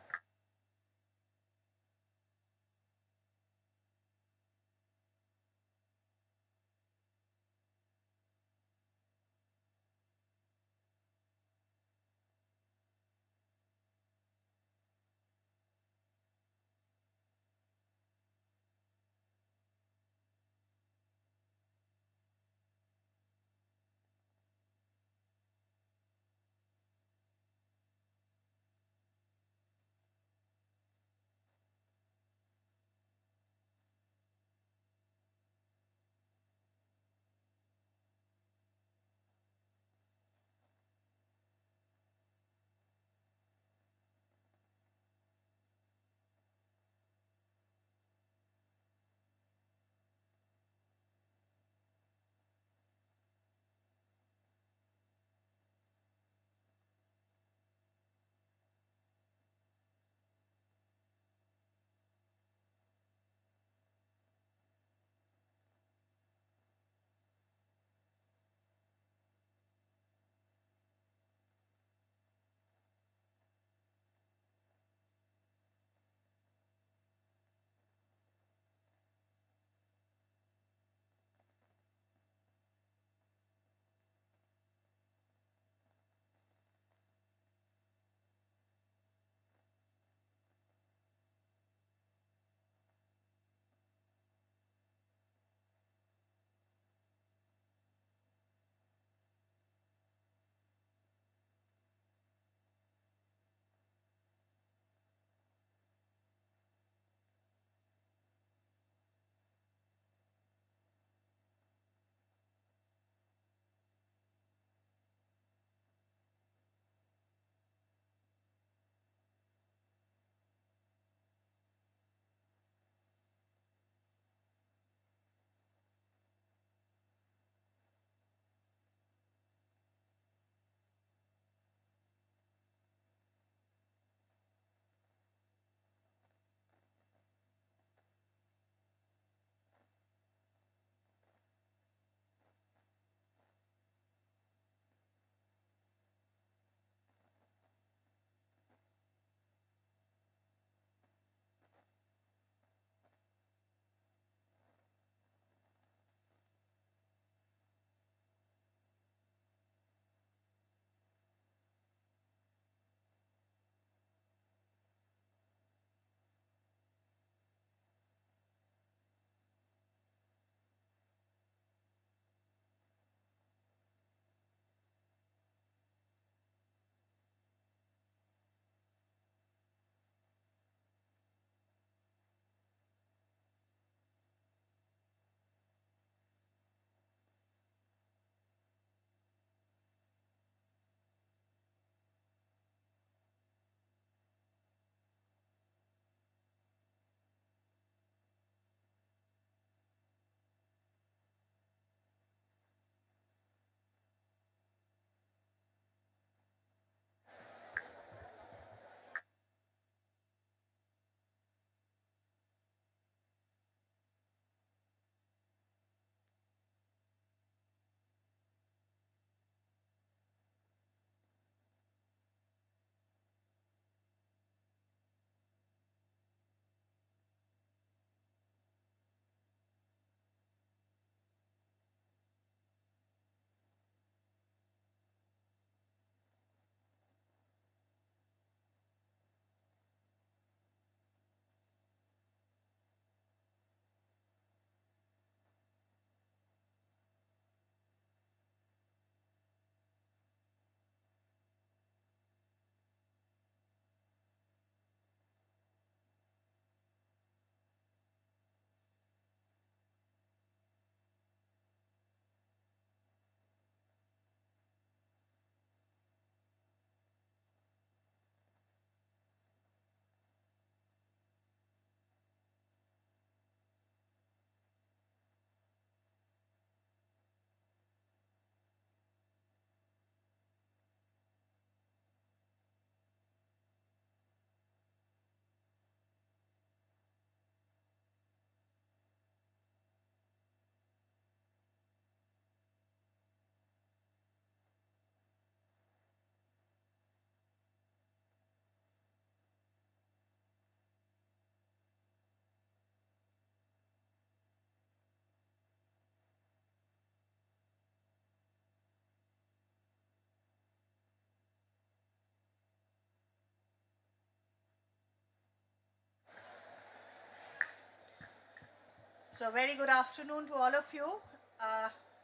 So very good afternoon to all of you.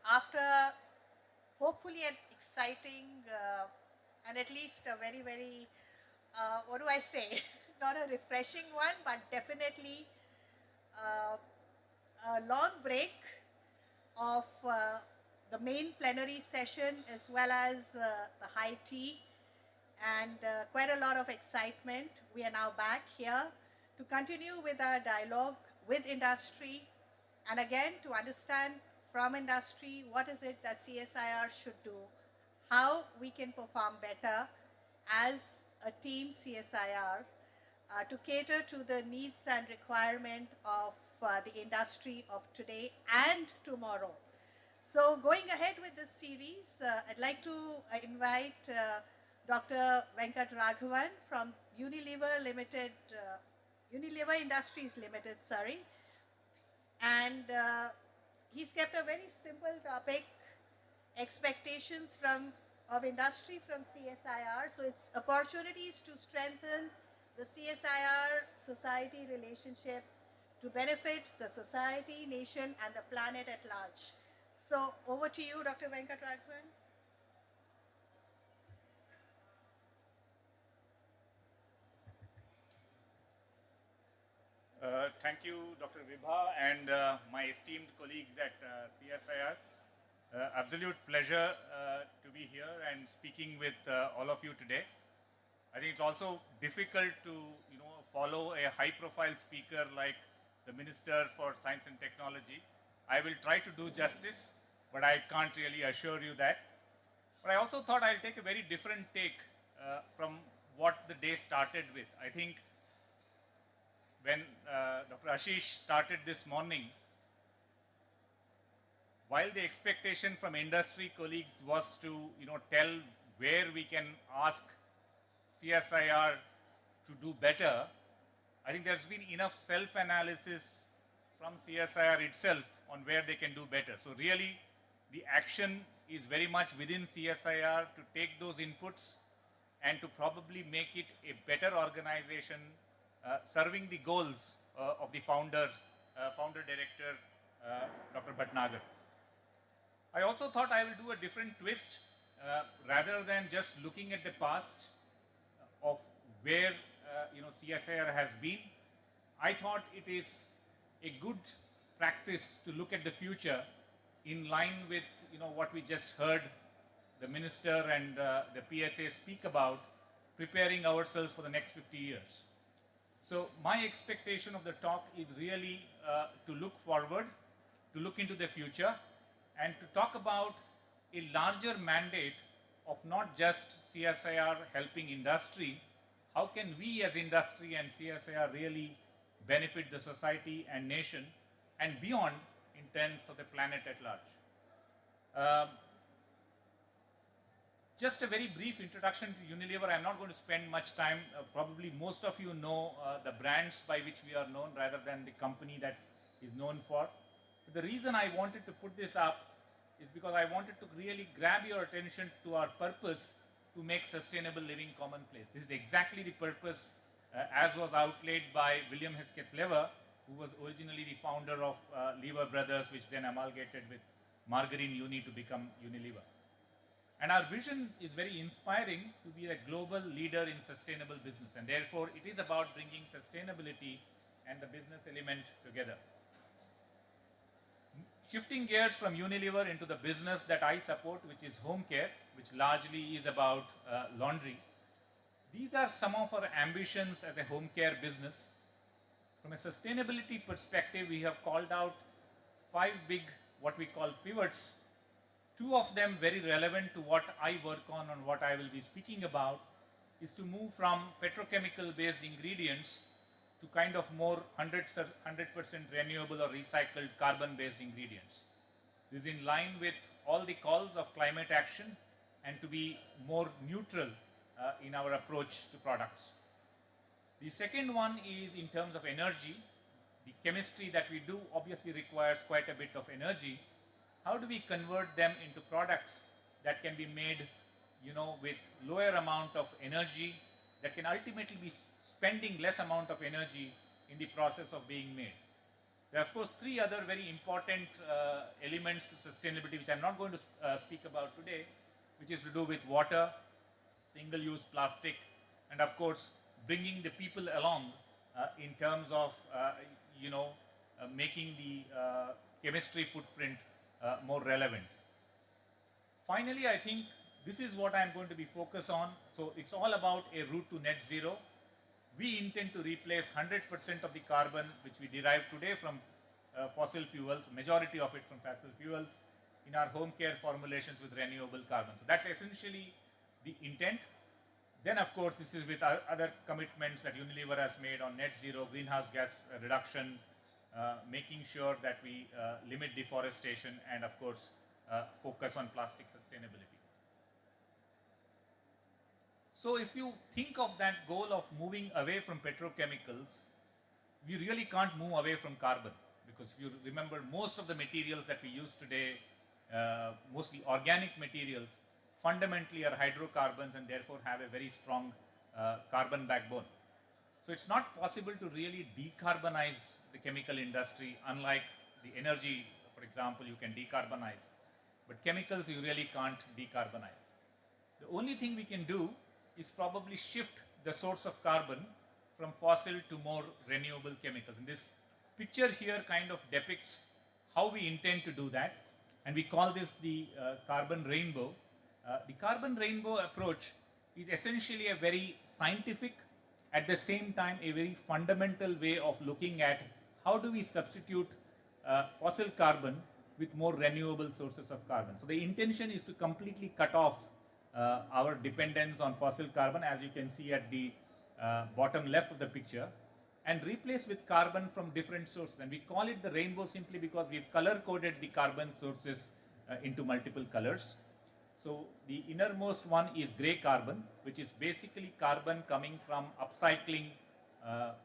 After hopefully an exciting and at least a very, very, what do I say, not a refreshing one, but definitely a long break of the main plenary session as well as the high tea and quite a lot of excitement. We are now back here to continue with our dialogue with industry and again to understand from industry what is it that CSIR should do, how we can perform better as a team CSIR to cater to the needs and requirement of the industry of today and tomorrow. So going ahead with this series, I'd like to invite Dr. Venkat Raghavan from Unilever Limited, Unilever Industries Limited, sorry. And he's kept a very simple topic, expectations of industry from CSIR. So it's opportunities to strengthen the CSIR society relationship to benefit the society, nation, and the planet at large. So over to you, Dr. Venkat Raghavan. Thank you, Dr. Vibha, and my esteemed colleagues at CSIR. Absolute pleasure to be here and speaking with all of you today. I think it's also difficult to, follow a high-profile speaker like the Minister for Science and Technology. I will try to do justice, but I can't really assure you that. But I also thought I'll take a very different take from what the day started with. I think when Dr. Ashish started this morning, while the expectation from industry colleagues was to, tell where we can ask CSIR to do better, I think there's been enough self-analysis from CSIR itself on where they can do better. So really, the action is very much within CSIR to take those inputs and to probably make it a better organization serving the goals of the founder director, Dr. Bhatnagar. I also thought I will do a different twist rather than just looking at the past of where CSIR has been. I thought it is a good practice to look at the future in line with what we just heard the minister and the PSA speak about, preparing ourselves for the next 50 years. So my expectation of the talk is really to look forward, to look into the future, and to talk about a larger mandate of not just CSIR helping industry, how can we as industry and CSIR really benefit the society and nation and beyond in terms of the planet at large. Just a very brief introduction to Unilever. I'm not going to spend much time. Probably most of you know the brands by which we are known rather than the company that is known for. But the reason I wanted to put this up is because I wanted to really grab your attention to our purpose to make sustainable living commonplace. This is exactly the purpose as was outlaid by William Hesketh Lever, who was originally the founder of Lever Brothers, which then amalgamated with Margarine Uni to become Unilever. And our vision is very inspiring to be a global leader in sustainable business. And therefore, it is about bringing sustainability and the business element together. Shifting gears from Unilever into the business that I support, which is home care, which largely is about laundry. These are some of our ambitions as a home care business. From a sustainability perspective, we have called out 5 big, what we call pivots. 2 of them very relevant to what I work on and what I will be speaking about is to move from petrochemical based ingredients to kind of more 100% renewable or recycled carbon based ingredients. This is in line with all the calls of climate action and to be more neutral in our approach to products. The second one is in terms of energy. The chemistry that we do obviously requires quite a bit of energy. How do we convert them into products that can be made, with lower amount of energy, that can ultimately be spending less amount of energy in the process of being made? There are, of course, three other very important elements to sustainability, which I'm not going to speak about today, which is to do with water, single-use plastic, and of course, bringing the people along in terms of, making the chemistry footprint more relevant. Finally, I think this is what I'm going to be focused on. So it's all about a route to net zero. We intend to replace 100% of the carbon which we derive today from fossil fuels, majority of it from fossil fuels, in our home care formulations with renewable carbon. So that's essentially the intent. Then, of course, this is with other commitments that Unilever has made on net zero, greenhouse gas reduction, making sure that we limit deforestation, and, of course, focus on plastic sustainability. So if you think of that goal of moving away from petrochemicals, we really can't move away from carbon, because if you remember, most of the materials that we use today, mostly organic materials, fundamentally are hydrocarbons and therefore have a very strong carbon backbone. So it's not possible to really decarbonize the chemical industry, unlike the energy, for example, you can decarbonize. But chemicals you really can't decarbonize. The only thing we can do is probably shift the source of carbon from fossil to more renewable chemicals. And this picture here kind of depicts how we intend to do that. And we call this the carbon rainbow. The carbon rainbow approach is essentially a very scientific, at the same time a very fundamental way of looking at how do we substitute fossil carbon with more renewable sources of carbon. So the intention is to completely cut off our dependence on fossil carbon, as you can see at the bottom left of the picture, and replace with carbon from different sources. And we call it the rainbow simply because we've color-coded the carbon sources into multiple colors. So the innermost one is gray carbon, which is basically carbon coming from upcycling,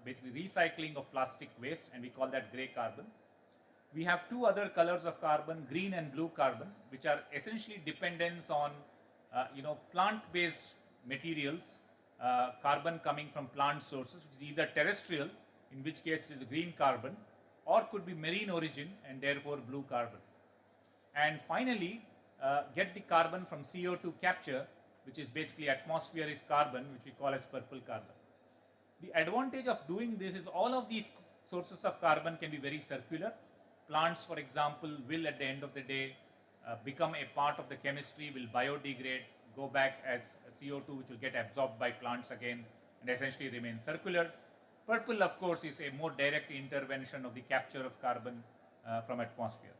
basically recycling of plastic waste, and we call that gray carbon. We have two other colors of carbon, green and blue carbon, which are essentially dependence on plant-based materials, carbon coming from plant sources, which is either terrestrial, in which case it is green carbon, or could be marine origin and therefore blue carbon. And finally, get the carbon from CO2 capture, which is basically atmospheric carbon, which we call as purple carbon. The advantage of doing this is all of these sources of carbon can be very circular. Plants, for example, will at the end of the day become a part of the chemistry, will biodegrade, go back as CO2, which will get absorbed by plants again and essentially remain circular. Purple, of course, is a more direct intervention of the capture of carbon from atmosphere.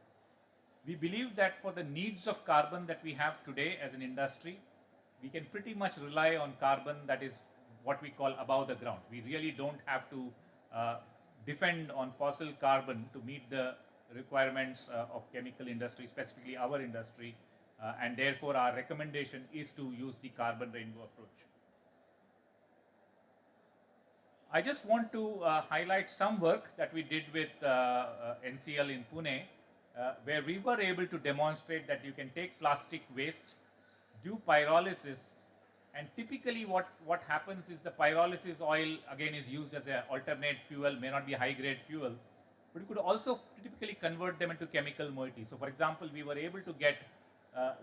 We believe that for the needs of carbon that we have today as an industry, we can pretty much rely on carbon that is what we call above the ground. We really don't have to depend on fossil carbon to meet the requirements of chemical industry, specifically our industry, and therefore our recommendation is to use the carbon rainbow approach. I just want to highlight some work that we did with NCL in Pune, where we were able to demonstrate that you can take plastic waste, do pyrolysis, and typically what happens is the pyrolysis oil again is used as an alternate fuel, may not be high grade fuel, but you could also typically convert them into chemical moiety. So for example, we were able to get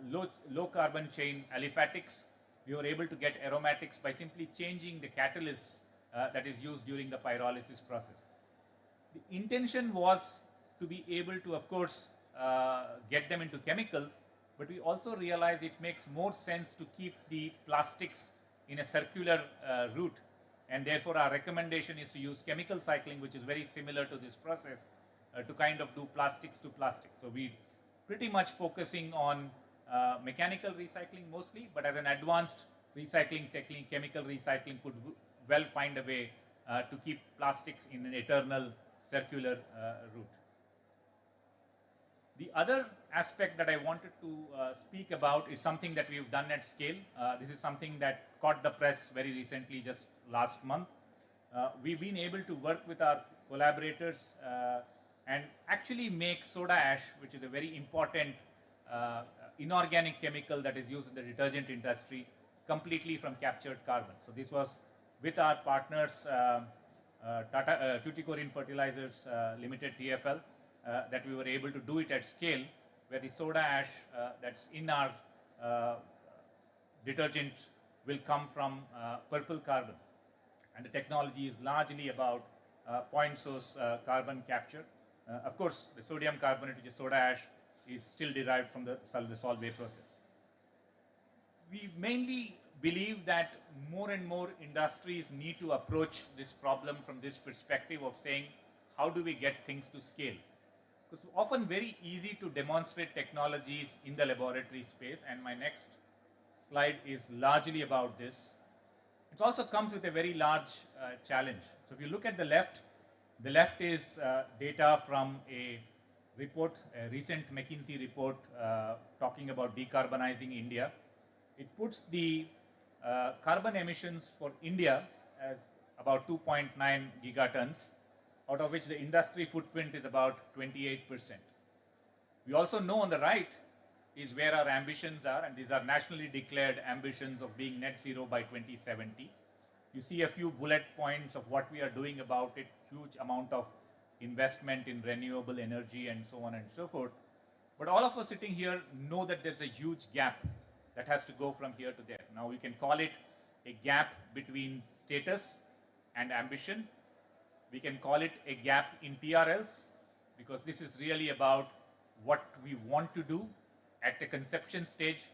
low carbon chain aliphatics. We were able to get aromatics by simply changing the catalyst that is used during the pyrolysis process. The intention was to be able to, of course, get them into chemicals, but we also realized it makes more sense to keep the plastics in a circular route, and therefore our recommendation is to use chemical cycling, which is very similar to this process, to kind of do plastics to plastics. So we pretty much focusing on mechanical recycling mostly, but as an advanced recycling technique, chemical recycling could well find a way to keep plastics in an eternal circular route. The other aspect that I wanted to speak about is something that we've done at scale. This is something that caught the press very recently, just last month. We've been able to work with our collaborators and actually make soda ash, which is a very important inorganic chemical that is used in the detergent industry, completely from captured carbon. So this was with our partners Tuticorin Fertilizers Limited, TFL, that we were able to do it at scale, where the soda ash that's in our detergent will come from purple carbon. And the technology is largely about point source carbon capture. Of course, the sodium carbonate, which is soda ash, is still derived from the Solvay process. We mainly believe that more and more industries need to approach this problem from this perspective of saying, how do we get things to scale? Because it's often very easy to demonstrate technologies in the laboratory space, and my next slide is largely about this. It also comes with a very large challenge. So if you look at the left is data from a report, a recent McKinsey report talking about decarbonizing India. It puts the carbon emissions for India as about 2.9 gigatons, out of which the industry footprint is about 28%. We also know on the right is where our ambitions are, and these are nationally declared ambitions of being net zero by 2070. You see a few bullet points of what we are doing about it, huge amount of investment in renewable energy and so on and so forth. But all of us sitting here know that there's a huge gap that has to go from here to there. Now we can call it a gap between status and ambition. We can call it a gap in TRLs, because this is really about what we want to do at the conception stage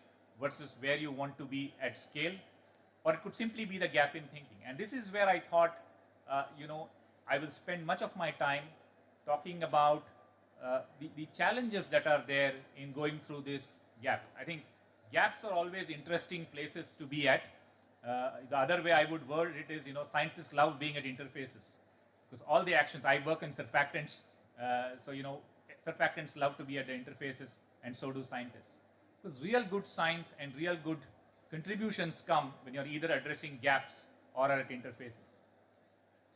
versus where you want to be at scale. Or it could simply be the gap in thinking. And this is where I thought, I will spend much of my time talking about the challenges that are there in going through this gap. I think gaps are always interesting places to be at. The other way I would word it is, scientists love being at interfaces, because all the actions, I work in surfactants, surfactants love to be at the interfaces, and so do scientists. Because real good science and real good contributions come when you're either addressing gaps or are at interfaces.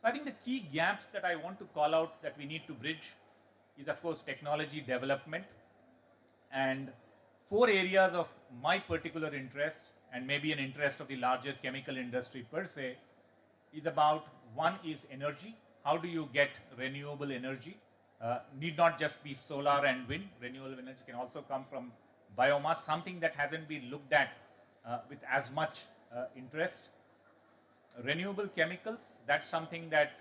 So I think the key gaps that I want to call out that we need to bridge is, of course, technology development. And 4 areas of my particular interest, and maybe an interest of the larger chemical industry per se, is about, one is energy. How do you get renewable energy? Need not just be solar and wind. Renewable energy can also come from biomass, something that hasn't been looked at with as much interest. Renewable chemicals, that's something that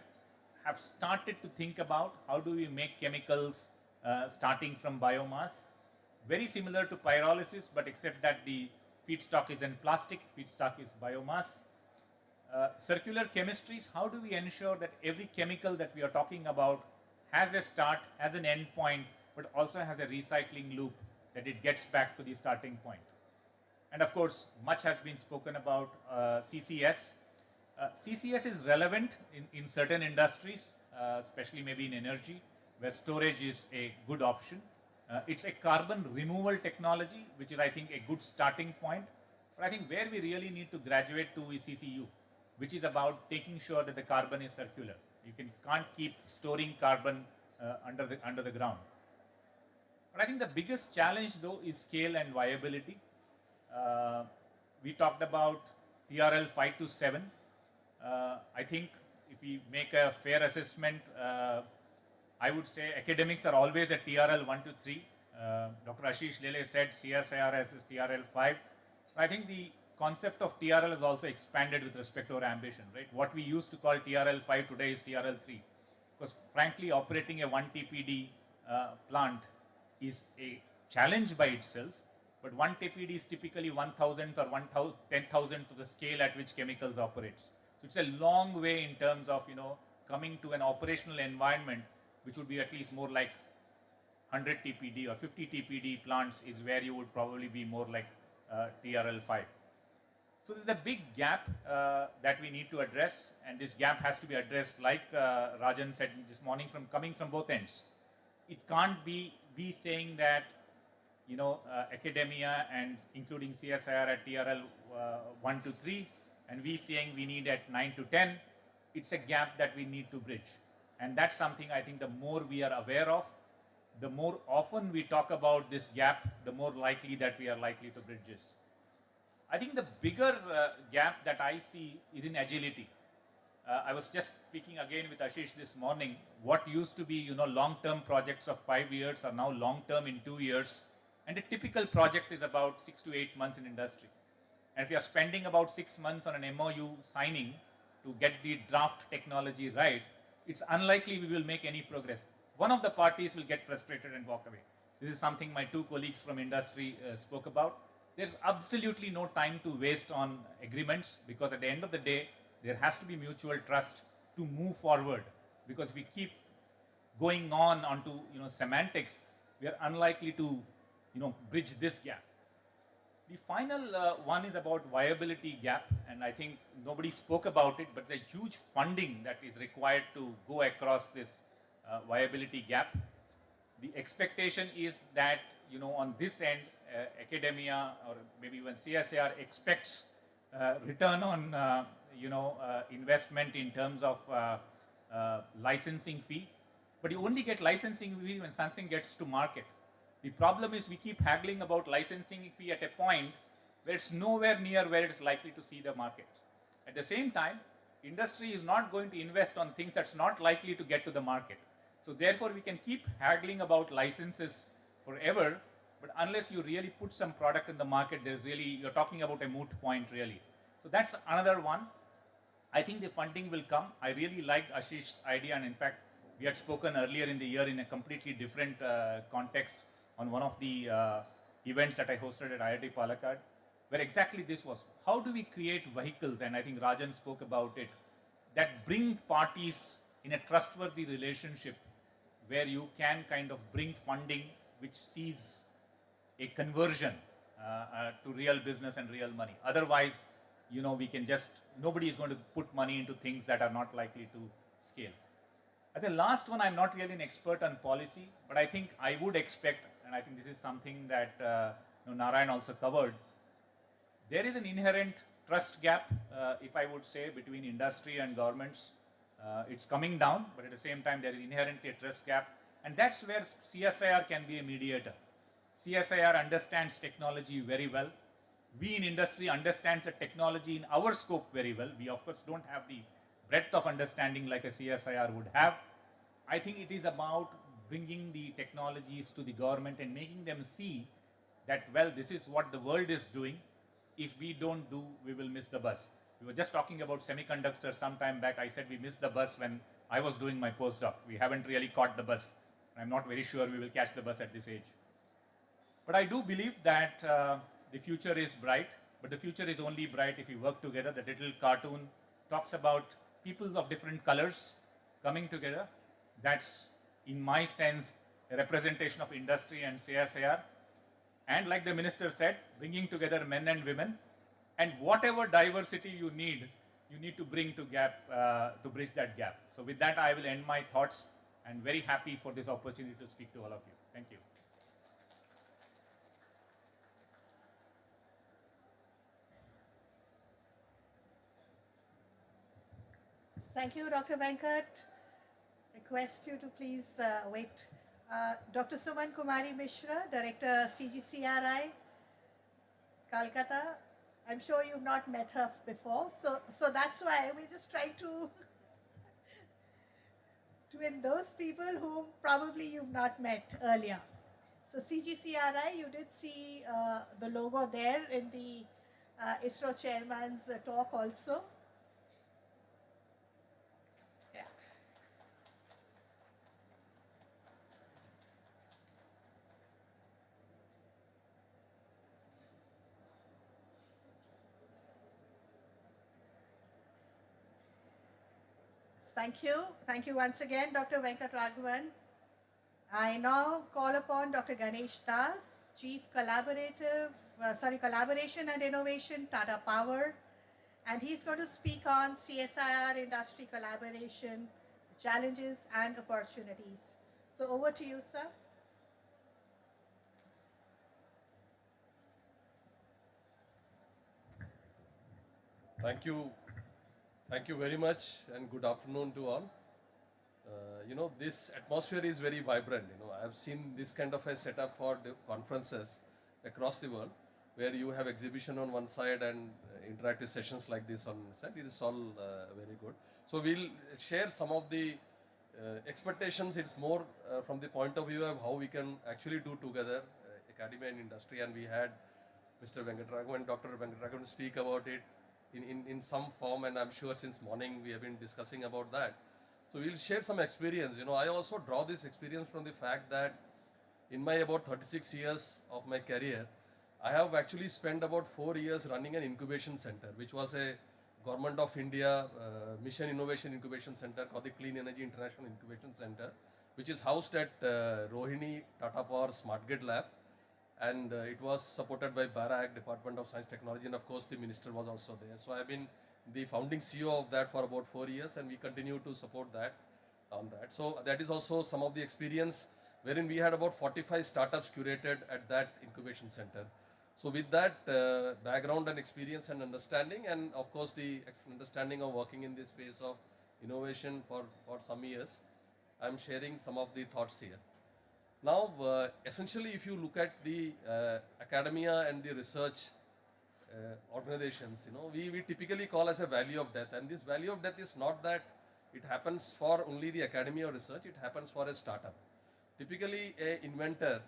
have started to think about. How do we make chemicals starting from biomass? Very similar to pyrolysis, but except that the feedstock is in plastic, feedstock is biomass. Circular chemistries, how do we ensure that every chemical that we are talking about has a start, has an end point, but also has a recycling loop, that it gets back to the starting point. And of course, much has been spoken about CCS. CCS is relevant in certain industries, especially maybe in energy, where storage is a good option. It's a carbon removal technology, which is, I think, a good starting point. But I think where we really need to graduate to is CCU, which is about taking sure that the carbon is circular. You can't keep storing carbon under the ground. But I think the biggest challenge, though, is scale and viability. We talked about TRL 5 to 7. I think if we make a fair assessment, I would say academics are always at TRL 1 to 3. Dr. Ashish Lele said CSIR has TRL 5. I think the concept of TRL is also expanded with respect to our ambition, right? What we used to call TRL 5 today is TRL 3. Because frankly, operating a 1 TPD plant is a challenge by itself. But 1 TPD is typically 1,000th or 10,000th to the scale at which chemicals operates. So it's a long way in terms of, coming to an operational environment which would be at least more like 100 TPD or 50 TPD plants is where you would probably be more like TRL 5. So there's a big gap that we need to address, and this gap has to be addressed, like Rajan said this morning, coming from both ends. It can't be saying that, academia and including CSIR at TRL 1 to 3, and we saying we need at 9 to 10. It's a gap that we need to bridge. And that's something I think the more we are aware of, the more often we talk about this gap, the more likely that we are likely to bridge this. I think the bigger gap that I see is in agility. I was just speaking again with Ashish this morning. What used to be, long-term projects of 5 years are now long-term in 2 years. And a typical project is about 6 to 8 months in industry. And if you are spending about 6 months on an MOU signing to get the draft technology right, it's unlikely we will make any progress. One of the parties will get frustrated and walk away. This is something my two colleagues from industry spoke about. There's absolutely no time to waste on agreements, because at the end of the day, there has to be mutual trust to move forward. Because if we keep going on onto semantics, we are unlikely to bridge this gap. The final one is about viability gap, and I think nobody spoke about it, but there's a huge funding that is required to go across this viability gap. The expectation is that on this end, academia or maybe even CSIR expects return on investment in terms of licensing fee, but you only get licensing fee when something gets to market. The problem is we keep haggling about licensing fee at a point where it's nowhere near where it's likely to see the market. At the same time, industry is not going to invest on things that's not likely to get to the market. So therefore, we can keep haggling about licenses forever, but unless you really put some product in the market, you're talking about a moot point really. So that's another one. I think the funding will come. I really liked Ashish's idea, and in fact, we had spoken earlier in the year in a completely different context on one of the events that I hosted at IIT Palakkad, where exactly this was. How do we create vehicles, and I think Rajan spoke about it, that bring parties in a trustworthy relationship where you can kind of bring funding which sees a conversion to real business and real money. Otherwise, we can nobody is going to put money into things that are not likely to scale. And the last one, I'm not really an expert on policy, but I think I would expect, and I think this is something that Narayan also covered, there is an inherent trust gap, if I would say, between industry and governments. It's coming down, but at the same time, there is inherently a trust gap. And that's where CSIR can be a mediator. CSIR understands technology very well. We in industry understand the technology in our scope very well. We, of course, don't have the breadth of understanding like a CSIR would have. I think it is about bringing the technologies to the government and making them see that, well, this is what the world is doing. If we don't do, we will miss the bus. We were just talking about semiconductors some time back. I said we missed the bus when I was doing my postdoc. We haven't really caught the bus. I'm not very sure we will catch the bus at this age. But I do believe that the future is bright, but the future is only bright if we work together. The little cartoon talks about people of different colors coming together. That's, in my sense, a representation of industry and CSIR. And like the minister said, bringing together men and women, and whatever diversity you need to bring to bridge that gap. So with that, I will end my thoughts, and very happy for this opportunity to speak to all of you. Thank you. Thank you, Dr. Venkat. Request you to please wait. Dr. Suman Kumari Mishra, Director CGCRI, Calcutta. I'm sure you've not met her before, so that's why we're just trying to win those people whom probably you've not met earlier. So CGCRI, you did see the logo there in the ISRO chairman's talk also. Thank you. Thank you once again, Dr. Venkat Raghavan. I now call upon Dr. Ganesh Das, Chief Collaboration and Innovation, Tata Power, and he's going to speak on CSIR industry collaboration, challenges and opportunities. So over to you, sir. Thank you. Thank you very much, and good afternoon to all. This atmosphere is very vibrant. I have seen this kind of a setup for the conferences across the world, where you have exhibition on one side and interactive sessions like this on set. It is all very good. So we'll share some of the expectations. It's more from the point of view of how we can actually do together, academia and industry. And we had Mr. Venkatraghavan, Dr. Venkatraghavan speak about it in some form, and I'm sure since morning we have been discussing about that. So we'll share some experience. You know, I also draw this experience from the fact that in my about 36 years of my career, I have actually spent about 4 years running an incubation center, which was a Government of India Mission Innovation Incubation Center called the Clean Energy International Incubation Center, which is housed at Rohini Tata Power Smart Grid Lab. And it was supported by BARAC, Department of Science Technology, and of course the minister was also there. So I've been the founding CEO of that for about 4 years, and we continue to support that on that. So that is also some of the experience wherein we had about 45 startups curated at that incubation center. So with that background and experience and understanding, and of course the understanding of working in this space of innovation for some years, I'm sharing some of the thoughts here. Now, essentially, if you look at the academia and the research organizations, you know, we typically call as a value of death. And this value of death is not that it happens for only the academia or research, it happens for a startup. Typically, a inventor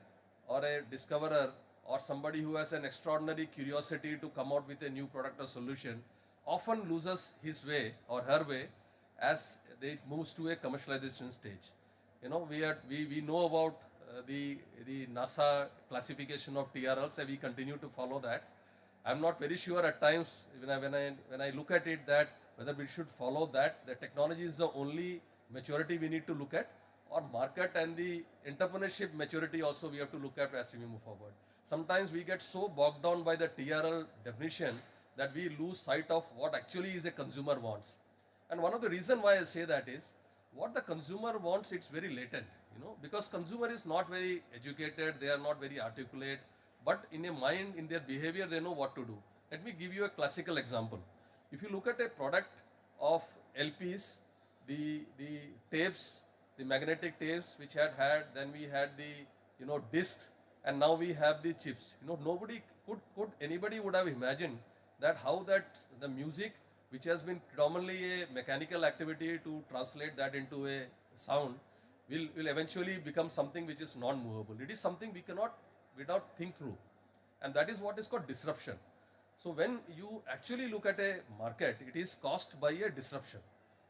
or a discoverer or somebody who has an extraordinary curiosity to come out with a new product or solution often loses his way or her way as they moves to a commercialization stage. You know, we know about the NASA classification of TRLs, and we continue to follow that. I'm not very sure at times when I look at it that whether we should follow that. The technology is the only maturity we need to look at, or market and the entrepreneurship maturity also we have to look at as we move forward. Sometimes we get so bogged down by the TRL definition that we lose sight of what actually is a consumer wants. And one of the reasons why I say that is, what the consumer wants, it's very latent, you know, because consumer is not very educated, they are not very articulate, but in a mind, in their behavior, they know what to do. Let me give you a classical example. If you look at a product of LPs, the tapes, the magnetic tapes which had, then we had the, you know, discs, and now we have the chips. You know, nobody anybody would have imagined that how that the music, which has been predominantly a mechanical activity, to translate that into a sound, will eventually become something which is non-movable. It is something we cannot without think through, and that is what is called disruption. So when you actually look at a market, it is caused by a disruption,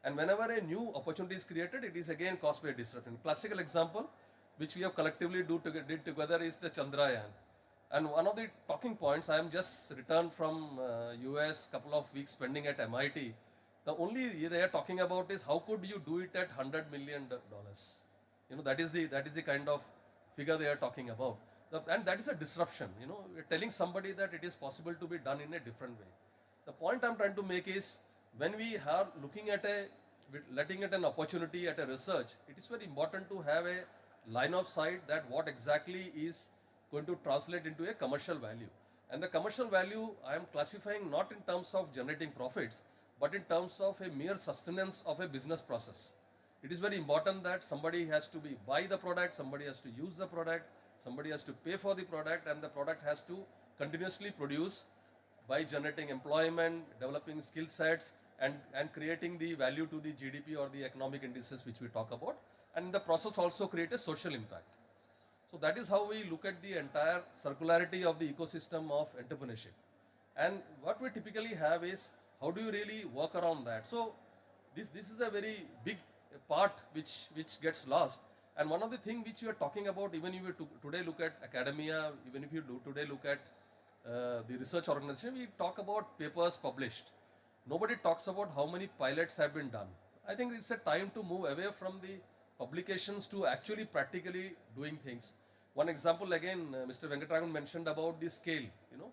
and whenever a new opportunity is created, it is again caused by a disruption. Classical example, which we have collectively did together, is the Chandrayaan. And one of the talking points, I am just returned from US, couple of weeks spending at MIT. The only they are talking about is how could you do it at $100 million? You know, that is the kind of figure they are talking about. And that is a disruption. You know, you're telling somebody that it is possible to be done in a different way. The point I'm trying to make is, when we are looking at letting at an opportunity at a research, it is very important to have a line of sight that what exactly is going to translate into a commercial value. And the commercial value I am classifying not in terms of generating profits, but in terms of a mere sustenance of a business process. It is very important that somebody has to buy the product, somebody has to use the product, somebody has to pay for the product, and the product has to continuously produce by generating employment, developing skill sets, and creating the value to the GDP or the economic indices which we talk about, and in the process also create a social impact. So that is how we look at the entire circularity of the ecosystem of entrepreneurship. And what we typically have is, how do you really work around that? So this is a very big part which gets lost. And one of the things which you are talking about, even if you today look at academia, even if you today look at the research organization, we talk about papers published. Nobody talks about how many pilots have been done. I think it's a time to move away from the publications to actually practically doing things. One example again, Mr. Venkatraghavan mentioned about the scale. You know,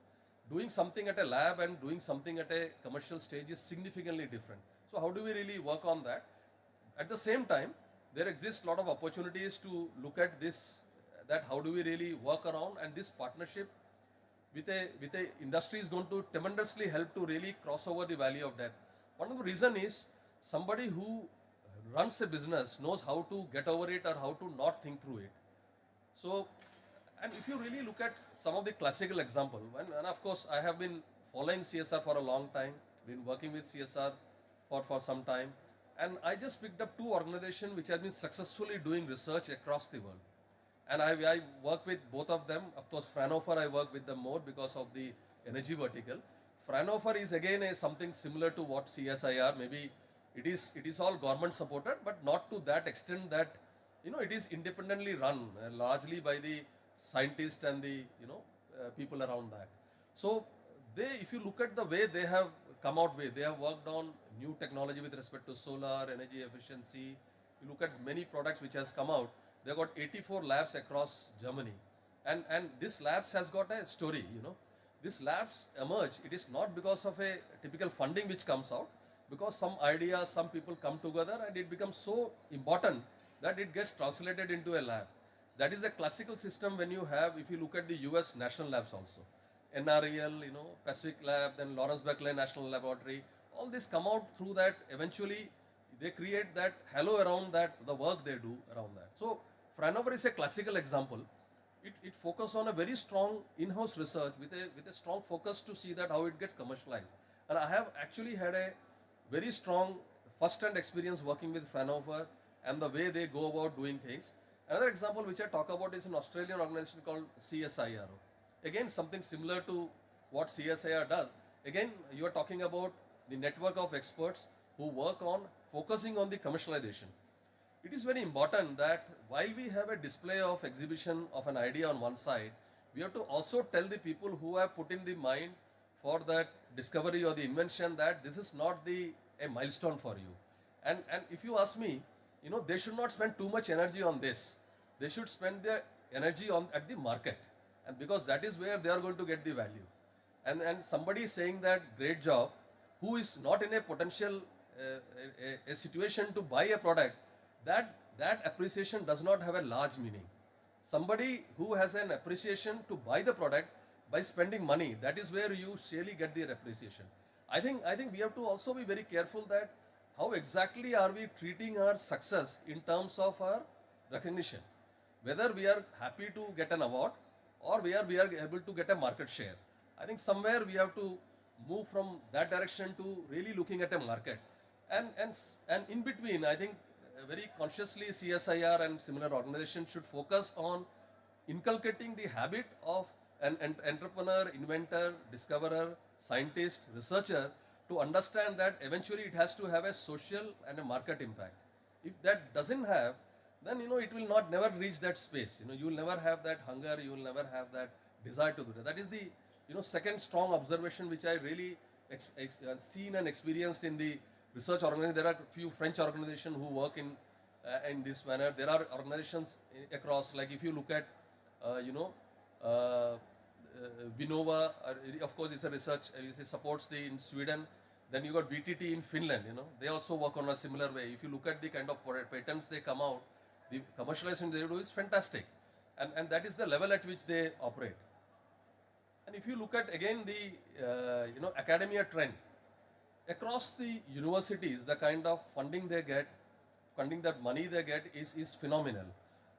doing something at a lab and doing something at a commercial stage is significantly different. So how do we really work on that? At the same time, there exists a lot of opportunities to look at this, that how do we really work around, and this partnership with a industry is going to tremendously help to really cross over the valley of death. One of the reason is, somebody who runs a business knows how to get over it or how to not think through it. So, and if you really look at some of the classical example, and of course I have been following CSR for a long time, been working with CSR for some time, and I just picked up two organizations which have been successfully doing research across the world. And I work with both of them. Of course, Fraunhofer, I work with them more because of the energy vertical. Fraunhofer is again something similar to what CSIR, maybe it is all government supported, but not to that extent that, it is independently run largely by the scientists and the, people around that. So if you look at the way they have come out with, they have worked on new technology with respect to solar, energy efficiency. You look at many products which has come out. They got 84 labs across Germany. And this labs has got a story, This labs emerge, it is not because of a typical funding which comes out, because some ideas, some people come together and it becomes so important that it gets translated into a lab. That is a classical system when you have, if you look at the US national labs also. NREL, Pacific Lab, then Lawrence Berkeley National Laboratory, all this come out through that. Eventually, they create that halo around that, the work they do around that. So, Fraunhofer is a classical example. It focuses on a very strong in-house research with a strong focus to see that how it gets commercialized. And I have actually had a very strong first-hand experience working with Fraunhofer and the way they go about doing things. Another example which I talk about is an Australian organization called CSIR. Again, something similar to what CSIR does. Again, you are talking about the network of experts who work on focusing on the commercialization. It is very important that while we have a display of exhibition of an idea on one side, we have to also tell the people who have put in the mind for that discovery or the invention that this is not a milestone for you. And if you ask me, they should not spend too much energy on this. They should spend their energy at the market, and because that is where they are going to get the value. And somebody is saying that great job, who is not in a potential a situation to buy a product, that appreciation does not have a large meaning. Somebody who has an appreciation to buy the product by spending money, that is where you surely get the appreciation. I think we have to also be very careful that how exactly are we treating our success in terms of our recognition. Whether we are happy to get an award or we are able to get a market share. I think somewhere we have to move from that direction to really looking at a market. And in between, I think very consciously CSIR and similar organizations should focus on inculcating the habit of an entrepreneur, inventor, discoverer, scientist, researcher to understand that eventually it has to have a social and a market impact. If that doesn't have, then it will never reach that space. You will never have that hunger, you will never have that desire to do that. That is the second strong observation which I really seen and experienced in the research organization. There are a few French organizations who work in this manner. There are organizations across, like if you look at Vinnova, of course it's a research, it supports in Sweden. Then you got VTT in Finland, they also work on a similar way. If you look at the kind of patents they come out, the commercialization they do is fantastic. And that is the level at which they operate. And if you look at again the academia trend, across the universities, the kind of funding they get, that money they get is phenomenal.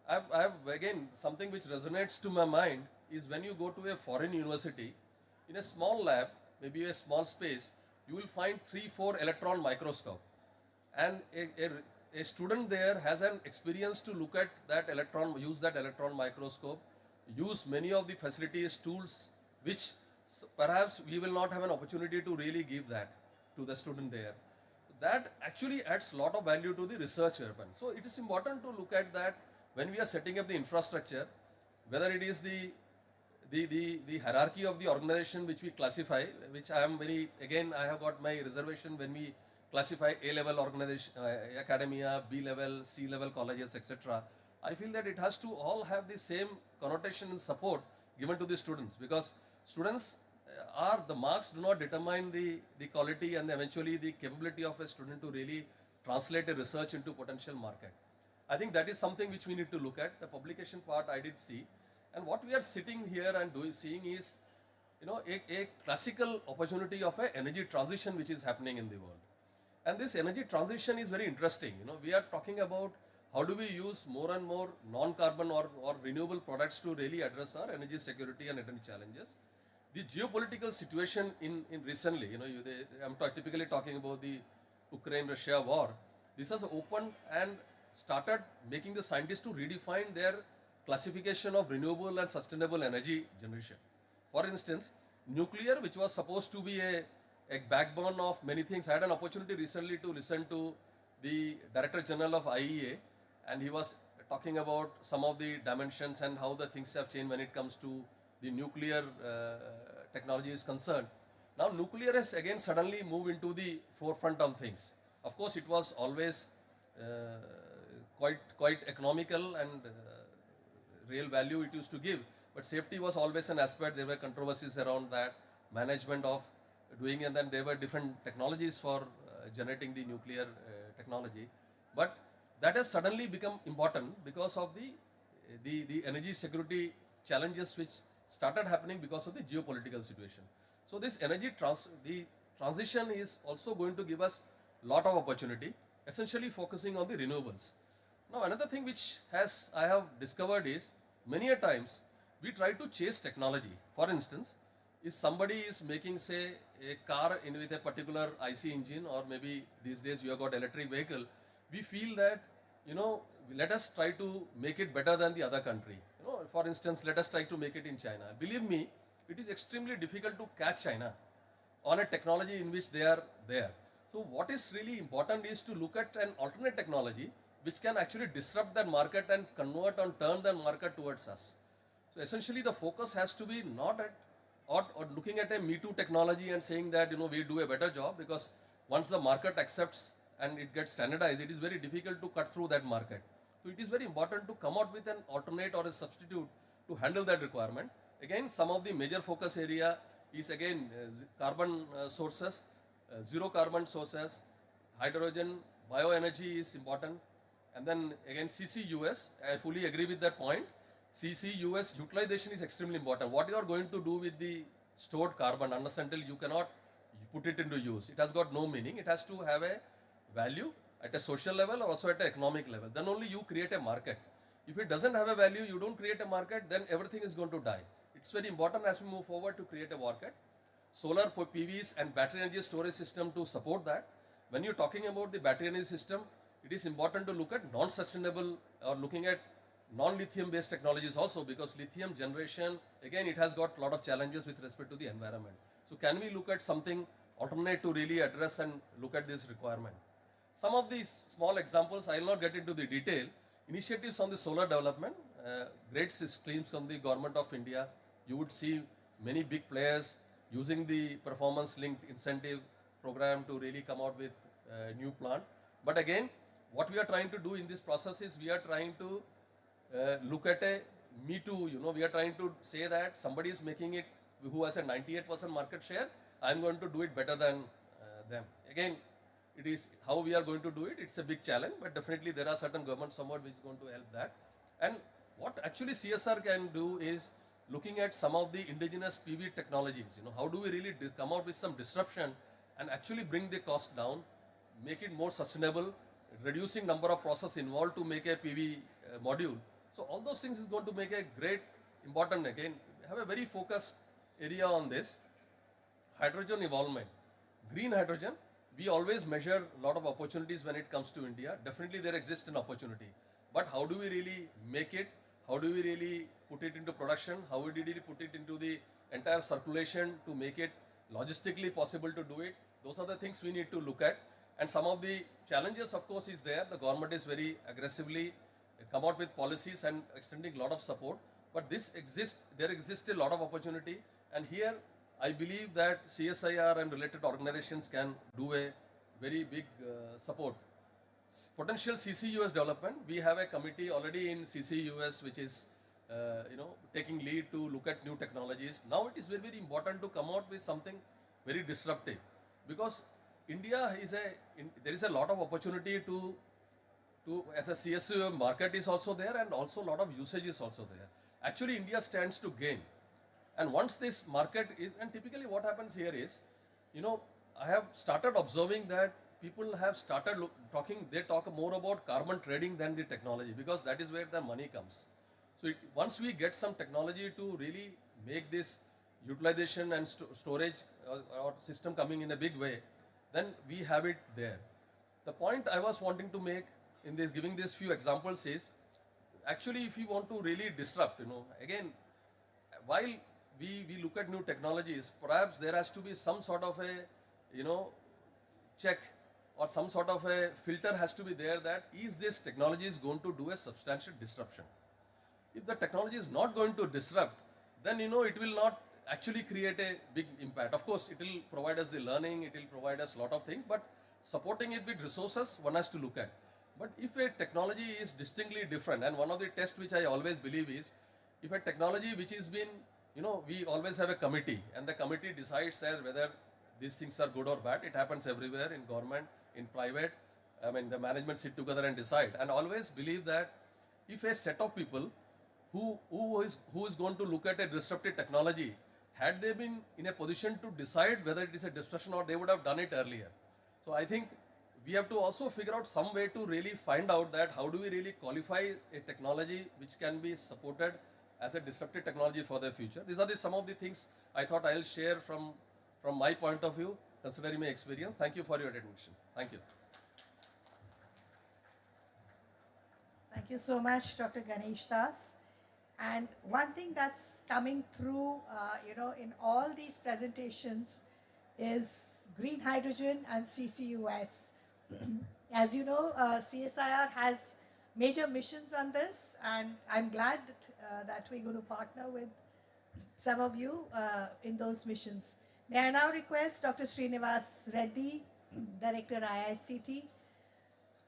I have again something which resonates to my mind is when you go to a foreign university, in a small lab, maybe a small space, you will find 3-4 electron microscope. And a student there has an experience to look at that electron, use that electron microscope, use many of the facilities, tools, which perhaps we will not have an opportunity to really give that to the student there. That actually adds a lot of value to the research urban. So it is important to look at that when we are setting up the infrastructure, whether it is the hierarchy of the organization which we classify, which I am I have got my reservation when we classify A-level organization, academia, B-level, C-level colleges, etc. I feel that it has to all have the same connotation and support given to the students, because students the marks do not determine the quality and eventually the capability of a student to really translate a research into potential market. I think that is something which we need to look at. The publication part I did see. And what we are sitting here and seeing is, a classical opportunity of an energy transition which is happening in the world. And this energy transition is very interesting. We are talking about how do we use more and more non-carbon or renewable products to really address our energy security and energy challenges. the geopolitical situation in recently, I'm typically talking about the Ukraine-Russia war. This has opened and started making the scientists to redefine their classification of renewable and sustainable energy generation. For instance, nuclear, which was supposed to be a backbone of many things. I had an opportunity recently to listen to the Director General of IEA, and he was talking about some of the dimensions and how the things have changed when it comes to the nuclear technology is concerned. Now nuclear has again suddenly moved into the forefront of things. Of course, it was always quite economical and real value it used to give, but safety was always an aspect. There were controversies around that, management of doing, and then there were different technologies for generating the nuclear technology. But that has suddenly become important because of the energy security challenges which started happening because of the geopolitical situation. So this the transition is also going to give us a lot of opportunity, essentially focusing on the renewables. Now another thing which I have discovered is many a times we try to chase technology. For instance, if somebody is making, say, a car with a particular IC engine, or maybe these days we have got electric vehicle, we feel that, let us try to make it better than the other country. For instance, let us try to make it in China. Believe me, it is extremely difficult to catch China on a technology in which they are there. So what is really important is to look at an alternate technology which can actually disrupt that market and convert and turn that market towards us. So essentially the focus has to be not at or looking at a Me Too technology and saying that we do a better job, because once the market accepts and it gets standardized, it is very difficult to cut through that market. So it is very important to come out with an alternate or a substitute to handle that requirement. Again, some of the major focus area is again carbon sources, zero carbon sources, hydrogen, bioenergy is important, and then again CCUS. I fully agree with that point. CCUS utilization is extremely important. What you are going to do with the stored carbon, unless until you cannot put it into use, it has got no meaning. It has to have a value at a social level or also at an economic level. Then only you create a market. If it doesn't have a value, you don't create a market, then everything is going to die. It's very important as we move forward to create a market. Solar for PVs and battery energy storage system to support that. When you're talking about the battery energy system, it is important to look at non-sustainable or looking at non-lithium based technologies also, because lithium generation, again, it has got a lot of challenges with respect to the environment. So can we look at something alternate to really address and look at this requirement? Some of these small examples, I will not get into the detail. Initiatives on the solar development, great schemes from the government of India. You would see many big players using the performance linked incentive program to really come out with a new plant. But again, what we are trying to do in this process is we are trying to look at a Me Too. We are trying to say that somebody is making it who has a 98% market share. I am going to do it better than them. Again, it is how we are going to do it. It's a big challenge, but definitely there are certain government somewhat which is going to help that. And what actually CSR can do is looking at some of the indigenous PV technologies. How do we really come out with some disruption and actually bring the cost down, make it more sustainable, reducing number of process involved to make a PV module. So all those things is going to make a great important. Again, have a very focused area on this. Hydrogen involvement, green hydrogen. We always measure a lot of opportunities when it comes to India. Definitely there exists an opportunity, but how do we really make it? How do we really put it into production? How do we really put it into the entire circulation to make it logistically possible to do it? Those are the things we need to look at. And some of the challenges, of course, is there. The government is very aggressively come out with policies and extending a lot of support. But there exists a lot of opportunity. And here, I believe that CSIR and related organizations can do a very big support. Potential CCUS development, we have a committee already in CCUS which is taking lead to look at new technologies. Now it is very, very important to come out with something very disruptive, because India is there is a lot of opportunity to as a CSU market is also there, and also a lot of usage is also there. Actually, India stands to gain. And once this market is, and typically what happens here is, I have started observing that people have started they talk more about carbon trading than the technology, because that is where the money comes. So once we get some technology to really make this utilization and storage or system coming in a big way, then we have it there. The point I was wanting to make in this, giving these few examples is, actually if you want to really disrupt, again, while we look at new technologies, perhaps there has to be some sort of a, check or some sort of a filter has to be there that is this technology is going to do a substantial disruption. If the technology is not going to disrupt, then it will not actually create a big impact. Of course, it will provide us the learning, it will provide us a lot of things, but supporting it with resources, one has to look at. But if a technology is distinctly different, and one of the tests which I always believe is, if a technology which has been, we always have a committee, and the committee decides whether these things are good or bad. It happens everywhere, in government, in private. I mean, the management sit together and decide. And always believe that if a set of people who is going to look at a disruptive technology, had they been in a position to decide whether it is a disruption or they would have done it earlier. So I think we have to also figure out some way to really find out that how do we really qualify a technology which can be supported as a disruptive technology for the future. These are some of the things I thought I'll share from my point of view, considering my experience. Thank you for your attention. Thank you. Thank you so much, Dr. Ganesh Das. And one thing that's coming through, in all these presentations is green hydrogen and CCUS. As you know, CSIR has major missions on this, and I'm glad that we're going to partner with some of you in those missions. May I now request Dr. Srinivas Reddy, Director IICT,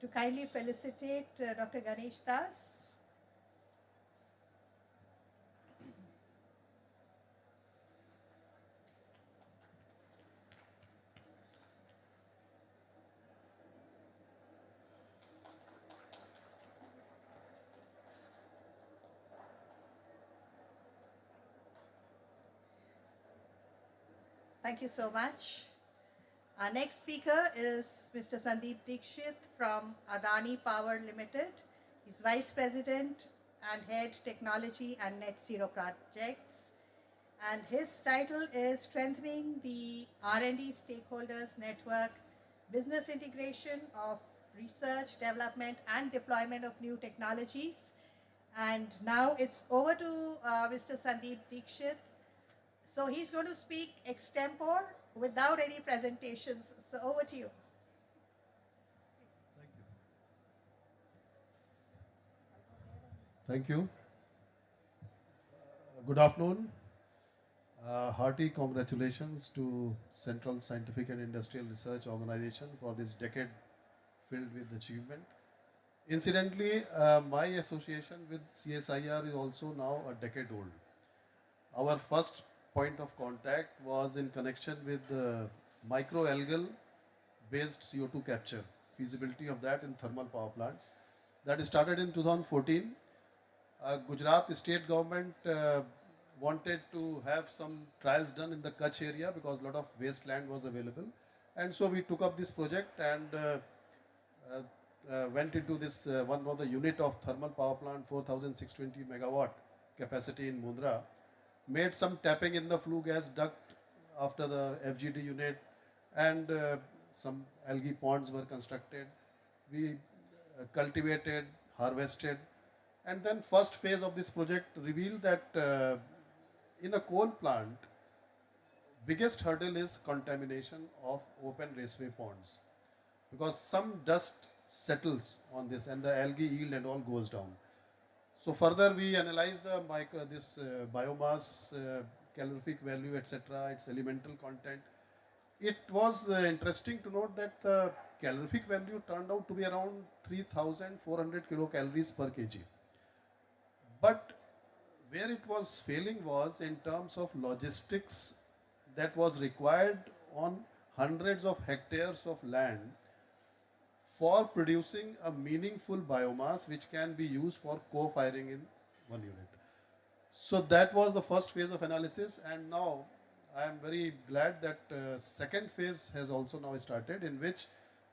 to kindly felicitate Dr. Ganesh Das. Thank you so much. Our next speaker is Mr. Sandeep Dikshit from Adani Power Limited. He's Vice President and Head Technology and Net Zero Projects. And his title is Strengthening the R&D Stakeholders Network, Business Integration of Research, Development and Deployment of New Technologies. And now it's over to Mr. Sandeep Dikshit. So he's going to speak extempore without any presentations. So over to you. Thank you. Good afternoon. Hearty congratulations to Central Scientific and Industrial Research Organization for this decade filled with achievement. Incidentally, my association with CSIR is also now a decade old. Our first point of contact was in connection with microalgal based CO2 capture, feasibility of that in thermal power plants. That started in 2014. Gujarat state government wanted to have some trials done in the Kutch area because a lot of wasteland was available. And so we took up this project and went into this one of the unit of thermal power plant, 4,620 megawatt capacity in Mundra. Made some tapping in the flue gas duct after the FGD unit, and some algae ponds were constructed. We cultivated, harvested, and then first phase of this project revealed that in a coal plant, biggest hurdle is contamination of open raceway ponds, because some dust settles on this and the algae yield and all goes down. So further we analyze the biomass, calorific value, etc., its elemental content. It was interesting to note that the calorific value turned out to be around 3,400 kilocalories per kg. But where it was failing was in terms of logistics that was required on hundreds of hectares of land for producing a meaningful biomass which can be used for co-firing in one unit. So that was the first phase of analysis, and now I am very glad that second phase has also now started, in which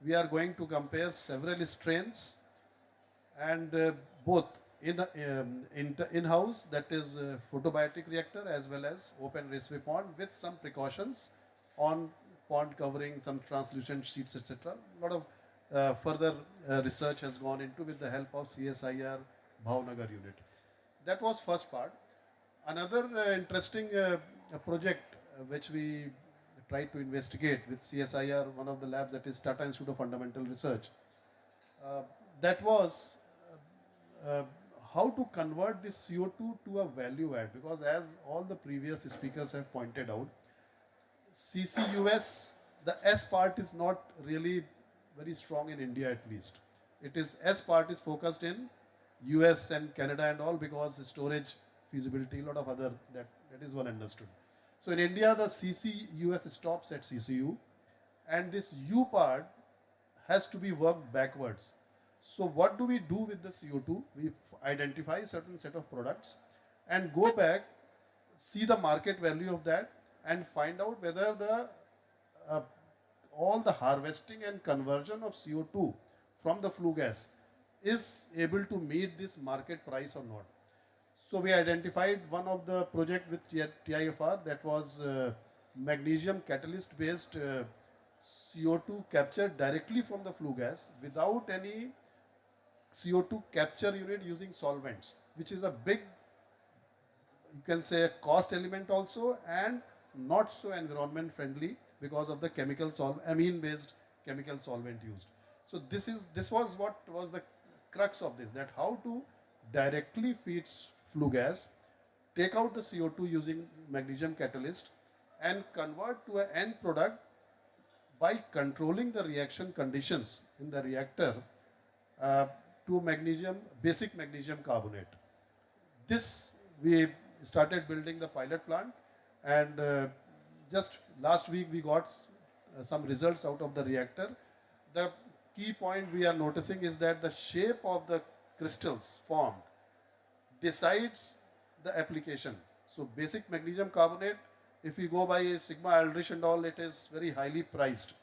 we are going to compare several strains and both in-house, that is photobiotic reactor as well as open raceway pond with some precautions on pond covering, some translucent sheets, etc. A lot of further research has gone into with the help of CSIR Bhavnagar unit. That was first part. Another interesting project which we tried to investigate with CSIR, one of the labs, that is Tata Institute of Fundamental Research, that was how to convert this CO2 to a value add, because as all the previous speakers have pointed out, CCUS, the S part is not really very strong in India at least. It is, S part is focused in US and Canada and all, because storage feasibility, a lot of other, that is well understood. So in India, the CCUS stops at CCU, and this U part has to be worked backwards. So what do we do with the CO2? We identify certain set of products and go back, see the market value of that, and find out whether the all the harvesting and conversion of CO2 from the flue gas is able to meet this market price or not. So we identified one of the project with TIFR, that was magnesium catalyst based CO2 captured directly from the flue gas without any CO2 capture unit using solvents, which is a big, you can say, a cost element also, and not so environment friendly because of the chemical amine based chemical solvent used. So this was what was the crux of this, that how to directly feed flue gas, take out the CO2 using magnesium catalyst, and convert to an end product by controlling the reaction conditions in the reactor to basic magnesium carbonate. This we started building the pilot plant, and just last week we got some results out of the reactor. The key point we are noticing is that the shape of the crystals formed decides the application. So basic magnesium carbonate, if we go by sigma Aldrich and all, it is very highly priced.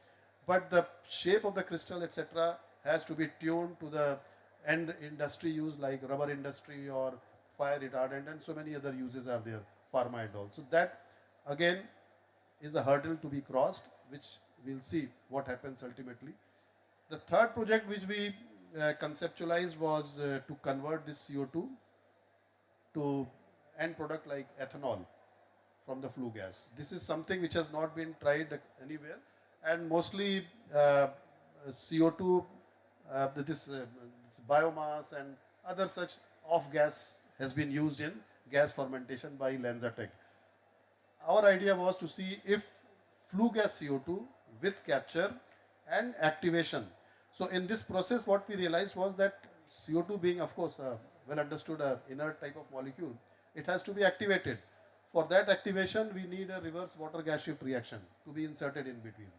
But the shape of the crystal, etc., has to be tuned to the end industry use, like rubber industry or fire retardant, and so many other uses are there, pharma and all. So that again is a hurdle to be crossed, which we'll see what happens ultimately. The third project which we conceptualized was to convert this CO2 to end product like ethanol from the flue gas. This is something which has not been tried anywhere, and mostly CO2, this biomass and other such off gas has been used in gas fermentation by LanzaTech. Our idea was to see if flue gas CO2 with capture and activation. So in this process, what we realized was that CO2 being, of course, well understood inert type of molecule, it has to be activated. For that activation, we need a reverse water gas shift reaction to be inserted in between.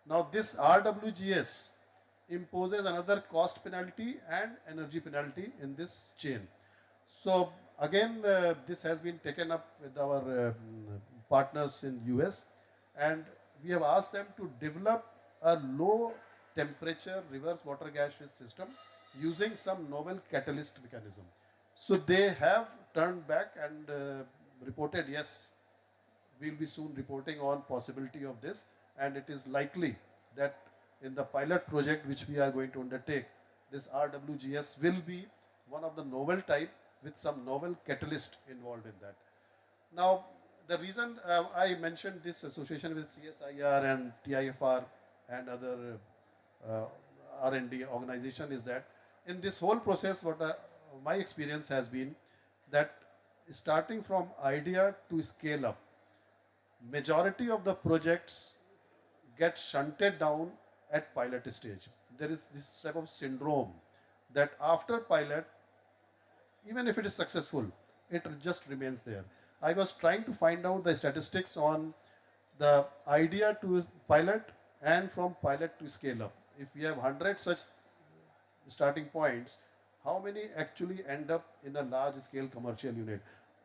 Now this RWGS imposes another cost penalty and energy penalty in this chain. So again, this has been taken up with our partners in US, and we have asked them to develop a low temperature reverse water gas system using some novel catalyst mechanism. So they have turned back and reported, yes, we'll be soon reporting on possibility of this, and it is likely that in the pilot project which we are going to undertake, this RWGS will be one of the novel type with some novel catalyst involved in that. Now, the reason I mentioned this association with CSIR and TIFR and other R&D organization is that in this whole process, what my experience has been that starting from idea to scale up, majority of the projects get shunted down at pilot stage. There is this type of syndrome that after pilot, even if it is successful, it just remains there. I was trying to find out the statistics on the idea to pilot and from pilot to scale up. If we have 100 such starting points, how many actually end up in a large scale commercial unit?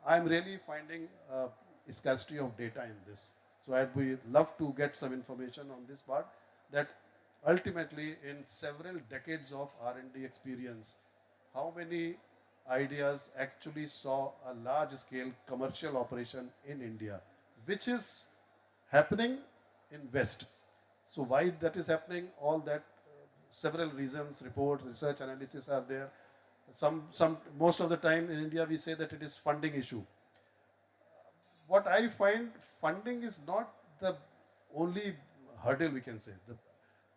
I'm really finding a scarcity of data in this. So I'd love to get some information on this part, that ultimately in several decades of R&D experience, how many ideas actually saw a large scale commercial operation in India, which is happening in West. So why that is happening, all that, several reasons, reports, research, analysis are there. Most of the time in India we say that it is funding issue. What I find, funding is not the only hurdle, we can say.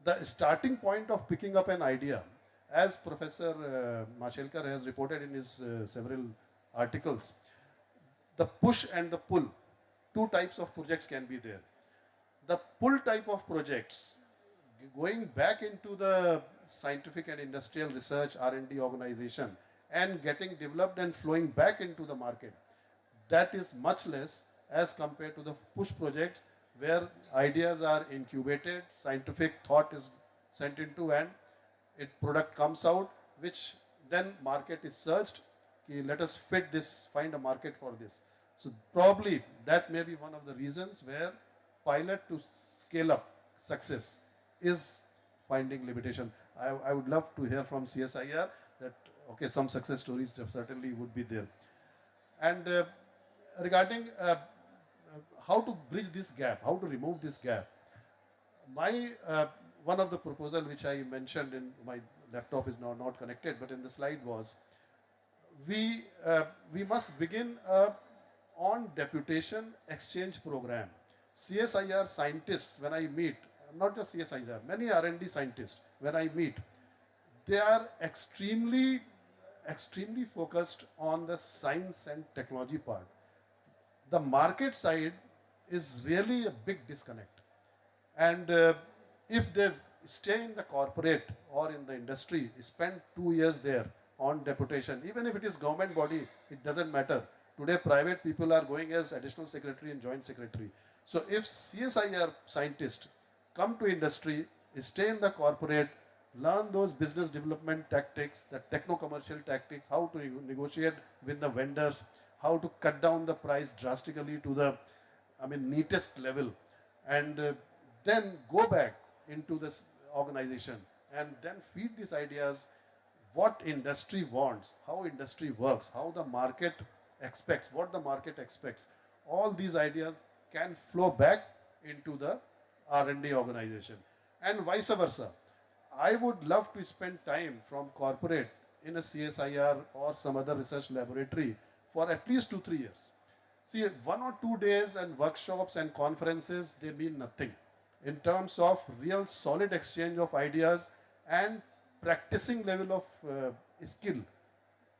The starting point of picking up an idea, as Professor Mashelkar has reported in his several articles, the push and the pull, two types of projects can be there. The pull type of projects, going back into the scientific and industrial research R&D organization and getting developed and flowing back into the market, that is much less as compared to the push projects where ideas are incubated, scientific thought is sent into, and product comes out, which then market is searched. Let us fit this, find a market for this. So probably that may be one of the reasons where pilot to scale up success is finding limitation. I would love to hear from CSIR that, okay, some success stories certainly would be there. And regarding how to bridge this gap, how to remove this gap, one of the proposal which I mentioned in my laptop is now not connected, but in the slide was, we must begin on deputation exchange program. CSIR scientists, when I meet, not just CSIR, many R&D scientists, when I meet, they are extremely focused on the science and technology part. The market side is really a big disconnect. And if they stay in the corporate or in the industry, spend 2 years there on deputation, even if it is government body, it doesn't matter. Today, private people are going as additional secretary and joint secretary. So if CSIR scientists come to industry, stay in the corporate, learn those business development tactics, the techno-commercial tactics, how to negotiate with the vendors, how to cut down the price drastically to the, neatest level, and then go back into this organization and then feed these ideas, what industry wants, how industry works, how the market expects, what the market expects. All these ideas can flow back into the R&D organization, and vice versa. I would love to spend time from corporate in a CSIR or some other research laboratory for at least 2-3 years. See, 1 or 2 days and workshops and conferences, they mean nothing in terms of real solid exchange of ideas and practicing level of skill.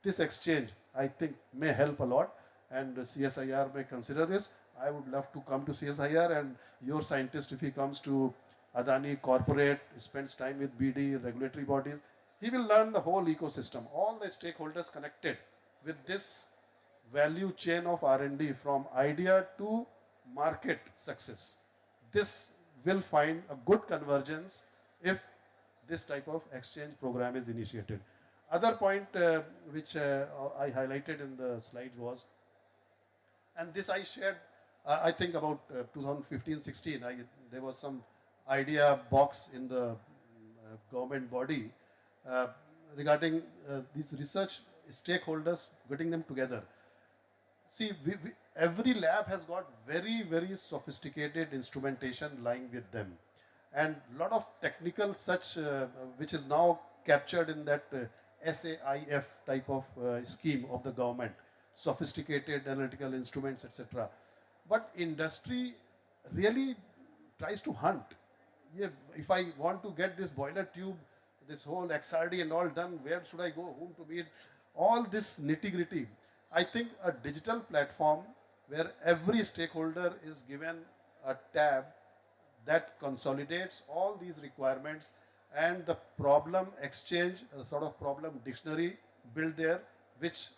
This exchange, I think, may help a lot, and CSIR may consider this. I would love to come to CSIR, and your scientist, if he comes to Adani corporate, spends time with BD, regulatory bodies, he will learn the whole ecosystem, all the stakeholders connected with this value chain of R&D from idea to market success. This will find a good convergence if this type of exchange program is initiated. Other point which I highlighted in the slide was, and this I shared, I think about 2015-16, there was some idea box in the government body regarding these research stakeholders, getting them together. See, every lab has got very, very sophisticated instrumentation lying with them, and a lot of technical such, which is now captured in that SAIF type of scheme of the government, sophisticated analytical instruments, etc. But industry really tries to hunt. Yeah, if I want to get this boiler tube, this whole XRD and all done, where should I go, whom to meet, all this nitty-gritty. I think a digital platform where every stakeholder is given a tab that consolidates all these requirements, and the problem exchange, a sort of problem dictionary built there, which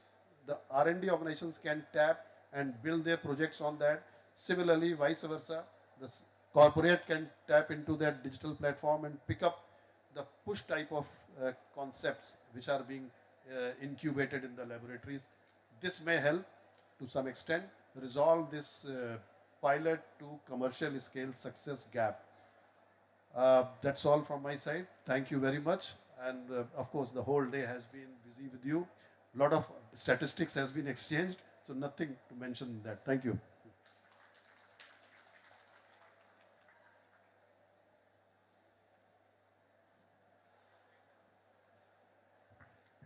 the R&D organizations can tap and build their projects on that. Similarly, vice versa, the corporate can tap into that digital platform and pick up the push type of concepts which are being incubated in the laboratories. This may help to some extent resolve this pilot to commercial scale success gap. That's all from my side. Thank you very much. And of course, the whole day has been busy with you. lot of statistics has been exchanged, so nothing to mention that. Thank you.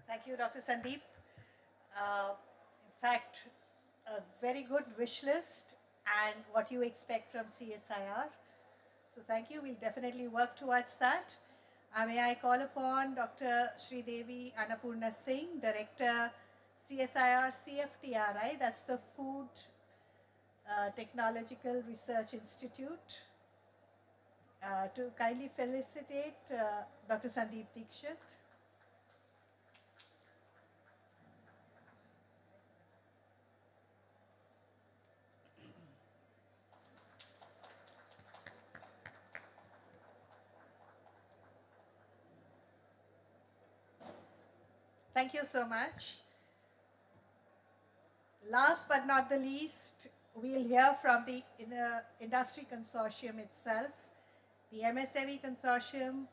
Thank you, Dr. Sandeep. In fact, a very good wish list and what you expect from CSIR. So thank you. We'll definitely work towards that. May I call upon Dr. Sridevi Annapurna Singh, Director, CSIR CFTRI, that's the Food Technological Research Institute, to kindly felicitate Dr. Sandeep Dikshit. Thank you so much. Last but not the least, we'll hear from the industry consortium itself, the MSME consortium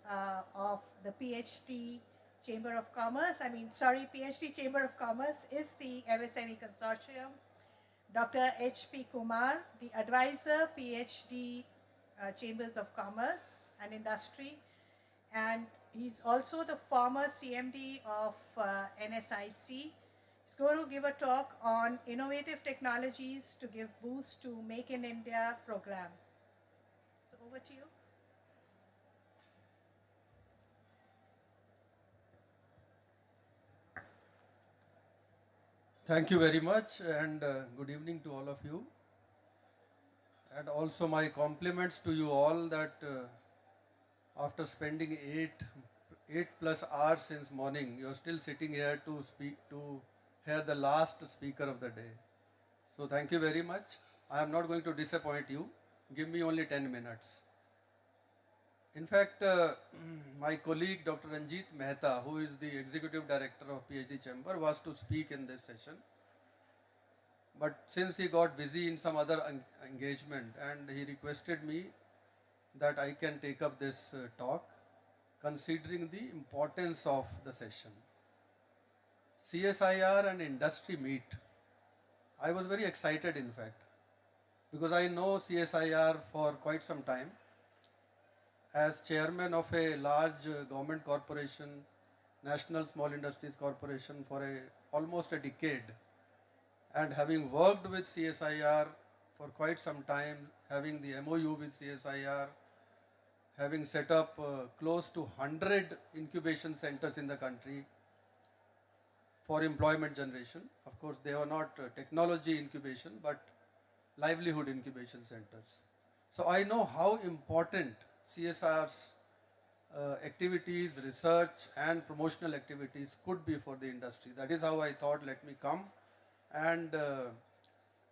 of the PhD Chamber of Commerce. PhD Chamber of Commerce is the MSME consortium. Dr. H.P. Kumar, the advisor, PhD Chambers of Commerce and Industry, and he's also the former CMD of NSIC. He's going to give a talk on innovative technologies to give boost to Make in India program. So over to you. Thank you very much, and good evening to all of you. And also my compliments to you all that after spending 8+ hours since morning, you're still sitting here to hear the last speaker of the day. So thank you very much. I am not going to disappoint you. Give me only 10 minutes. In fact, my colleague Dr. Ranjit Mehta, who is the Executive Director of PhD Chamber, was to speak in this session. But since he got busy in some other engagement and he requested me that I can take up this talk, considering the importance of the session. CSIR and industry meet. I was very excited, in fact, because I know CSIR for quite some time. As chairman of a large government corporation, National Small Industries Corporation, for almost a decade, and having worked with CSIR for quite some time, having the MOU with CSIR, having set up close to 100 incubation centers in the country for employment generation. Of course, they are not technology incubation, but livelihood incubation centers. So I know how important CSR's activities, research and promotional activities could be for the industry. That is how I thought, let me come and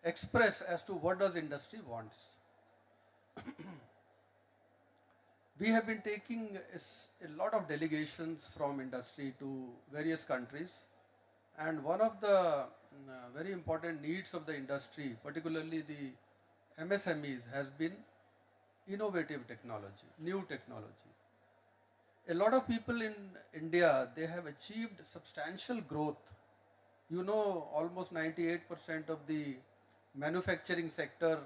express as to what does industry wants. We have been taking a lot of delegations from industry to various countries, and one of the very important needs of the industry, particularly the MSMEs, has been innovative technology, new technology. A lot of people in India, they have achieved substantial growth. You know, almost 98% of the manufacturing sector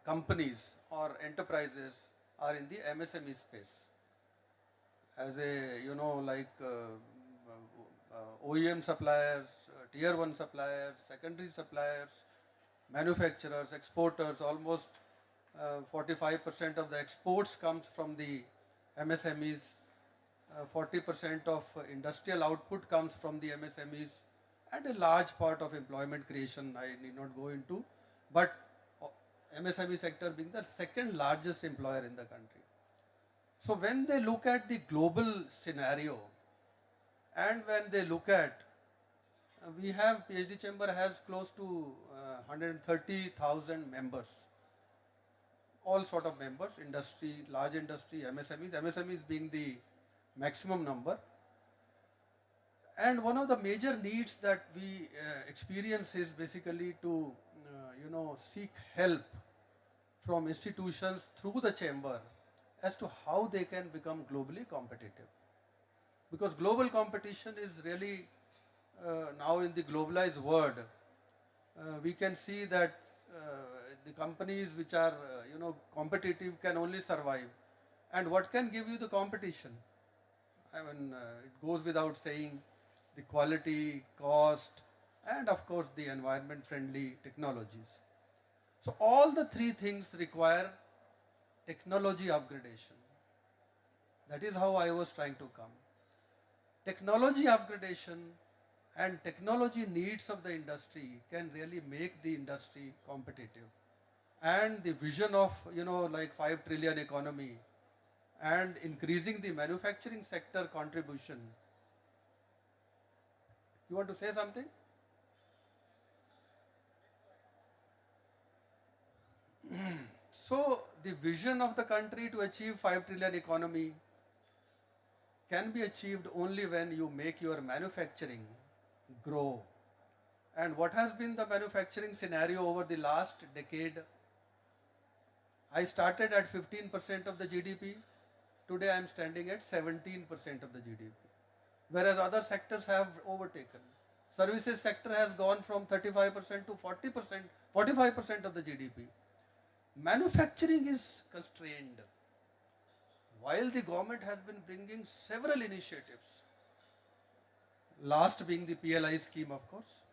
companies or enterprises are in the MSME space. As OEM suppliers, tier 1 suppliers, secondary suppliers, manufacturers, exporters, almost 45% of the exports comes from the MSMEs, 40% of industrial output comes from the MSMEs, and a large part of employment creation I need not go into, but MSME sector being the second largest employer in the country. So when they look at the global scenario, and when they look at, we have, PhD Chamber has close to 130,000 members, all sort of members, industry, large industry, MSMEs being the maximum number. And one of the major needs that we experience is basically to seek help from institutions through the chamber as to how they can become globally competitive. Because global competition is really now in the globalized world, we can see that the companies which are competitive can only survive. And what can give you the competition? I mean, it goes without saying, the quality, cost, and of course the environment friendly technologies. So all the three things require technology upgradation. That is how I was trying to come. Technology upgradation and technology needs of the industry can really make the industry competitive. And the vision of, like 5 trillion economy and increasing the manufacturing sector contribution. You want to say something? So the vision of the country to achieve 5 trillion economy can be achieved only when you make your manufacturing grow. And what has been the manufacturing scenario over the last decade? I started at 15% of the GDP. Today I am standing at 17% of the GDP. Whereas other sectors have overtaken. Services sector has gone from 35% to 40%, 45% of the GDP. Manufacturing is constrained. While the government has been bringing several initiatives, last being the PLI scheme of course,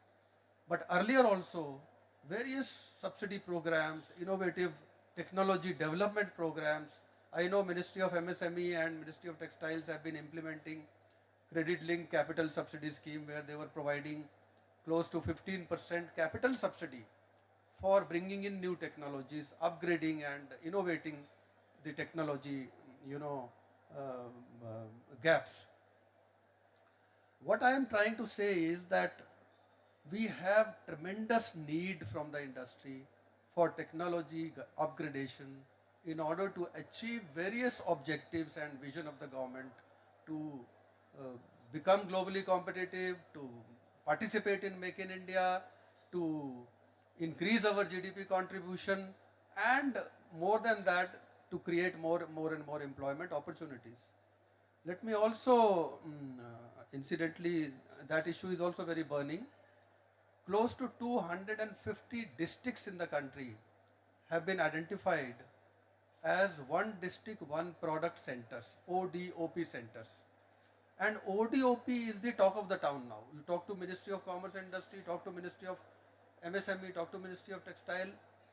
but earlier also various subsidy programs, innovative technology development programs. I know Ministry of MSME and Ministry of Textiles have been implementing credit linked capital subsidy scheme where they were providing close to 15% capital subsidy for bringing in new technologies, upgrading and innovating the technology, gaps. What I am trying to say is that we have tremendous need from the industry for technology upgradation in order to achieve various objectives and vision of the government to become globally competitive, to participate in Make in India, to increase our GDP contribution, and more than that, to create more and more employment opportunities. Let me also, incidentally, that issue is also very burning. Close to 250 districts in the country have been identified as one district, one product centers, ODOP centers. And ODOP is the talk of the town now. You talk to Ministry of Commerce and Industry, talk to Ministry of MSME, talk to Ministry of Textile,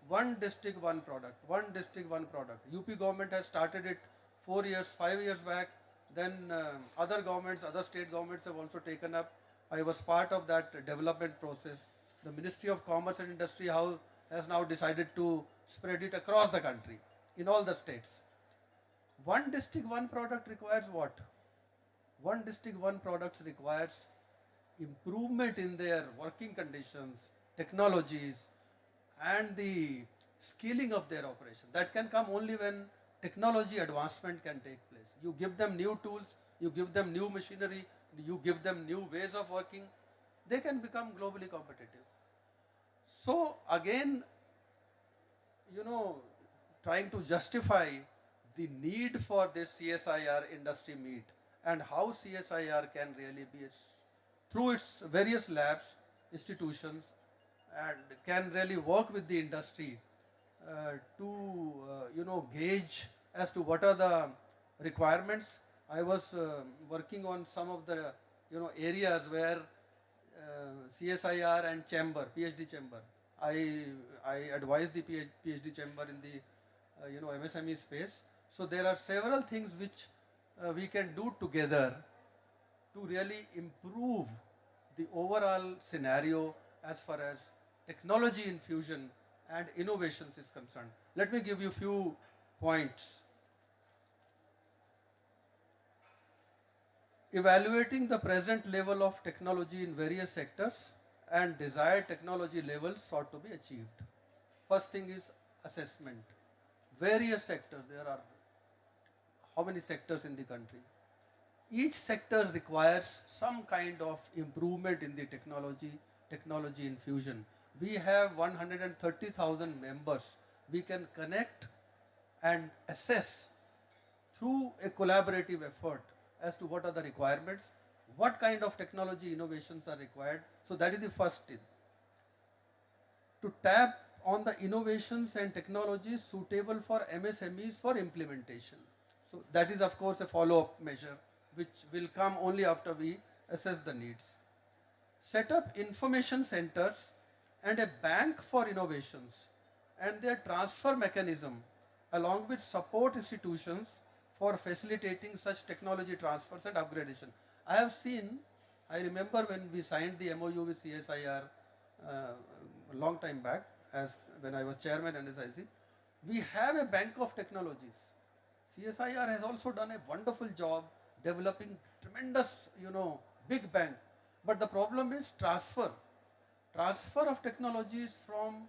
one district, one product, one district, one product. UP government has started it 4 years, 5 years back. Then other governments, other state governments have also taken up. I was part of that development process. The Ministry of Commerce and Industry has now decided to spread it across the country, in all the states. One district, one product requires what? One district, one product requires improvement in their working conditions, technologies, and the scaling of their operation. That can come only when technology advancement can take place. You give them new tools, you give them new machinery, you give them new ways of working, they can become globally competitive. So again, trying to justify the need for this CSIR industry meet and how CSIR can really be, through its various labs, institutions, and can really work with the industry to gauge as to what are the requirements. I was working on some of the areas where CSIR and chamber, PhD chamber, I advise the PhD chamber in the MSME space. So there are several things which we can do together to really improve the overall scenario as far as technology infusion and innovations is concerned. Let me give you a few points. Evaluating the present level of technology in various sectors and desired technology levels ought to be achieved. First thing is assessment. Various sectors, there are how many sectors in the country? Each sector requires some kind of improvement in the technology infusion. We have 130,000 members. We can connect and assess through a collaborative effort as to what are the requirements, what kind of technology innovations are required. So that is the first thing. To tap on the innovations and technologies suitable for MSMEs for implementation. So that is of course a follow-up measure which will come only after we assess the needs. Set up information centers and a bank for innovations and their transfer mechanism along with support institutions for facilitating such technology transfers and upgradation. I remember when we signed the MOU with CSIR a long time back, as when I was chairman NSIC, we have a bank of technologies. CSIR has also done a wonderful job developing tremendous, big bank. But the problem is transfer of technologies from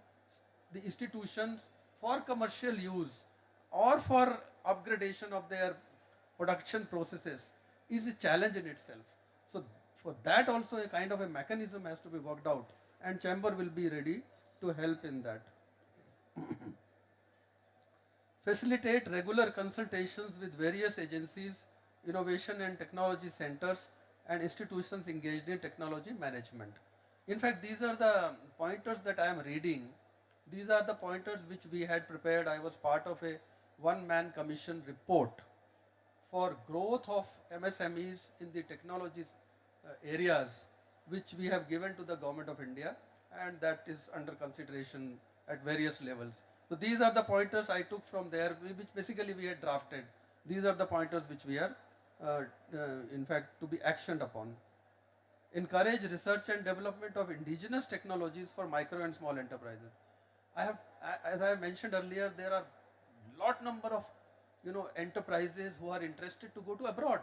the institutions for commercial use or for upgradation of their production processes is a challenge in itself. So for that also a kind of a mechanism has to be worked out, and chamber will be ready to help in that. Facilitate regular consultations with various agencies, innovation and technology centers and institutions engaged in technology management. In fact, these are the pointers that I am reading. These are the pointers which we had prepared. I was part of a one-man commission report for growth of MSMEs in the technologies areas, which we have given to the Government of India, and that is under consideration at various levels. So these are the pointers I took from there, which basically we had drafted. These are the pointers which we are, in fact, to be actioned upon. Encourage research and development of indigenous technologies for micro and small enterprises. As I mentioned earlier, there are lot number of enterprises who are interested to go to abroad.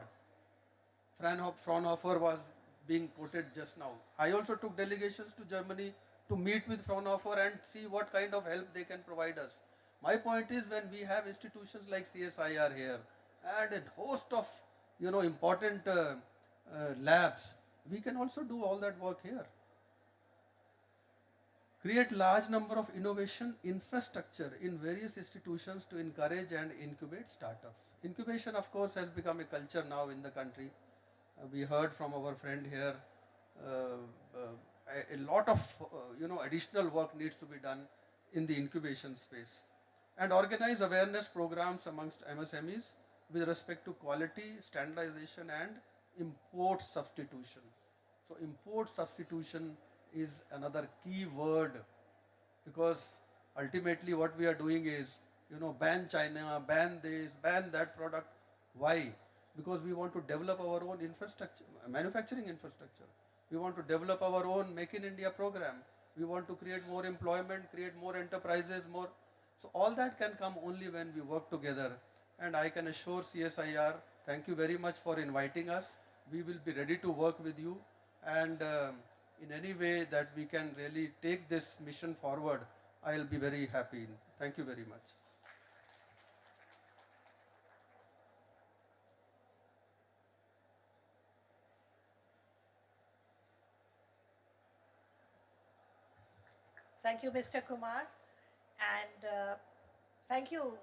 Fraunhofer was being quoted just now. I also took delegations to Germany to meet with Fraunhofer and see what kind of help they can provide us. My point is, when we have institutions like CSIR here and a host of important labs, we can also do all that work here. Create large number of innovation infrastructure in various institutions to encourage and incubate startups. Incubation, of course, has become a culture now in the country. We heard from our friend here, a lot of additional work needs to be done in the incubation space. And organize awareness programs amongst MSMEs with respect to quality, standardization and import substitution. So import substitution is another key word, because ultimately what we are doing is, ban China, ban this, ban that product. Why? Because we want to develop our own infrastructure, manufacturing infrastructure. We want to develop our own Make in India program. We want to create more employment, create more enterprises, more. So all that can come only when we work together. And I can assure CSIR, thank you very much for inviting us. We will be ready to work with you, and in any way that we can really take this mission forward, I will be very happy. Thank you very much. Thank you, Mr. Kumar, and thank you,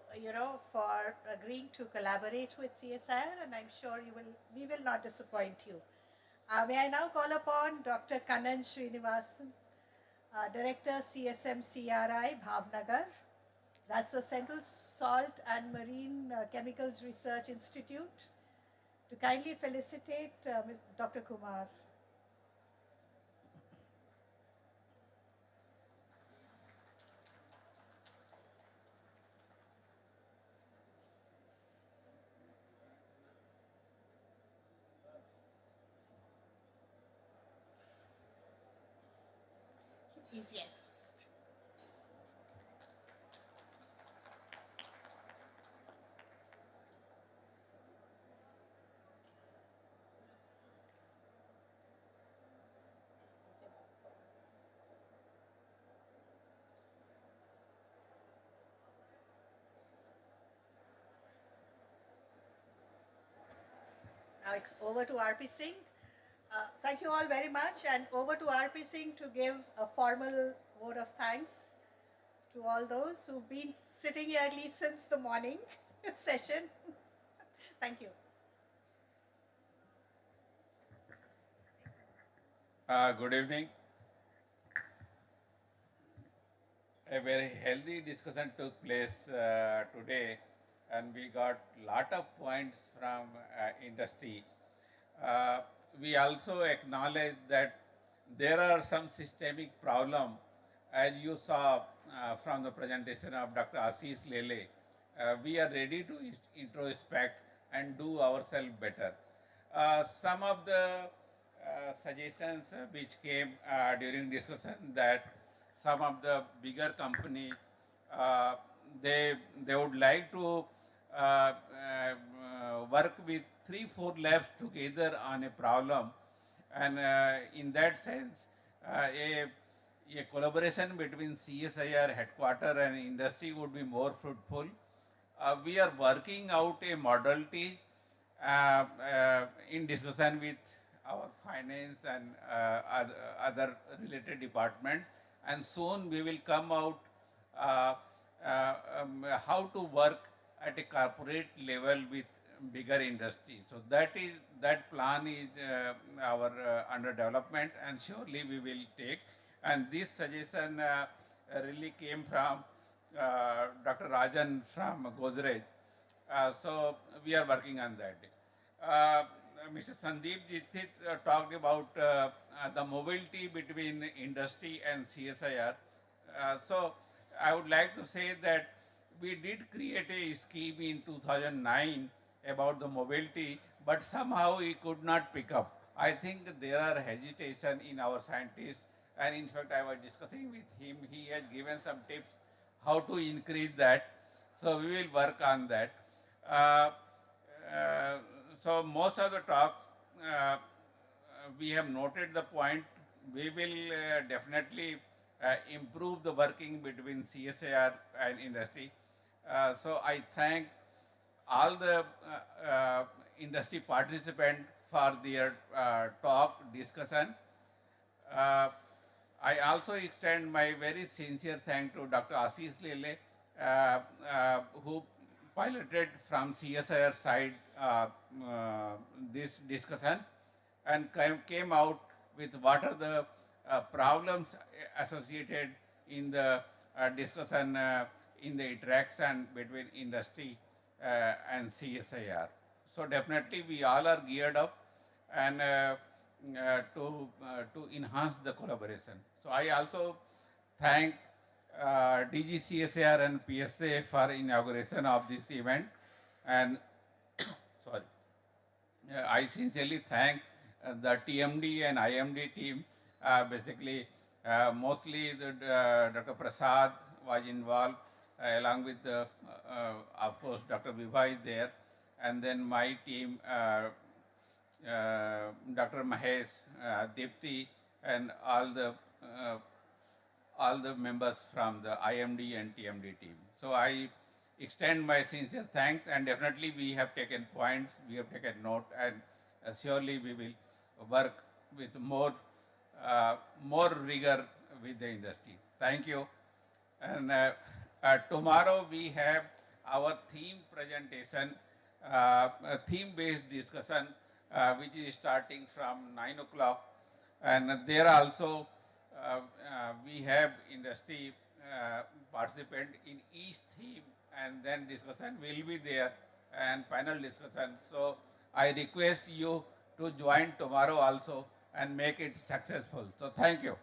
for agreeing to collaborate with CSIR, and I'm sure we will not disappoint you. May I now call upon Dr. Kannan Srinivasan, Director CSM CRI, Bhavnagar. That's the Central Salt and Marine Chemicals Research Institute, to kindly felicitate Dr. Kumar. Yes. Now it's over to RP Singh. Thank you all very much, and over to RP Singh to give a formal vote of thanks to all those who've been sitting here at least since the morning session. Thank you. Good evening. A very healthy discussion took place today, and we got lot of points from industry. We also acknowledge that there are some systemic problem, as you saw from the presentation of Dr. Ashish Lele. We are ready to introspect and do ourselves better. Some of the suggestions which came during discussion, that some of the bigger company they would like to work with 3-4 labs together on a problem, and in that sense a collaboration between CSIR headquarter and industry would be more fruitful. We are working out a modality in discussion with our finance and other related departments, and soon we will come out how to work at a corporate level with bigger industry. So that plan is our under development, and surely we will take. And this suggestion really came from Dr. Rajan from Godrej. So we are working on that. Mr. Sandeep Jithit talked about the mobility between industry and CSIR. So I would like to say that we did create a scheme in 2009 about the mobility, but somehow we could not pick up. I think there are hesitation in our scientists, and in fact I was discussing with him. He has given some tips how to increase that. So we will work on that. So most of the talks, we have noted the point. We will definitely improve the working between CSIR and industry. So I thank all the industry participants for their talk, discussion. I also extend my very sincere thanks to Dr. Ashish Lele, who piloted from CSIR side this discussion and came out with what are the problems associated in the discussion, in the interaction between industry and CSIR. So definitely we all are geared up and to enhance the collaboration. So I also thank DG CSIR and PSA for inauguration of this event, and sorry, I sincerely thank the TMD and IMD team. Basically, mostly Dr. Prasad was involved, along with of course Dr. Vibha is there, and then my team, Dr. Mahesh, Dipti, and all the members from the IMD and TMD team. So I extend my sincere thanks, and definitely we have taken points, we have taken note, and surely we will work with more rigor with the industry. Thank you. And tomorrow we have our theme presentation, theme-based discussion, which is starting from 9 o'clock. And there also we have industry participant in each theme, and then discussion will be there and panel discussion. So I request you to join tomorrow also and make it successful. So thank you.